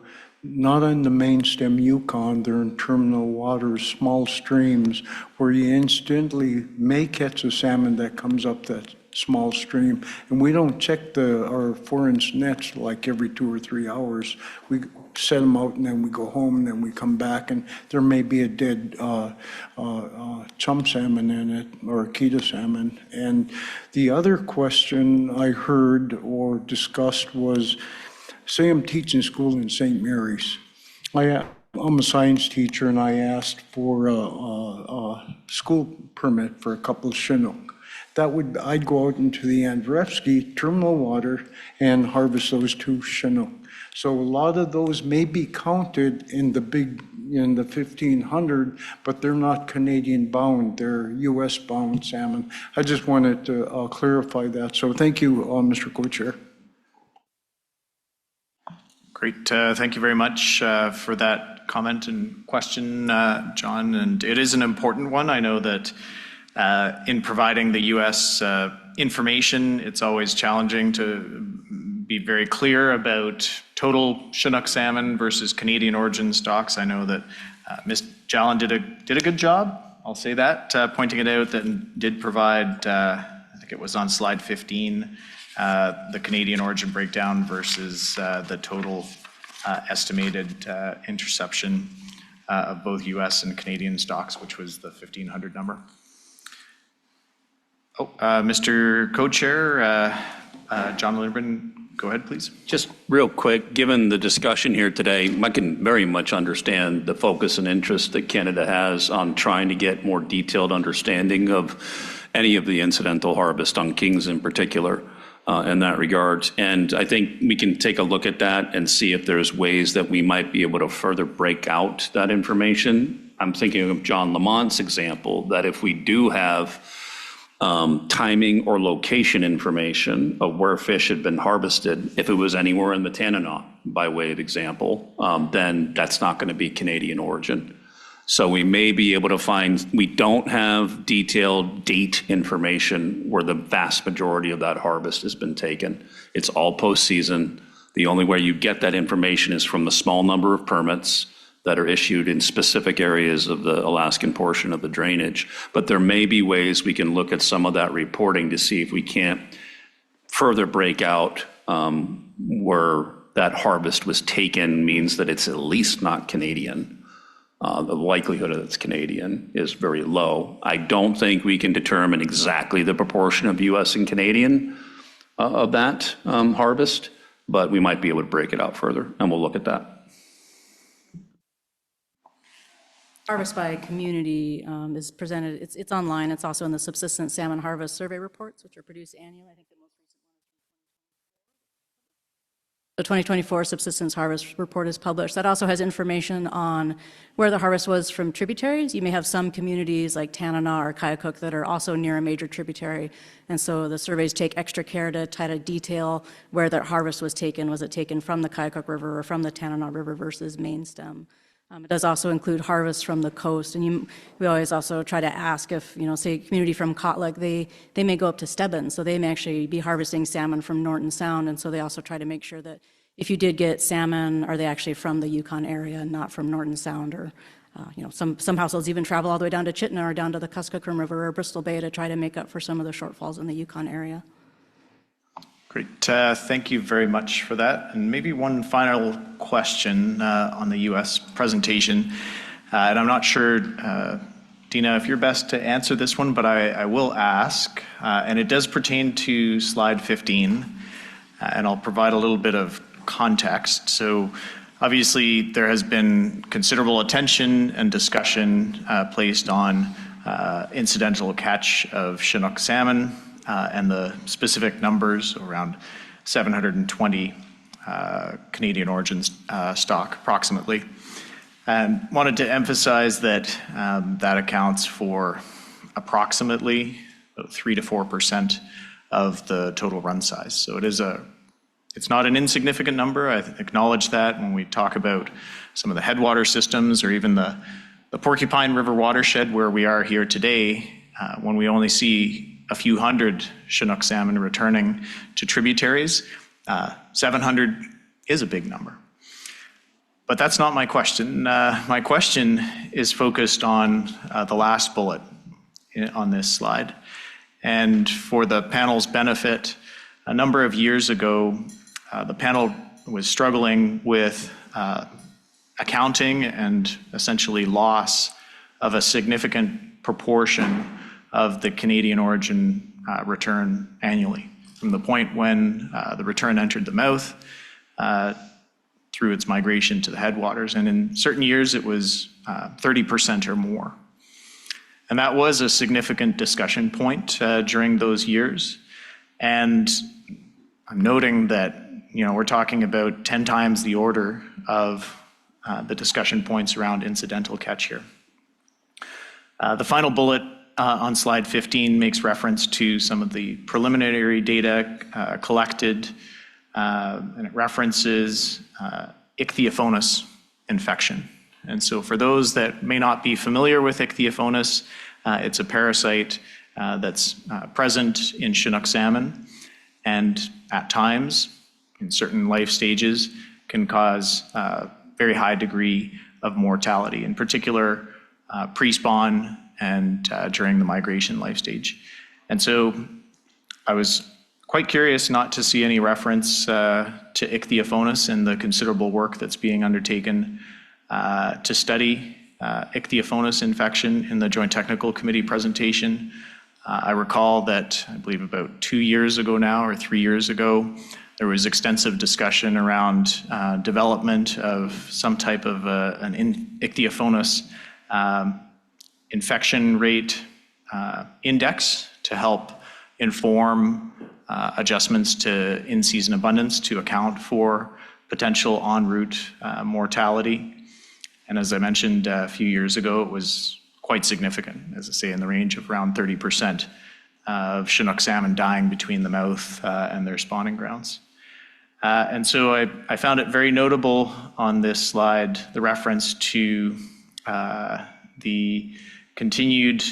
not in the main stem Yukon, they're in terminal waters, small streams, where you instantly may catch a salmon that comes up that small stream. And we don't check our 4-inch nets like every 2 or 3 hours. We set them out and then we go home and then we come back and there may be a dead chum salmon in it or Akita salmon. And the other question I heard or discussed was, say I'm teaching school in St. Mary's. I'm a science teacher and I asked for a school permit for a couple of Chinook. I'd go out into the Andrewski terminal water and harvest those 2 Chinook. So a lot of those may be counted in the 1,500, but they're not Canadian bound, they're US bound salmon. I just wanted to clarify that. So thank you, Mr. Co-Chair. Great, thank you very much for that comment and question, John. And it is an important one. I know that in providing the U.S. information, it's always challenging to be very clear about total Chinook salmon versus Canadian origin stocks. I know that Ms. Jalen did a good job, I'll say that, pointing it out, that did provide, I think it was on slide 15, the Canadian origin breakdown versus the total estimated interception of both U.S. and Canadian stocks, which was the 1,500 number. Mr. Co-Chair, John Linderman, go ahead, please. Just real quick, given the discussion here today, I can very much understand the focus and interest that Canada has on trying to get more detailed understanding of any of the incidental harvest on kings in particular in that regard. And I think we can take a look at that and see if there's ways that we might be able to further break out that information. I'm thinking of John Lamont's example, that if we do have timing or location information of where fish had been harvested, if it was anywhere in the Tanana, by way of example, then that's not going to be Canadian origin. So we may be able to find, we don't have detailed date information where the vast majority of that harvest has been taken. It's all postseason. The only way you get that information is from the small number of permits that are issued in specific areas of the Alaskan portion of the drainage. But there may be ways we can look at some of that reporting to see if we can't further break out where that harvest was taken means that it's at least not Canadian. The likelihood that it's Canadian is very low. I don't think we can determine exactly the proportion of US and Canadian of that harvest, but we might be able to break it out further, and we'll look at that. Harvest by community is presented, it's online, it's also in the subsistence salmon harvest survey reports, which are produced annually. I think the most recent one is the 2024 subsistence harvest report is published. That also has information on where the harvest was from tributaries. You may have some communities like Tanana or Kayakuk that are also near a major tributary, and so the surveys take extra care to try to detail where that harvest was taken. Was it taken from the Kayakuk River or from the Tanana River versus main stem? It does also include harvest from the coast, and we always also try to ask if, say, a community from Kotlik, they may go up to Stebbins, so they may actually be harvesting salmon from Norton Sound, and so they also try to make sure that if you did get salmon, are they actually from the Yukon area and not from Norton Sound, or some households even travel all the way down to Chittenden or down to the Kuskokwim River or Bristol Bay to try to make up for some of the shortfalls in the Yukon area. Great. Thank you very much for that. And maybe one final question on the U.S. presentation. And I'm not sure, Dina, if you're best to answer this one, but I will ask. And it does pertain to slide 15. And I'll provide a little bit of context. So obviously, there has been considerable attention and discussion placed on incidental catch of Chinook salmon and the specific numbers, around 720 Canadian origin stock approximately. And wanted to emphasize that that accounts for approximately 3 to 4% of the total run size. So it's not an insignificant number. I acknowledge that when we talk about some of the headwater systems or even the Porcupine River watershed where we are here today, when we only see a few hundred Chinook salmon returning to tributaries, 700 is a big number. But that's not my question. My question is focused on the last bullet on this slide. And for the panel's benefit, a number of years ago, the panel was struggling with accounting and essentially loss of a significant proportion of the Canadian origin return annually, from the point when the return entered the mouth through its migration to the headwaters. And in certain years, it was 30% or more. And that was a significant discussion point during those years. And I'm noting that we're talking about 10 times the order of the discussion points around incidental catch here. The final bullet on slide 15 makes reference to some of the preliminary data collected, and it references ichthyophonus infection. And so for those that may not be familiar with ichthyophonus, it's a parasite that's present in Chinook salmon, and at times, in certain life stages, can cause a very high degree of mortality, in particular pre-spawn and during the migration life stage. And so I was quite curious not to see any reference to ichthyophonus and the considerable work that's being undertaken to study ichthyophonus infection in the Joint Technical Committee presentation. I recall that, I believe about 2 years ago now, or 3 years ago, there was extensive discussion around development of some type of an ichthyophonus infection rate index to help inform adjustments to in-season abundance to account for potential en route mortality. And as I mentioned a few years ago, it was quite significant, as I say, in the range of around 30% of Chinook salmon dying between the mouth and their spawning grounds. And so I found it very notable on this slide, the reference to the continued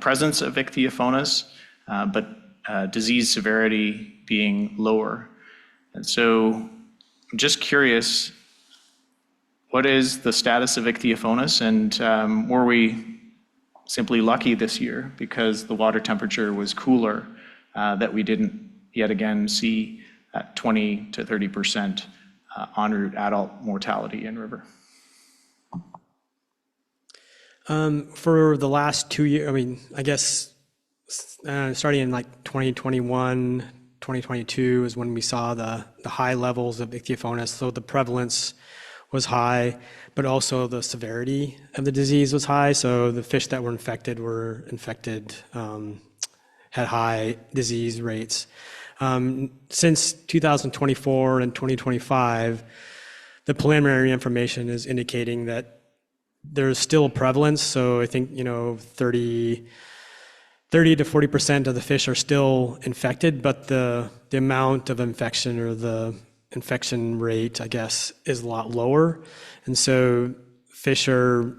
presence of ichthyophonus, but disease severity being lower. And so I'm just curious, what is the status of ichthyophonus, and were we simply lucky this year because the water temperature was cooler that we didn't yet again see 20 to 30% en route adult mortality in river? For the last 2 years, I mean, I guess starting in like 2021, 2022 is when we saw the high levels of ichthyophonus. So the prevalence was high, but also the severity of the disease was high. So the fish that were infected had high disease rates. Since 2024 and 2025, the preliminary information is indicating that there's still prevalence. So I think, 30 to 40% of the fish are still infected, but the amount of infection, or the infection rate, I guess, is a lot lower. And so fish are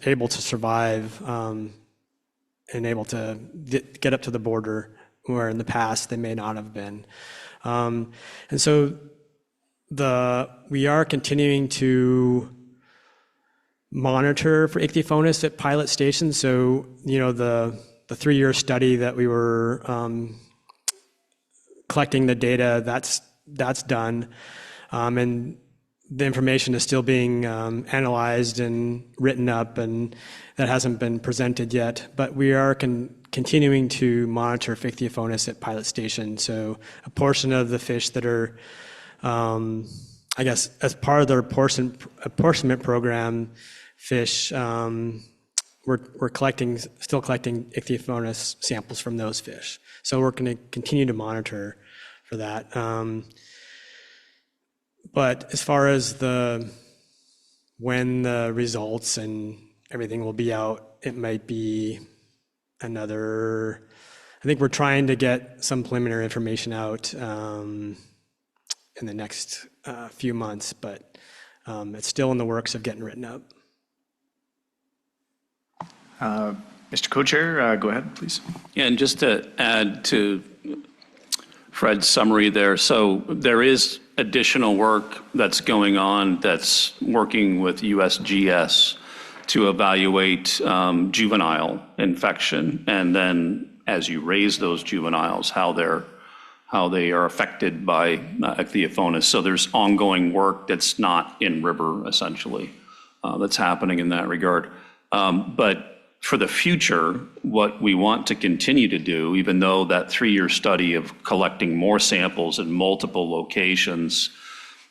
able to survive and able to get up to the border, where in the past they may not have been. And so we are continuing to monitor for ichthyophonus at pilot stations. So, the 3-year study that we were collecting the data, that's done. And the information is still being analyzed and written up, and that hasn't been presented yet. But we are continuing to monitor for ichthyophonus at pilot stations. So a portion of the fish that are, I guess, as part of their apportionment program, fish, we're still collecting ichthyophonus samples from those fish. So we're going to continue to monitor for that. But as far as when the results and everything will be out, it might be I think we're trying to get some preliminary information out in the next few months, but it's still in the works of getting written up. Mr. Co-Chair, go ahead, please. Yeah, and just to add to Fred's summary there, so there is additional work that's going on that's working with USGS to evaluate juvenile infection, and then as you raise those juveniles, how they are affected by ichthyophonus. So there's ongoing work that's not in river, essentially, that's happening in that regard. But for the future, what we want to continue to do, even though that 3-year study of collecting more samples in multiple locations,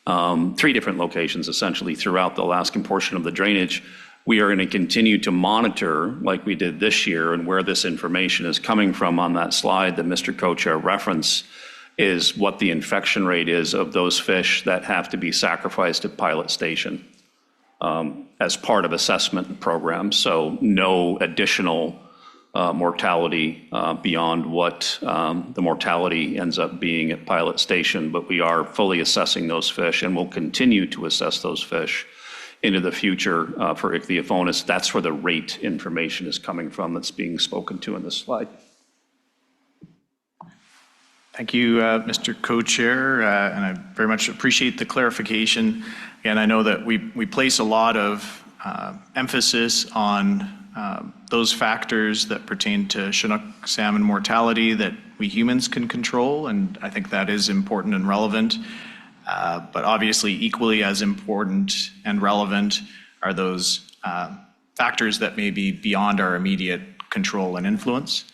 3 different locations essentially throughout the Alaskan portion of the drainage, we are going to continue to monitor like we did this year, and where this information is coming from on that slide that Mr. Co-Chair referenced is what the infection rate is of those fish that have to be sacrificed at pilot station as part of assessment programs. So no additional mortality beyond what the mortality ends up being at pilot station, but we are fully assessing those fish and will continue to assess those fish into the future for ichthyophonus. That's where the rate information is coming from that's being spoken to in this slide. Thank you, Mr. Co-Chair, and I very much appreciate the clarification. And I know that we place a lot of emphasis on those factors that pertain to Chinook salmon mortality that we humans can control, and I think that is important and relevant. But obviously equally as important and relevant are those factors that may be beyond our immediate control and influence.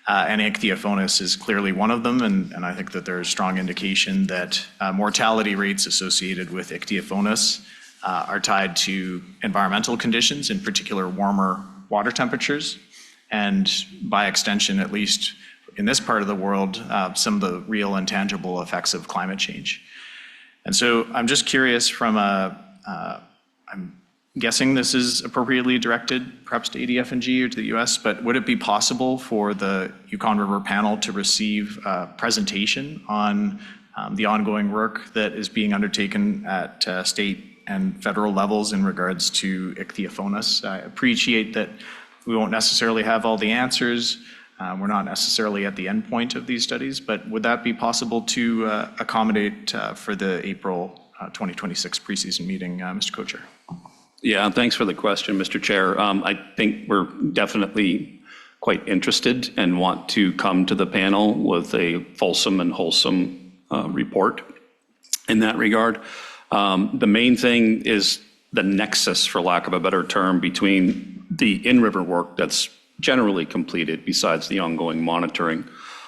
And ichthyophonus is clearly one of them, and I think that there is strong indication that mortality rates associated with ichthyophonus are tied to environmental conditions, in particular warmer water temperatures, and by extension, at least in this part of the world, some of the real and tangible effects of climate change. And so I'm just curious I'm guessing this is appropriately directed perhaps to ADF&G or to the US, but would it be possible for the Yukon River Panel to receive a presentation on the ongoing work that is being undertaken at state and federal levels in regards to ichthyophonus? I appreciate that we won't necessarily have all the answers. We're not necessarily at the end point of these studies, but would that be possible to accommodate for the April 2026 preseason meeting, Mr. Co-Chair? Yeah, thanks for the question, Mr. Chair. I think we're definitely quite interested and want to come to the panel with a fulsome and wholesome report in that regard. The main thing is the nexus, for lack of a better term, between the in-river work that's generally completed besides the ongoing monitoring,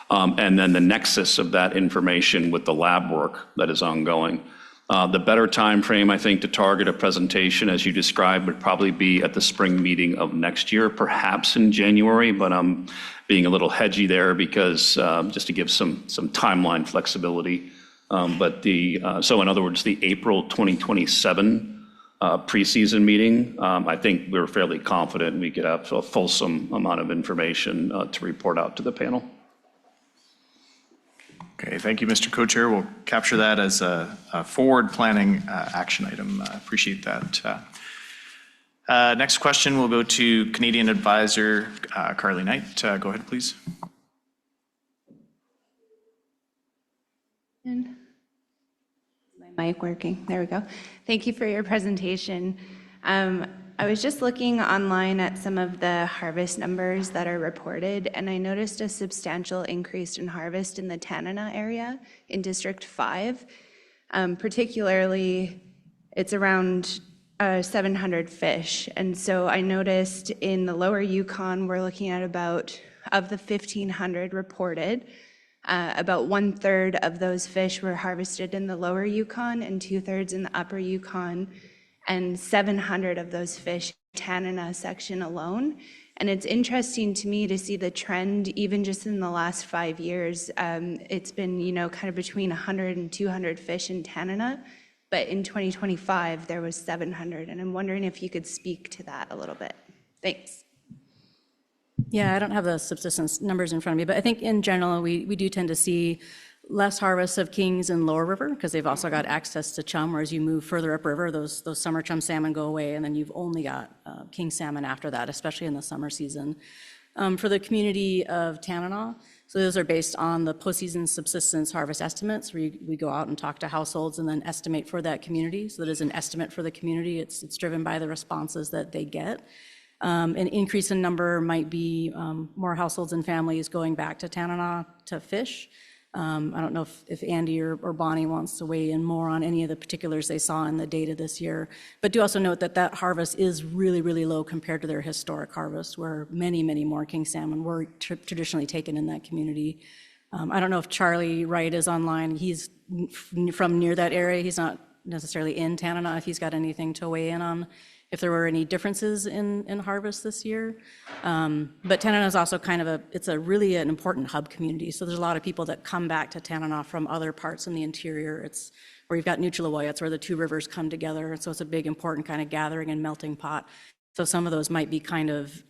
and then the nexus of that information with the lab work that is ongoing. The better time frame, I think, to target a presentation, as you described, would probably be at the spring meeting of next year, perhaps in January, but I'm being a little hedgy there because just to give some timeline flexibility. So in other words, the April 2027 preseason meeting, I think we're fairly confident we could have a fulsome amount of information to report out to the panel. Okay, thank you, Mr. Co-Chair. We'll capture that as a forward planning action item. Appreciate that. Next question will go to Canadian advisor Carly Knight. Go ahead, please. My mic working? There we go. Thank you for your presentation. I was just looking online at some of the harvest numbers that are reported, and I noticed a substantial increase in harvest in the Tanana area in District 5. Particularly, it's around 700 fish. And so I noticed in the lower Yukon, we're looking at about, of the 1,500 reported, about 1/3 of those fish were harvested in the lower Yukon and 2/3 in the upper Yukon, and 700 of those fish Tanana section alone. And it's interesting to me to see the trend, even just in the last 5 years. It's been, kind of between 100 and 200 fish in Tanana, but in 2025, there was 700. And I'm wondering if you could speak to that a little bit. Thanks. Yeah, I don't have the subsistence numbers in front of me, but I think in general, we do tend to see less harvests of kings in lower river because they've also got access to chum, whereas you move further upriver, those summer chum salmon go away, and then you've only got king salmon after that, especially in the summer season. For the community of Tanana, so those are based on the postseason subsistence harvest estimates. We go out and talk to households and then estimate for that community. So that is an estimate for the community. It's driven by the responses that they get. An increase in number might be more households and families going back to Tanana to fish. I don't know if Andy or Bonnie wants to weigh in more on any of the particulars they saw in the data this year, but do also note that harvest is really, really low compared to their historic harvest, where many, many more king salmon were traditionally taken in that community. I don't know if Charlie Wright is online. He's from near that area. He's not necessarily in Tanana, if he's got anything to weigh in on if there were any differences in harvest this year. But Tanana is also it's really an important hub community. So there's a lot of people that come back to Tanana from other parts in the interior. It's where you've got Nuchalawoya, it's where the two rivers come together. And so it's a big, important kind of gathering and melting pot. So some of those might be kind of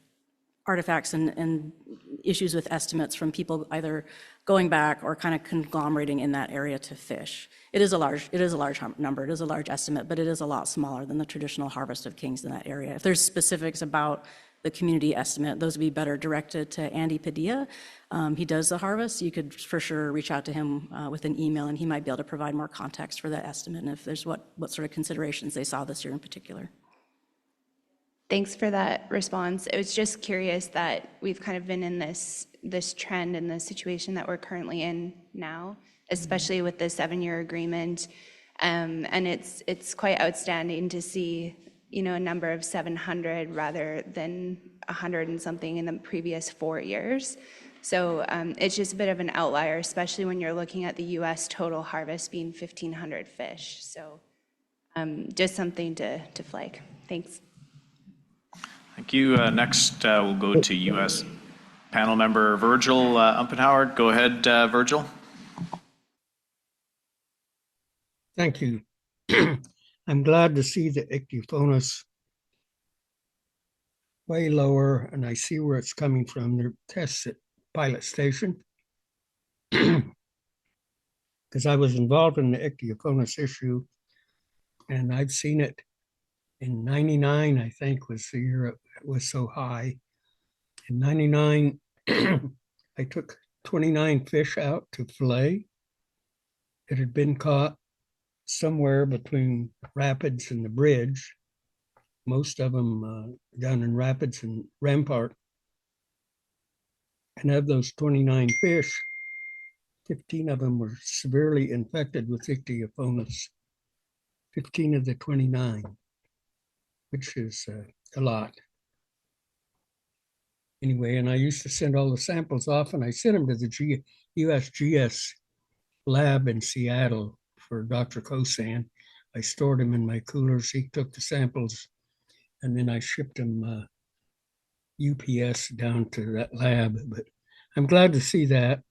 artifacts and issues with estimates from people either going back or kind of conglomerating in that area to fish. It is a large number, it is a large estimate, but it is a lot smaller than the traditional harvest of kings in that area. If there's specifics about the community estimate, those would be better directed to Andy Padilla. He does the harvest. You could for sure reach out to him with an email, and he might be able to provide more context for that estimate and if there's what sort of considerations they saw this year in particular. Thanks for that response. I was just curious that we've kind of been in this trend and the situation that we're currently in now, especially with the 7-year agreement. And it's quite outstanding to see, a number of 700 rather than 100 and something in the previous 4 years. So it's just a bit of an outlier, especially when you're looking at the US total harvest being 1,500 fish. So just something to flag. Thanks. Thank you. Next, we'll go to U.S. panel member Virgil Umpenhauer. Go ahead, Virgil. Thank you. I'm glad to see the ichthyophonus way lower, and I see where it's coming from. Their tests at Pilot Station. Because I was involved in the ichthyophonus issue, and I've seen it in 99, I think, was the year it was so high. In 99, I took 29 fish out to fillet. It had been caught somewhere between Rapids and the bridge, most of them down in Rapids and Rampart. And of those 29 fish, 15 of them were severely infected with ichthyophonus, 15 of the 29. Which is a lot. Anyway, and I used to send all the samples off, and I sent them to the USGS lab in Seattle for Dr. Kosan. I stored them in my coolers. He took the samples, and then I shipped them UPS down to that lab. But I'm glad to see that.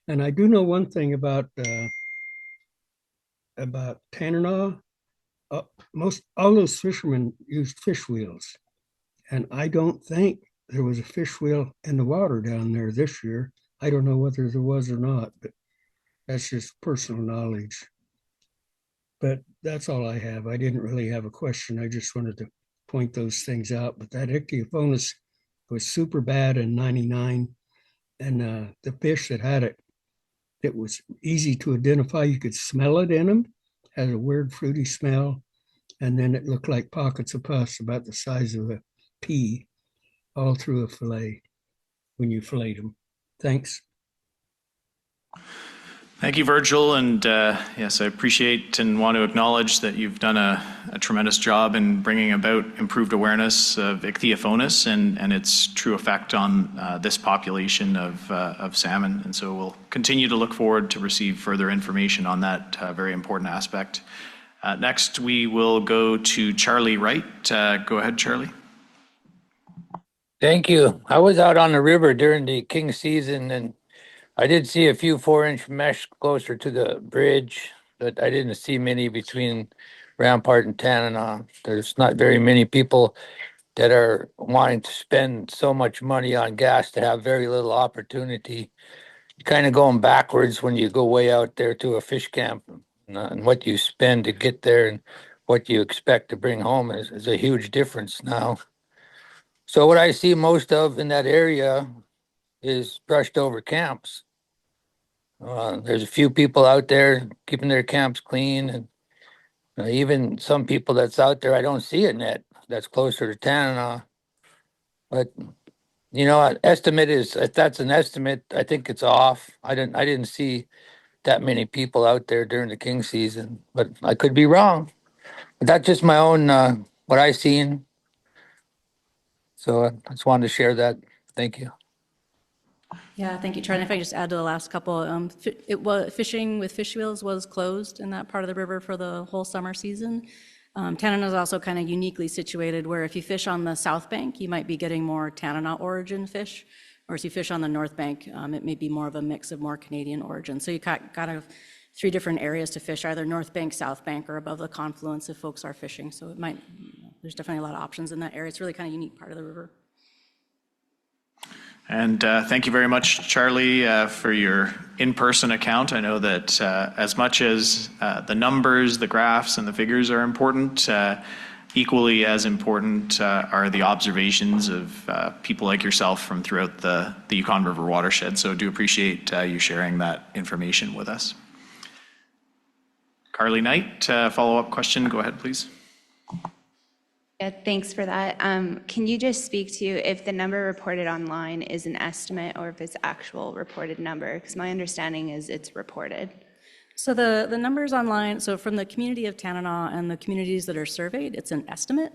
And I do know one thing about Tanana. All those fishermen used fish wheels, and I don't think there was a fish wheel in the water down there this year. I don't know whether there was or not, but that's just personal knowledge. But that's all I have. I didn't really have a question. I just wanted to point those things out, but that ichthyophonus was super bad in 99. And the fish that had it, it was easy to identify. You could smell it in them, had a weird fruity smell. And then it looked like pockets of pus about the size of a pea all through a fillet when you filleted them. Thanks. Thank you, Virgil. And yes, I appreciate and want to acknowledge that you've done a tremendous job in bringing about improved awareness of ichthyophonus and its true effect on this population of salmon. And so we'll continue to look forward to receive further information on that very important aspect. Next, we will go to Charlie Wright. Go ahead, Charlie. Thank you. I was out on the river during the king season, and I did see a few 4-inch mesh closer to the bridge, but I didn't see many between Rampart and Tanana. There's not very many people that are wanting to spend so much money on gas to have very little opportunity. Kind of going backwards when you go way out there to a fish camp, and what you spend to get there and what you expect to bring home is a huge difference now. So what I see most of in that area is brushed over camps. There's a few people out there keeping their camps clean, and even some people that's out there, I don't see a net that's closer to Tanana. But you know, estimate is, if that's an estimate, I think it's off. I didn't see that many people out there during the king season, but I could be wrong. But that's just my own what I seen. So I just wanted to share that. Thank you. Yeah, thank you, Charlie. If I could just add to the last couple, fishing with fish wheels was closed in that part of the river for the whole summer season. Tanana is also kind of uniquely situated where if you fish on the south bank, you might be getting more Tanana origin fish, or if you fish on the north bank, it may be more of a mix of more Canadian origin. So you got three different areas to fish, either north bank, south bank, or above the confluence if folks are fishing. So it might, there's definitely a lot of options in that area. It's really kind of unique part of the river. And thank you very much, Charlie, for your in-person account. I know that as much as the numbers, the graphs, and the figures are important, equally as important are the observations of people like yourself from throughout the Yukon River watershed. So I do appreciate you sharing that information with us. Carly Knight, follow-up question. Go ahead, please. Yeah, thanks for that. Can you just speak to if the number reported online is an estimate or if it's actual reported number? Because my understanding is it's reported. So the numbers online, so from the community of Tanana and the communities that are surveyed, it's an estimate.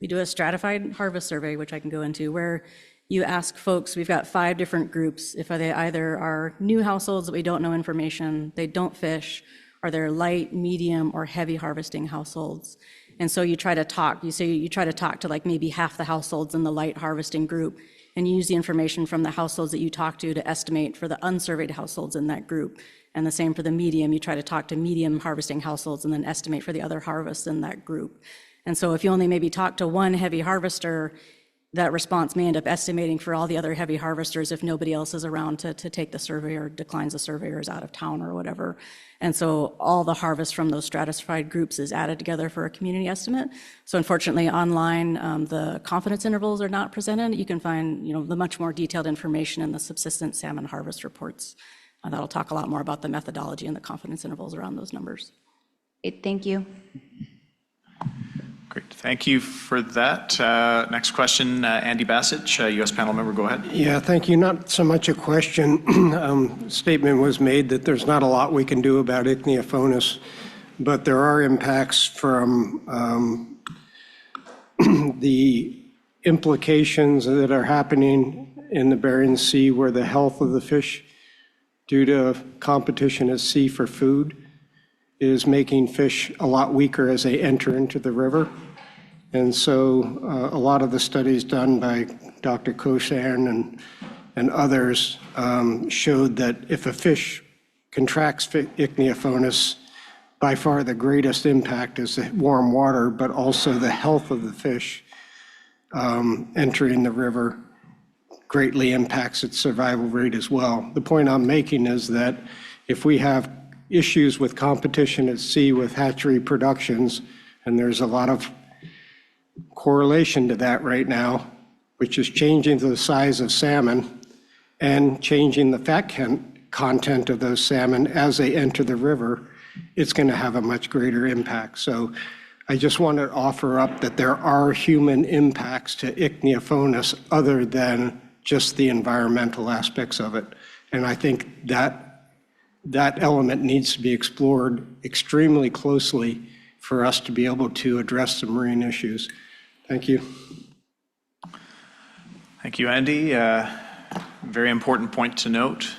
We do a stratified harvest survey, which I can go into, where you ask folks, we've got 5 different groups, if they either are new households that we don't know information, they don't fish, or they're light, medium, or heavy harvesting households. And so you try to talk, you try to talk to like maybe half the households in the light harvesting group and use the information from the households that you talk to estimate for the unsurveyed households in that group. And the same for the medium, you try to talk to medium harvesting households and then estimate for the other harvests in that group. And so if you only maybe talk to one heavy harvester, that response may end up estimating for all the other heavy harvesters if nobody else is around to take the survey or declines the survey or is out of town or whatever. And so all the harvest from those stratified groups is added together for a community estimate. So unfortunately, online, the confidence intervals are not presented. You can find, the much more detailed information in the subsistence salmon harvest reports. That'll talk a lot more about the methodology and the confidence intervals around those numbers. Thank you. Great, thank you for that. Next question, Andy Bassett, U.S. panel member, go ahead. Yeah, thank you. Not so much a question. Statement was made that there's not a lot we can do about ichthyophonus, but there are impacts from the implications that are happening in the Bering Sea where the health of the fish due to competition at sea for food is making fish a lot weaker as they enter into the river. And so a lot of the studies done by Dr. Koshan and others showed that if a fish contracts ichthyophonus, by far the greatest impact is the warm water, but also the health of the fish entering the river greatly impacts its survival rate as well. The point I'm making is that if we have issues with competition at sea with hatchery productions, and there's a lot of correlation to that right now, which is changing the size of salmon and changing the fat content of those salmon as they enter the river, it's going to have a much greater impact. So I just want to offer up that there are human impacts to ichneophonus other than just the environmental aspects of it. And I think that element needs to be explored extremely closely for us to be able to address the marine issues. Thank you. Thank you, Andy. Very important point to note.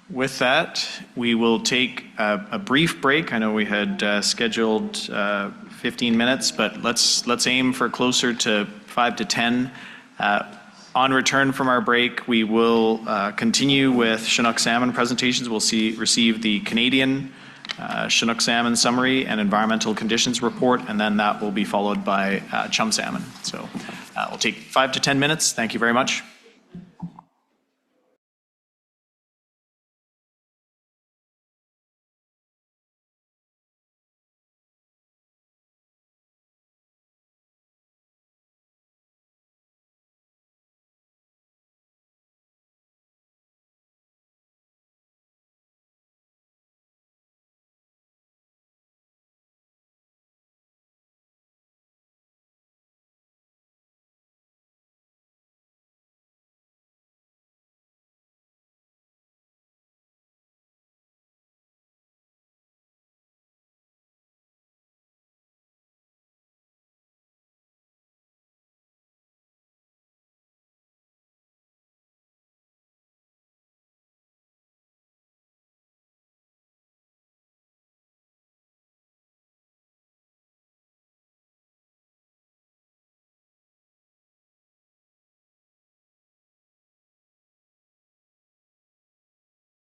With that, we will take a brief break. I know we had scheduled 15 minutes, but let's aim for closer to 5 to 10. On return from our break, we will continue with Chinook salmon presentations. We'll receive the Canadian Chinook salmon summary and environmental conditions report, and then that will be followed by chum salmon. So we'll take 5 to 10 minutes. Thank you very much.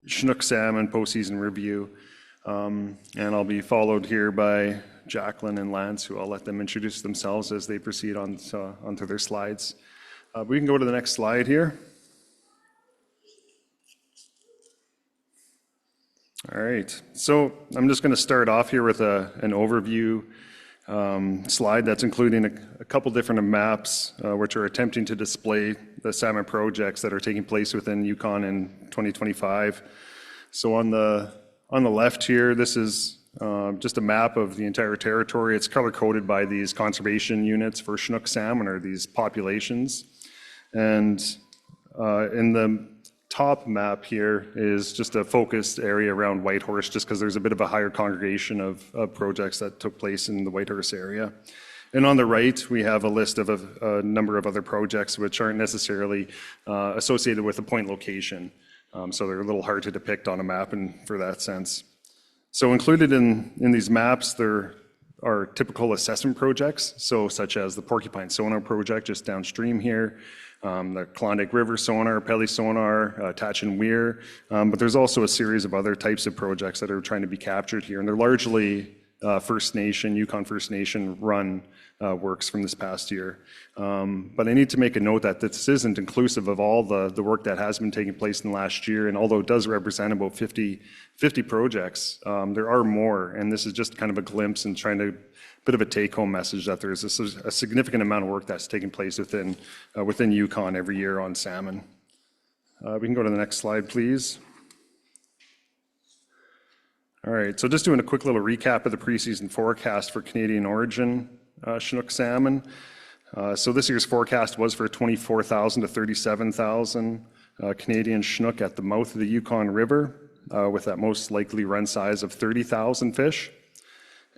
Chinook salmon postseason review. And I'll be followed here by Jacqueline and Lance, who I'll let them introduce themselves as they proceed onto their slides. We can go to the next slide here. All right, so I'm just going to start off here with an overview slide that's including a couple different maps which are attempting to display the salmon projects that are taking place within Yukon in 2025. So on the left here, this is just a map of the entire territory. It's color-coded by these conservation units for Chinook salmon, or these populations. And in the top map here is just a focused area around Whitehorse, just because there's a bit of a higher congregation of projects that took place in the Whitehorse area. And on the right, we have a list of a number of other projects which aren't necessarily associated with a point location. So they're a little hard to depict on a map for that sense. So included in these maps, there are typical assessment projects, so such as the Porcupine Sonar project just downstream here, the Klondike River Sonar, Pelly Sonar, Tatch and Weir, but there's also a series of other types of projects that are trying to be captured here, and they're largely First Nation, Yukon First Nation run works from this past year. But I need to make a note that this isn't inclusive of all the work that has been taking place in the last year, and although it does represent about 50 projects, there are more, and this is just kind of a glimpse and trying to bit of a take-home message that there's a significant amount of work that's taking place within Yukon every year on salmon. We can go to the next slide, please. All right, so just doing a quick little recap of the preseason forecast for Canadian origin Chinook salmon. So this year's forecast was for 24,000 to 37,000 Canadian Chinook at the mouth of the Yukon River, with that most likely run size of 30,000 fish.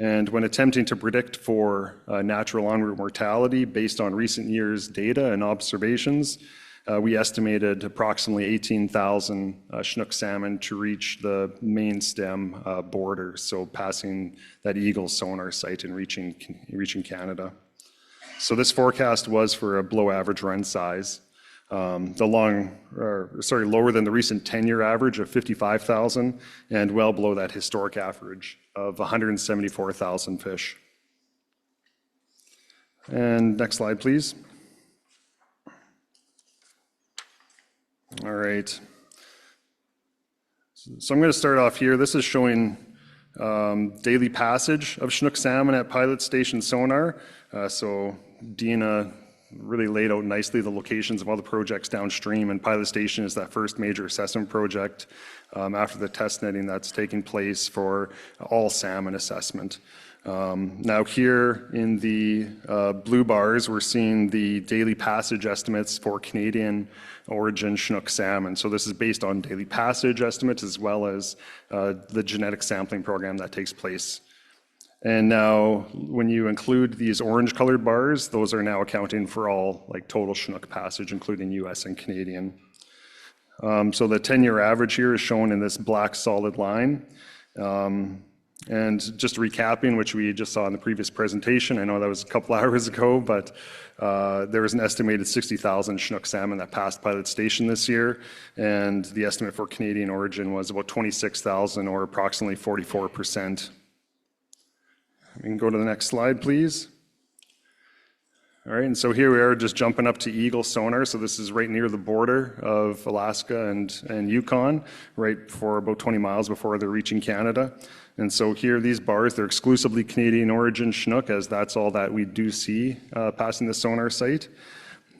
And when attempting to predict for natural en route mortality based on recent years' data and observations, we estimated approximately 18,000 Chinook salmon to reach the main stem border, so passing that Eagle sonar site and reaching Canada. So this forecast was for a below average run size, lower than the recent 10-year average of 55,000 and well below that historic average of 174,000 fish. And next slide, please. All right. So I'm going to start off here. This is showing daily passage of Chinook salmon at pilot station sonar. So Dina really laid out nicely the locations of all the projects downstream, and pilot station is that first major assessment project after the test netting that's taking place for all salmon assessment. Now here in the blue bars, we're seeing the daily passage estimates for Canadian origin Chinook salmon. So this is based on daily passage estimates as well as the genetic sampling program that takes place. And now when you include these orange colored bars, those are now accounting for all like total Chinook passage, including US and Canadian. So the 10-year average here is shown in this black solid line. And just recapping, which we just saw in the previous presentation, I know that was a couple hours ago, but there was an estimated 60,000 Chinook salmon that passed pilot station this year, and the estimate for Canadian origin was about 26,000, or approximately 44%. We can go to the next slide, please. All right, and so here we are just jumping up to Eagle sonar. So this is right near the border of Alaska and Yukon, right before about 20 miles before they're reaching Canada. And so here, these bars, they're exclusively Canadian origin Chinook, as that's all that we do see passing the sonar site.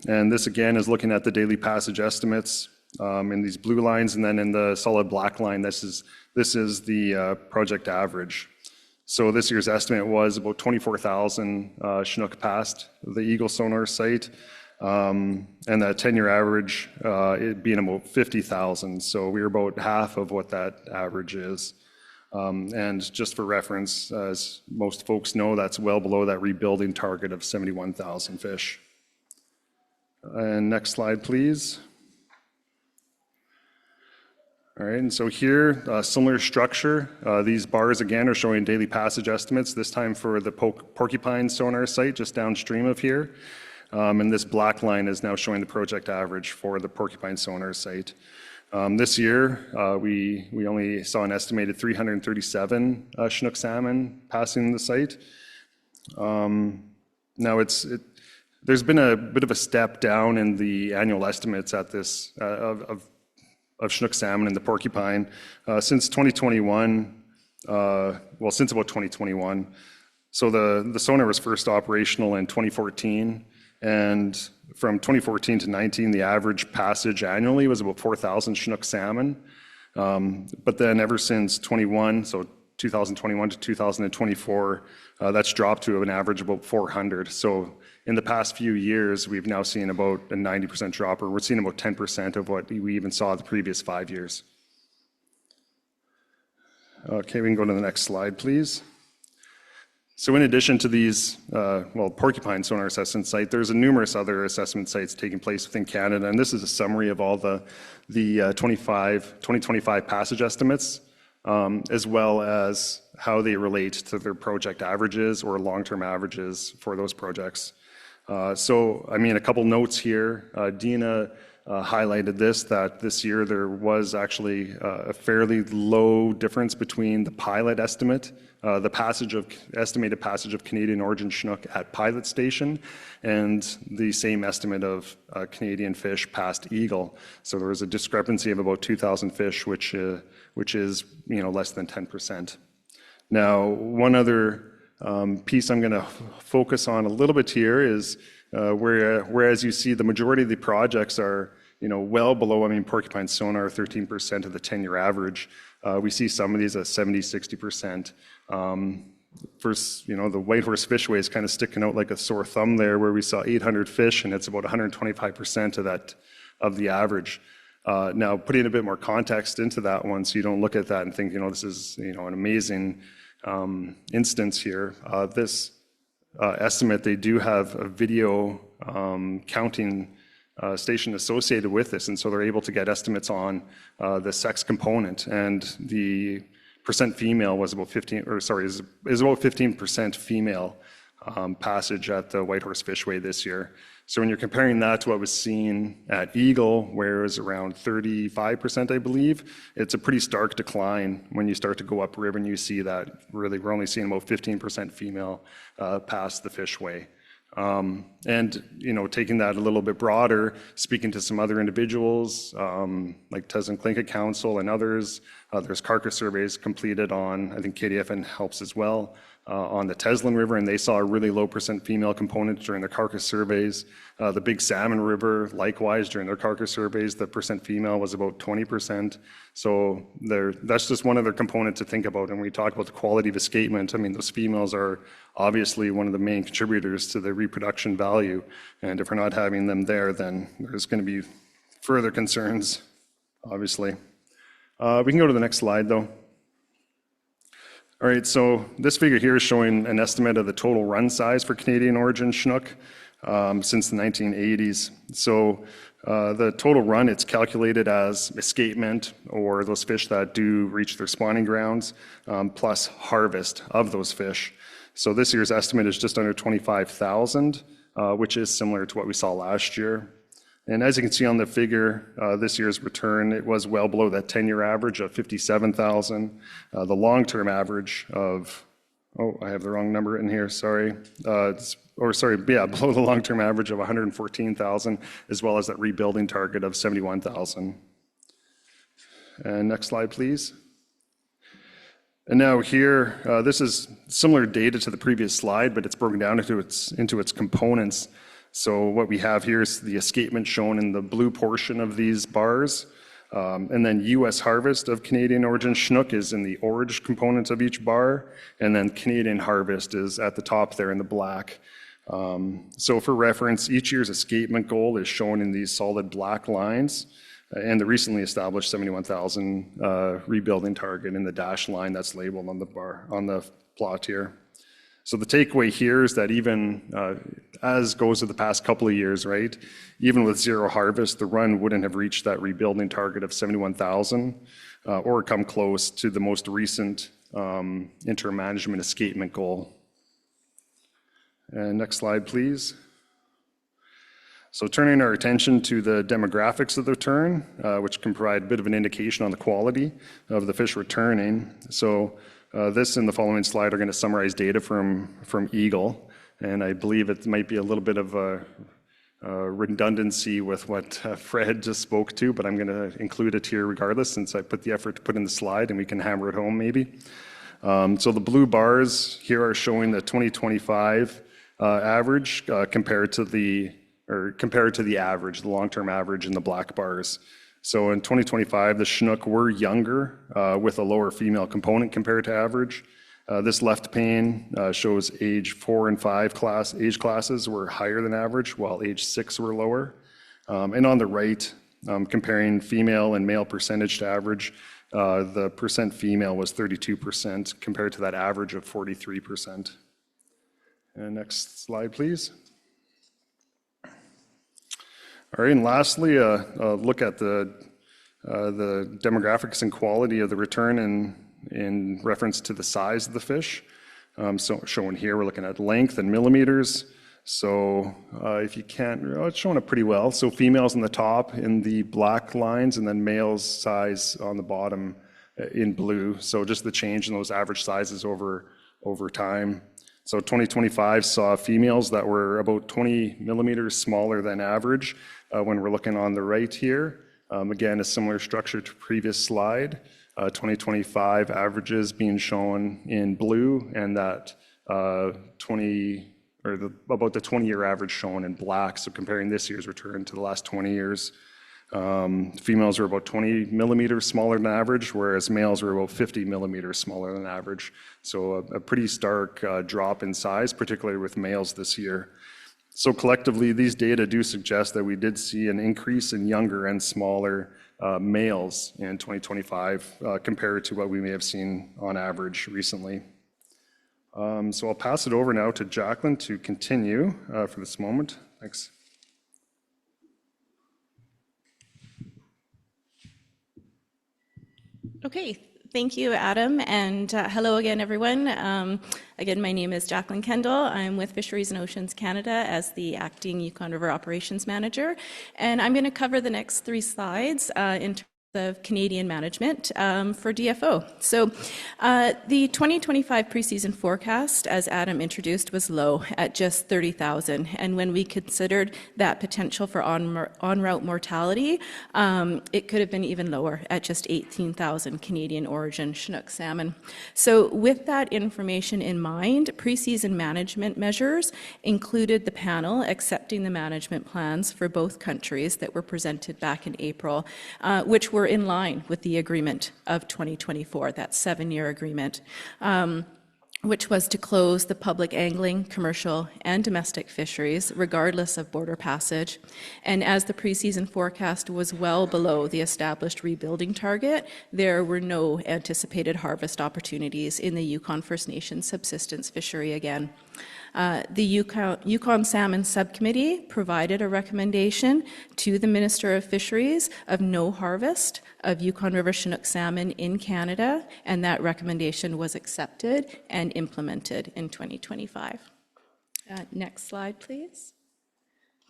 And this again is looking at the daily passage estimates in these blue lines, and then in the solid black line, this is the project average. So this year's estimate was about 24,000 Chinook passed the Eagle sonar site, and that 10-year average it being about 50,000. So we're about half of what that average is. And just for reference, as most folks know, that's well below that rebuilding target of 71,000 fish. And next slide, please. All right, and so here, similar structure. These bars again are showing daily passage estimates, this time for the Porcupine sonar site just downstream of here. And this black line is now showing the project average for the Porcupine sonar site. This year, we only saw an estimated 337 Chinook salmon passing the site. Now there's been a bit of a step down in the annual estimates at this of Chinook salmon in the Porcupine since 2021. Since about 2021. So the sonar was first operational in 2014, and from 2014 to 19, the average passage annually was about 4,000 Chinook salmon. But then ever since 21, so 2021 to 2024, that's dropped to an average of about 400. So in the past few years, we've now seen about a 90% drop, or we're seeing about 10% of what we even saw the previous 5 years. Okay, we can go to the next slide, please. So in addition to these, Porcupine sonar assessment site, there's numerous other assessment sites taking place within Canada, and this is a summary of all the 2025 passage estimates, as well as how they relate to their project averages or long-term averages for those projects. So, I mean, a couple notes here. Dina highlighted that this year there was actually a fairly low difference between the pilot estimate, the estimated passage of Canadian origin Chinook at pilot station, and the same estimate of Canadian fish past Eagle. So there was a discrepancy of about 2,000 fish, which is less than 10%. Now, one other piece I'm going to focus on a little bit here is whereas you see the majority of the projects are well below, Porcupine sonar 13% of the 10-year average. We see some of these at 70, 60%. First, the Whitehorse Fishway is kind of sticking out like a sore thumb there, where we saw 800 fish, and it's about 125% of the average. Now, putting a bit more context into that one, so you don't look at that and think, this is an amazing instance here. This estimate, they do have a video counting station associated with this, and so they're able to get estimates on the sex component, and the percent female was about 15% female passage at the Whitehorse Fishway this year. So when you're comparing that to what was seen at Eagle, where it was around 35%, I believe, it's a pretty stark decline when you start to go upriver and you see that really we're only seeing about 15% female past the Fishway. And taking that a little bit broader, speaking to some other individuals like Tasman Tlingit Council and others, There's carcass surveys completed on, I think KDFN helps as well, on the Teslin River, and they saw a really low % female component during their carcass surveys. The Big Salmon River, likewise, during their carcass surveys, the % female was about 20%. So that's just one other component to think about. And when we talk about the quality of escapement, I mean, those females are obviously one of the main contributors to the reproduction value. And if we're not having them there, then there's going to be further concerns, obviously. We can go to the next slide, though. All right, so this figure here is showing an estimate of the total run size for Canadian origin Chinook since the 1980s. So the total run, it's calculated as escapement, or those fish that do reach their spawning grounds, plus harvest of those fish. So this year's estimate is just under 25,000, which is similar to what we saw last year. And as you can see on the figure, this year's return, it was well below that 10-year average of 57,000. The long-term average of, I have the wrong number in here, sorry. Below the long-term average of 114,000, as well as that rebuilding target of 71,000. And next slide, please. And now here, this is similar data to the previous slide, but it's broken down into its components. So what we have here is the escapement shown in the blue portion of these bars. And then U.S. harvest of Canadian origin Chinook is in the orange components of each bar. And then Canadian harvest is at the top there in the black. So for reference, each year's escapement goal is shown in these solid black lines. And the recently established 71,000 rebuilding target in the dashed line that's labeled on the bar, on the plot here. So the takeaway here is that even as goes with the past couple of years, right, even with zero harvest, the run wouldn't have reached that rebuilding target of 71,000 or come close to the most recent interim management escapement goal. And next slide, please. So turning our attention to the demographics of the return, which can provide a bit of an indication on the quality of the fish returning. So this and the following slide are going to summarize data from Eagle, and I believe it might be a little bit of a redundancy with what Fred just spoke to, but I'm going to include it here regardless, since I put the effort to put in the slide, and we can hammer it home maybe. So the blue bars here are showing the 2025 average compared to the average, the long-term average in the black bars. So in 2025, the Chinook were younger with a lower female component compared to average. This left pane shows age 4 and 5 age classes were higher than average, while age 6 were lower. And on the right, comparing female and male percentage to average, the percent female was 32% compared to that average of 43%. And next slide, please. All right, and lastly, look at the demographics and quality of the return in reference to the size of the fish. So shown here, we're looking at length in millimeters. So if you can't, it's showing it pretty well. So females on the top in the black lines, and then males size on the bottom in blue. So just the change in those average sizes over time. So 2025 saw females that were about 20 millimeters smaller than average when we're looking on the right here. Again, a similar structure to previous slide. 2025 averages being shown in blue, and that about the 20-year average shown in black. So comparing this year's return to the last 20 years. Females were about 20 millimeters smaller than average, whereas males were about 50 millimeters smaller than average. So a pretty stark drop in size, particularly with males this year. So collectively, these data do suggest that we did see an increase in younger and smaller males in 2025 compared to what we may have seen on average recently. So I'll pass it over now to Jacqueline to continue for this moment. Thanks. Okay, thank you, Adam, and hello again, everyone. Again, my name is Jacqueline Kendall. I'm with Fisheries and Oceans Canada as the acting Yukon River Operations Manager, and I'm going to cover the next 3 slides in of Canadian management for DFO. So the 2025 preseason forecast, as Adam introduced, was low at just 30,000. And when we considered that potential for en-route mortality, it could have been even lower at just 18,000 Canadian origin Chinook salmon. So with that information in mind, preseason management measures included the panel accepting the management plans for both countries that were presented back in April, which were in line with the agreement of 2024, that 7-year agreement, which was to close the public angling, commercial, and domestic fisheries, regardless of border passage. And as the preseason forecast was well below the established rebuilding target, there were no anticipated harvest opportunities in the Yukon First Nations subsistence fishery again. The Yukon Salmon Subcommittee provided a recommendation to the Minister of Fisheries of no harvest of Yukon River Chinook salmon in Canada, and that recommendation was accepted and implemented in 2025. Next slide, please.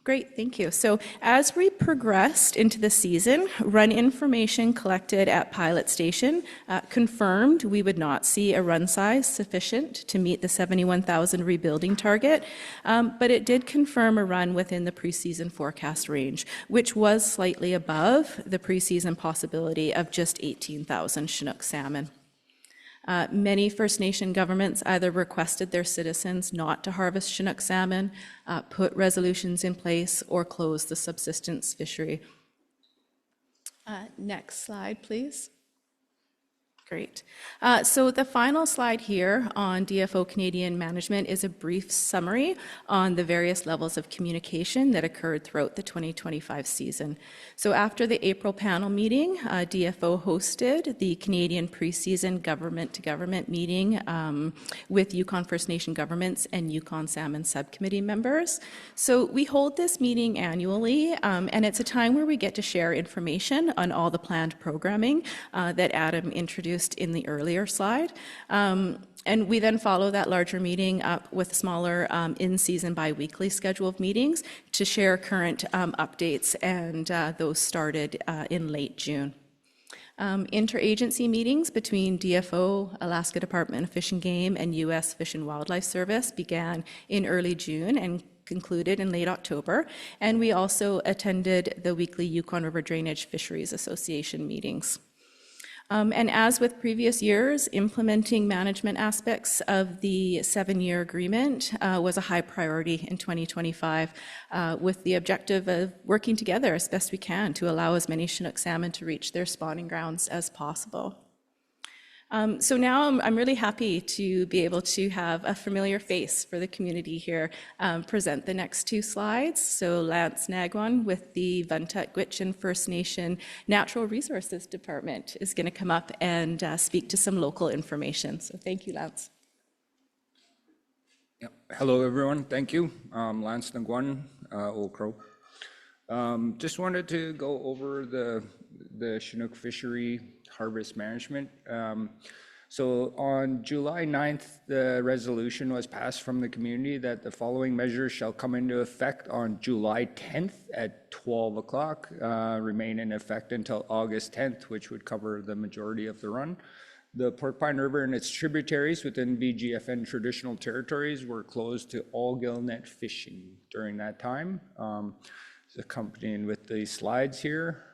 Great, thank you. So as we progressed into the season, run information collected at Pilot Station confirmed we would not see a run size sufficient to meet the 71,000 rebuilding target, but it did confirm a run within the preseason forecast range, which was slightly above the preseason possibility of just 18,000 Chinook salmon. Many First Nation governments either requested their citizens not to harvest Chinook salmon, put resolutions in place, or close the subsistence fishery. Next slide, please. Great. So the final slide here on DFO Canadian management is a brief summary on the various levels of communication that occurred throughout the 2025 season. So after the April panel meeting, DFO hosted the Canadian preseason government-to-government meeting with Yukon First Nation governments and Yukon Salmon Subcommittee members. So we hold this meeting annually, and it's a time where we get to share information on all the planned programming that Adam introduced in the earlier slide. And we then follow that larger meeting up with smaller in-season bi-weekly schedule of meetings to share current updates, and those started in late June. Interagency meetings between DFO, Alaska Department of Fish and Game, and U.S. Fish and Wildlife Service began in early June and concluded in late October. And we also attended the weekly Yukon River Drainage Fisheries Association meetings. And as with previous years, implementing management aspects of the 7-year agreement was a high priority in 2025, with the objective of working together as best we can to allow as many Chinook salmon to reach their spawning grounds as possible. So now I'm really happy to be able to have a familiar face for the community here present the next 2 slides. So Lance Nagwan with the Vuntut Gwich'in First Nation Natural Resources Department is going to come up and speak to some local information. So thank you, Lance. Yep. Hello, everyone. Thank you. Lance Nagwan, Old Crow. Just wanted to go over the Chinook fishery harvest management. So on July 9th, the resolution was passed from the community that the following measures shall come into effect on July 10th at 12 o'clock, remain in effect until August 10th, which would cover the majority of the run. The Porcupine River and its tributaries within BGFN traditional territories were closed to all gillnet fishing during that time. Accompanying with the slides here,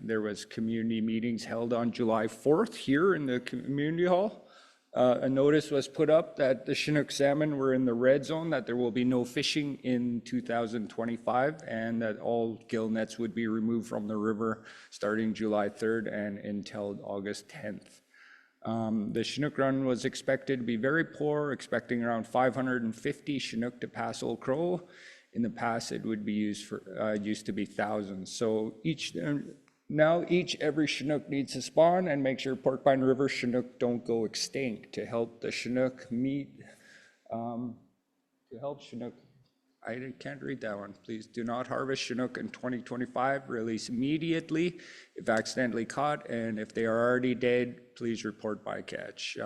there was community meetings held on July 4th here in the community hall. A notice was put up that the Chinook salmon were in the red zone, that there will be no fishing in 2025, and that all gill nets would be removed from the river starting July 3rd and until August 10th. The Chinook run was expected to be very poor, expecting around 550 Chinook to pass Old Crow. In the past, it would be used to be thousands. So every Chinook needs to spawn and make sure Porcupine River Chinook don't go extinct. To help the Chinook I can't read that one. Please do not harvest Chinook in 2025. Release immediately if accidentally caught, and if they are already dead, please report bycatch.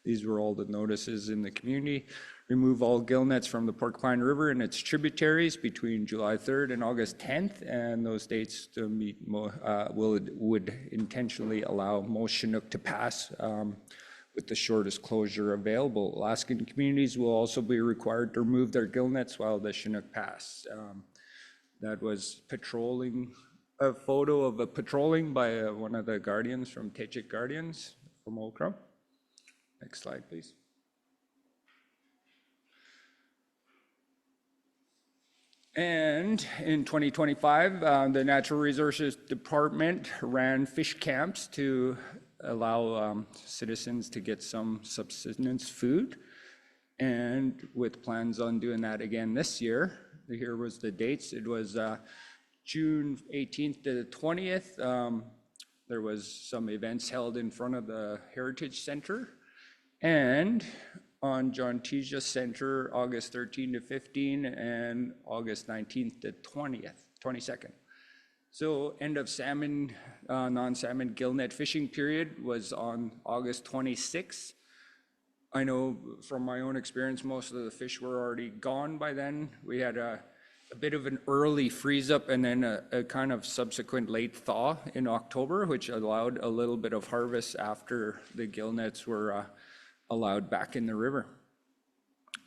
These were all the notices in the community. Remove all gill nets from the Porcupine River and its tributaries between July 3rd and August 10th, and those dates to meet would intentionally allow most Chinook to pass with the shortest closure available. Alaskan communities will also be required to remove their gill nets while the Chinook pass. That was patrolling, a photo of a patrolling by one of the guardians from Techik Guardians from Old Crow. Next slide, please. And in 2025, the Natural Resources Department ran fish camps to allow citizens to get some subsistence food. And with plans on doing that again this year, here was the dates. It was June 18th to the 20th. There was some events held in front of the Heritage Center. And on John Teja Center, August 13 to 15, and August 19th to 22nd. So end of salmon, non-salmon gillnet fishing period was on August 26th. I know from my own experience, most of the fish were already gone by then. We had a bit of an early freeze up and then a kind of subsequent late thaw in October, which allowed a little bit of harvest after the gillnets were allowed back in the river.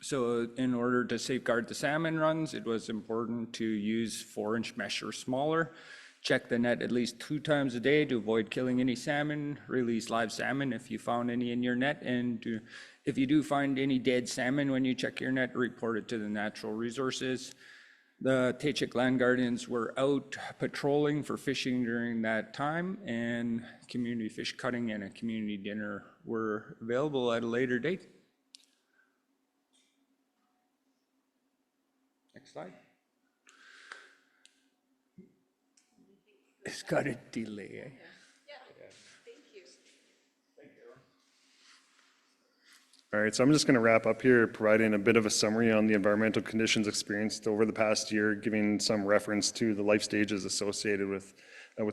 So in order to safeguard the salmon runs, it was important to use 4-inch mesh or smaller. Check the net at least 2 times a day to avoid killing any salmon. Release live salmon if you found any in your net. And if you do find any dead salmon when you check your net, report it to the Natural Resources. The Techik Land Guardians were out patrolling for fishing during that time, and community fish cutting and a community dinner were available at a later date. Next slide. It's got a delay, eh? All right, so I'm just going to wrap up here, providing a bit of a summary on the environmental conditions experienced over the past year, giving some reference to the life stages associated with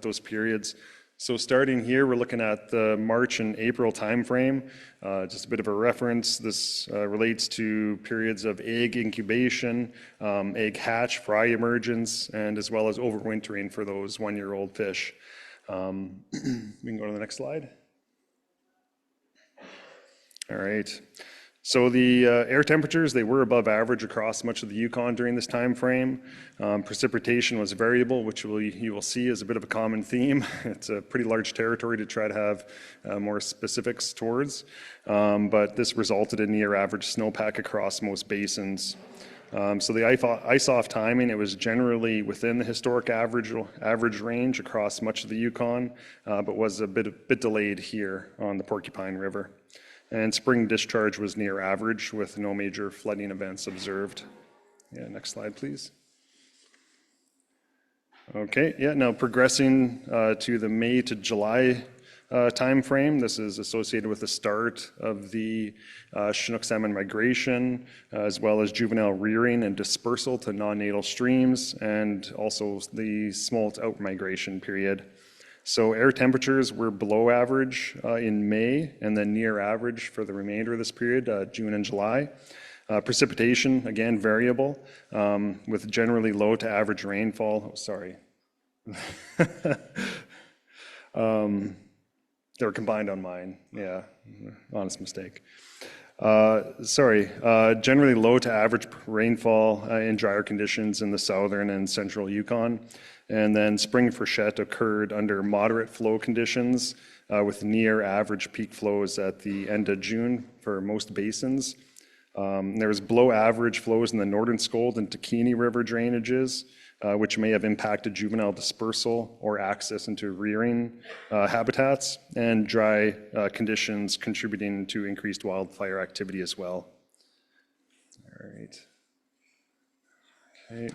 those periods. So starting here, we're looking at the March and April timeframe. Just a bit of a reference. This relates to periods of egg incubation, egg hatch, fry emergence, and as well as overwintering for those 1-year-old fish. We can go to the next slide. All right. So the air temperatures, they were above average across much of the Yukon during this time frame. Precipitation was variable, which you will see is a bit of a common theme. It's a pretty large territory to try to have more specifics towards, but this resulted in near average snowpack across most basins. So the ice-off timing, it was generally within the historic average range across much of the Yukon, but was a bit delayed here on the Porcupine River. And spring discharge was near average with no major flooding events observed. Yeah, next slide, please. Okay, yeah, now progressing to the May to July time frame. This is associated with the start of the Chinook salmon migration, as well as juvenile rearing and dispersal to non-natal streams, and also the smolt out-migration period. So air temperatures were below average in May and then near average for the remainder of this period, June and July. Precipitation, again, variable, with generally low to average rainfall. Oh, sorry. They were combined on mine. Yeah, honest mistake. Generally low to average rainfall in drier conditions in the southern and central Yukon. And then spring freshet occurred under moderate flow conditions with near average peak flows at the end of June for most basins. There was below average flows in the Northern Scold and Takini River drainages, which may have impacted juvenile dispersal or access into rearing habitats, and dry conditions contributing to increased wildfire activity as well. All right. Okay.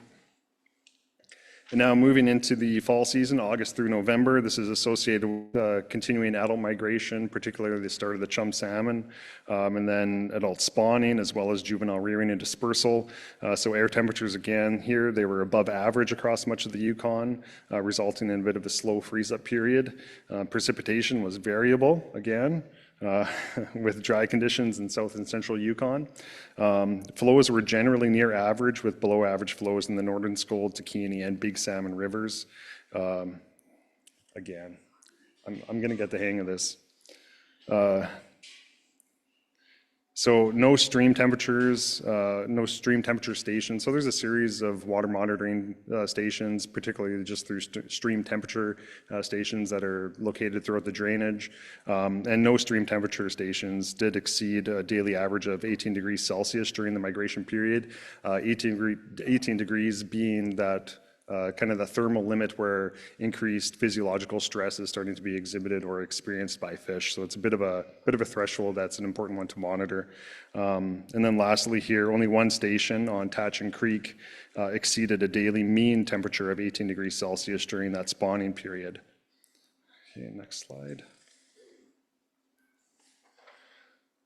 And now moving into the fall season, August through November, this is associated with continuing adult migration, particularly the start of the chum salmon, and then adult spawning, as well as juvenile rearing and dispersal. So air temperatures, again, here, they were above average across much of the Yukon, resulting in a bit of a slow freeze-up period. Precipitation was variable, again, with dry conditions in south and central Yukon. Flows were generally near average, with below average flows in the Northern Scold, Takini, and Big Salmon rivers. Again, I'm going to get the hang of this. So no stream temperatures, no stream temperature stations. So there's a series of water monitoring stations, particularly just through stream temperature stations that are located throughout the drainage. And no stream temperature stations did exceed a daily average of 18 degrees Celsius during the migration period. 18 degrees being that kind of the thermal limit where increased physiological stress is starting to be exhibited or experienced by fish. So it's a bit of a threshold that's an important one to monitor. And then lastly here, only one station on Tatchin Creek exceeded a daily mean temperature of 18 degrees Celsius during that spawning period. Okay, next slide.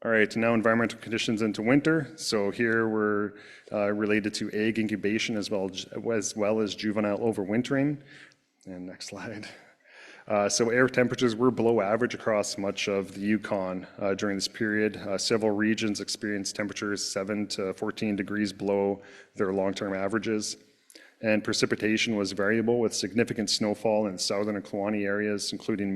All right, now environmental conditions into winter. So here we're related to egg incubation as well as juvenile overwintering. And next slide. So air temperatures were below average across much of the Yukon during this period. Several regions experienced temperatures 7 to 14 degrees below their long-term averages. And precipitation was variable with significant snowfall in southern and Kluane areas, including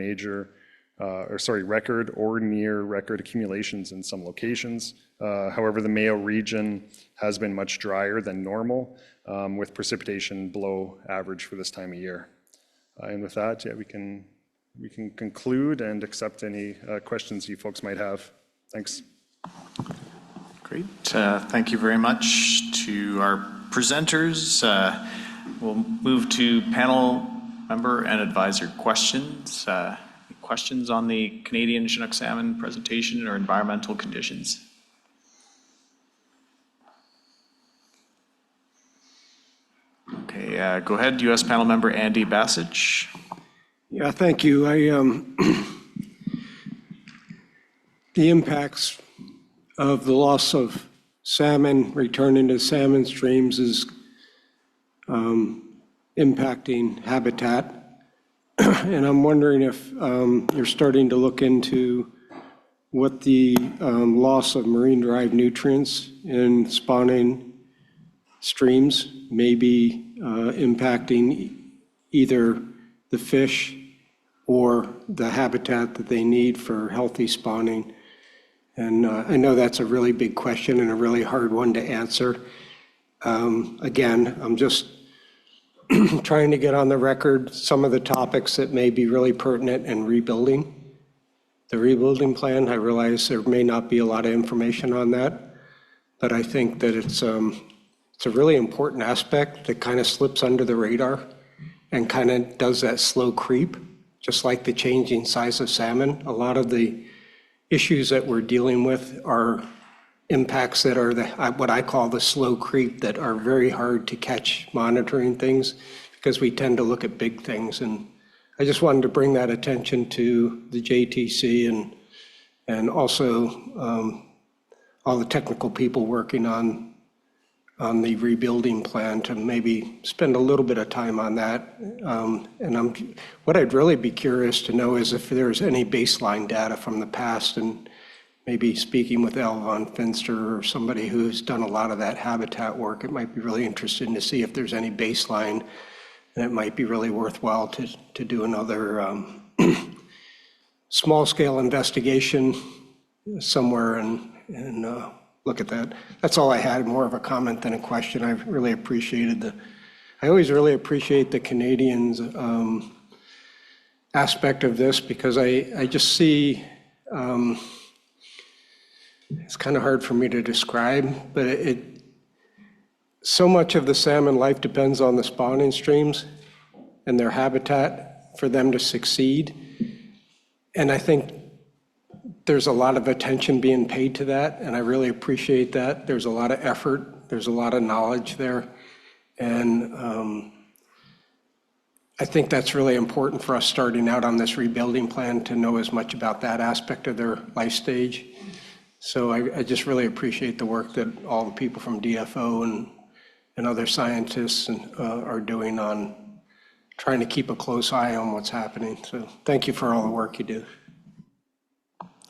record or near record accumulations in some locations. However, the Mayo region has been much drier than normal, with precipitation below average for this time of year. And with that, yeah, we can conclude and accept any questions you folks might have. Thanks. Great. Thank you very much to our presenters. We'll move to panel member and advisor questions. Questions on the Canadian Chinook salmon presentation or environmental conditions? Okay, go ahead, U.S. panel member Andy Bassage. Yeah, thank you. The impacts of the loss of salmon returning to salmon streams is impacting habitat. And I'm wondering if you're starting to look into what the loss of marine-derived nutrients in spawning streams may be impacting either the fish or the habitat that they need for healthy spawning. And I know that's a really big question and a really hard one to answer. Again, I'm just trying to get on the record some of the topics that may be really pertinent in rebuilding. The rebuilding plan, I realize there may not be a lot of information on that, but I think that it's a really important aspect that kind of slips under the radar and kind of does that slow creep, just like the changing size of salmon. A lot of the issues that we're dealing with are impacts that are what I call the slow creep, that are very hard to catch monitoring things because we tend to look at big things. And I just wanted to bring that attention to the JTC and also all the technical people working on the rebuilding plan to maybe spend a little bit of time on that. And what I'd really be curious to know is if there's any baseline data from the past, and maybe speaking with Al von Finster or somebody who's done a lot of that habitat work, it might be really interesting to see if there's any baseline, and it might be really worthwhile to do another small-scale investigation somewhere and look at that. That's all I had, more of a comment than a question. I really appreciated I always really appreciate the Canadians' aspect of this, because I just see, it's kind of hard for me to describe, but so much of the salmon life depends on the spawning streams and their habitat for them to succeed. And I think there's a lot of attention being paid to that, and I really appreciate that. There's a lot of effort, there's a lot of knowledge there. And I think that's really important for us starting out on this rebuilding plan, to know as much about that aspect of their life stage. So I just really appreciate the work that all the people from DFO and other scientists are doing on trying to keep a close eye on what's happening. So thank you for all the work you do.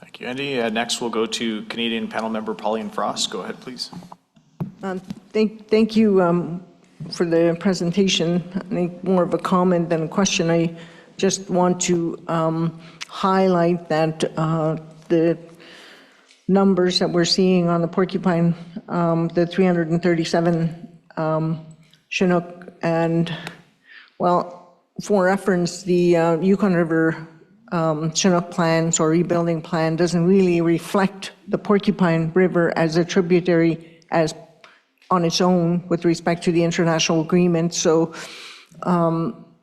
Thank you, Andy. Next, we'll go to Canadian panel member Pauline Frost. Go ahead, please. Thank you for the presentation. I think more of a comment than a question. I just want to highlight that the numbers that we're seeing on the Porcupine, the 337 Chinook, and, well, for reference, the Yukon River Chinook plans or rebuilding plan doesn't really reflect the Porcupine River as a tributary as on its own with respect to the international agreement. So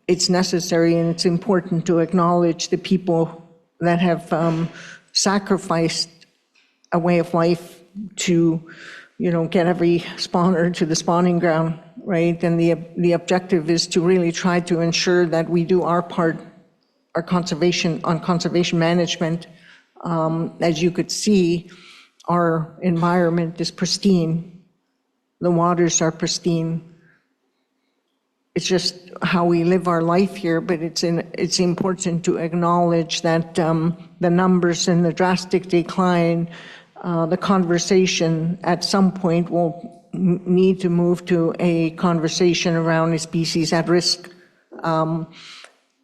it's necessary and it's important to acknowledge the people that have sacrificed a way of life to, get every spawner to the spawning ground, right? And the objective is to really try to ensure that we do our part, our conservation management. As you could see, our environment is pristine. The waters are pristine. It's just how we live our life here, but it's important to acknowledge that the numbers and the drastic decline, the conversation at some point will need to move to a conversation around a species at risk.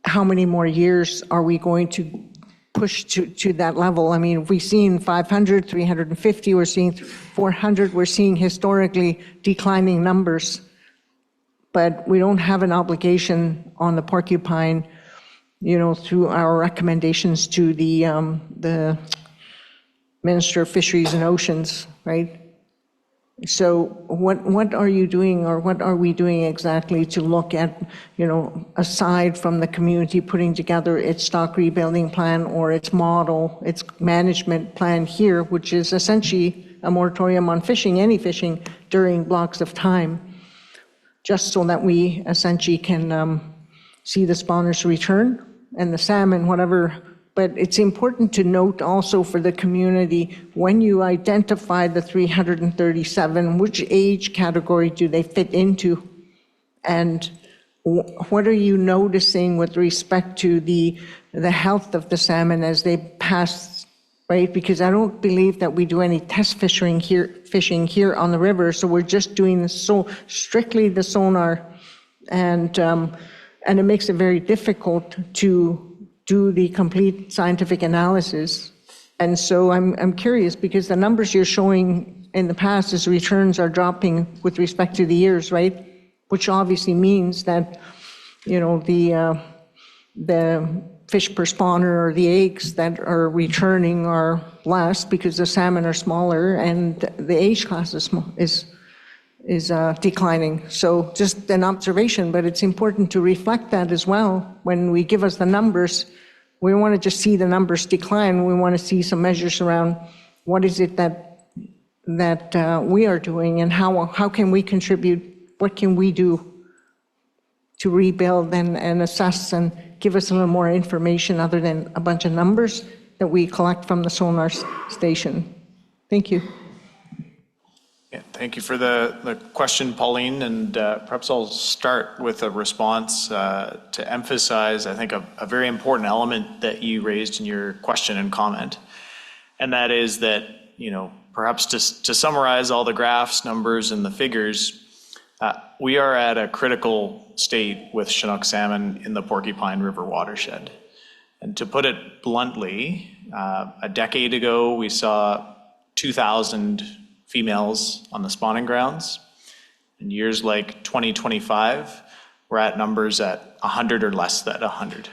How many more years are we going to push to that level? I mean, we've seen 500, 350, we're seeing 400, we're seeing historically declining numbers, but we don't have an obligation on the Porcupine, through our recommendations to the Minister of Fisheries and Oceans, right? So what are you doing, or what are we doing exactly to look at, aside from the community putting together its stock rebuilding plan or its model, its management plan here, which is essentially a moratorium on fishing, any fishing during blocks of time, just so that we essentially can see the spawners return and the salmon, whatever. But it's important to note also for the community, when you identify the 337, which age category do they fit into? And what are you noticing with respect to the health of the salmon as they pass, right? Because I don't believe that we do any test fishing here on the river, so we're just doing strictly the sonar, and it makes it very difficult to do the complete scientific analysis. And so I'm curious, because the numbers you're showing in the past is returns are dropping with respect to the years, right? Which obviously means that, the fish per spawner or the eggs that are returning are less because the salmon are smaller and the age class is declining. So just an observation, but it's important to reflect that as well. When we give us the numbers, we don't want to just see the numbers decline. We want to see some measures around what is it that we are doing, and how can we contribute, what can we do to rebuild and assess and give us a little more information other than a bunch of numbers that we collect from the sonar station. Thank you. Yeah, thank you for the question, Pauline, and perhaps I'll start with a response to emphasize, I think, a very important element that you raised in your question and comment, and that is that, perhaps to summarize all the graphs, numbers, and the figures, we are at a critical state with Chinook salmon in the Porcupine River watershed. And to put it bluntly, a decade ago, we saw 2,000 females on the spawning grounds. In years like 2025, we're at numbers at 100 or less than 100.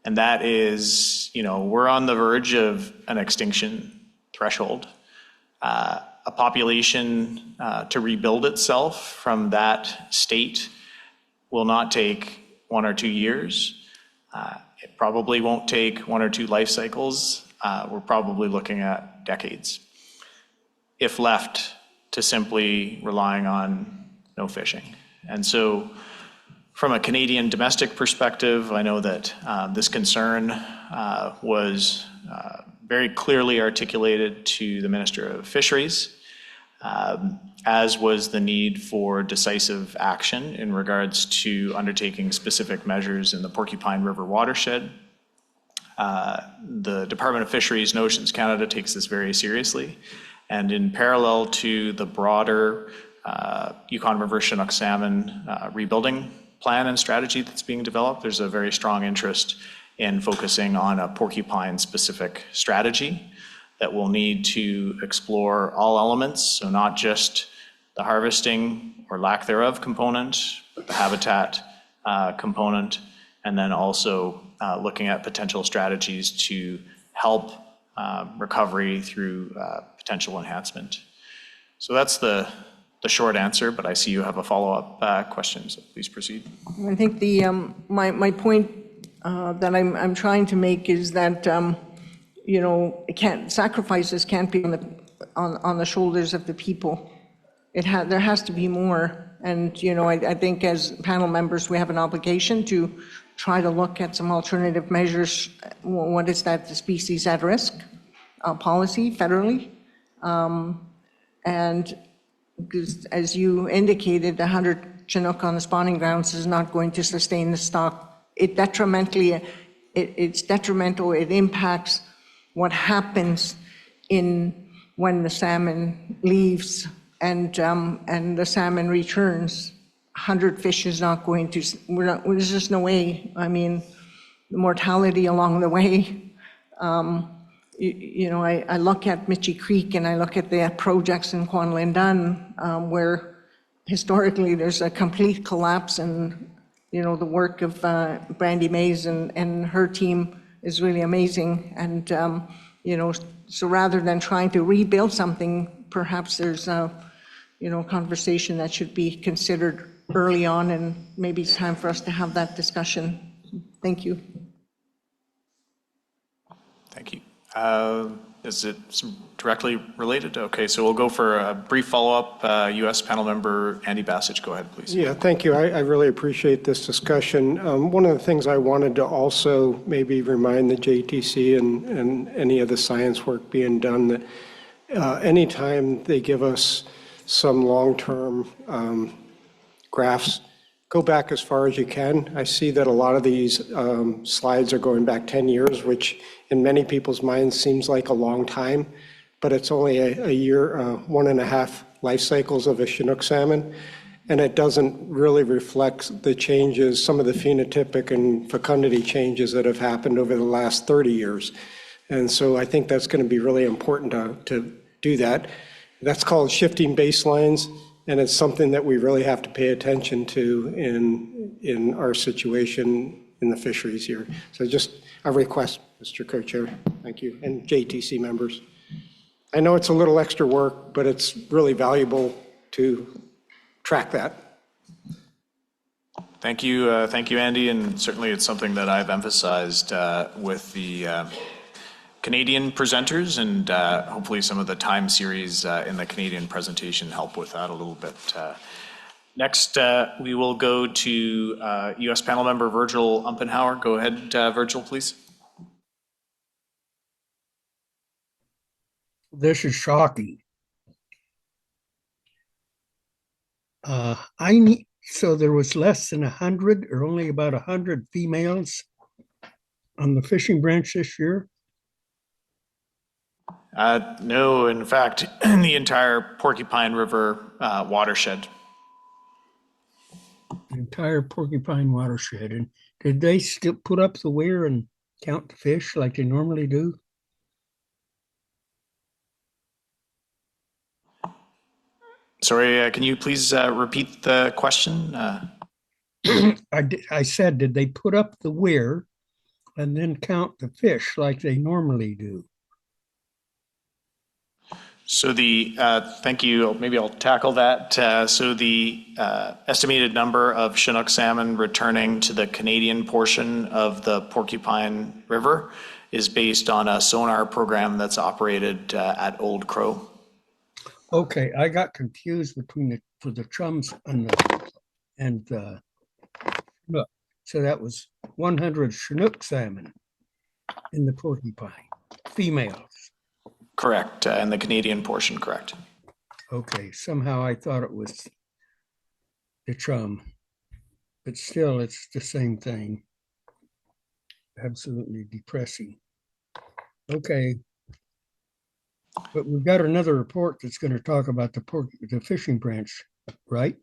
And that is, we're on the verge of an extinction threshold. A population to rebuild itself from that state will not take 1 or 2 years. It probably won't take 1 or 2 life cycles. We're probably looking at decades, if left to simply relying on no fishing. And so from a Canadian domestic perspective, I know that this concern was very clearly articulated to the Minister of Fisheries, as was the need for decisive action in regards to undertaking specific measures in the Porcupine River watershed. The Department of Fisheries and Oceans Canada takes this very seriously. And in parallel to the broader Yukon River Chinook salmon rebuilding plan and strategy that's being developed, there's a very strong interest in focusing on a porcupine-specific strategy that will need to explore all elements, so not just the harvesting or lack thereof component, but the habitat component, and then also looking at potential strategies to help recovery through potential enhancement. So that's the short answer, but I see you have a follow-up question, so please proceed. I think my point that I'm trying to make is that sacrifices can't be on the shoulders of the people. There has to be more, and I think as panel members we have an obligation to try to look at some alternative measures. What is that? The species at risk policy federally, and as you indicated, 100 Chinook on the spawning grounds is not going to sustain the stock. It's detrimental. It impacts what happens when the salmon leaves and the salmon returns. 100 fish is not going to. There's just no way. I mean, the mortality along the way. I look at Mitchie Creek and I look at the projects in Kwanlindun where historically there's a complete collapse, and the work of Brandy Mays and her team is really amazing. And so rather than trying to rebuild something, perhaps there's a conversation that should be considered early on, and maybe it's time for us to have that discussion. Thank you. Thank you. Is it directly related? Okay, so we'll go for a brief follow-up. U.S. panel member Andy Bassich, go ahead, please. Yeah, thank you. I really appreciate this discussion. One of the things I wanted to also maybe remind the JTC and any of the science work being done that anytime they give us some long-term graphs, go back as far as you can. I see that a lot of these slides are going back 10 years, which in many people's minds seems like a long time, but it's only a year, 1.5 life cycles of a Chinook salmon. And it doesn't really reflect the changes, some of the phenotypic and fecundity changes that have happened over the last 30 years. And so I think that's going to be really important to do that. That's called shifting baselines. And it's something that we really have to pay attention to in our situation in the fisheries here. So just a request, Mr. Co-Chair. Thank you. And JTC members. I know it's a little extra work, but it's really valuable to track that. Thank you, Andy. And certainly it's something that I've emphasized with the Canadian presenters, and hopefully some of the time series in the Canadian presentation help with that a little bit. Next, we will go to U.S. panel member Virgil Umpenhauer. Go ahead, Virgil, please. This is shocking. So there was less than 100, or only about 100 females on the fishing branch this year? No, in fact, in the entire Porcupine River watershed. The entire Porcupine watershed. And did they still put up the weir and count the fish like they normally do? Sorry, can you please repeat the question? I said, did they put up the weir and then count the fish like they normally do? So thank you. Maybe I'll tackle that. So the estimated number of Chinook salmon returning to the Canadian portion of the Porcupine River is based on a sonar program that's operated at Old Crow. Okay, I got confused between the chums and the Chinook. So that was 100 Chinook salmon in the Porcupine, females. Correct, in the Canadian portion, correct. Okay, somehow I thought it was the chum, but still it's the same thing. absolutely depressing. Okay. But we've got another report that's going to talk about the fishing branch, right?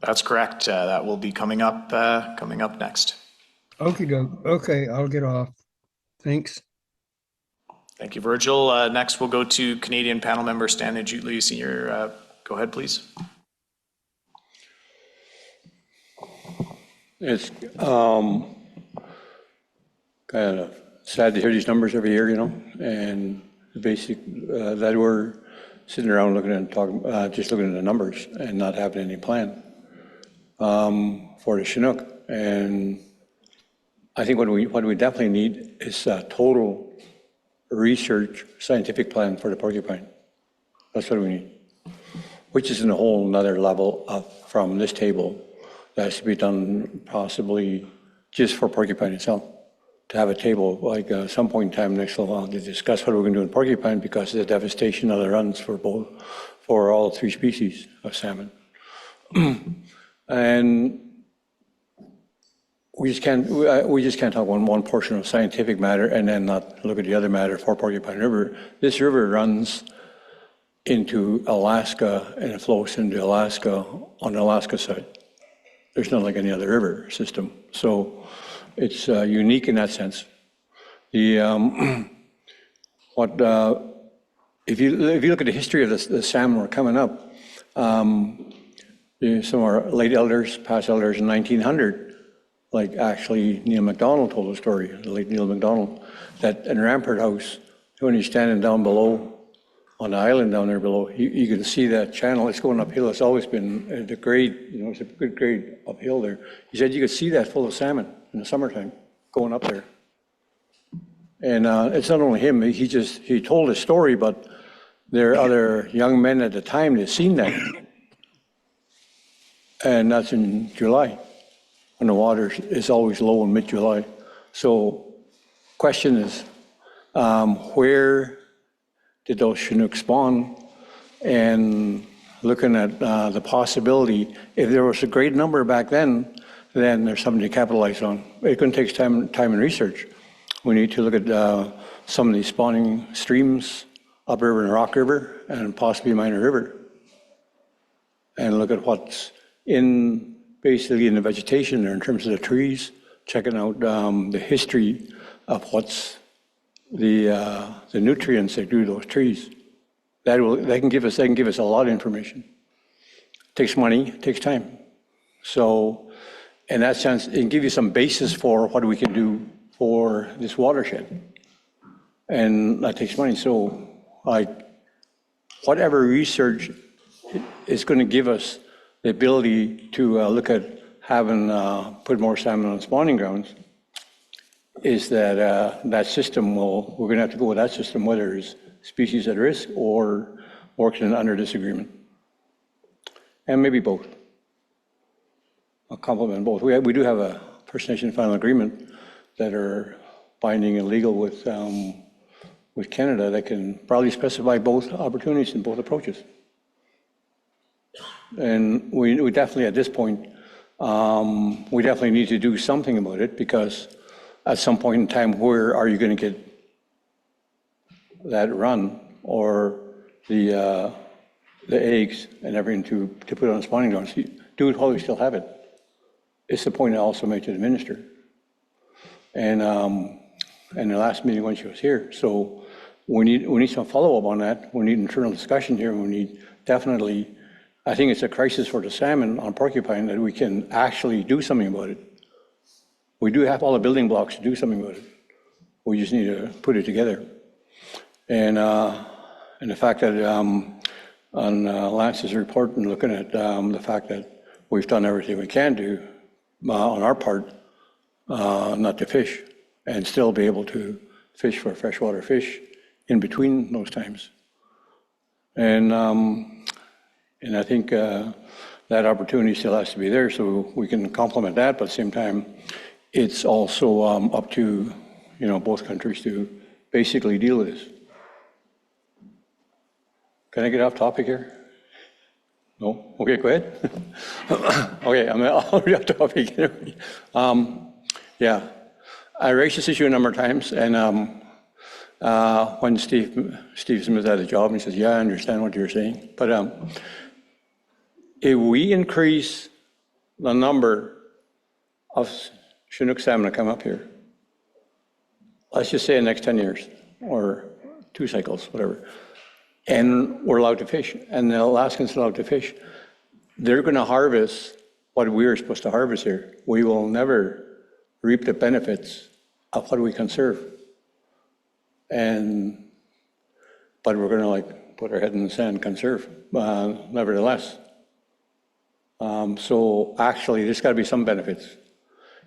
That's correct. That will be coming up next. Okey doke. Okay, I'll get off. Thanks. Thank you, Virgil. Next, we'll go to Canadian panel member Stanley Jutley, Senior. Go ahead, please. It's kind of sad to hear these numbers every year, and the basic that we're sitting around looking at just looking at the numbers and not having any plan for the Chinook. And I think what we definitely need is a total research scientific plan for the porcupine. That's what we need, which is in a whole another level up from this table. That has to be done possibly just for porcupine itself. To have a table like some point in time next little while to discuss what we're going to do in porcupine because of the devastation of the runs for all three species of salmon. And we just can't talk one portion of scientific matter and then not look at the other matter for Porcupine River. This river runs into Alaska and it flows into Alaska on the Alaska side. There's not like any other river system, so it's unique in that sense. The if you look at the history of the salmon were coming up, some of our late elders, past elders in 1900, like actually Neil MacDonald told a story, the late Neil MacDonald, that in Rampart House, when you're standing down below on the island down there below, you can see that channel. It's going uphill. It's always been the grade, it's a good grade uphill there. He said you could see that full of salmon in the summertime going up there. And it's not only him. He told a story, but there are other young men at the time that seen that. And that's in July, when the water is always low in mid-July. So question is, where did those Chinook spawn? And looking at the possibility, if there was a great number back then there's something to capitalize on. It's going to take time and research. We need to look at some of these spawning streams, upriver and Rock River, and possibly Minor River, and look at what's basically in the vegetation there in terms of the trees, checking out the history of what's the nutrients that do those trees. They can give us a lot of information. It takes money, it takes time. So in that sense, it can give you some basis for what we can do for this watershed. And that takes money. So whatever research is going to give us the ability to look at having put more salmon on spawning grounds, is that that system we're going to have to go with that system, whether it's species at risk or working under disagreement. And maybe both. I'll complement both. We do have a First Nation final agreement that are binding and legal with Canada that can probably specify both opportunities and both approaches. And we definitely, at this point, we definitely need to do something about it, because at some point in time, where are you going to get that run or the eggs and everything to put on spawning grounds? Do it while we still have it. It's the point I also made to the minister. And in the last meeting when she was here. So we need some follow-up on that. We need internal discussion here. We need definitely, I think it's a crisis for the salmon on porcupine that we can actually do something about it. We do have all the building blocks to do something about it. We just need to put it together. And the fact that on Lance's report and looking at the fact that we've done everything we can do on our part not to fish and still be able to fish for freshwater fish in between those times. And I think that opportunity still has to be there, so we can complement that, but at the same time, it's also up to both countries to basically deal with this. Can I get off topic here? No? Okay, go ahead. Okay, I'm already off topic. Yeah. I raised this issue a number of times, and when Steve Smith had a job, he says, "Yeah, I understand what you're saying." But if we increase the number of Chinook salmon that come up here, let's just say in the next 10 years or 2 cycles, whatever, and we're allowed to fish, and the Alaskans are allowed to fish, they're going to harvest what we were supposed to harvest here. We will never reap the benefits of what we conserve. But we're going to like put our head in the sand, conserve, nevertheless. So actually, there's got to be some benefits.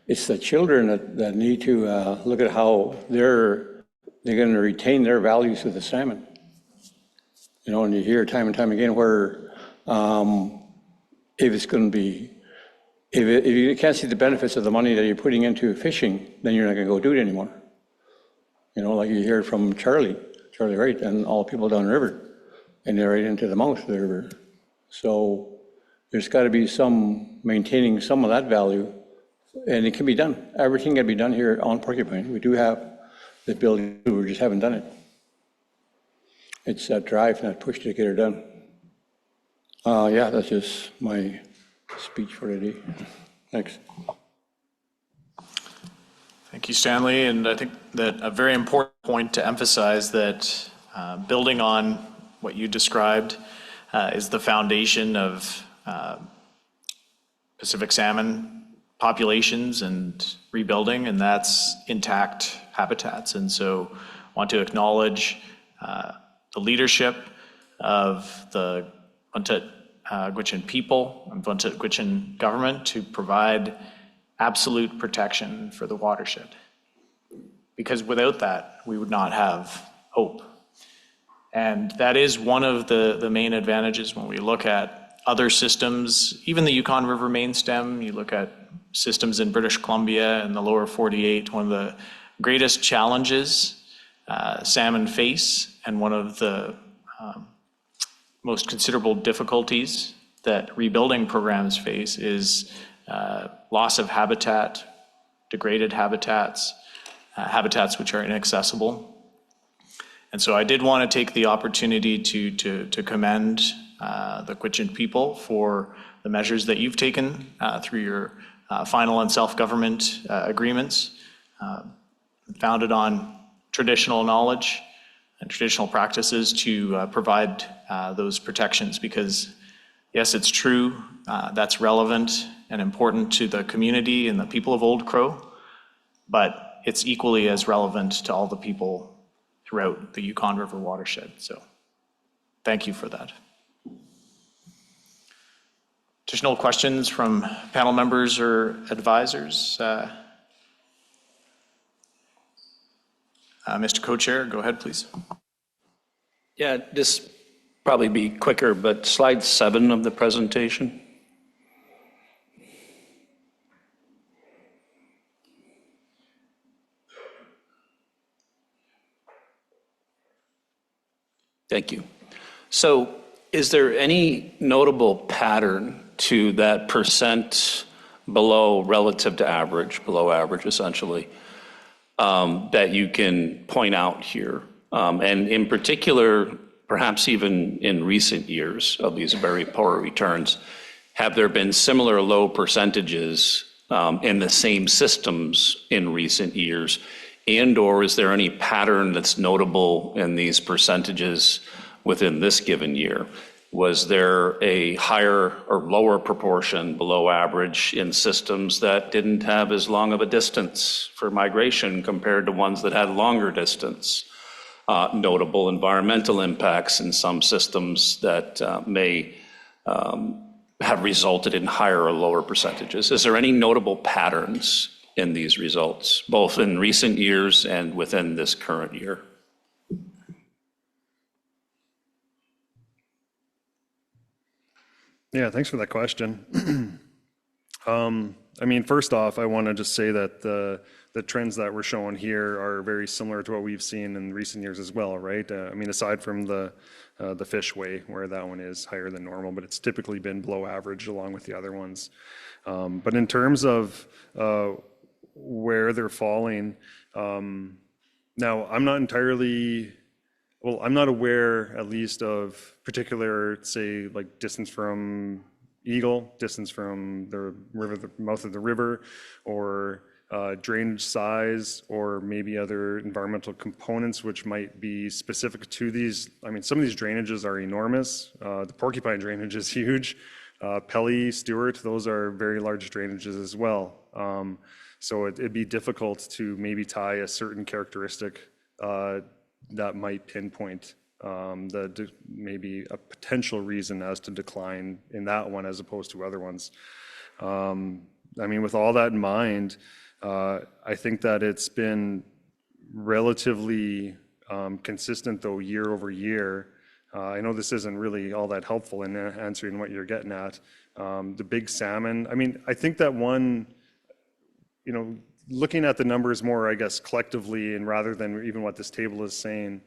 It's the children that need to look at how they're going to retain their values with the salmon. You know, and you hear time and time again where if it's going to be, if you can't see the benefits of the money that you're putting into fishing, then you're not going to go do it anymore. You know, like you hear from Charlie Wright, and all the people down the river, and they're right into the mouth of the river. So there's got to be some maintaining some of that value, and it can be done. Everything can be done here on Porcupine. We do have the ability, we just haven't done it. It's that drive and that push to get it done. Yeah, that's just my speech for today. Thanks. Thank you, Stanley. And I think that a very important point to emphasize that building on what you described is the foundation of Pacific salmon populations and rebuilding, and that's intact habitats. And so I want to acknowledge the leadership of the Vuntut Gwitchin people and Vuntut Gwitchin government to provide absolute protection for the watershed. Because without that, we would not have hope. And that is one of the main advantages when we look at other systems, even the Yukon River main stem, you look at systems in British Columbia and the lower 48, one of the greatest challenges salmon face, and one of the most considerable difficulties that rebuilding programs face is loss of habitat, degraded habitats, habitats which are inaccessible. And so I did want to take the opportunity to commend the Gwitchin people for the measures that you've taken through your final and self-government agreements, founded on traditional knowledge and traditional practices to provide those protections, because yes, it's true, that's relevant and important to the community and the people of Old Crow, but it's equally as relevant to all the people throughout the Yukon River watershed. So thank you for that. Additional questions from panel members or advisors? Mr. Co-Chair, go ahead, please. Yeah, this probably be quicker, but slide 7 of the presentation. Thank you. So is there any notable pattern to that percent below relative to average, below average essentially, that you can point out here? And in particular, perhaps even in recent years of these very poor returns, have there been similar low percentages in the same systems in recent years? And or is there any pattern that's notable in these percentages within this given year? Was there a higher or lower proportion below average in systems that didn't have as long of a distance for migration compared to ones that had longer distance? Notable environmental impacts in some systems that may have resulted in higher or lower percentages. Is there any notable patterns in these results, both in recent years and within this current year? Yeah, thanks for that question. I mean, first off, I want to just say that the trends that we're showing here are very similar to what we've seen in recent years as well, right? I mean, aside from the fish weigh, where that one is higher than normal, but it's typically been below average along with the other ones. But in terms of where they're falling. Now, I'm not entirely, well, I'm not aware at least of particular, say, like distance from Eagle, distance from the river, the mouth of the river, or drainage size, or maybe other environmental components which might be specific to these. I mean, some of these drainages are enormous. The Porcupine drainage is huge. Pelly, Stewart, those are very large drainages as well. So it'd be difficult to maybe tie a certain characteristic that might pinpoint maybe a potential reason as to decline in that one as opposed to other ones. I mean, with all that in mind, I think that it's been relatively consistent though year over year. I know this isn't really all that helpful in answering what you're getting at. The big salmon, I mean, I think that one, you know, looking at the numbers more, I guess, collectively, and rather than even what this table is saying,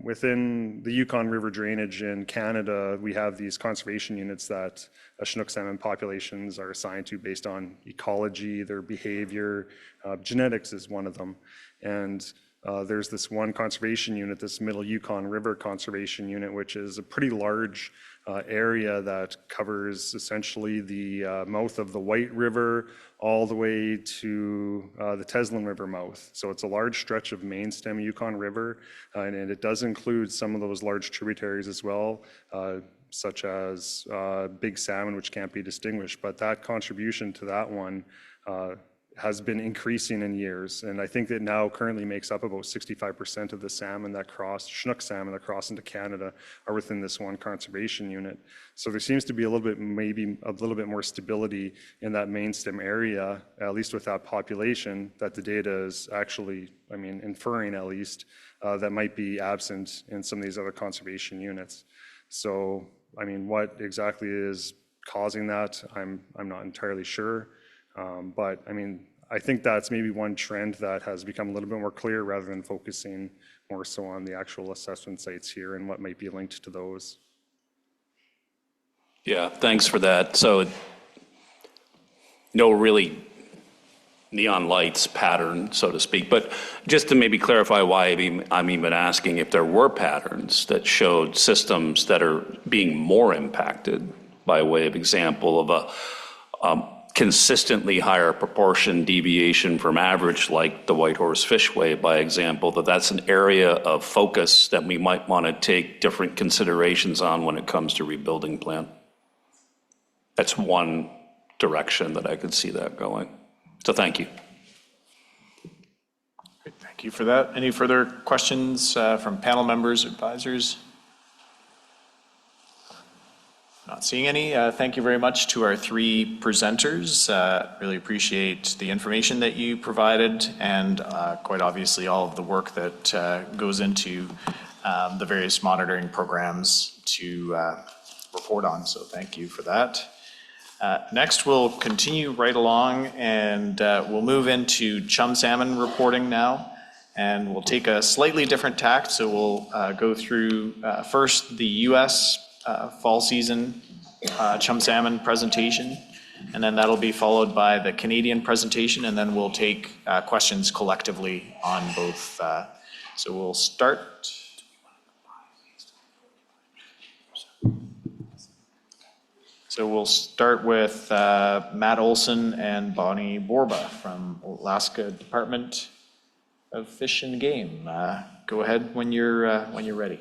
within the Yukon River drainage in Canada, we have these conservation units that Chinook salmon populations are assigned to based on ecology, their behavior. Genetics is one of them. And there's this one conservation unit, this Middle Yukon River Conservation Unit, which is a pretty large area that covers essentially the mouth of the White River all the way to the Teslin River mouth. So it's a large stretch of main stem Yukon River, and it does include some of those large tributaries as well, such as big salmon, which can't be distinguished. But that contribution to that one has been increasing in years, and I think that now currently makes up about 65% of the salmon that cross, Chinook salmon that cross into Canada, are within this one conservation unit. So there seems to be a little bit, maybe a little bit more stability in that main stem area, at least with that population, that the data is actually, I mean, inferring at least, that might be absent in some of these other conservation units. So, I mean, what exactly is causing that, I'm not entirely sure. But I mean, I think that's maybe one trend that has become a little bit more clear rather than focusing more so on the actual assessment sites here and what might be linked to those. Yeah, thanks for that. So no really neon lights pattern, so to speak, but just to maybe clarify why I'm even asking if there were patterns that showed systems that are being more impacted by way of example of a consistently higher proportion deviation from average, like the Whitehorse Fishway, by example, that's an area of focus that we might want to take different considerations on when it comes to rebuilding plan. That's one direction that I could see that going. So thank you. Great, thank you for that. Any further questions from panel members, advisors? Not seeing any. Thank you very much to our three presenters. Really appreciate the information that you provided and quite obviously all of the work that goes into the various monitoring programs to report on. So thank you for that. Next, we'll continue right along and we'll move into chum salmon reporting now. And we'll take a slightly different tack. So we'll go through first the U.S. Fall season chum salmon presentation, and then that'll be followed by the Canadian presentation, and then we'll take questions collectively on both. So we'll start. So we'll start with Matt Olson and Bonnie Borba from Alaska Department of Fish and Game. Go ahead when you're ready.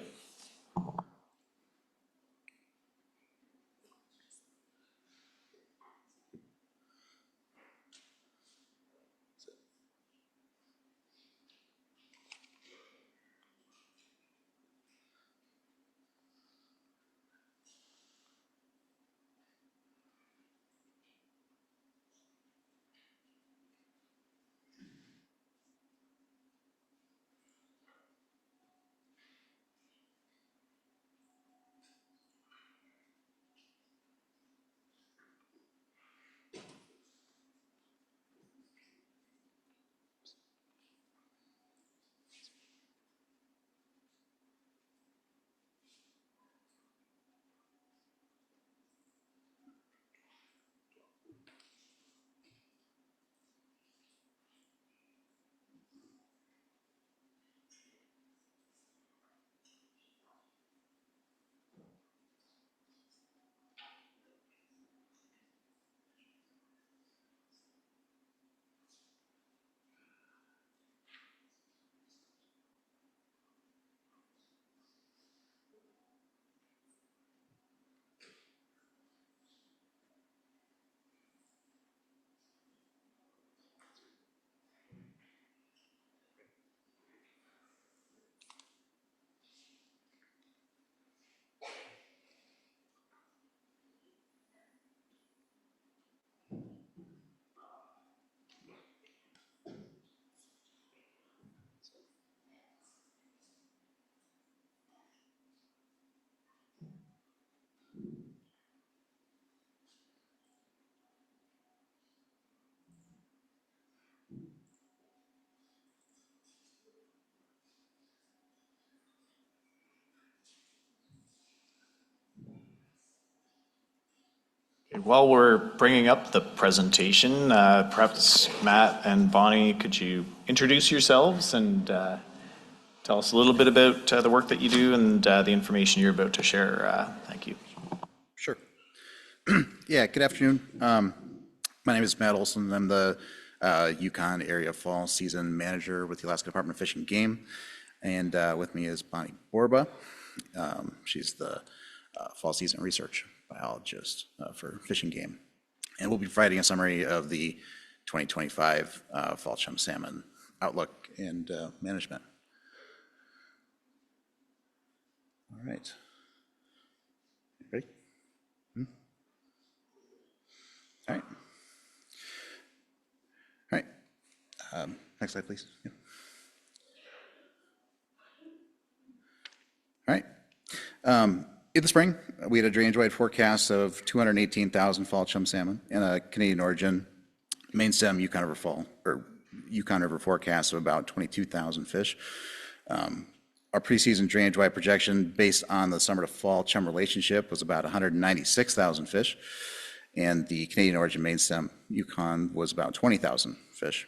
While we're bringing up the presentation, perhaps Matt and Bonnie, could you introduce yourselves and tell us a little bit about the work that you do and the information you're about to share? Thank you. Sure. Yeah, good afternoon. My name is Matt Olson. I'm the Yukon Area Fall Season Manager with the Alaska Department of Fish and Game. And with me is Bonnie Borba. She's the Fall Season Research Biologist for Fish and Game. And we'll be providing a summary of the 2025 Fall Chum Salmon Outlook and Management. All right. Ready? All right. All right. Next slide, please. Yeah. All right. In the spring, we had a drainage-wide forecast of 218,000 fall chum salmon and a Canadian origin main stem Yukon River forecast of about 22,000 fish. Our preseason drainage-wide projection based on the summer to fall chum relationship was about 196,000 fish, and the Canadian origin main stem Yukon was about 20,000 fish.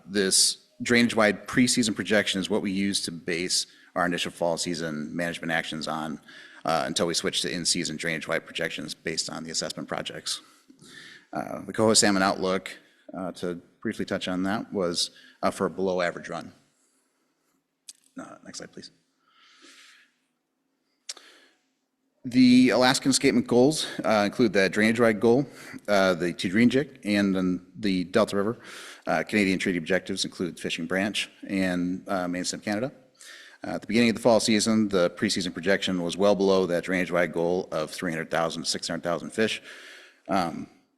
This drainage-wide preseason projection is what we use to base our initial fall season management actions on until we switch to in-season drainage-wide projections based on the assessment projects. The coho salmon outlook, to briefly touch on that, was for a below average run. Next slide, please. The Alaskan escapement goals include the drainage-wide goal, the Tidrinjik, and then the Delta River. Canadian treaty objectives include Fishing Branch and Main Stem Canada. At the beginning of the fall season, the preseason projection was well below that drainage-wide goal of 300,000 to 600,000 fish.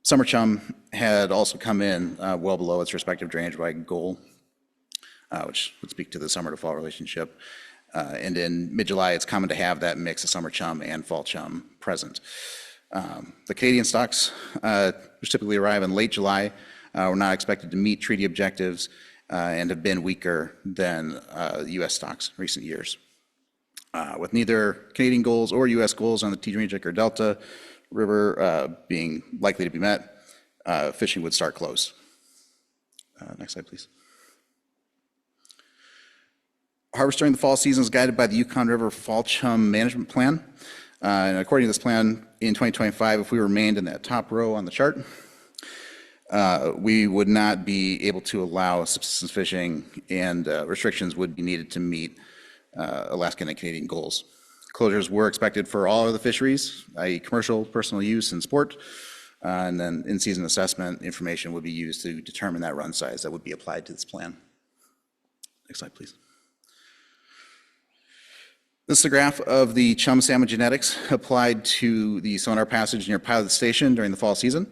Summer chum had also come in well below its respective drainage-wide goal, which would speak to the summer to fall relationship. And in mid-July, it's common to have that mix of summer chum and fall chum present. The Canadian stocks, which typically arrive in late July, were not expected to meet treaty objectives and have been weaker than U.S. stocks in recent years. With neither Canadian goals or U.S. goals on the Tidrinjik or Delta River being likely to be met, fishing would start close. Next slide, please. Harvest during the fall season is guided by the Yukon River Fall Chum Management Plan. And according to this plan, in 2025, if we remained in that top row on the chart, we would not be able to allow subsistence fishing, and restrictions would be needed to meet Alaskan and Canadian goals. Closures were expected for all of the fisheries, i.e. commercial, personal use, and sport. And then in-season assessment information would be used to determine that run size that would be applied to this plan. Next slide, please. This is a graph of the chum salmon genetics applied to the sonar passage near Pilot Station during the fall season.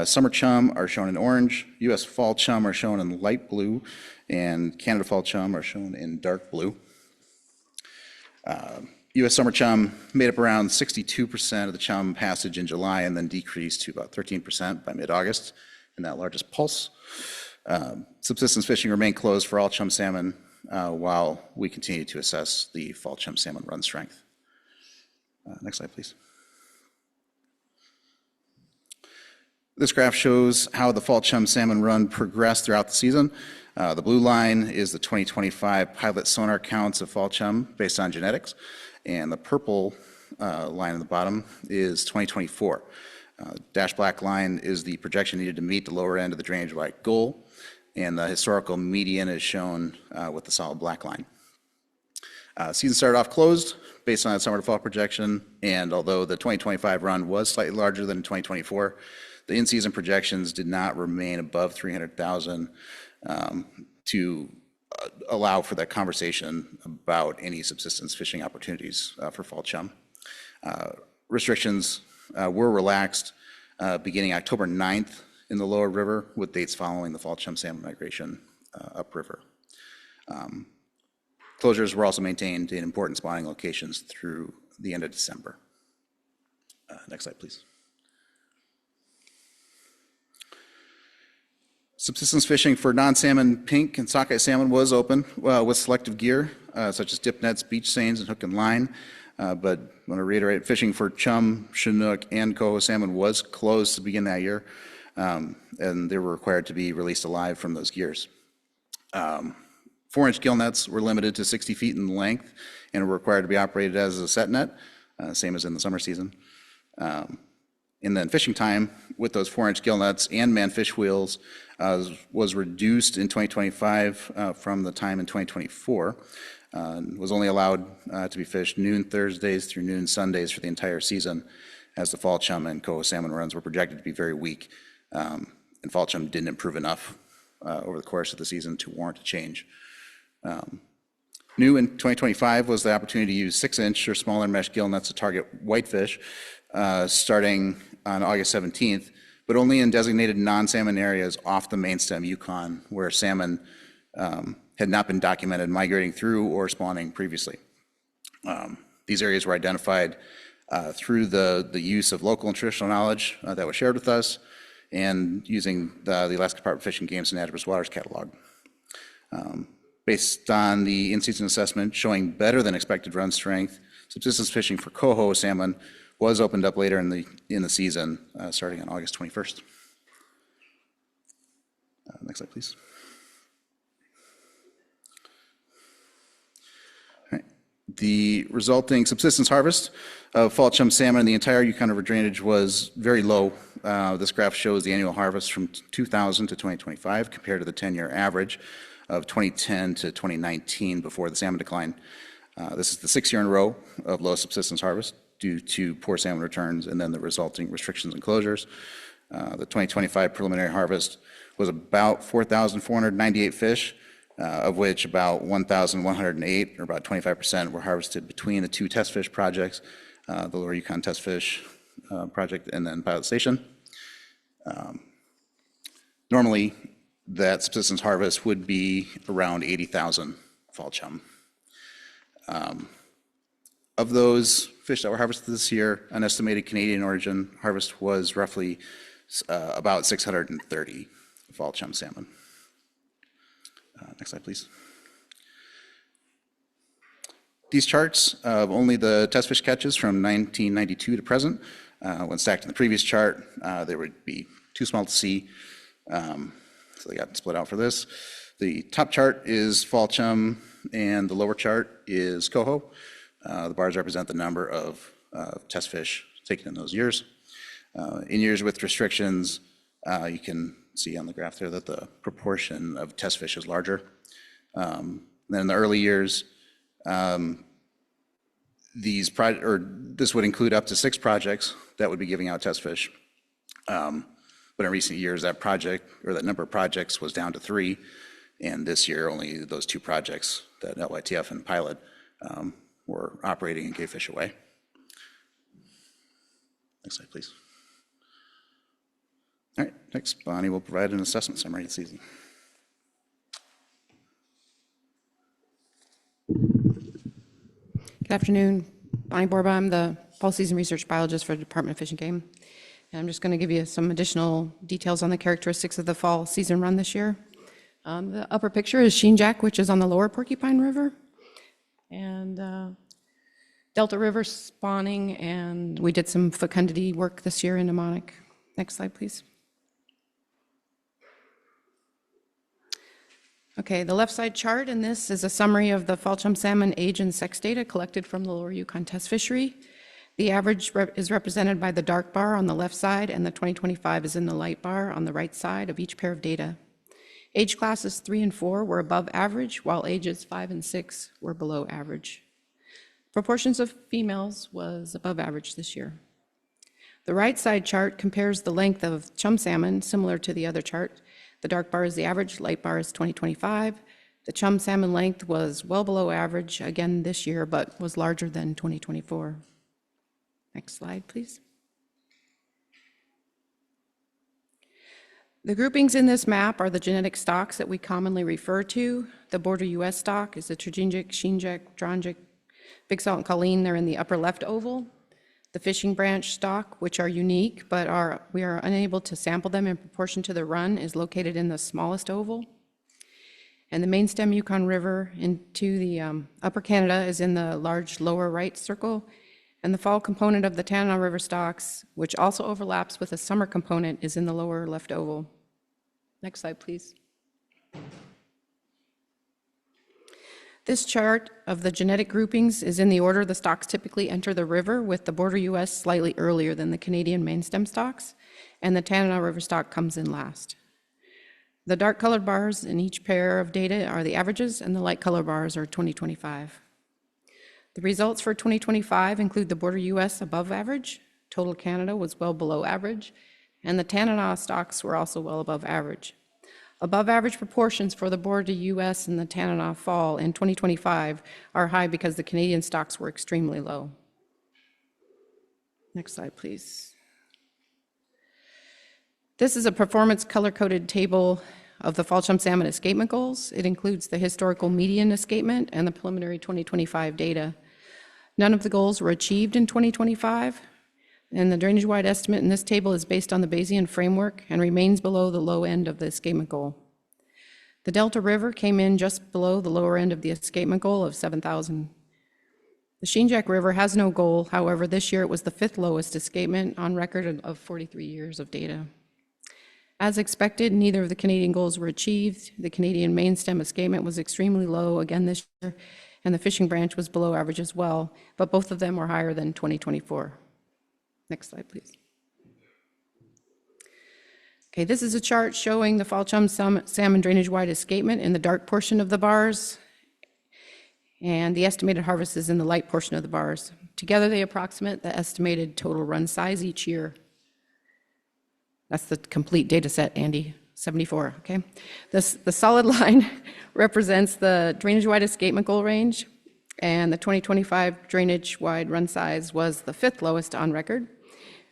Summer chum are shown in orange, U.S. fall chum are shown in light blue, and Canada fall chum are shown in dark blue. U.S. summer chum made up around 62% of the chum passage in July and then decreased to about 13% by mid-August in that largest pulse. Subsistence fishing remained closed for all chum salmon while we continue to assess the fall chum salmon run strength. Next slide, please. This graph shows how the fall chum salmon run progressed throughout the season. The blue line is the 2025 pilot sonar counts of fall chum based on genetics, and the purple line at the bottom is 2024. Dash black line is the projection needed to meet the lower end of the drainage-wide goal, and the historical median is shown with the solid black line. Season started off closed based on that summer to fall projection, and although the 2025 run was slightly larger than 2024, the in-season projections did not remain above 300,000 to allow for that conversation about any subsistence fishing opportunities for fall chum. Restrictions were relaxed beginning October 9th in the lower river, with dates following the fall chum salmon migration upriver. Closures were also maintained in important spawning locations through the end of December. Next slide, please. Subsistence fishing for non-salmon pink and sockeye salmon was open with selective gear, such as dip nets, beach seines, and hook and line. but I want to reiterate, fishing for chum, chinook, and coho salmon was closed to begin that year, and they were required to be released alive from those gears. 4-inch gill nets were limited to 60 feet in length and were required to be operated as a set net, same as in the summer season. And then fishing time with those 4-inch gill nets and manned fish wheels was reduced in 2025 from the time in 2024. Was only allowed to be fished noon Thursdays through noon Sundays for the entire season, as the fall chum and coho salmon runs were projected to be very weak, and fall chum didn't improve enough over the course of the season to warrant a change. New in 2025 was the opportunity to use 6-inch or smaller mesh gill nets to target whitefish, starting on August 17th, but only in designated non-salmon areas off the main stem Yukon, where salmon had not been documented migrating through or spawning previously. These areas were identified through the use of local and traditional knowledge that was shared with us, and using the Alaska Department of Fish and Game's Anadromous Waters catalog. Based on the in-season assessment showing better than expected run strength, subsistence fishing for coho salmon was opened up later in the season, starting on August 21st. Next slide, please. All right. The resulting subsistence harvest of fall chum salmon in the entire Yukon River drainage was very low. This graph shows the annual harvest from 2000 to 2025 compared to the 10-year average of 2010 to 2019 before the salmon decline. This is the 6th year in a row of low subsistence harvest due to poor salmon returns and then the resulting restrictions and closures. The 2025 preliminary harvest was about 4,498 fish, of which about 1,108, or about 25%, were harvested between the 2 test fish projects, the Lower Yukon Test Fish Project and then Pilot Station. Normally, that subsistence harvest would be around 80,000 fall chum. Of those fish that were harvested this year, an estimated Canadian origin harvest was roughly about 630 fall chum salmon. Next slide, please. These charts of only the test fish catches from 1992 to present. When stacked in the previous chart, they would be too small to see. So they got split out for this. The top chart is fall chum and the lower chart is coho. The bars represent the number of test fish taken in those years. In years with restrictions, you can see on the graph there that the proportion of test fish is larger. Then in the early years, this would include up to 6 projects that would be giving out test fish. But in recent years, that project, or that number of projects, was down to 3, and this year only those 2 projects, that LYTF and Pilot, were operating and gave fish away. Next slide, please. All right, next, Bonnie will provide an assessment summary of the season. Good afternoon. Bonnie Borba. I'm the fall season research biologist for the Department of Fish and Game. And I'm just going to give you some additional details on the characteristics of the fall season run this year. The upper picture is Sheen Jack, which is on the lower Porcupine River. And Delta River spawning, and we did some fecundity work this year in Mnemonic. Next slide, please. Okay, the left side chart in this is a summary of the fall chum salmon age and sex data collected from the Lower Yukon Test Fishery. The average is represented by the dark bar on the left side, and the 2025 is in the light bar on the right side of each pair of data. Age classes 3 and 4 were above average, while ages 5 and 6 were below average. Proportions of females was above average this year. The right side chart compares the length of chum salmon, similar to the other chart. The dark bar is the average, light bar is 2025. The chum salmon length was well below average again this year, but was larger than 2024. Next slide, please. The groupings in this map are the genetic stocks that we commonly refer to. The border US stock is the Triginic, Sheenjack, Dronjic, Big Salt, and Colleen. They're in the upper left oval. The fishing branch stock, which are unique, but we are unable to sample them in proportion to the run, is located in the smallest oval. And the main stem Yukon River into the upper Canada is in the large lower right circle. And the fall component of the Tanana River stocks, which also overlaps with a summer component, is in the lower left oval. Next slide, please. This chart of the genetic groupings is in the order the stocks typically enter the river, with the border US slightly earlier than the Canadian main stem stocks, and the Tanana River stock comes in last. The dark colored bars in each pair of data are the averages, and the light colored bars are 2025. The results for 2025 include the border US above average, total Canada was well below average, and the Tanana stocks were also well above average. Above average proportions for the border US and the Tanana fall in 2025 are high because the Canadian stocks were extremely low. Next slide, please. This is a performance color-coded table of the fall chum salmon escapement goals. It includes the historical median escapement and the preliminary 2025 data. None of the goals were achieved in 2025, and the drainage-wide estimate in this table is based on the Bayesian framework and remains below the low end of the escapement goal. The Delta River came in just below the lower end of the escapement goal of 7,000. The Sheenjack River has no goal. However, this year it was the 5th lowest escapement on record of 43 years of data. As expected, neither of the Canadian goals were achieved. The Canadian main stem escapement was extremely low again this year, and the fishing branch was below average as well, but both of them were higher than 2024. Next slide, please. Okay, this is a chart showing the fall chum salmon drainage-wide escapement in the dark portion of the bars, and the estimated harvest is in the light portion of the bars. Together, they approximate the estimated total run size each year. That's the complete data set, Andy, 74, okay? The solid line represents the drainage-wide escapement goal range, and the 2025 drainage-wide run size was the 5th lowest on record.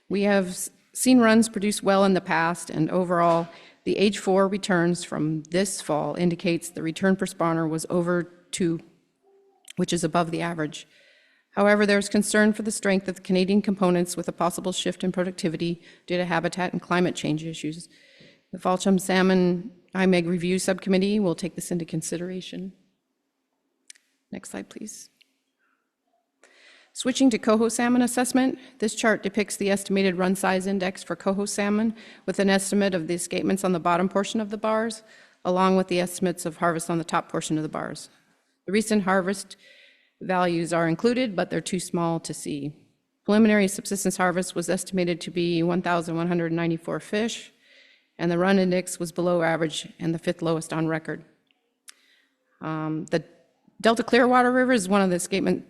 We have seen runs produce well in the past, and overall, the age 4 returns from this fall indicates the return per spawner was over 2, which is above the average. However, there's concern for the strength of the Canadian components with a possible shift in productivity due to habitat and climate change issues. The Fall Chum Salmon IMEG Review Subcommittee will take this into consideration. Next slide, please. Switching to coho salmon assessment, this chart depicts the estimated run size index for coho salmon with an estimate of the escapements on the bottom portion of the bars, along with the estimates of harvest on the top portion of the bars. The recent harvest values are included, but they're too small to see. Preliminary subsistence harvest was estimated to be 1,194 fish, and the run index was below average and the 5th lowest on record. The Delta Clearwater River is one of the escapement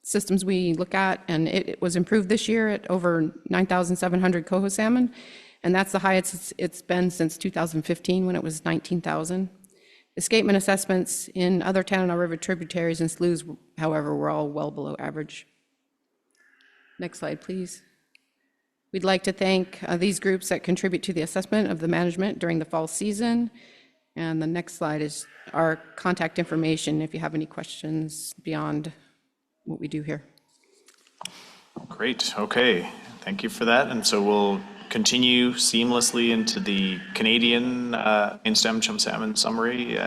systems we look at, and it was improved this year at over 9,700 coho salmon, and that's the highest it's been since 2015 when it was 19,000. Escapement assessments in other Tanana River tributaries and sloughs, however, were all well below average. Next slide, please. We'd like to thank these groups that contribute to the assessment of the management during the fall season. And the next slide is our contact information if you have any questions beyond what we do here. Great, okay, thank you for that. And so we'll continue seamlessly into the Canadian main stem chum salmon summary.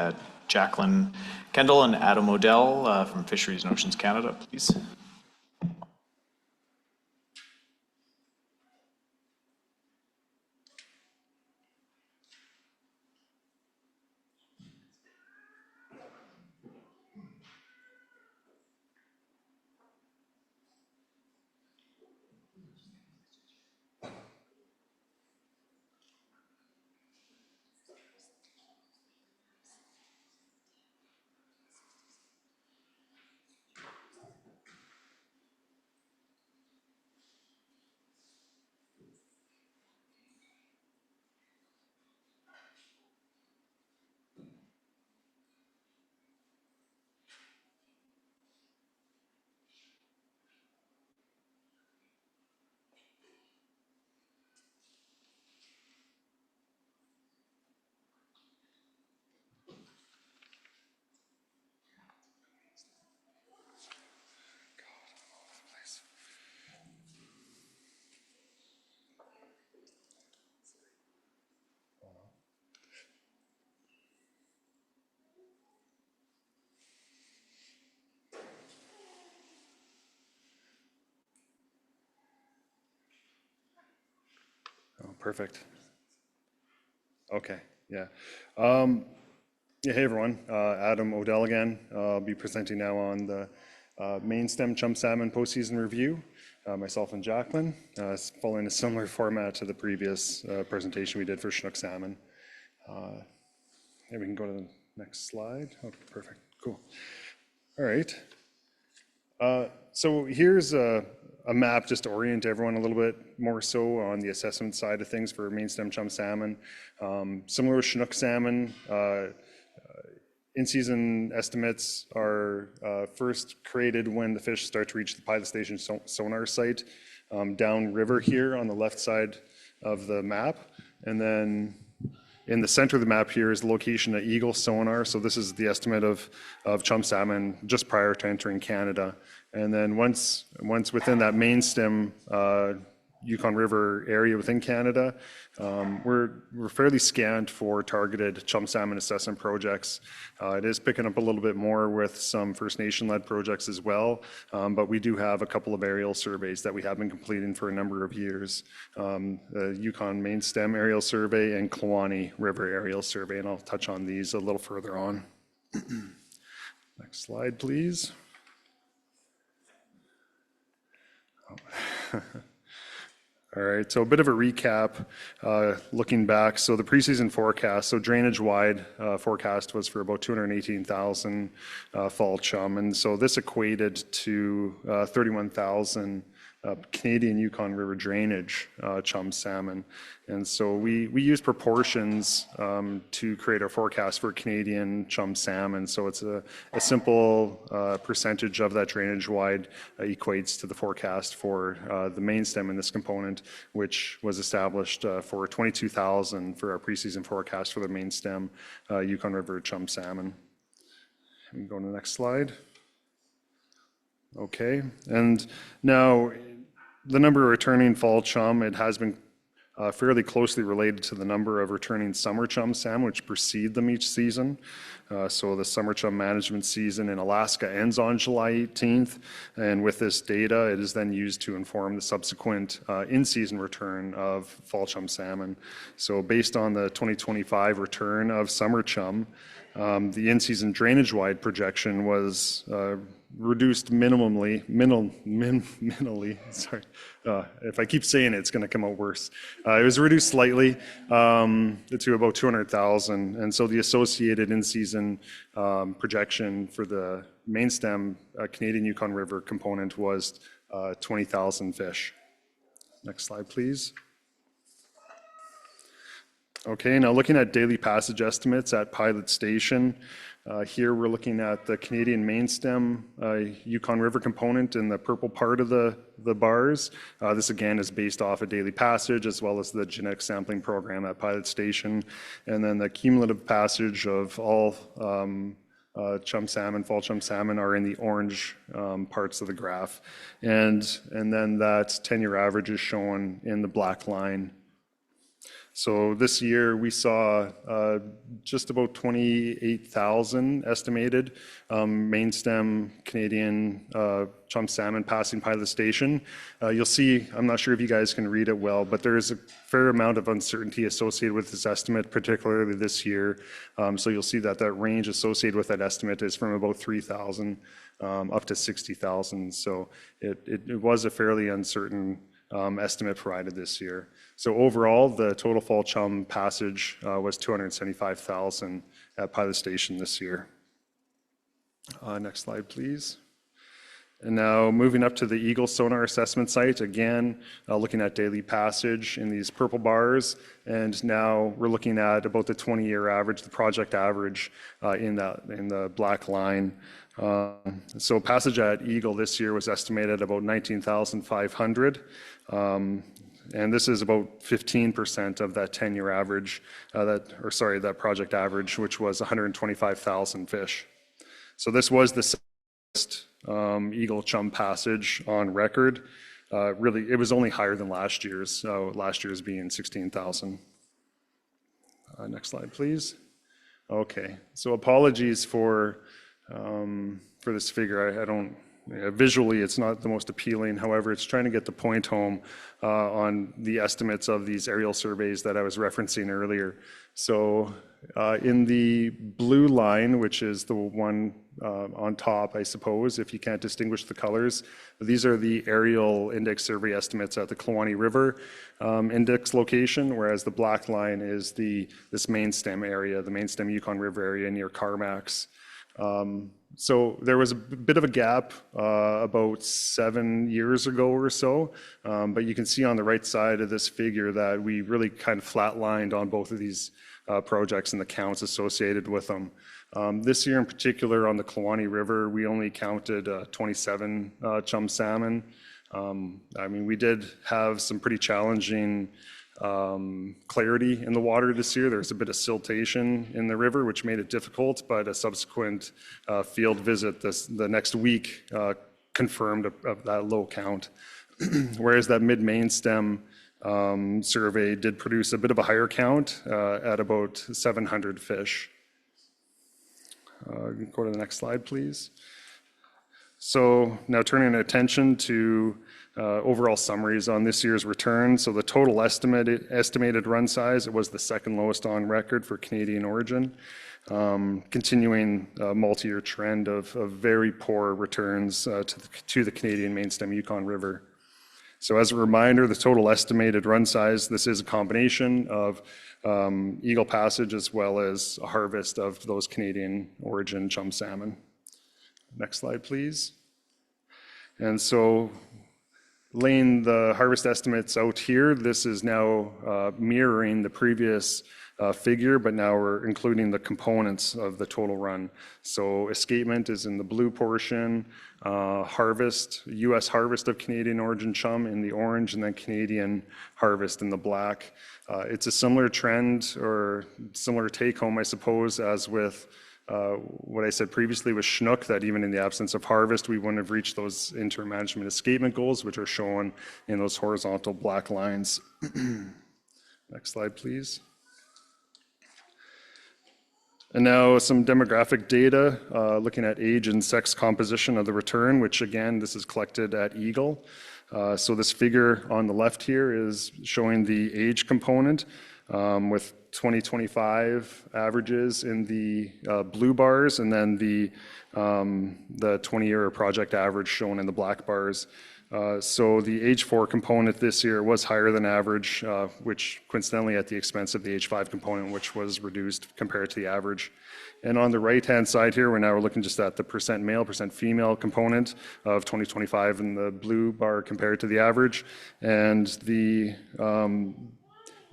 Jacqueline Kendall and Adam Odell from Fisheries and Oceans Canada, please. Perfect. Okay, yeah. Yeah, hey everyone, Adam Odell again. I'll be presenting now on the main stem chum salmon postseason review, myself and Jacqueline, following a similar format to the previous presentation we did for Chinook salmon. Maybe we can go to the next slide. Oh, perfect, cool. All right. So here's a map just to orient everyone a little bit more so on the assessment side of things for main stem chum salmon. Similar with Chinook salmon, in-season estimates are first created when the fish start to reach the pilot station sonar site downriver here on the left side of the map. And then in the center of the map here is the location of Eagle sonar. So this is the estimate of chum salmon just prior to entering Canada. And then once within that main stem Yukon River area within Canada, we're fairly scant for targeted chum salmon assessment projects. It is picking up a little bit more with some First Nation-led projects as well, but we do have a couple of aerial surveys that we have been completing for a number of years. The Yukon Main Stem Aerial Survey and Kluane River Aerial Survey, and I'll touch on these a little further on. Next slide, please. Oh. All right, so a bit of a recap, looking back. So the preseason forecast, so drainage-wide forecast was for about 218,000 fall chum, and so this equated to 31,000 Canadian Yukon River drainage chum salmon. And so we use proportions to create our forecast for Canadian chum salmon. So it's a simple percentage of that drainage wide equates to the forecast for the main stem in this component, which was established for 22,000 for our preseason forecast for the main stem Yukon River chum salmon. We can go to the next slide. Okay, and now the number of returning fall chum, it has been fairly closely related to the number of returning summer chum salmon, which precede them each season. So the summer chum management season in Alaska ends on July 18th, and with this data, it is then used to inform the subsequent in-season return of fall chum salmon. So based on the 2025 return of summer chum, the in-season drainage-wide projection was reduced minimally, sorry. If I keep saying it, it's going to come out worse. It was reduced slightly to about 200,000. And so the associated in-season projection for the main stem Canadian Yukon River component was 20,000 fish. Next slide, please. Okay, now looking at daily passage estimates at Pilot Station, here we're looking at the Canadian main stem Yukon River component in the purple part of the bars. This again is based off a daily passage as well as the genetic sampling program at Pilot Station. And then the cumulative passage of all chum salmon, fall chum salmon are in the orange parts of the graph. And then that 10-year average is shown in the black line. So this year we saw just about 28,000 estimated main stem Canadian chum salmon passing Pilot Station. You'll see, I'm not sure if you guys can read it well, but there is a fair amount of uncertainty associated with this estimate, particularly this year. So you'll see that that range associated with that estimate is from about 3,000 up to 60,000. So it was a fairly uncertain estimate provided this year. So overall, the total fall chum passage was 275,000 at Pilot Station this year. Next slide, please. And now moving up to the Eagle sonar assessment site, again, looking at daily passage in these purple bars. And now we're looking at about the 20-year average, the project average in the black line. So passage at Eagle this year was estimated about 19,500. And this is about 15% of that 10-year average, that project average, which was 125,000 fish. So this was the Eagle chum passage on record. Really, it was only higher than last year's, so last year's being 16,000. Next slide, please. Okay, so apologies for this figure. I don't visually, it's not the most appealing. However, it's trying to get the point home on the estimates of these aerial surveys that I was referencing earlier. So in the blue line, which is the one on top, I suppose, if you can't distinguish the colors, these are the aerial index survey estimates at the Kluane River index location, whereas the black line is this main stem area, the main stem Yukon River area near Carmax. So there was a bit of a gap about 7 years ago or so, but you can see on the right side of this figure that we really kind of flatlined on both of these projects and the counts associated with them. This year in particular on the Kluane River, we only counted 27 chum salmon. I mean, we did have some pretty challenging clarity in the water this year. There's a bit of siltation in the river, which made it difficult, but a subsequent field visit the next week confirmed that low count. Whereas that mid-main stem survey did produce a bit of a higher count at about 700 fish. Go to the next slide, please. So now turning attention to overall summaries on this year's return. So the total estimated run size, it was the second lowest on record for Canadian origin, continuing a multi-year trend of very poor returns to the Canadian main stem Yukon River. So as a reminder, the total estimated run size, this is a combination of Eagle Passage as well as a harvest of those Canadian origin chum salmon. Next slide, please. And so laying the harvest estimates out here, this is now mirroring the previous figure, but now we're including the components of the total run. So escapement is in the blue portion, harvest, U.S. harvest of Canadian origin chum in the orange, and then Canadian harvest in the black. It's a similar trend or similar take home, I suppose, as with what I said previously with Chinook, that even in the absence of harvest, we wouldn't have reached those interim management escapement goals, which are shown in those horizontal black lines. Next slide, please. And now some demographic data, looking at age and sex composition of the return, which again, this is collected at Eagle. So this figure on the left here is showing the age component with 2025 averages in the blue bars, and then the 20-year project average shown in the black bars. So the age 4 component this year was higher than average, which coincidentally at the expense of the age 5 component, which was reduced compared to the average. And on the right-hand side here, we're looking just at the percent male, percent female component of 2025 in the blue bar compared to the average. And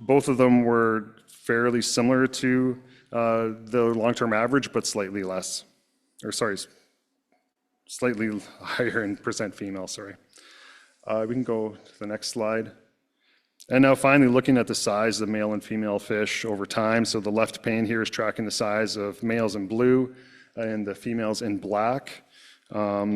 both of them were fairly similar to the long-term average, but slightly less, or sorry, slightly higher in percent female, sorry. We can go to the next slide. And now finally looking at the size of male and female fish over time. So the left pane here is tracking the size of males in blue and the females in black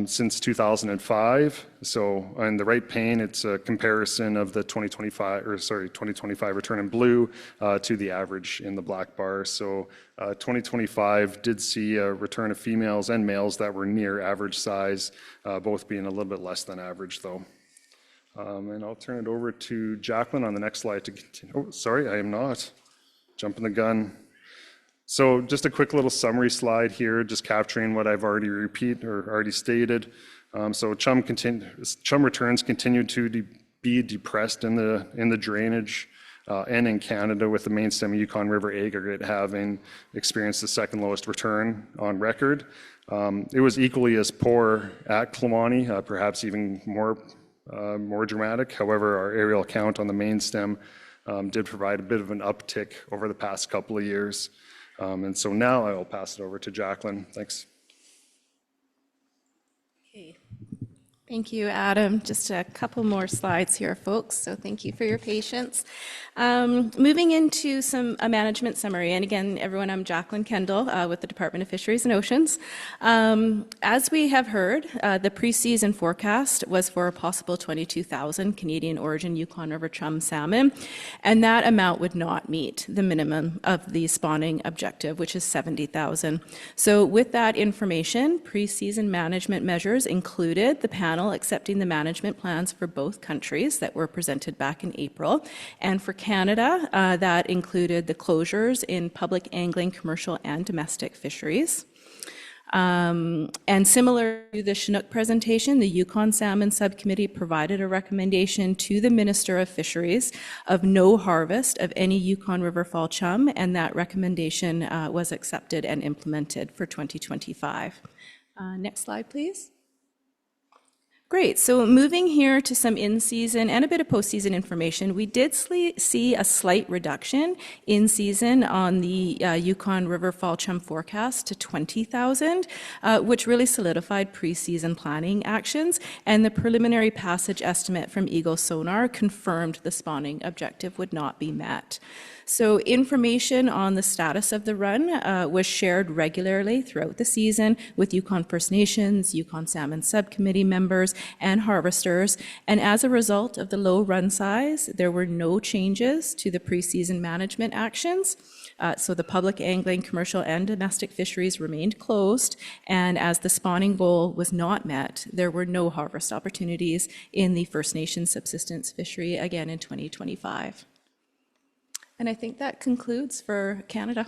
since 2005. So on the right pane, it's a comparison of the 2025 return in blue to the average in the black bar. So 2025 did see a return of females and males that were near average size, both being a little bit less than average though. And I'll turn it over to Jacqueline on the next slide to continue. Oh, sorry, I am not. Jumping the gun. So just a quick little summary slide here, just capturing what I've already stated. So chum returns continue to be depressed in the drainage and in Canada, with the main stem Yukon River aggregate having experienced the second lowest return on record. It was equally as poor at Kluane, perhaps even more dramatic. However, our aerial count on the main stem did provide a bit of an uptick over the past couple of years. And so now I will pass it over to Jacqueline. Thanks. Okay. Thank you, Adam. Just a couple more slides here, folks, so thank you for your patience. Moving into a management summary, and again, everyone, I'm Jacqueline Kendall with the Department of Fisheries and Oceans. As we have heard, the pre-season forecast was for a possible 22,000 Canadian origin Yukon River chum salmon, and that amount would not meet the minimum of the spawning objective, which is 70,000. So with that information, pre-season management measures included the panel accepting the management plans for both countries that were presented back in April. And for Canada, that included the closures in public angling, commercial, and domestic fisheries. And similar to the Chinook presentation, the Yukon Salmon Subcommittee provided a recommendation to the Minister of Fisheries of no harvest of any Yukon River fall chum, and that recommendation was accepted and implemented for 2025. Next slide, please. Great, so moving here to some in-season and a bit of post-season information, we did see a slight reduction in season on the Yukon River fall chum forecast to 20,000, which really solidified pre-season planning actions, and the preliminary passage estimate from Eagle Sonar confirmed the spawning objective would not be met. So information on the status of the run was shared regularly throughout the season with Yukon First Nations, Yukon Salmon Subcommittee members, and harvesters. And as a result of the low run size, there were no changes to the pre-season management actions. So the public angling, commercial, and domestic fisheries remained closed. And as the spawning goal was not met, there were no harvest opportunities in the First Nations subsistence fishery again in 2025. And I think that concludes for Canada.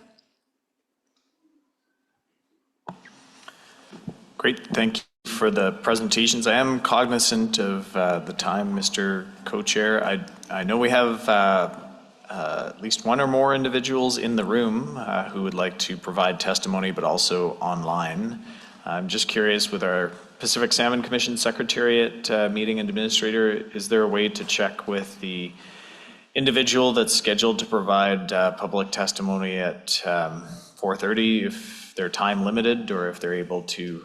Great, thank you for the presentations. I am cognizant of the time, Mr. Co-Chair. I know we have at least one or more individuals in the room who would like to provide testimony, but also online. I'm just curious, with our Pacific Salmon Commission Secretariat meeting and administrator, is there a way to check with the individual that's scheduled to provide public testimony at 4:30 if they're time limited, or if they're able to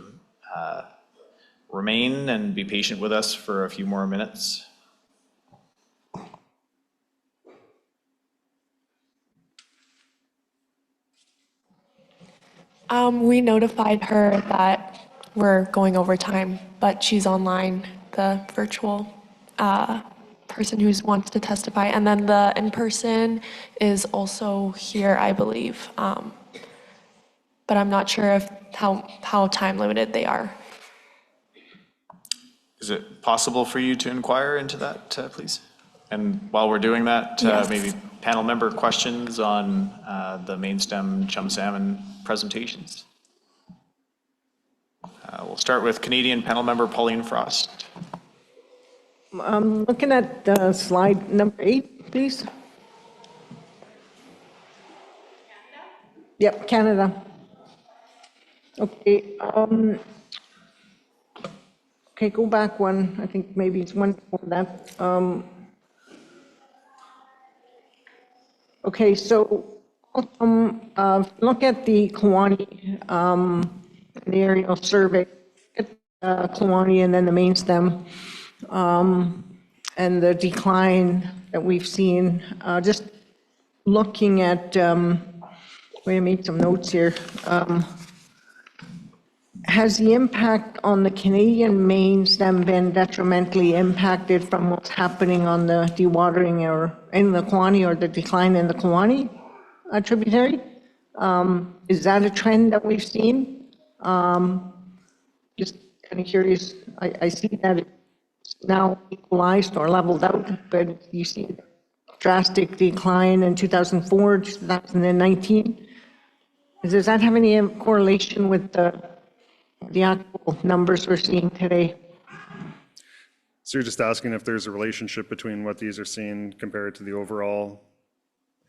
remain and be patient with us for a few more minutes? We notified her that we're going over time, but she's online, the virtual person who wants to testify. And then the in-person is also here, I believe. But I'm not sure if how time limited they are. Is it possible for you to inquire into that, please? And while we're doing that, Yes. maybe panel member questions on the main stem chum salmon presentations. We'll start with Canadian panel member Pauline Frost. Looking at slide number 8, please. Yep, Canada. Okay. Okay, go back one. I think maybe it's one before that. Okay, so look at the Kewaunee, the aerial survey, Kewaunee and then the main stem, and the decline that we've seen. Just looking at, I made some notes here. Has the impact on the Canadian main stem been detrimentally impacted from what's happening on the dewatering or in the Kewaunee, or the decline in the Kewaunee tributary? Is that a trend that we've seen? Just kind of curious. I see that it's now equalized or leveled out, but you see a drastic decline in 2004, 2019. Does that have any correlation with the actual numbers we're seeing today? So you're just asking if there's a relationship between what these are seeing compared to the overall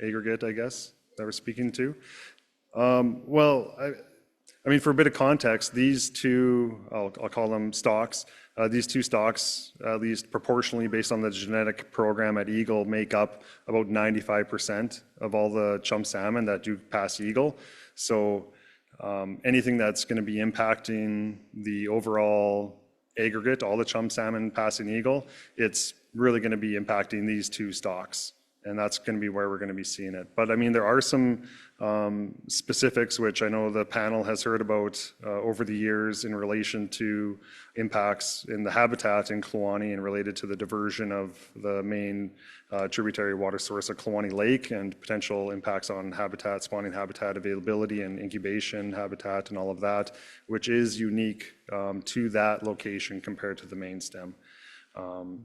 aggregate, I guess, that we're speaking to? Well, I mean, for a bit of context, these two, I'll call them stocks, these two stocks, at least proportionally based on the genetic program at Eagle, make up about 95% of all the chum salmon that do pass Eagle. So anything that's going to be impacting the overall aggregate, all the chum salmon passing eagle, it's really going to be impacting these two stocks. And that's going to be where we're going to be seeing it. But I mean, there are some specifics which I know the panel has heard about over the years in relation to impacts in the habitat in Kluane and related to the diversion of the main tributary water source of Kluane Lake and potential impacts on habitat, spawning habitat availability and incubation habitat and all of that, which is unique to that location compared to the main stem.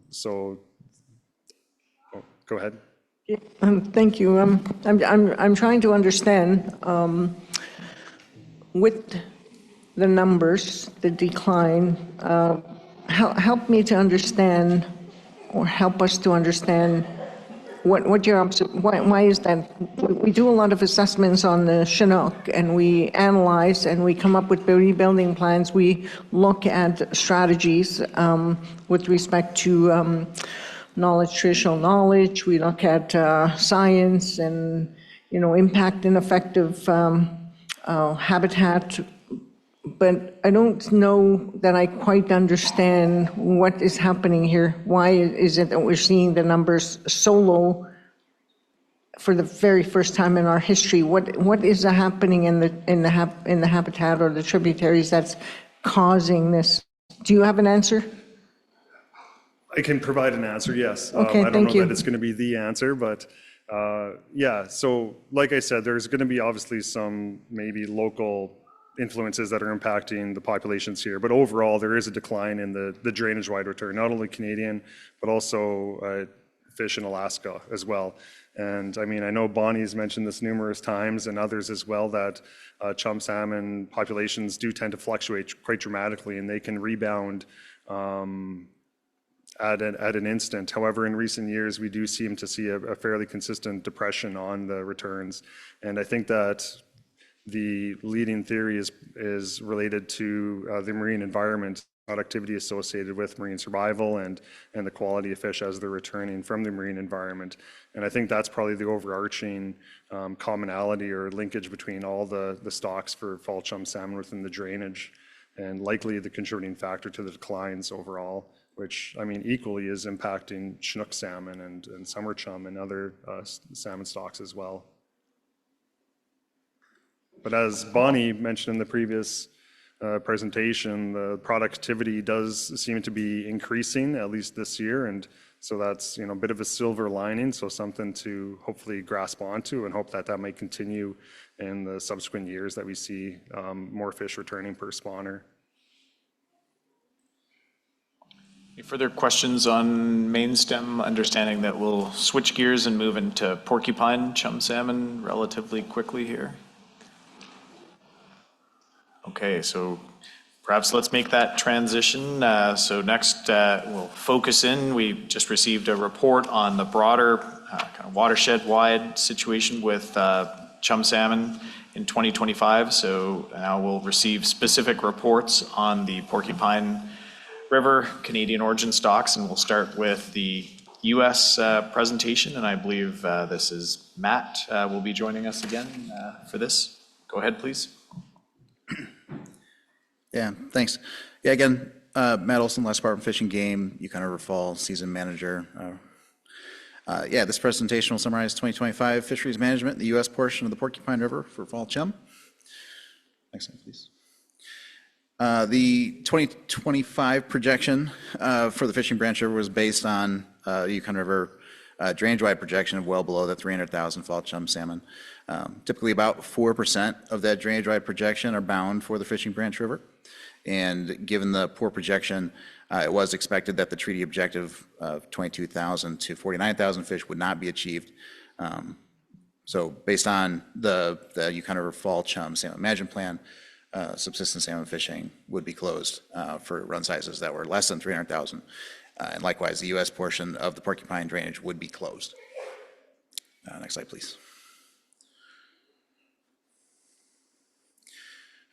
So, go ahead. Thank you. I'm trying to understand with the numbers, the decline. Help me to understand, or help us to understand what your why is that? We do a lot of assessments on the Chinook, and we analyze and we come up with rebuilding plans. We look at strategies with respect to knowledge, traditional knowledge. We look at science and, impact and effective habitat. But I don't know that I quite understand what is happening here. Why is it that we're seeing the numbers so low for the very first time in our history? What is happening in the habitat or the tributaries that's causing this? Do you have an answer? I can provide an answer, yes. Okay, I don't know that it's going to be the answer, but yeah. So like I said, there's going to be obviously some maybe local influences that are impacting the populations here. But overall, there is a decline in the drainage-wide return, not only Canadian, but also fish in Alaska as well. And I mean, I know Bonnie's mentioned this numerous times and others as well, that chum salmon populations do tend to fluctuate quite dramatically, and they can rebound at an instant. However, in recent years, we do seem to see a fairly consistent depression on the returns. And I think that the leading theory is related to the marine environment, productivity associated with marine survival and the quality of fish as they're returning from the marine environment. And I think that's probably the overarching commonality or linkage between all the stocks for fall chum salmon within the drainage, and likely the contributing factor to the declines overall, which, I mean, equally is impacting Chinook salmon and summer chum and other salmon stocks as well. But as Bonnie mentioned in the previous presentation, the productivity does seem to be increasing, at least this year, and so that's a bit of a silver lining, so something to hopefully grasp onto and hope that that might continue in the subsequent years that we see more fish returning per spawner. Any further questions on main stem? Understanding that we'll switch gears and move into porcupine chum salmon relatively quickly here. Okay, so perhaps let's make that transition. So next we'll focus in. We just received a report on the broader kind of watershed-wide situation with chum salmon in 2025. So now we'll receive specific reports on the Porcupine River Canadian origin stocks, and we'll start with the U.S. presentation, and I believe this is Matt will be joining us again for this. Go ahead, please. Yeah, thanks. Yeah, again, Matt Olson, Last Department Fish and Game, Yukon River Fall Season Manager. Yeah, this presentation will summarize 2025 fisheries management in the U.S. portion of the Porcupine River for fall chum. Next slide, please. The 2025 projection for the fishing branch river was based on Yukon River drainage-wide projection of well below the 300,000 fall chum salmon. Typically about 4% of that drainage-wide projection are bound for the fishing branch river. And given the poor projection, it was expected that the treaty objective of 22,000 to 49,000 fish would not be achieved. So based on the Yukon River fall chum salmon management plan, subsistence salmon fishing would be closed for run sizes that were less than 300,000. And likewise, the U.S. portion of the porcupine drainage would be closed. Next slide, please.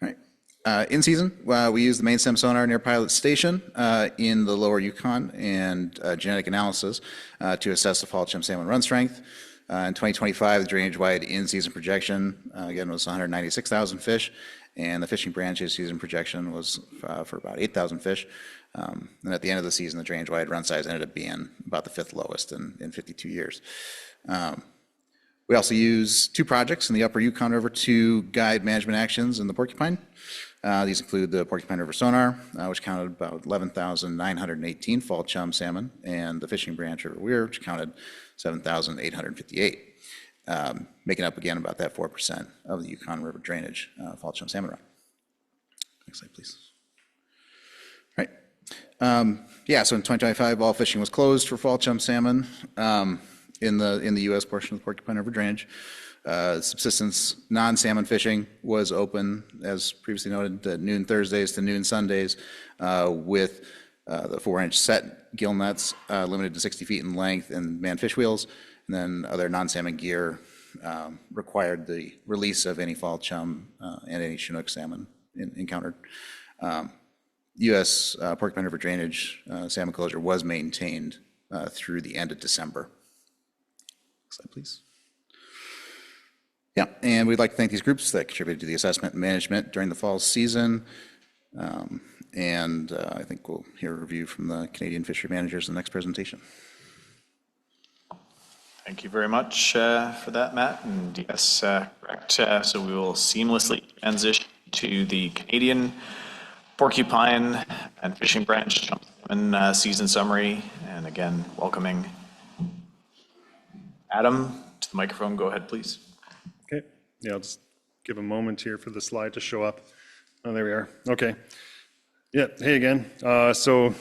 All right. In season, we use the main stem sonar near Pilot Station in the lower Yukon and genetic analysis to assess the fall chum salmon run strength. In 2025, the drainage-wide in-season projection, again, was 196,000 fish, and the fishing branch's season projection was for about 8,000 fish. And at the end of the season, the drainage-wide run size ended up being about the 5th lowest in 52 years. We also use 2 projects in the upper Yukon River to guide management actions in the Porcupine. These include the Porcupine River Sonar, which counted about 11,918 fall chum salmon, and the Fishing Branch River Weir, which counted 7,858, making up again about that 4% of the Yukon River drainage fall chum salmon run. Next slide, please. All right. Yeah, so in 2025, all fishing was closed for fall chum salmon in the U.S. portion of the Porcupine River drainage. Subsistence non-salmon fishing was open, as previously noted, at noon Thursdays to noon Sundays, with the 4-inch set gill nets limited to 60 feet in length and manned fish wheels. And then other non-salmon gear required the release of any fall chum and any Chinook salmon encountered. U.S. Porcupine River drainage salmon closure was maintained through the end of December. Next slide, please. Yeah, and we'd like to thank these groups that contributed to the assessment and management during the fall season. I think we'll hear a review from the Canadian fishery managers in the next presentation. Thank you very much for that, Matt. And yes, correct. So we will seamlessly transition to the Canadian Porcupine and Fishing Branch salmon season summary. And again, welcoming Adam to the microphone. Go ahead, please. Okay. Yeah, I'll just give a moment here for the slide to show up. Oh, there we are. Okay. Yeah. Hey again. So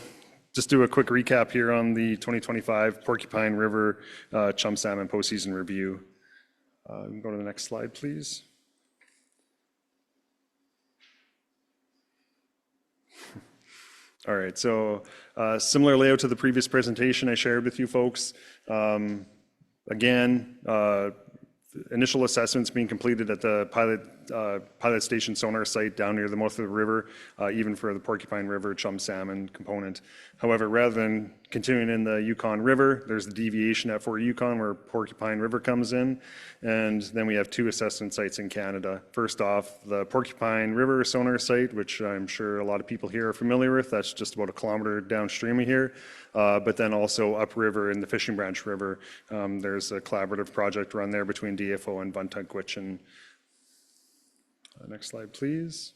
just do a quick recap here on the 2025 Porcupine River chum salmon postseason review. Go to the next slide, please. All right. So similar layout to the previous presentation I shared with you folks. Again, initial assessments being completed at the pilot station sonar site down near the mouth of the river, even for the Porcupine River chum salmon component. However, rather than continuing in the Yukon River, there's the deviation at Fort Yukon where Porcupine River comes in, and then we have 2 assessment sites in Canada. First off, the Porcupine River sonar site, which I'm sure a lot of people here are familiar with. That's just about a kilometer downstream of here. But then also upriver in the Fishing Branch River, there's a collaborative project run there between DFO and Buntuck-Gwitchin. Next slide, please.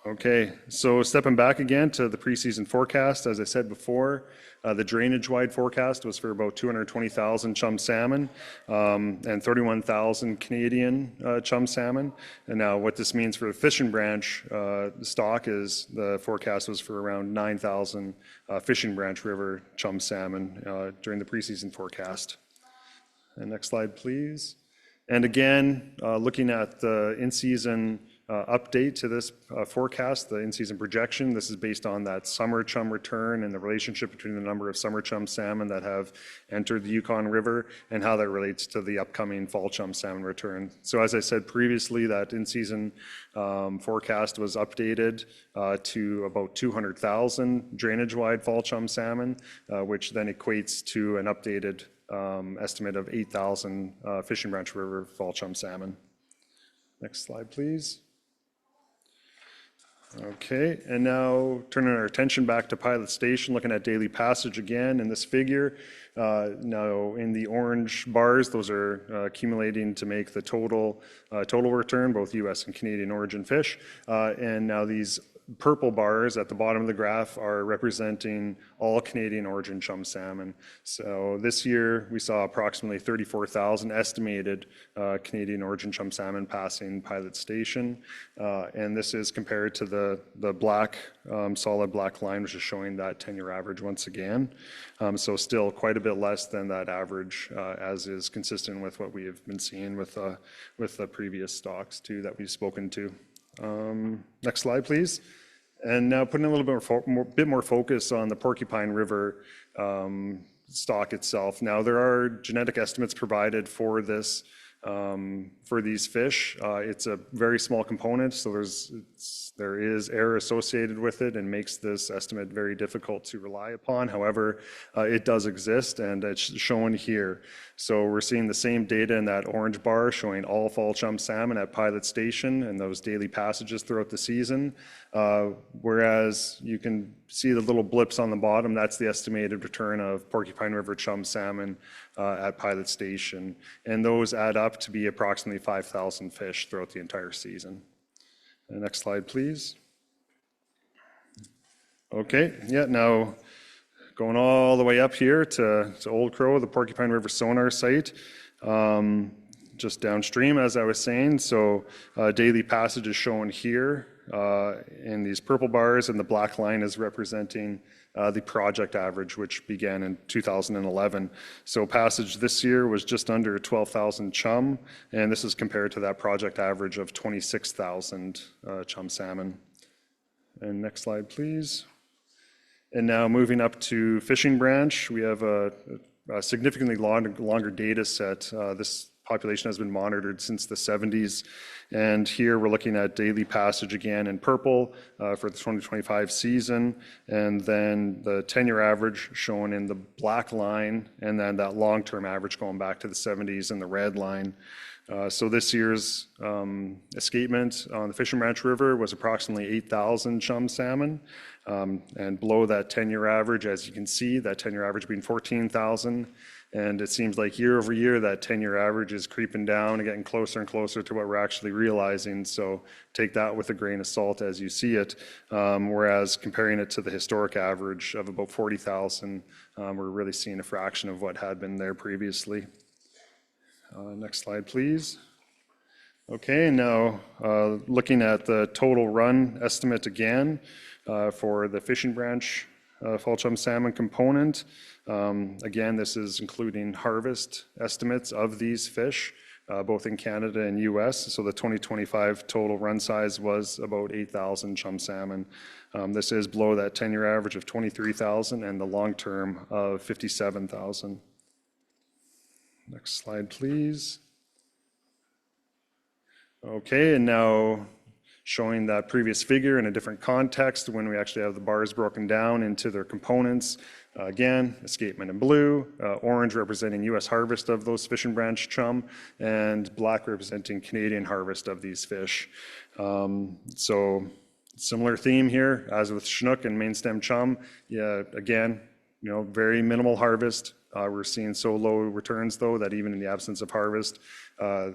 Okay, so stepping back again to the preseason forecast, as I said before, the drainage-wide forecast was for about 220,000 chum salmon and 31,000 Canadian chum salmon. And now what this means for the Fishing Branch stock is the forecast was for around 9,000 Fishing Branch River chum salmon during the preseason forecast. And next slide, please. And again, looking at the in-season update to this forecast, the in-season projection. This is based on that summer chum return and the relationship between the number of summer chum salmon that have entered the Yukon River and how that relates to the upcoming fall chum salmon return. So as I said previously, that in-season forecast was updated to about 200,000 drainage-wide fall chum salmon, which then equates to an updated estimate of 8,000 Fishing Branch River fall chum salmon. Next slide, please. Okay, and now turning our attention back to Pilot Station, looking at daily passage again in this figure. Now in the orange bars, those are accumulating to make the total return, both U.S. and Canadian origin fish. And now these purple bars at the bottom of the graph are representing all Canadian origin chum salmon. So this year we saw approximately 34,000 estimated Canadian origin chum salmon passing Pilot Station. And this is compared to the black, solid black line, which is showing that 10-year average once again. So still quite a bit less than that average, as is consistent with what we have been seeing with the previous stocks too that we've spoken to. Next slide, please. And now putting a little bit more focus on the Porcupine River stock itself. Now there are genetic estimates provided for this for these fish. It's a very small component, so there is error associated with it and makes this estimate very difficult to rely upon. However, it does exist, and it's shown here. So we're seeing the same data in that orange bar showing all fall chum salmon at Pilot Station and those daily passages throughout the season. Whereas you can see the little blips on the bottom, that's the estimated return of Porcupine River chum salmon at Pilot Station. And those add up to be approximately 5,000 fish throughout the entire season. Next slide, please. Okay, yeah, now going all the way up here to Old Crow, the Porcupine River sonar site, just downstream, as I was saying. So daily passage is shown here in these purple bars, and the black line is representing the project average, which began in 2011. So passage this year was just under 12,000 chum, and this is compared to that project average of 26,000 chum salmon. And next slide, please. And now moving up to Fishing Branch, we have a significantly longer data set. This population has been monitored since the 70s. And here we're looking at daily passage again in purple for the 2025 season. And then the 10-year average shown in the black line, and then that long-term average going back to the 70s in the red line. So this year's escapement on the Fishing Branch River was approximately 8,000 chum salmon. And below that 10-year average, as you can see, that 10-year average being 14,000. And it seems like year over year, that 10-year average is creeping down and getting closer and closer to what we're actually realizing. So take that with a grain of salt as you see it. Whereas comparing it to the historic average of about 40,000, we're really seeing a fraction of what had been there previously. Next slide, please. Okay, now looking at the total run estimate again for the Fishing Branch fall chum salmon component. Again, this is including harvest estimates of these fish, both in Canada and US. So the 2025 total run size was about 8,000 chum salmon. This is below that 10-year average of 23,000 and the long-term of 57,000. Next slide, please. Okay, and now showing that previous figure in a different context when we actually have the bars broken down into their components. Again, escapement in blue, orange representing US harvest of those Fishing Branch chum, and black representing Canadian harvest of these fish. So similar theme here as with Chinook and main stem chum. Yeah, again, very minimal harvest. We're seeing so low returns, though, that even in the absence of harvest,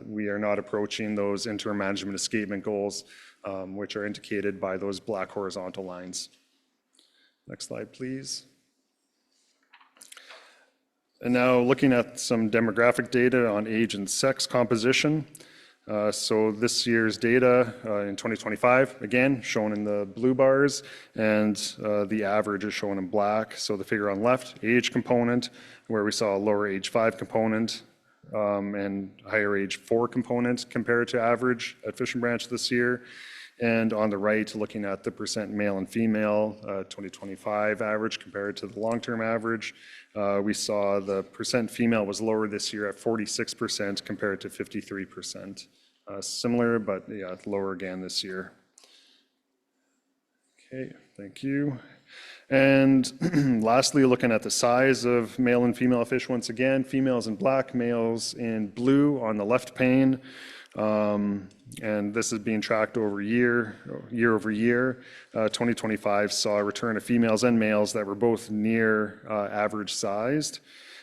we are not approaching those interim management escapement goals, which are indicated by those black horizontal lines. Next slide, please. And now looking at some demographic data on age and sex composition. So this year's data in 2025, again, shown in the blue bars, and the average is shown in black. So the figure on left, age component, where we saw a lower age 5 component and higher age 4 component compared to average at Fishing Branch this year. And on the right, looking at the percent male and female 2025 average compared to the long-term average, we saw the percent female was lower this year at 46% compared to 53%. Similar, but yeah, lower again this year. Okay, thank you. And lastly, looking at the size of male and female fish once again, females in black, males in blue on the left pane. And this is being tracked over year over year. 2025 saw a return of females and males that were both near average sized,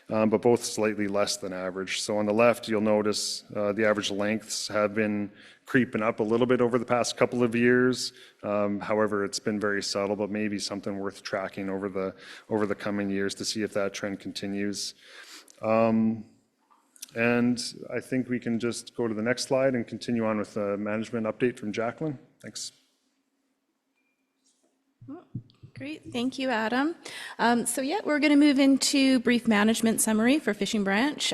but both slightly less than average. So on the left, you'll notice the average lengths have been creeping up a little bit over the past couple of years. However, it's been very subtle, but maybe something worth tracking over the coming years to see if that trend continues. And I think we can just go to the next slide and continue on with the management update from Jacqueline. Thanks. Great, thank you, Adam. So yeah, we're going to move into brief management summary for Fishing Branch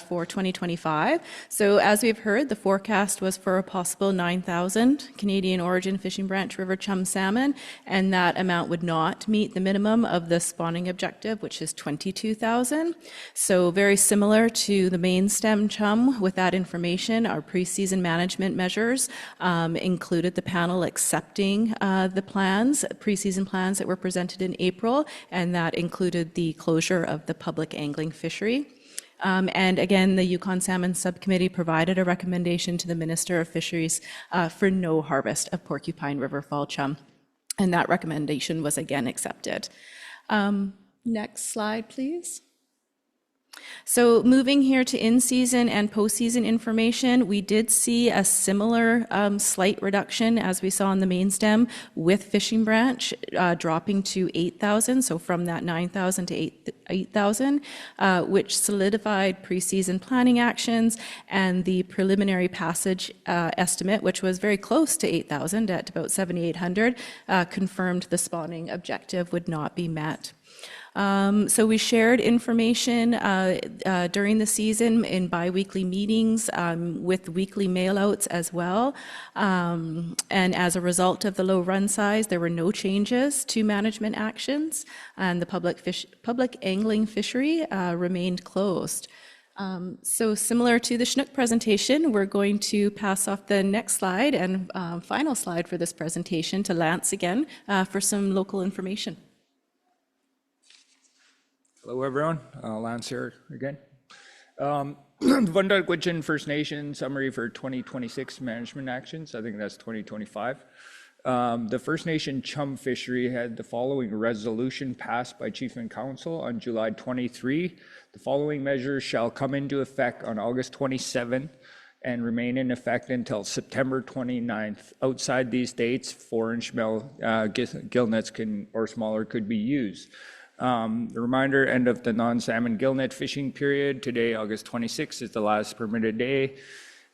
for 2025. So as we've heard, the forecast was for a possible 9,000 Canadian origin Fishing Branch River chum salmon, and that amount would not meet the minimum of the spawning objective, which is 22,000. So very similar to the main stem chum. With that information, our preseason management measures included the panel accepting the plans, preseason plans that were presented in April, and that included the closure of the public angling fishery. And again, the Yukon Salmon Subcommittee provided a recommendation to the Minister of Fisheries for no harvest of Porcupine River fall chum, and that recommendation was again accepted. Next slide, please. So moving here to in-season and post-season information, we did see a similar slight reduction as we saw in the main stem with Fishing Branch dropping to 8,000, so from that 9,000 to 8,000, which solidified pre-season planning actions, and the preliminary passage estimate, which was very close to 8,000 at about 7,800, confirmed the spawning objective would not be met. So we shared information during the season in biweekly meetings with weekly mailouts as well. And as a result of the low run size, there were no changes to management actions, and the public angling fishery remained closed. So similar to the Chinook presentation, we're going to pass off the next slide and final slide for this presentation to Lance again for some local information. Hello, everyone. Lance here again. Vundagwitchin First Nation summary for 2026 management actions. I think that's 2025. The First Nation chum fishery had the following resolution passed by Chief and Council on July 23. The following measures shall come into effect on August 27 and remain in effect until September 29th. Outside these dates, 4-inch gill nets or smaller could be used. The reminder, end of the non-salmon gillnet fishing period. Today, August 26th, is the last permitted day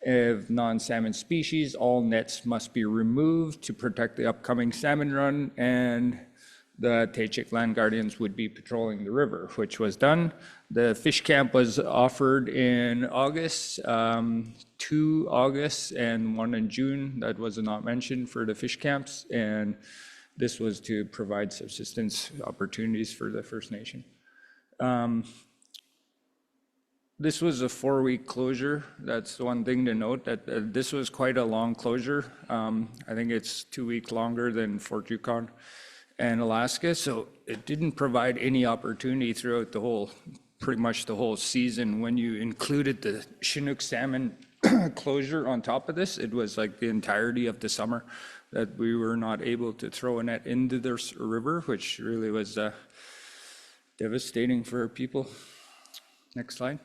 of non-salmon species. All nets must be removed to protect the upcoming salmon run, and the Taychik Land Guardians would be patrolling the river, which was done. The fish camp was offered in August, 2 August and 1 in June. That was not mentioned for the fish camps, and this was to provide subsistence opportunities for the First Nation. This was a 4-week closure. That's one thing to note, that this was quite a long closure. I think it's 2 weeks longer than Fort Yukon and Alaska, so it didn't provide any opportunity throughout the whole, pretty much the whole season. When you included the Chinook salmon closure on top of this, it was like the entirety of the summer that we were not able to throw a net into the river, which really was devastating for people. Next slide.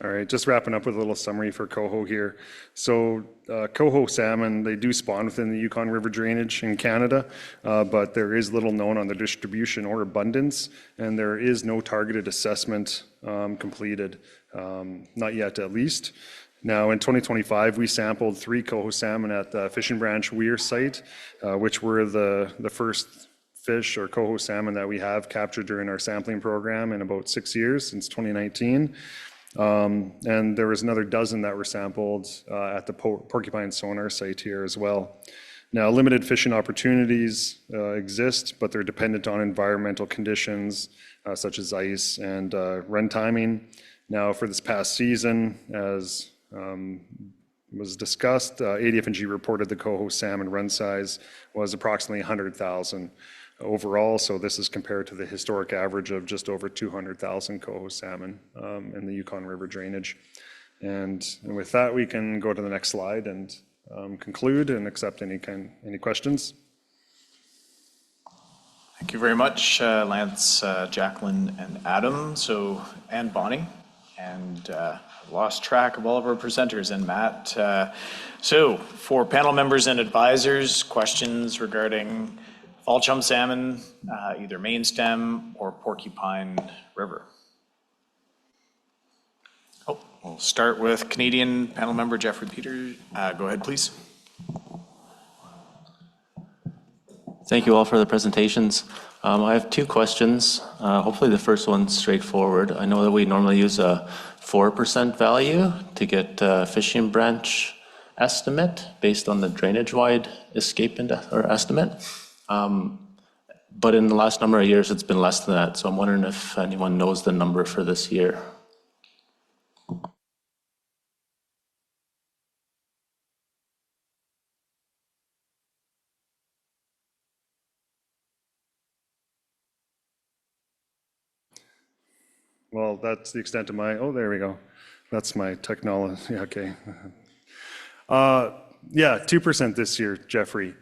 All right, just wrapping up with a little summary for coho here. So coho salmon, they do spawn within the Yukon River drainage in Canada, but there is little known on the distribution or abundance, and there is no targeted assessment completed, not yet at least. Now, in 2025, we sampled 3 coho salmon at the Fishing Branch Weir site, which were the first fish or coho salmon that we have captured during our sampling program in about 6 years, since 2019. And there was another dozen that were sampled at the Porcupine Sonar site here as well. Now, limited fishing opportunities exist, but they're dependent on environmental conditions such as ice and run timing. Now, for this past season, as was discussed, ADF&G reported the coho salmon run size was approximately 100,000 overall, so this is compared to the historic average of just over 200,000 coho salmon in the Yukon River drainage. And with that, we can go to the next slide and conclude and accept any questions. Thank you very much, Lance, Jacqueline, and Adam, and Bonnie. And lost track of all of our presenters and Matt. So for panel members and advisors, questions regarding fall chum salmon, either main stem or Porcupine River. We'll start with Canadian panel member Jeffrey Peters. Go ahead, please. Thank you all for the presentations. I have two questions. Hopefully the first one's straightforward. I know that we normally use a 4% value to get fishing branch estimate based on the drainage wide escape or estimate. But in the last number of years, it's been less than that. So I'm wondering if anyone knows the number for this year. Well, that's the extent of my, oh, there we go. That's my technology, yeah, okay. Yeah, 2% this year, Jeffrey.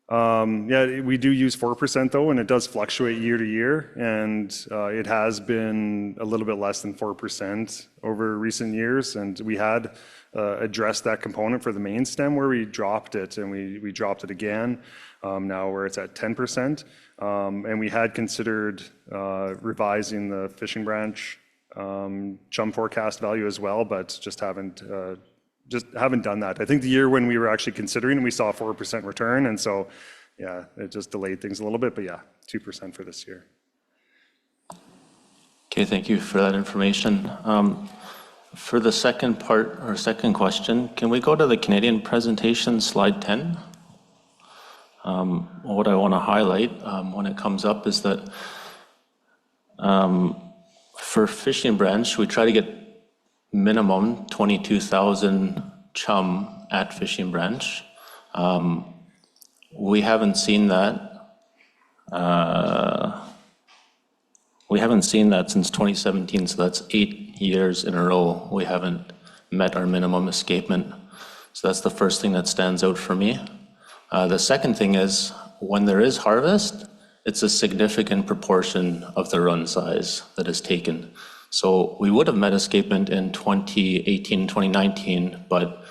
Yeah, we do use 4% though, and it does fluctuate year to year, and it has been a little bit less than 4% over recent years, and we had addressed that component for the main stem where we dropped it, and we dropped it again, now where it's at 10%, and we had considered revising the fishing branch chum forecast value as well, but just haven't done that. I think the year when we were actually considering, we saw a 4% return, and so yeah, it just delayed things a little bit, but yeah, 2% for this year. Okay, thank you for that information. For the second part or second question, can we go to the Canadian presentation, slide 10? What I want to highlight when it comes up is that for fishing branch, we try to get minimum 22,000 chum at fishing branch. We haven't seen that. We haven't seen that since 2017, so that's 8 years in a row we haven't met our minimum escapement. So that's the first thing that stands out for me. The second thing is when there is harvest, it's a significant proportion of the run size that is taken. So we would have met escapement in 2018, 2019, but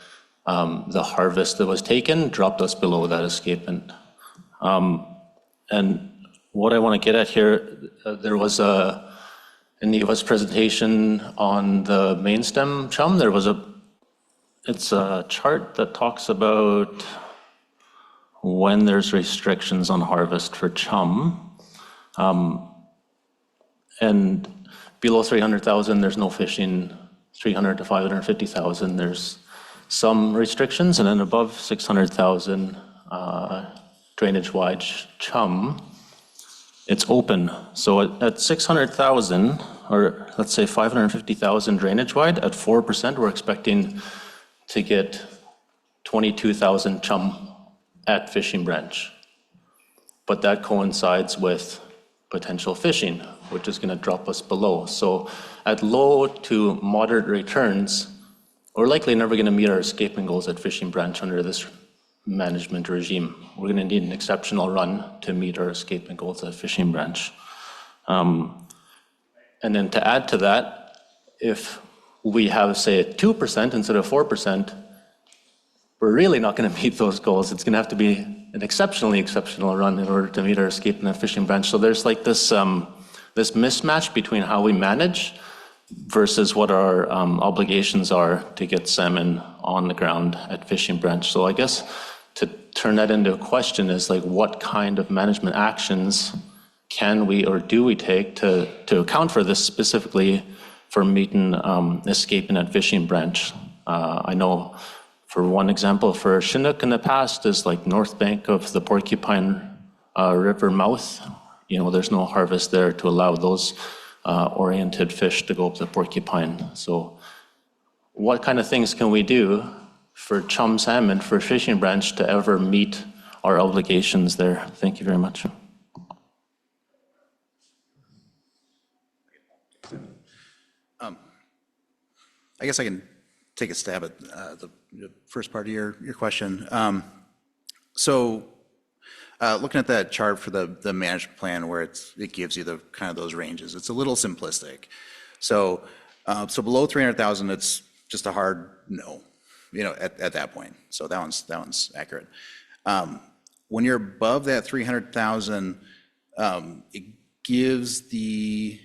the harvest that was taken dropped us below that escapement. And what I want to get at here, there was in the US presentation on the main stem chum, it's a chart that talks about when there's restrictions on harvest for chum. And below 300,000, there's no fishing. 300 to 550,000, there's some restrictions, and then above 600,000 drainage wide chum, it's open. So at 600,000, or let's say 550,000 drainage wide, at 4%, we're expecting to get 22,000 chum at fishing branch. But that coincides with potential fishing, which is going to drop us below. So at low to moderate returns, we're likely never going to meet our escaping goals at fishing branch under this management regime. We're going to need an exceptional run to meet our escaping goals at fishing branch. And then to add to that, if we have, say, 2% instead of 4%, we're really not going to meet those goals. It's going to have to be an exceptionally exceptional run in order to meet our escaping at fishing branch. So there's like this this mismatch between how we manage versus what our obligations are to get salmon on the ground at fishing branch. So I guess to turn that into a question is like, what kind of management actions can we or do we take to account for this, specifically for meeting escaping at fishing branch? I know, for one example, for Chinook in the past is like north bank of the Porcupine River mouth. You know, there's no harvest there to allow those oriented fish to go up the Porcupine. So what kind of things can we do for chum salmon for fishing branch to ever meet our obligations there? Thank you very much. I guess I can take a stab at the first part of your question. Looking at that chart for the management plan where it gives you the kind of those ranges, it's a little simplistic. So below 300,000, it's just a hard no, you know, at that point. So that one's accurate. When you're above that 300,000, it gives the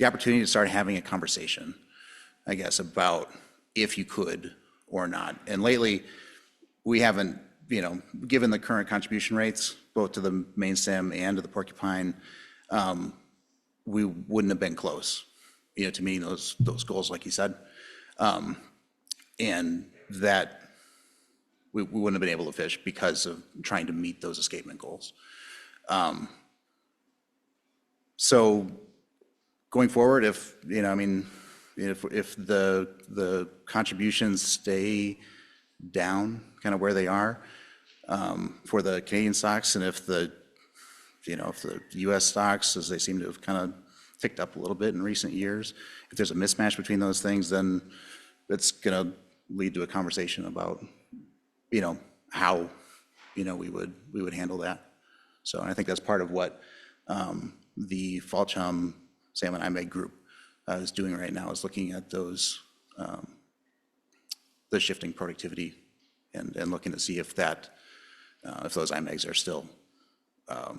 opportunity to start having a conversation I guess, about if you could or not. And lately, we haven't, given the current contribution rates, both to the main stem and to the porcupine, we wouldn't have been close, to meeting those goals, like you said. And that we wouldn't have been able to fish because of trying to meet those escapement goals. So going forward, if the contributions stay down kind of where they are for the Canadian stocks, and if the U.S. stocks, as they seem to have kind of ticked up a little bit in recent years, if there's a mismatch between those things, then it's going to lead to a conversation about how we would handle that. So, and I think that's part of what the fall chum salmon IMEG group is doing right now, is looking at those the shifting productivity and looking to see if those IMEGs are still, I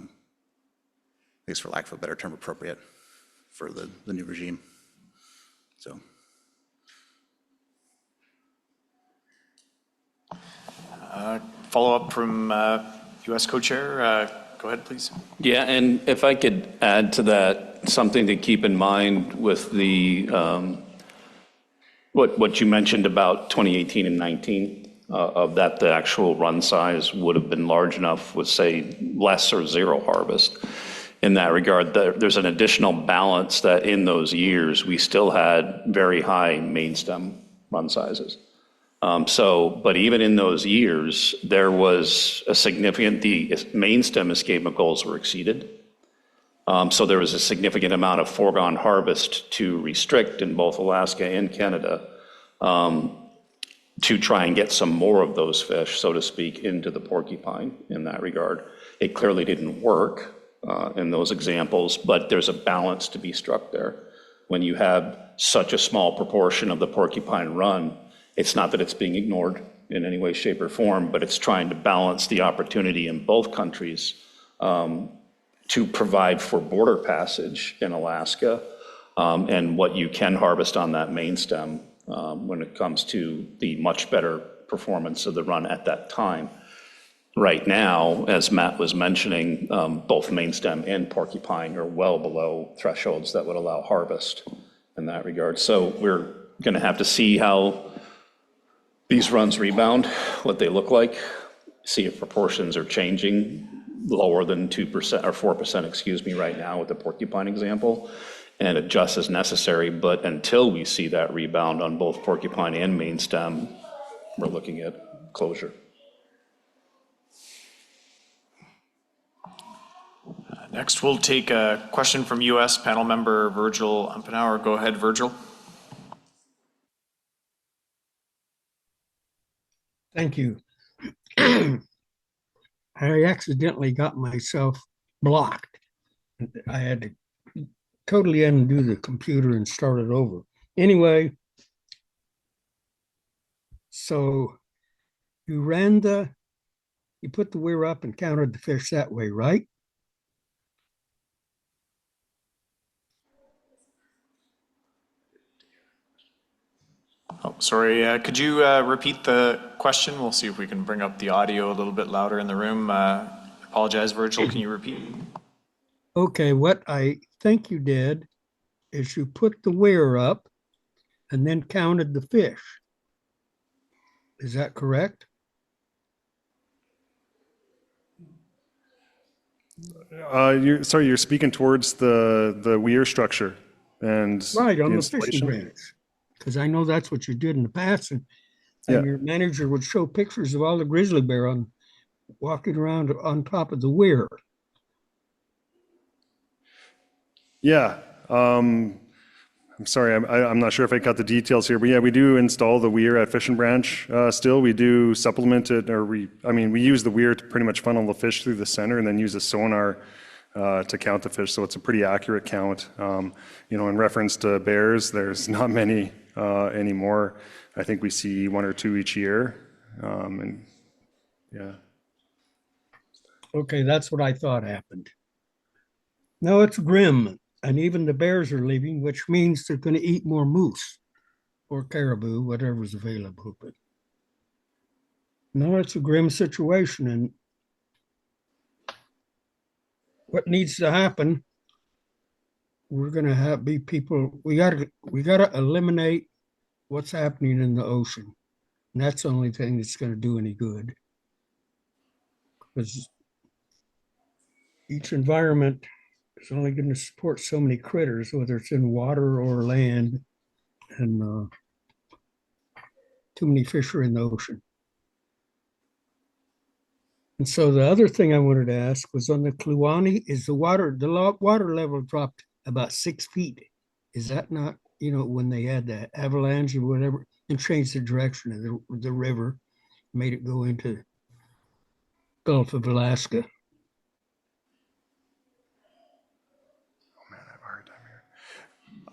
guess for lack of a better term, appropriate for the new regime. So. Follow up from U.S. co-chair. Go ahead, please. Yeah, and if I could add to that, something to keep in mind with the what you mentioned about 2018 and 19, of that the actual run size would have been large enough with, say, less or zero harvest. In that regard, there's an additional balance that in those years we still had very high main stem run sizes. But even in those years, there was the main stem escapement goals were exceeded. So there was a significant amount of foregone harvest to restrict in both Alaska and Canada to try and get some more of those fish, so to speak, into the porcupine in that regard. It clearly didn't work in those examples, but there's a balance to be struck there. When you have such a small proportion of the porcupine run, it's not that it's being ignored in any way, shape, or form, but it's trying to balance the opportunity in both countries to provide for border passage in Alaska and what you can harvest on that main stem when it comes to the much better performance of the run at that time. Right now, as Matt was mentioning, both main stem and porcupine are well below thresholds that would allow harvest in that regard. So we're going to have to see how these runs rebound, what they look like, see if proportions are changing lower than 2% or 4%, right now with the porcupine example, and adjust as necessary. But until we see that rebound on both porcupine and main stem, we're looking at closure. Next, we'll take a question from U.S. panel member Virgil Umpenauer. Go ahead, Virgil. Thank you. I accidentally got myself blocked. I had to totally undo the computer and start it over. Anyway, so you put the weir up and counted the fish that way, right? Oh, sorry, could you repeat the question? We'll see if we can bring up the audio a little bit louder in the room. Apologize, Virgil, can you repeat? Okay, what I think you did is you put the weir up and then counted the fish. Is that correct? You're speaking towards the weir structure and right on the fishing branch. Because I know that's what you did in the past, and your manager would show pictures of all the grizzly bear walking around on top of the weir. Yeah, I'm sorry, I'm not sure if I got the details here, but yeah, we do install the weir at Fish and Branch still. We do supplement it, we use the weir to pretty much funnel the fish through the center and then use a sonar to count the fish, so it's a pretty accurate count. In reference to bears, there's not many anymore. I think we see 1 or 2 each year, and yeah. Okay, that's what I thought happened. No, it's grim, and even the bears are leaving, which means they're going to eat more moose. or caribou, whatever's available. But no, it's a grim situation, and what needs to happen, we're going to have be people. We got to eliminate what's happening in the ocean, and that's the only thing that's going to do any good. Because each environment is only going to support so many critters, whether it's in water or land, and too many fish are in the ocean. And so the other thing I wanted to ask was on the Kluane, is the water level dropped about 6 feet? Is that not, when they had the avalanche or whatever and changed the direction of the river, made it go into Gulf of Alaska?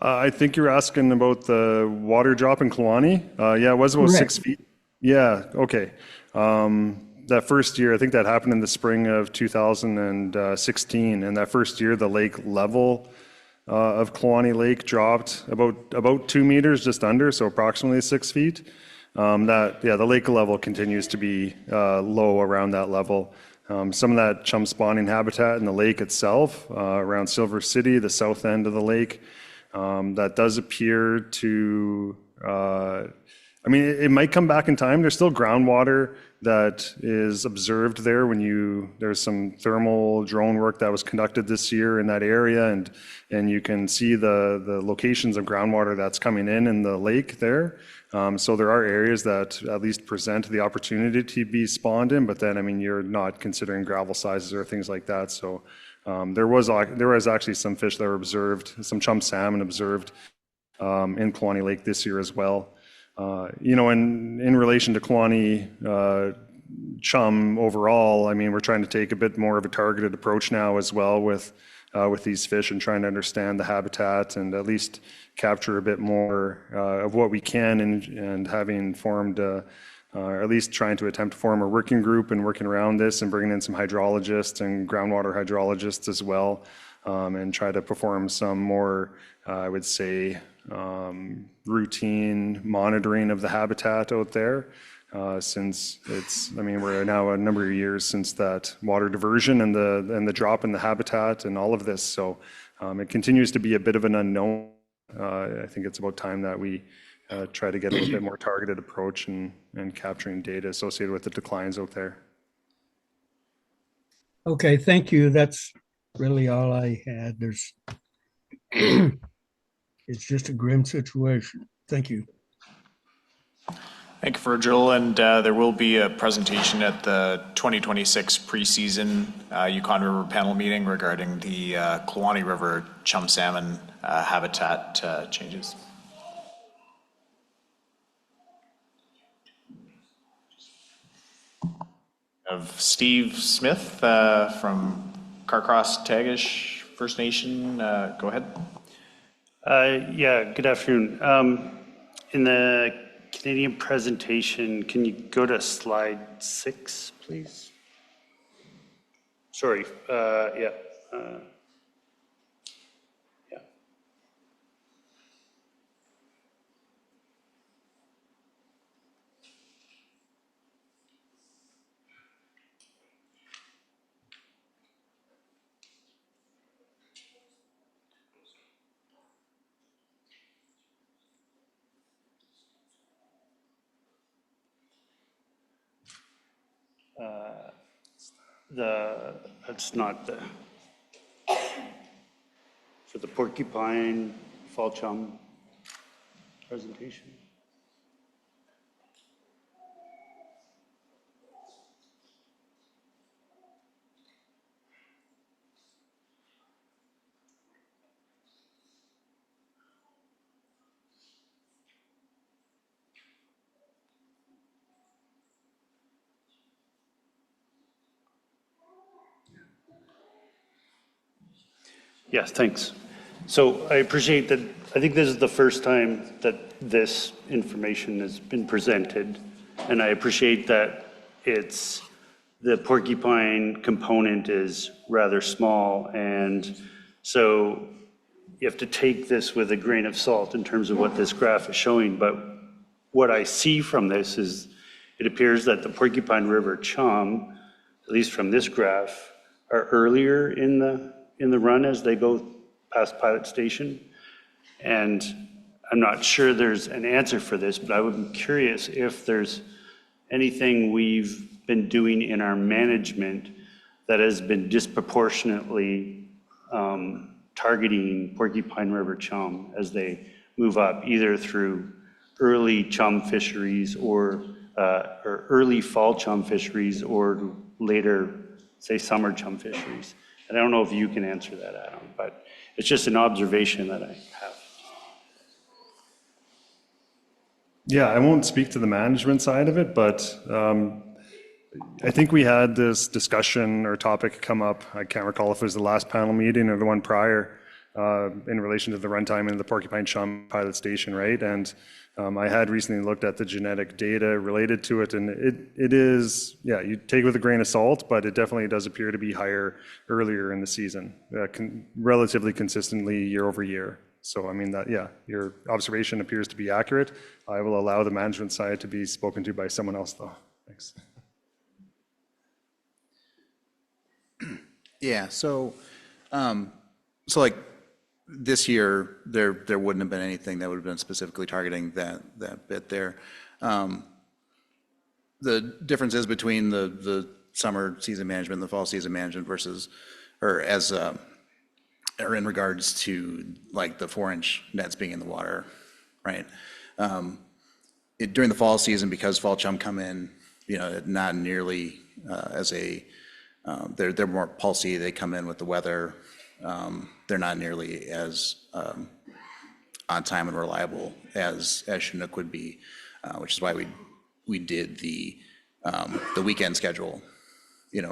I think you're asking about the water drop in Kluane. Yeah, it was about Correct. 6 feet. Yeah, okay. That first year, I think that happened in the spring of 2016. And that first year, the lake level of Kluane Lake dropped about 2 meters, just under, so approximately 6 feet. The lake level continues to be low around that level. Some of that chum spawning habitat in the lake itself, around Silver City, the south end of the lake, that does appear to, it might come back in time. There's still groundwater that is observed there there's some thermal drone work that was conducted this year in that area, and you can see the locations of groundwater that's coming in the lake there. So there are areas that at least present the opportunity to be spawned in, but then, you're not considering gravel sizes or things like that. So there was actually some fish that were observed, some chum salmon observed in Kluane Lake this year as well. In relation to Kluane chum overall, we're trying to take a bit more of a targeted approach now as well with these fish and trying to understand the habitat and at least capture a bit more of what we can, and having formed, or at least trying to attempt to form a working group and working around this and bringing in some hydrologists and groundwater hydrologists as well, and try to perform some more, I would say, routine monitoring of the habitat out there, since we're now a number of years since that water diversion and the drop in the habitat and all of this. So it continues to be a bit of an unknown. I think it's about time that we try to get a little bit more targeted approach and capturing data associated with the declines out there. Okay, thank you. That's really all I had. It's just a grim situation. Thank you. Thank you, Virgil. And there will be a presentation at the 2026 preseason Yukon River Panel meeting regarding the Kluane River chum salmon habitat changes. Of Steve Smith from Carcross Tagish First Nation. Go ahead. Good afternoon. In the Canadian presentation, can you go to slide 6, please? Sorry, yeah. That's not for the porcupine fall chum presentation. Yes, thanks. So I appreciate that. I think this is the first time that this information has been presented, and I appreciate that the porcupine component is rather small, and so you have to take this with a grain of salt in terms of what this graph is showing, but what I see from this is it appears that the Porcupine River chum, at least from this graph, are earlier in the run as they go past Pilot Station. And I'm not sure there's an answer for this, but I would be curious if there's anything we've been doing in our management that has been disproportionately targeting Porcupine River chum as they move up, either through early chum fisheries or early fall chum fisheries or later, say, summer chum fisheries. And I don't know if you can answer that, Adam, but it's just an observation that I have. Yeah, I won't speak to the management side of it, but I think we had this discussion or topic come up. I can't recall if it was the last panel meeting or the one prior in relation to the runtime in the Porcupine Chum Pilot Station, right? And I had recently looked at the genetic data related to it, and it is, yeah, you take it with a grain of salt, but it definitely does appear to be higher earlier in the season, relatively consistently year over year. So, I mean, that, yeah, your observation appears to be accurate. I will allow the management side to be spoken to by someone else, though. Thanks. Yeah, so like this year, there wouldn't have been anything that would have been specifically targeting that bit there. The differences between the summer season management and the fall season management versus, or in regards to like the 4-inch nets being in the water, right? During the fall season, because fall chum come in, not nearly as a, they're more pulsy, they come in with the weather. They're not nearly as on time and reliable as Chinook would be, which is why we did the weekend schedule,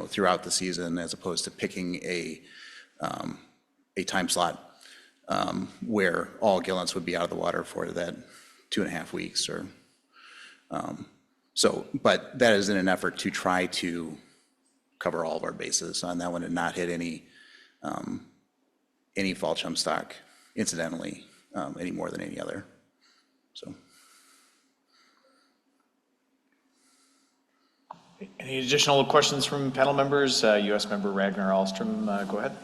throughout the season, as opposed to picking a time slot where all gillnets would be out of the water for that 2.5 weeks or so. But that is in an effort to try to cover all of our bases on that one and not hit any fall chum stock incidentally any more than any other. So. Any additional questions from panel members? U.S. Member Ragnar Ahlstrom, go ahead.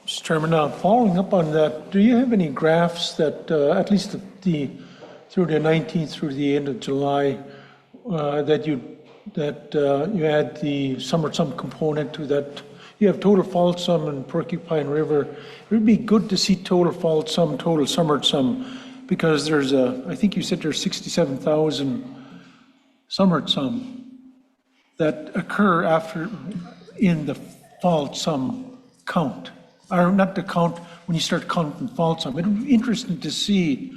Mr. Chairman, following up on that, do you have any graphs that, at least through the 19th through the end of July, that you add the summer chum component to that? You have total fall chum and Porcupine River. It would be good to see total fall chum, total summer chum, because there's I think you said there's 67,000 summer chum that occur in the fall chum count. Or not the count, when you start counting fall chum. It would be interesting to see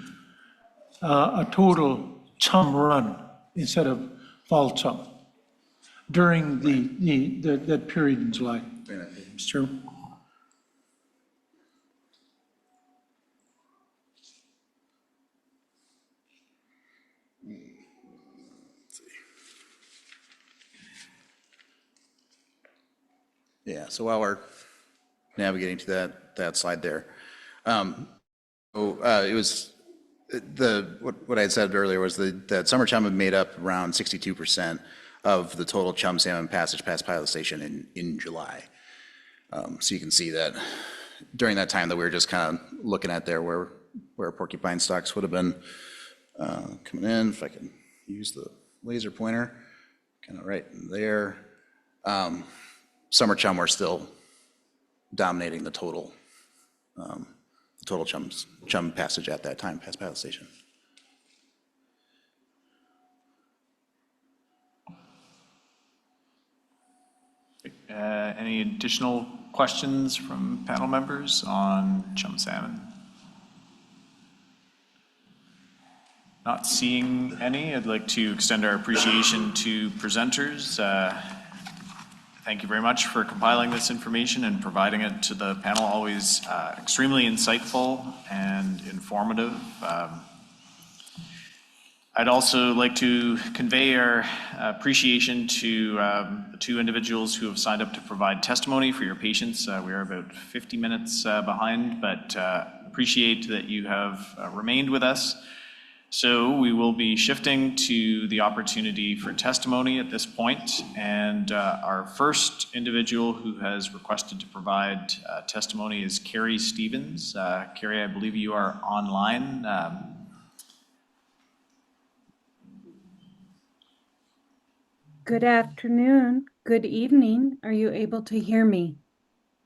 a total chum run instead of fall chum during that period in July. Mr. Chairman. Yeah, so while we're navigating to that slide there, it was what I had said earlier was that summer chum had made up around 62% of the total chum salmon passage past Pilot Station in July. So you can see that during that time that we were just kind of looking at there where porcupine stocks would have been coming in, if I can use the laser pointer, kind of right in there. Summer chum were still dominating the total chum passage at that time past Pilot Station. Any additional questions from panel members on chum salmon? Not seeing any. I'd like to extend our appreciation to presenters. Thank you very much for compiling this information and providing it to the panel. Always extremely insightful and informative. I'd also like to convey our appreciation to the two individuals who have signed up to provide testimony for your patience. We are about 50 minutes behind, but appreciate that you have remained with us. So we will be shifting to the opportunity for testimony at this point, and our first individual who has requested to provide testimony is Carrie Stevens. Carrie, I believe you are online. Good afternoon, good evening. Are you able to hear me?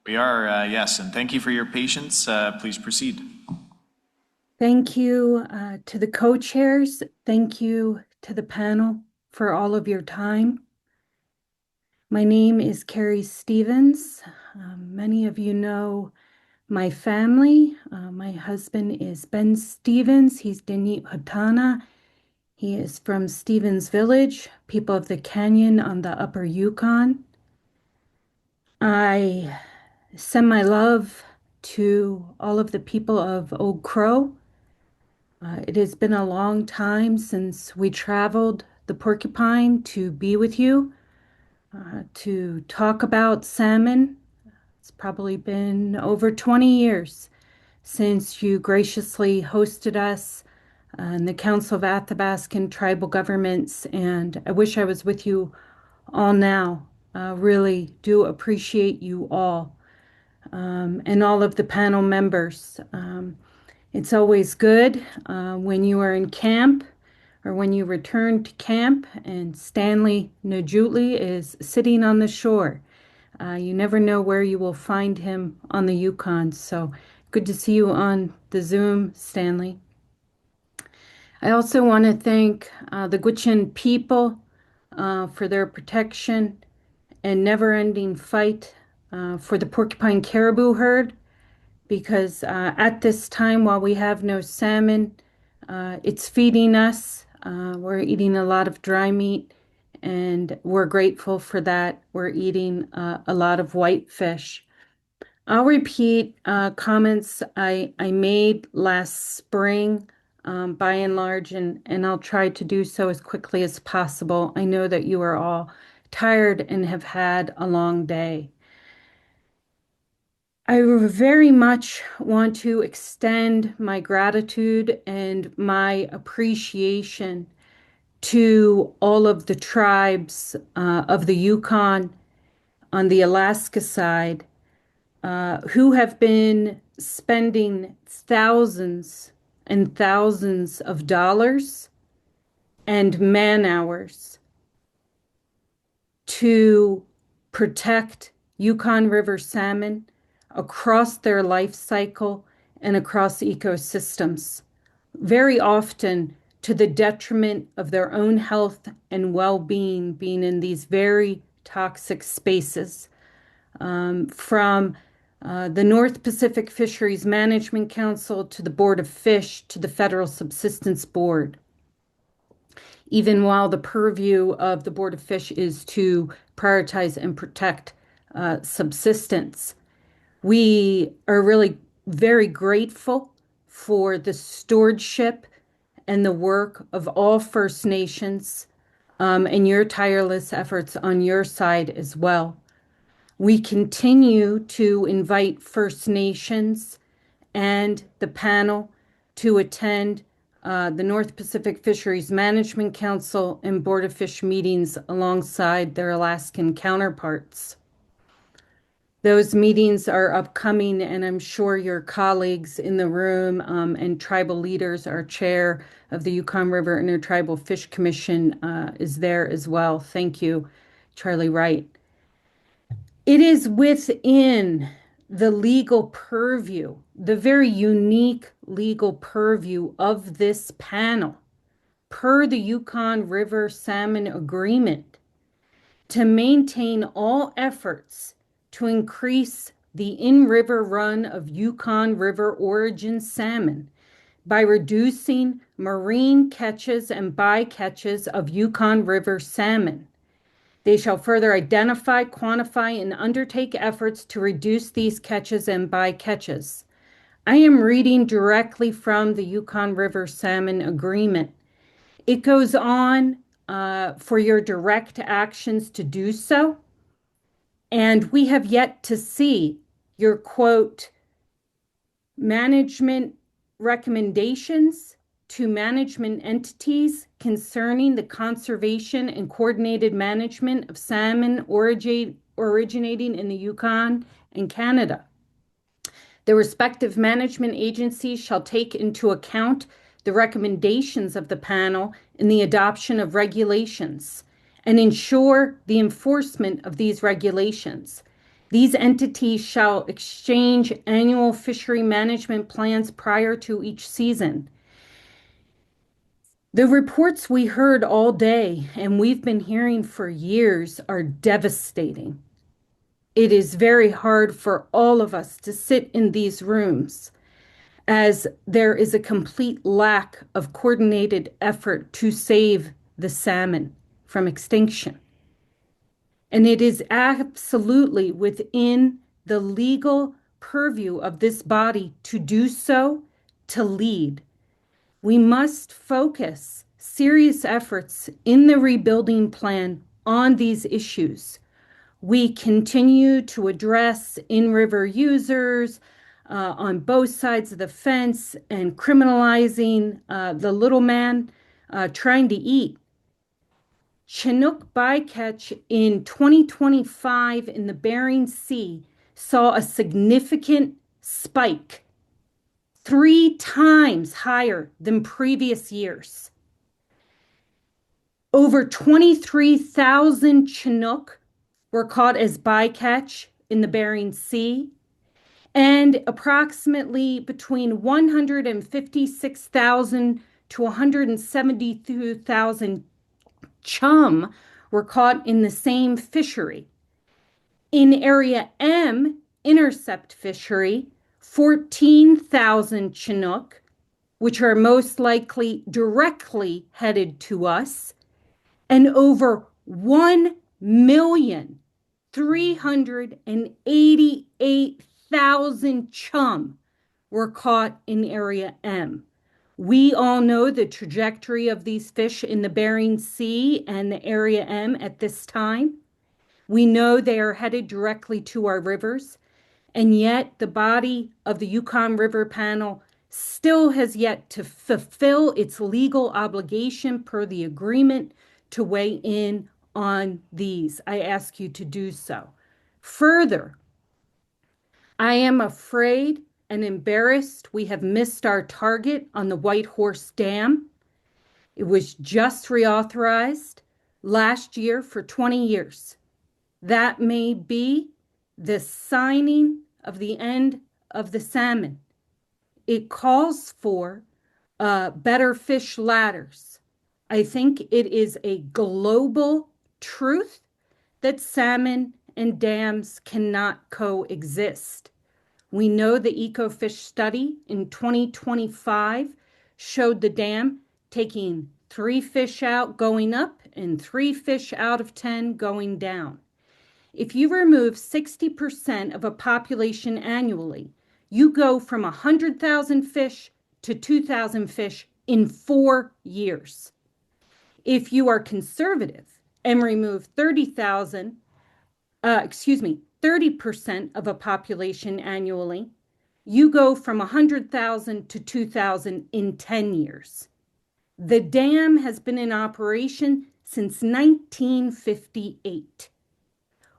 We are, yes, and thank you for your patience. Please proceed. Thank you to the co-chairs. Thank you to the panel for all of your time. My name is Carrie Stevens. Many of you know my family. My husband is Ben Stevens. He's Denit Hutana. He is from Stevens Village, people of the canyon on the upper Yukon. I send my love to all of the people of Old Crow. It has been a long time since we traveled the Porcupine to be with you, to talk about salmon. It's probably been over 20 years since you graciously hosted us in the Council of Athabascan Tribal Governments, and I wish I was with you all now. Really do appreciate you all, and all of the panel members. It's always good when you are in camp or when you return to camp and Stanley Najutli is sitting on the shore. You never know where you will find him on the Yukon. So good to see you on the Zoom, Stanley. I also want to thank the Gwich'in people for their protection and never-ending fight for the porcupine caribou herd, because at this time, while we have no salmon, it's feeding us. We're eating a lot of dry meat, and we're grateful for that. We're eating a lot of whitefish. I'll repeat comments I made last spring, by and large, and I'll try to do so as quickly as possible. I know that you are all tired and have had a long day. I very much want to extend my gratitude and my appreciation to all of the tribes of the Yukon on the Alaska side, who have been spending thousands and thousands of dollars and man hours to protect Yukon River salmon across their life cycle and across ecosystems, very often to the detriment of their own health and well-being, being in these very toxic spaces. From the North Pacific Fisheries Management Council to the Board of Fish to the Federal Subsistence Board. Even while the purview of the Board of Fish is to prioritize and protect subsistence, we are really very grateful for the stewardship and the work of all First Nations, and your tireless efforts on your side as well. We continue to invite First Nations and the panel to attend the North Pacific Fisheries Management Council and Board of Fish meetings alongside their Alaskan counterparts. Those meetings are upcoming, and I'm sure your colleagues in the room and tribal leaders, our chair of the Yukon River Intertribal Fish Commission is there as well. Thank you, Charlie Wright. It is within the legal purview, the very unique legal purview of this panel, per the Yukon River Salmon Agreement, to maintain all efforts to increase the in-river run of Yukon River origin salmon by reducing marine catches and bycatches of Yukon River salmon. They shall further identify, quantify, and undertake efforts to reduce these catches and bycatches. I am reading directly from the Yukon River Salmon Agreement. It goes on for your direct actions to do so. And we have yet to see your quote, management recommendations to management entities concerning the conservation and coordinated management of salmon originating in the Yukon and Canada. The respective management agencies shall take into account the recommendations of the panel in the adoption of regulations and ensure the enforcement of these regulations. These entities shall exchange annual fishery management plans prior to each season. The reports we heard all day and we've been hearing for years are devastating. It is very hard for all of us to sit in these rooms as there is a complete lack of coordinated effort to save the salmon from extinction. And it is absolutely within the legal purview of this body to do so, to lead. We must focus serious efforts in the rebuilding plan on these issues. We continue to address in-river users on both sides of the fence and criminalizing the little man trying to eat. Chinook bycatch in 2025 in the Bering Sea saw a significant spike, 3 times higher than previous years. Over 23,000 Chinook were caught as bycatch in the Bering Sea, and approximately between 156,000 to 172,000 chum were caught in the same fishery. In Area M, intercept fishery, 14,000 Chinook, which are most likely directly headed to us, and over 1,388,000 chum were caught in Area M. We all know the trajectory of these fish in the Bering Sea and the Area M at this time. We know they are headed directly to our rivers, and yet the body of the Yukon River Panel still has yet to fulfill its legal obligation per the agreement to weigh in on these. I ask you to do so. Further, I am afraid and embarrassed we have missed our target on the White Horse Dam. It was just reauthorized last year for 20 years. That may be the signing of the end of the salmon. It calls for better fish ladders. I think it is a global truth that salmon and dams cannot coexist. We know the EcoFish study in 2025 showed the dam taking 3 fish out going up and 3 fish out of 10 going down. If you remove 60% of a population annually, you go from 100,000 fish to 2,000 fish in 4 years. If you are conservative and remove 30% of a population annually, you go from 100,000 to 2,000 in 10 years. The dam has been in operation since 1958.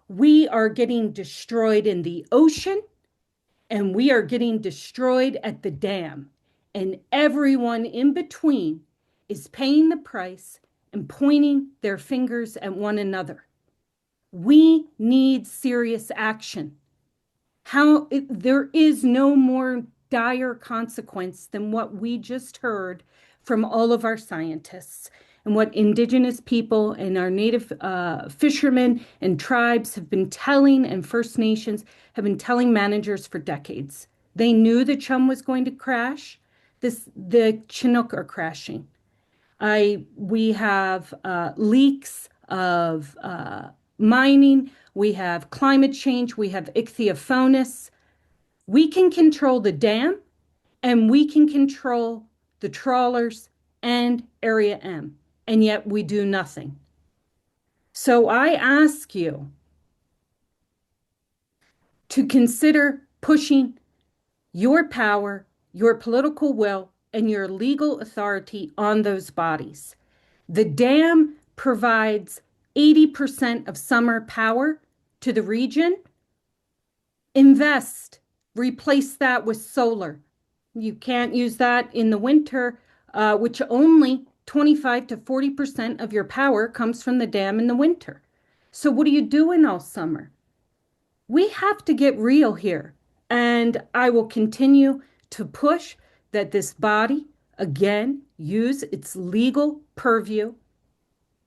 We are getting destroyed in the ocean, and we are getting destroyed at the dam. And everyone in between is paying the price and pointing their fingers at one another. We need serious action. There is no more dire consequence than what we just heard from all of our scientists and what Indigenous people and our Native fishermen and tribes have been telling, and First Nations have been telling managers for decades. They knew the chum was going to crash. The Chinook are crashing. We have leaks of mining. We have climate change. We have ichthyophonus. We can control the dam, and we can control the trawlers and Area M, and yet we do nothing. So I ask you to consider pushing your power, your political will, and your legal authority on those bodies. The dam provides 80% of summer power to the region. Invest, replace that with solar. You can't use that in the winter, which only 25 to 40% of your power comes from the dam in the winter. So what are you doing all summer? We have to get real here. And I will continue to push that this body, again, use its legal purview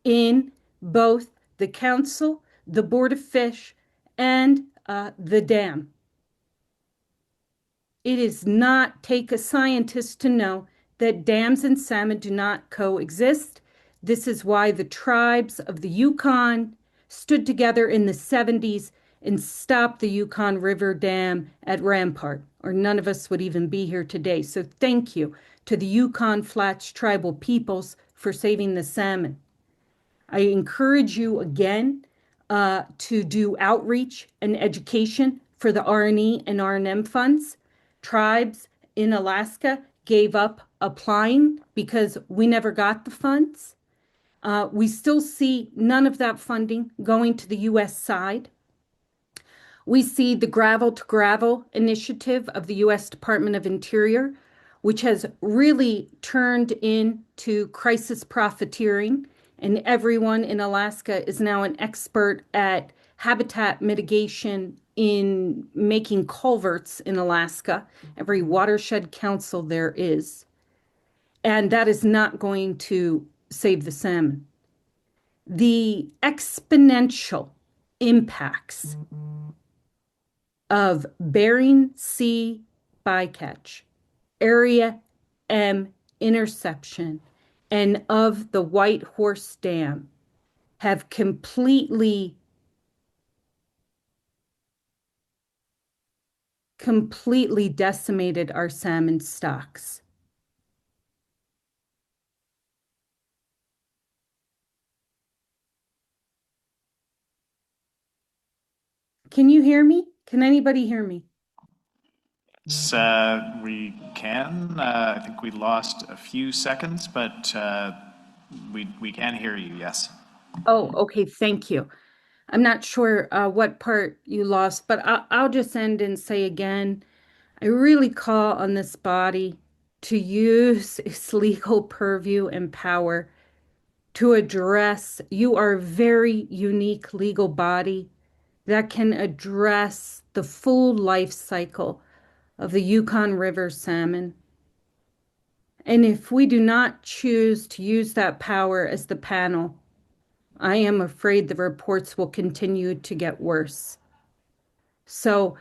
in both the council, the Board of Fish, and the dam. It does not take a scientist to know that dams and salmon do not coexist. This is why the tribes of the Yukon stood together in the 70s and stopped the Yukon River Dam at Rampart, or none of us would even be here today. So thank you to the Yukon Flats tribal peoples for saving the salmon. I encourage you again to do outreach and education for the R&E and R&M funds. Tribes in Alaska gave up applying because we never got the funds. We still see none of that funding going to the U.S. side. We see the Gravel to Gravel initiative of the U.S. Department of Interior, which has really turned into crisis profiteering, and everyone in Alaska is now an expert at habitat mitigation in making culverts in Alaska. Every watershed council there is. And that is not going to save the salmon. The exponential impacts of Bering Sea bycatch, Area M interception, and of the White Horse Dam have completely decimated our salmon stocks. Can you hear me? Can anybody hear me? We can. I think we lost a few seconds, but we can hear you, yes. Oh, okay, thank you. I'm not sure what part you lost, but I'll just end and say again, I really call on this body to use its legal purview and power to address, you are a very unique legal body that can address the full life cycle of the Yukon River salmon. And if we do not choose to use that power as the panel, I am afraid the reports will continue to get worse. So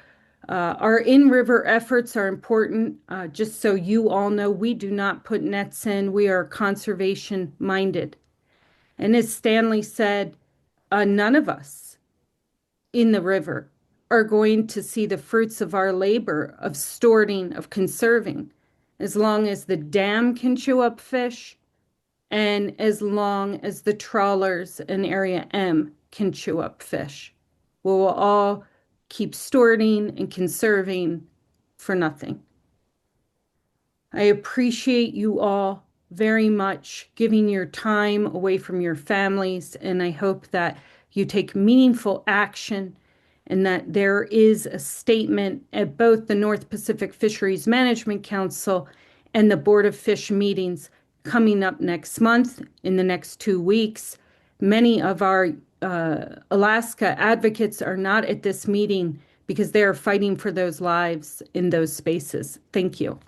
our in-river efforts are important. Just so you all know, we do not put nets in. We are conservation minded. And as Stanley said, none of us in the river are going to see the fruits of our labor of storing, of conserving, as long as the dam can chew up fish and as long as the trawlers in Area M can chew up fish. We will all keep storing and conserving for nothing. I appreciate you all very much giving your time away from your families, and I hope that you take meaningful action and that there is a statement at both the North Pacific Fisheries Management Council and the Board of Fish meetings coming up next month, in the next 2 weeks. Many of our Alaska advocates are not at this meeting because they are fighting for those lives in those spaces. Thank you.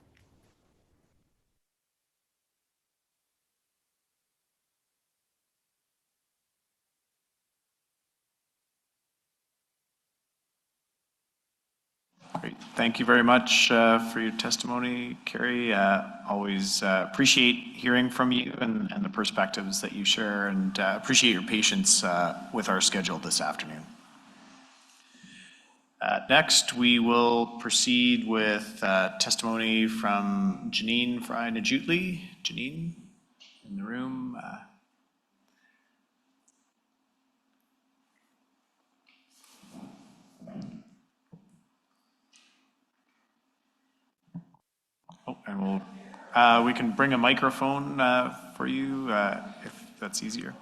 Great. Thank you very much for your testimony, Carrie. Always appreciate hearing from you and the perspectives that you share, and appreciate your patience with our schedule this afternoon. Next, we will proceed with testimony from Janine Fry-Najutli. Janine? in the room. Oh, and we can bring a microphone for you if that's easier.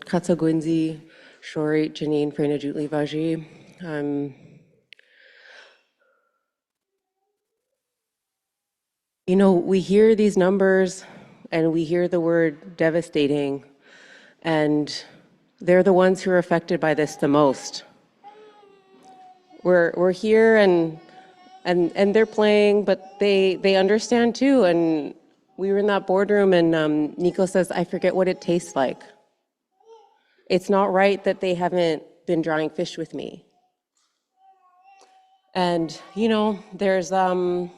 Katsa Gwinzi, Shori, Janine, Frena Jutli Vaji. You know, we hear these numbers and we hear the word devastating, and they're the ones who are affected by this the most. We're here and they're playing, but they understand too. And we were in that boardroom and Nico says, I forget what it tastes like. It's not right that they haven't been drying fish with me. And, you know, there's, I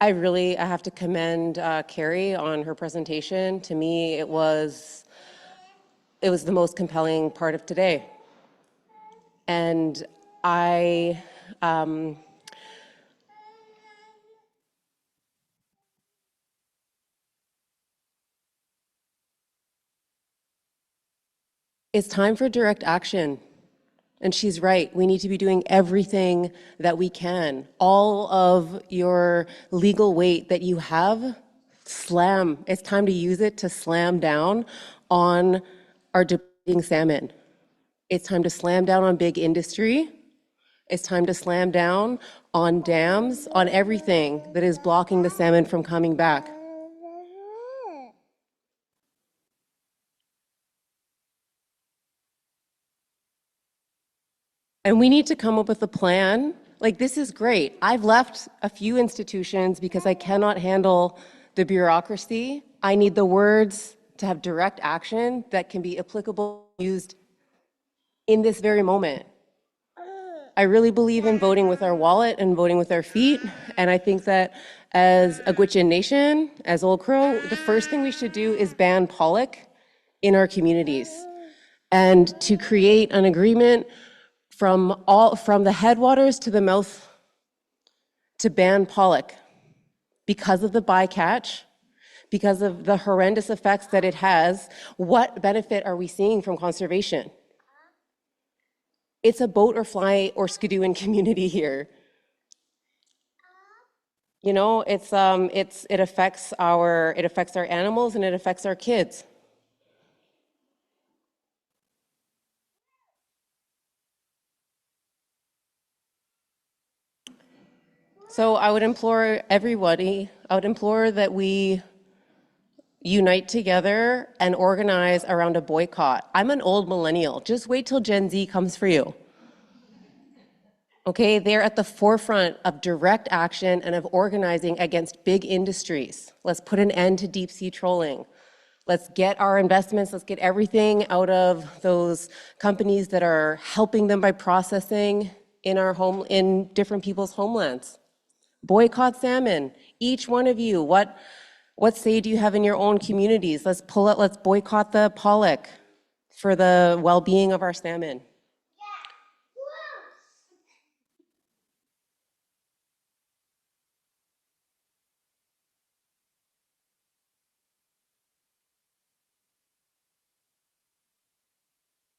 have to commend Carrie on her presentation. To me, it was the most compelling part of today. And it's time for direct action. And she's right. We need to be doing everything that we can. All of your legal weight that you have, slam. It's time to use it to slam down on our depleting salmon. It's time to slam down on big industry. It's time to slam down on dams, on everything that is blocking the salmon from coming back. And we need to come up with a plan. Like, this is great. I've left a few institutions because I cannot handle the bureaucracy. I need the words to have direct action that can be applicable, used in this very moment. I really believe in voting with our wallet and voting with our feet. And I think that as a Gwich'in Nation, as Old Crow, the first thing we should do is ban pollock in our communities and to create an agreement from the headwaters to the mouth to ban pollock because of the bycatch, because of the horrendous effects that it has. What benefit are we seeing from conservation? It's a boat or fly or skidooing community here. You know, it affects our animals and it affects our kids. So I would implore everybody, that we unite together and organize around a boycott. I'm an old millennial. Just wait till Gen Z comes for you. Okay, they're at the forefront of direct action and of organizing against big industries. Let's put an end to deep sea trolling. Let's get our investments, let's get everything out of those companies that are helping them by processing in different people's homelands. Boycott salmon. Each one of you, what say do you have in your own communities? Let's boycott the pollock for the well-being of our salmon.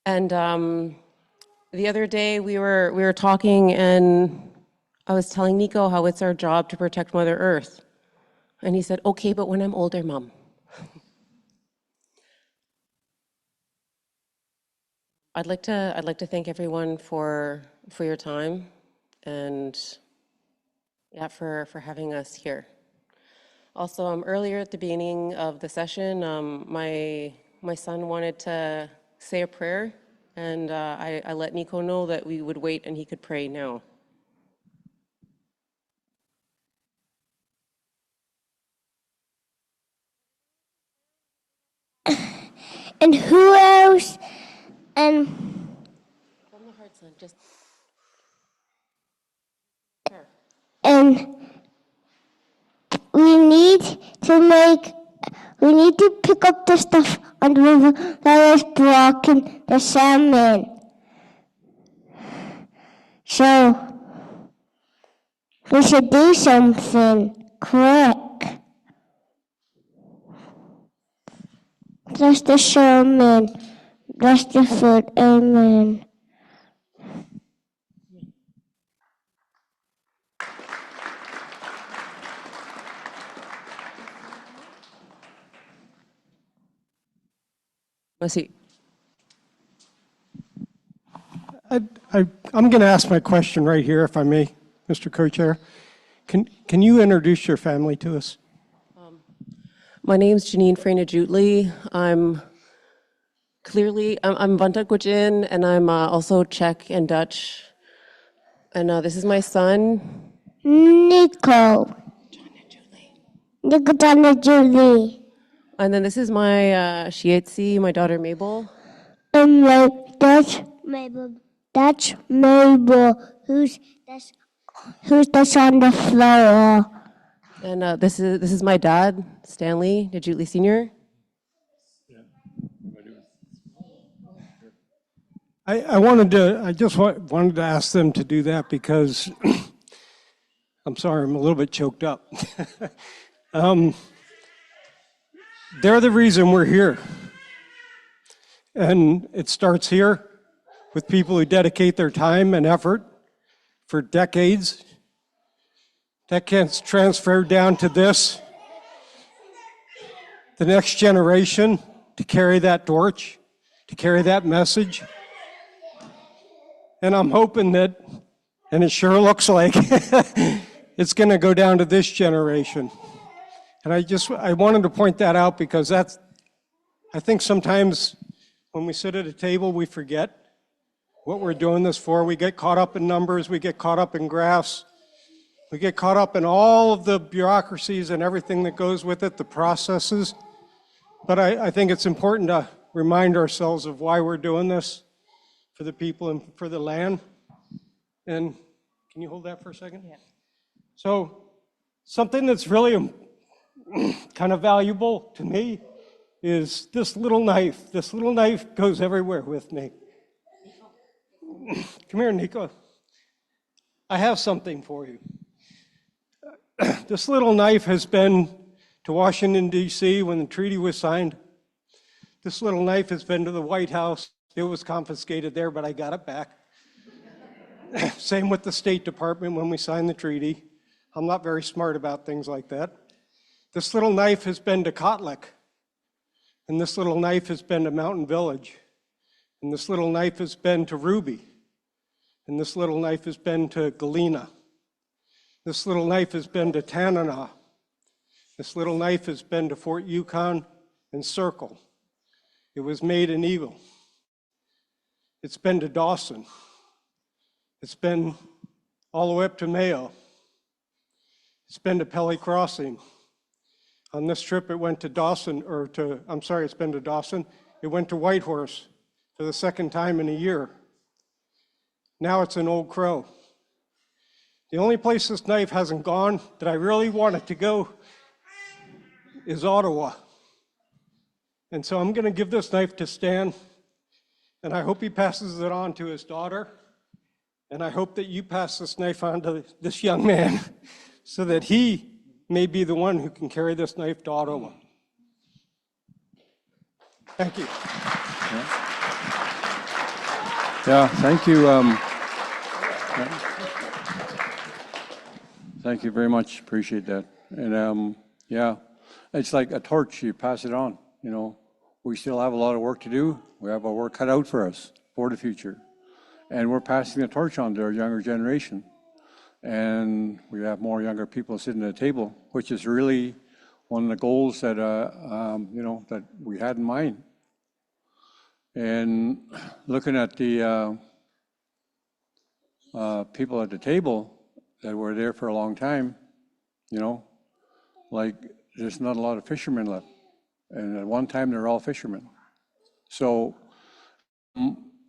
And the other day we were talking, and I was telling Nico how it's our job to protect Mother Earth. And he said, okay, but when I'm older, Mom. I'd like to thank everyone for your time and for having us here. Also, earlier at the beginning of the session, my son wanted to say a prayer, and I let Nico know that we would wait and he could pray now. And who else? And Just And we need to pick up the stuff on the river that is blocking the salmon. So we should do something quick. That's the salmon. That's the food. Amen. let's see. I'm going to ask my question right here, if I may, Mr. Co-Chair. Can you introduce your family to us? My name's Janine Freyna-Jutli. I'm Vantakwajin, and I'm also Czech and Dutch. And this is my son. Nico. Nico Julie. And then this is my Shietzi, my daughter Mabel. And that's Mabel. That's Mabel. Who's that's on the floor? And this is my dad, Stanley Najutli Sr. I just wanted to ask them to do that because I'm sorry, I'm a little bit choked up. They're the reason we're here. And it starts here with people who dedicate their time and effort for decades. That gets transferred down to this, the next generation, to carry that torch, to carry that message. And I'm hoping that, and it sure looks like, it's going to go down to this generation. And I wanted to point that out because I think sometimes when we sit at a table, we forget what we're doing this for. We get caught up in numbers, we get caught up in graphs, we get caught up in all of the bureaucracies and everything that goes with it, the processes. But I think it's important to remind ourselves of why we're doing this for the people and for the land. And can you hold that for a second? Yeah. So something that's really kind of valuable to me is this little knife. This little knife goes everywhere with me. Come here, Nico. I have something for you. This little knife has been to Washington, D.C. when the treaty was signed. This little knife has been to the White House. It was confiscated there, but I got it back. Same with the State Department when we signed the treaty. I'm not very smart about things like that. This little knife has been to Kotlik, and this little knife has been to Mountain Village, and this little knife has been to Ruby, and this little knife has been to Galena. This little knife has been to Tanana. This little knife has been to Fort Yukon and Circle. It was made in Eagle. It's been to Dawson. It's been all the way up to Mayo. It's been to Pelly Crossing. On this trip, it went to Dawson, it's been to Dawson. It went to Whitehorse for the second time in a year. Now it's in Old Crow. The only place this knife hasn't gone that I really want it to go is Ottawa. And so I'm going to give this knife to Stan, and I hope he passes it on to his daughter, and I hope that you pass this knife on to this young man so that he may be the one who can carry this knife to Ottawa. Thank you. Yeah, thank you. Thank you very much. Appreciate that. And yeah, it's like a torch. You pass it on. You know, we still have a lot of work to do. We have our work cut out for us for the future, and we're passing the torch on to our younger generation. And we have more younger people sitting at the table, which is really one of the goals that that we had in mind. And looking at the people at the table that were there for a long time, like there's not a lot of fishermen left. And at one time, they're all fishermen. So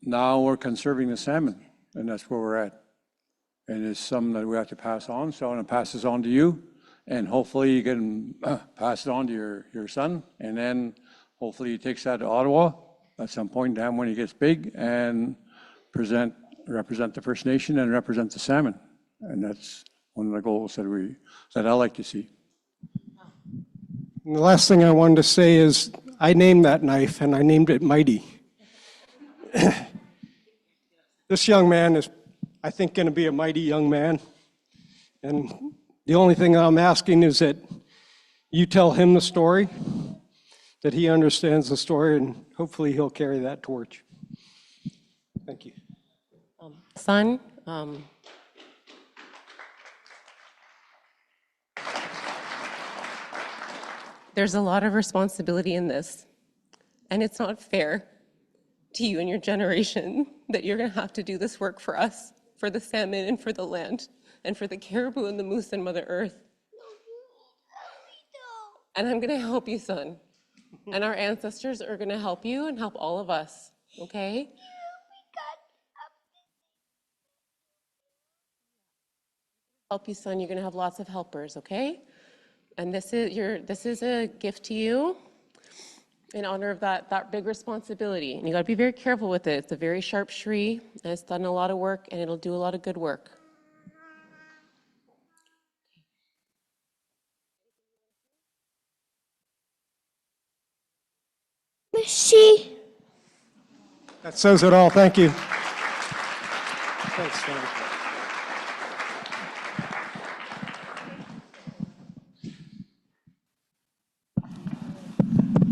now we're conserving the salmon. and that's where we're at. And it's something that we have to pass on, so I'm gonna pass this on to you, and hopefully you can pass it on to your son, and then hopefully he takes that to Ottawa at some point in time when he gets big and represent the First Nation and represent the salmon. And that's one of the goals that I like to see. And the last thing I wanted to say is I named that knife and I named it Mighty. This young man is, I think, going to be a mighty young man. And the only thing I'm asking is that you tell him the story, that he understands the story, and hopefully he'll carry that torch. Thank you. Son, there's a lot of responsibility in this, and it's not fair to you and your generation that you're going to have to do this work for us, for the salmon and for the land, and for the caribou and the moose and Mother Earth. And I'm going to help you, son. And our ancestors are going to help you and help all of us, okay? Help you, son. You're going to have lots of helpers, okay? And this is a gift to you in honor of that big responsibility. And you got to be very careful with it. It's a very sharp tree, and it's done a lot of work, and it'll do a lot of good work. Merci. That says it all. Thank you. Thanks, Stanley.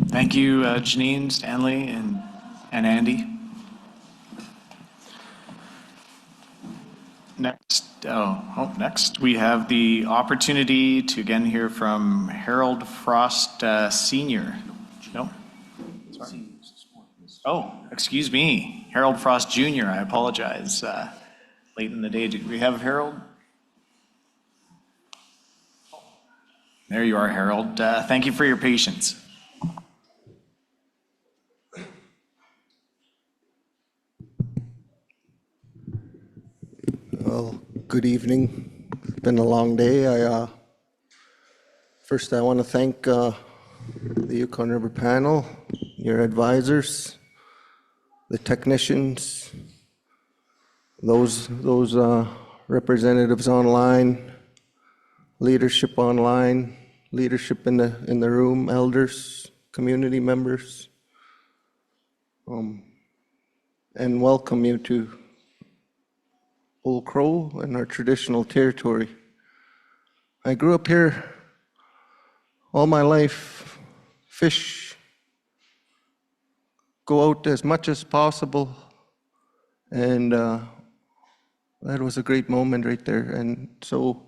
Thank you, Janine, Stanley, and Andy. Next we have the opportunity to again hear from Harold Frost Sr. No? Sorry. Oh, excuse me, Harold Frost Jr. I apologize. Late in the day, do we have Harold? There you are, Harold. Thank you for your patience. Well, good evening. It's been a long day. First, I want to thank the Yukon River Panel, your advisors, the technicians, those representatives online, leadership online, leadership in the room, elders, community members, and welcome you to Old Crow and our traditional territory. I grew up here all my life, fish, go out as much as possible, and that was a great moment right there. And so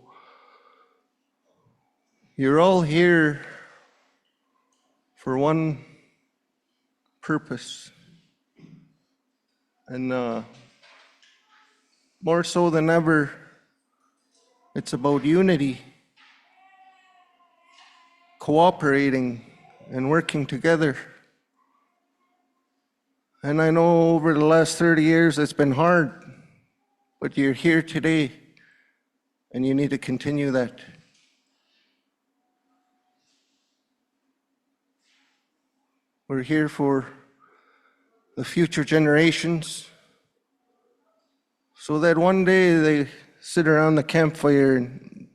you're all here for one purpose, and more so than ever, it's about unity, cooperating and working together. And I know over the last 30 years it's been hard, but you're here today and you need to continue that. We're here for the future generations so that one day they sit around the campfire and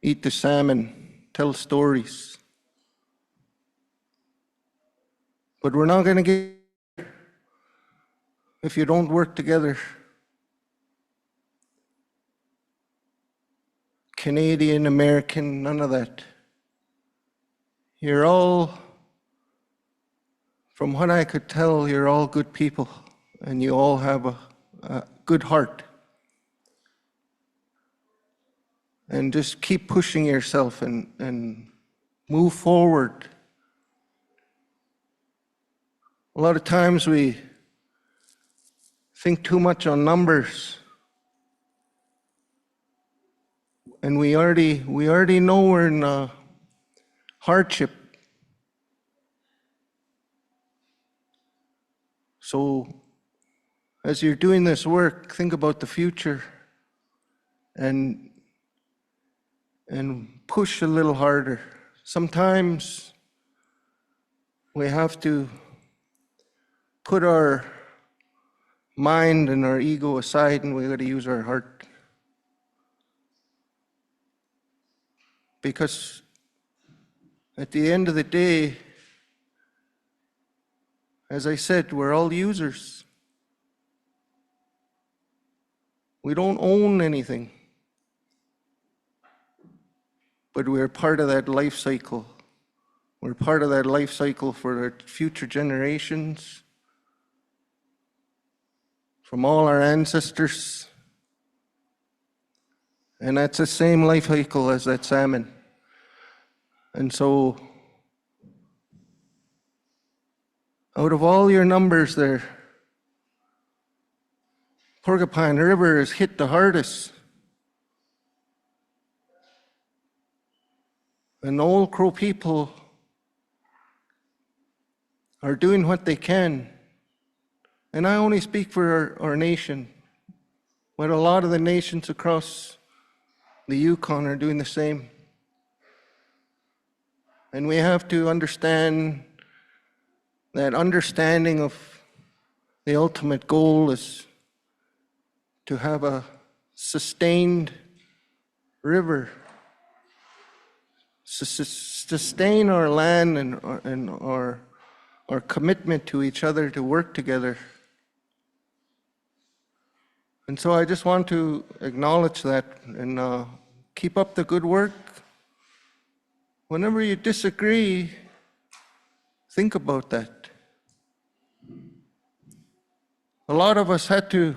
eat the salmon, tell stories. But we're not going to get if you don't work together. Canadian, American, none of that. You're all, from what I could tell, you're all good people, and you all have a good heart. And just keep pushing yourself and move forward. A lot of times we think too much on numbers. And we already know we're in hardship. So as you're doing this work, think about the future and push a little harder. Sometimes we have to put our mind and our ego aside, and we got to use our heart. Because at the end of the day, as I said, we're all users. We don't own anything, but we're part of that life cycle. We're part of that life cycle for our future generations, from all our ancestors. And that's the same life cycle as that salmon. And so, out of all your numbers there, Porcupine River has hit the hardest. And the Old Crow people are doing what they can. And I only speak for our nation, but a lot of the nations across the Yukon are doing the same. And we have to understand that understanding of the ultimate goal is to have a sustained river, sustain our land and our commitment to each other to work together. And so I just want to acknowledge that and keep up the good work. Whenever you disagree, think about that. A lot of us had to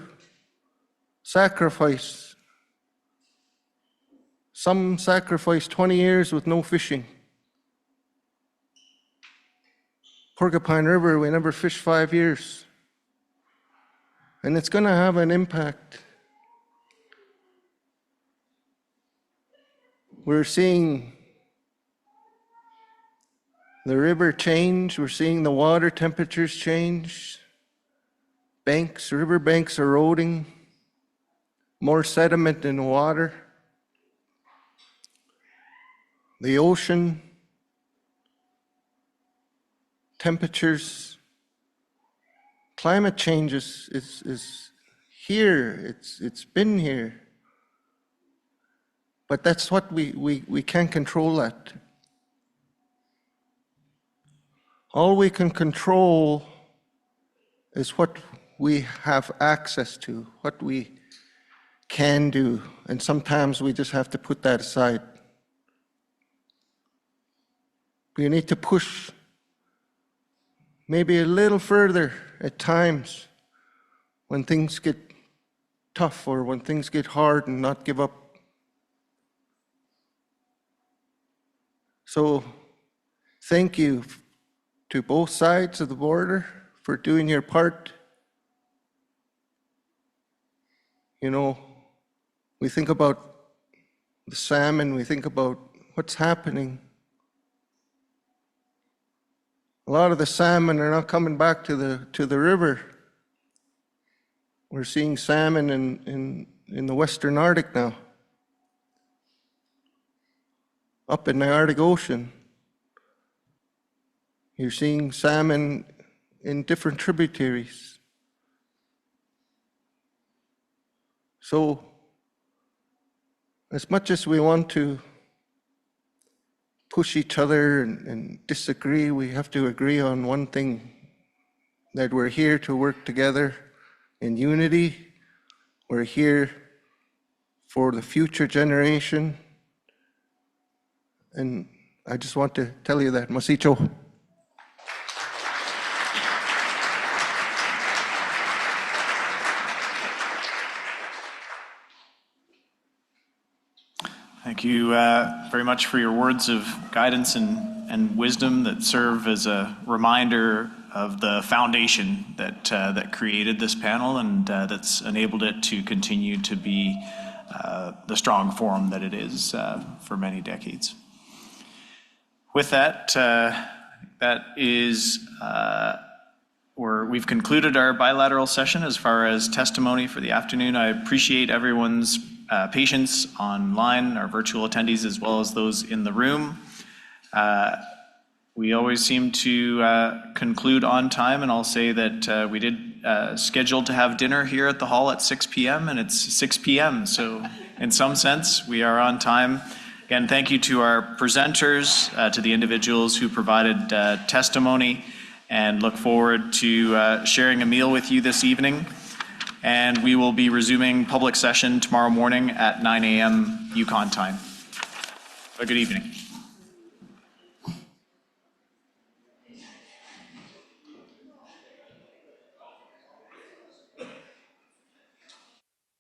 sacrifice. Some sacrificed 20 years with no fishing. Porcupine River, we never fished 5 years. And it's going to have an impact. We're seeing the river change. We're seeing the water temperatures change. River banks eroding. More sediment in the water. The ocean, temperatures, climate change is here. It's been here. But that's what we can't control that. All we can control is what we have access to, what we can do. And sometimes we just have to put that aside. We need to push maybe a little further at times when things get tough or when things get hard and not give up. So thank you to both sides of the border for doing your part. You know, we think about the salmon, we think about what's happening. A lot of the salmon are not coming back to the river. We're seeing salmon in the Western Arctic now, up in the Arctic Ocean. You're seeing salmon in different tributaries. So, as much as we want to push each other and disagree, we have to agree on one thing, that we're here to work together in unity. We're here for the future generation. And I just want to tell you that. Masicho. Thank you very much for your words of guidance and wisdom that serve as a reminder of the foundation that created this panel and that's enabled it to continue to be the strong forum that it is for many decades. With that, that is We've concluded our bilateral session as far as testimony for the afternoon. I appreciate everyone's patience online, our virtual attendees, as well as those in the room. We always seem to conclude on time, and I'll say that we did schedule to have dinner here at the hall at 6 p.m., and it's 6 p.m., so in some sense, we are on time. Again, thank you to our presenters, to the individuals who provided testimony, and look forward to sharing a meal with you this evening. And we will be resuming public session tomorrow morning at 9 a.m. Yukon time. Have a good evening.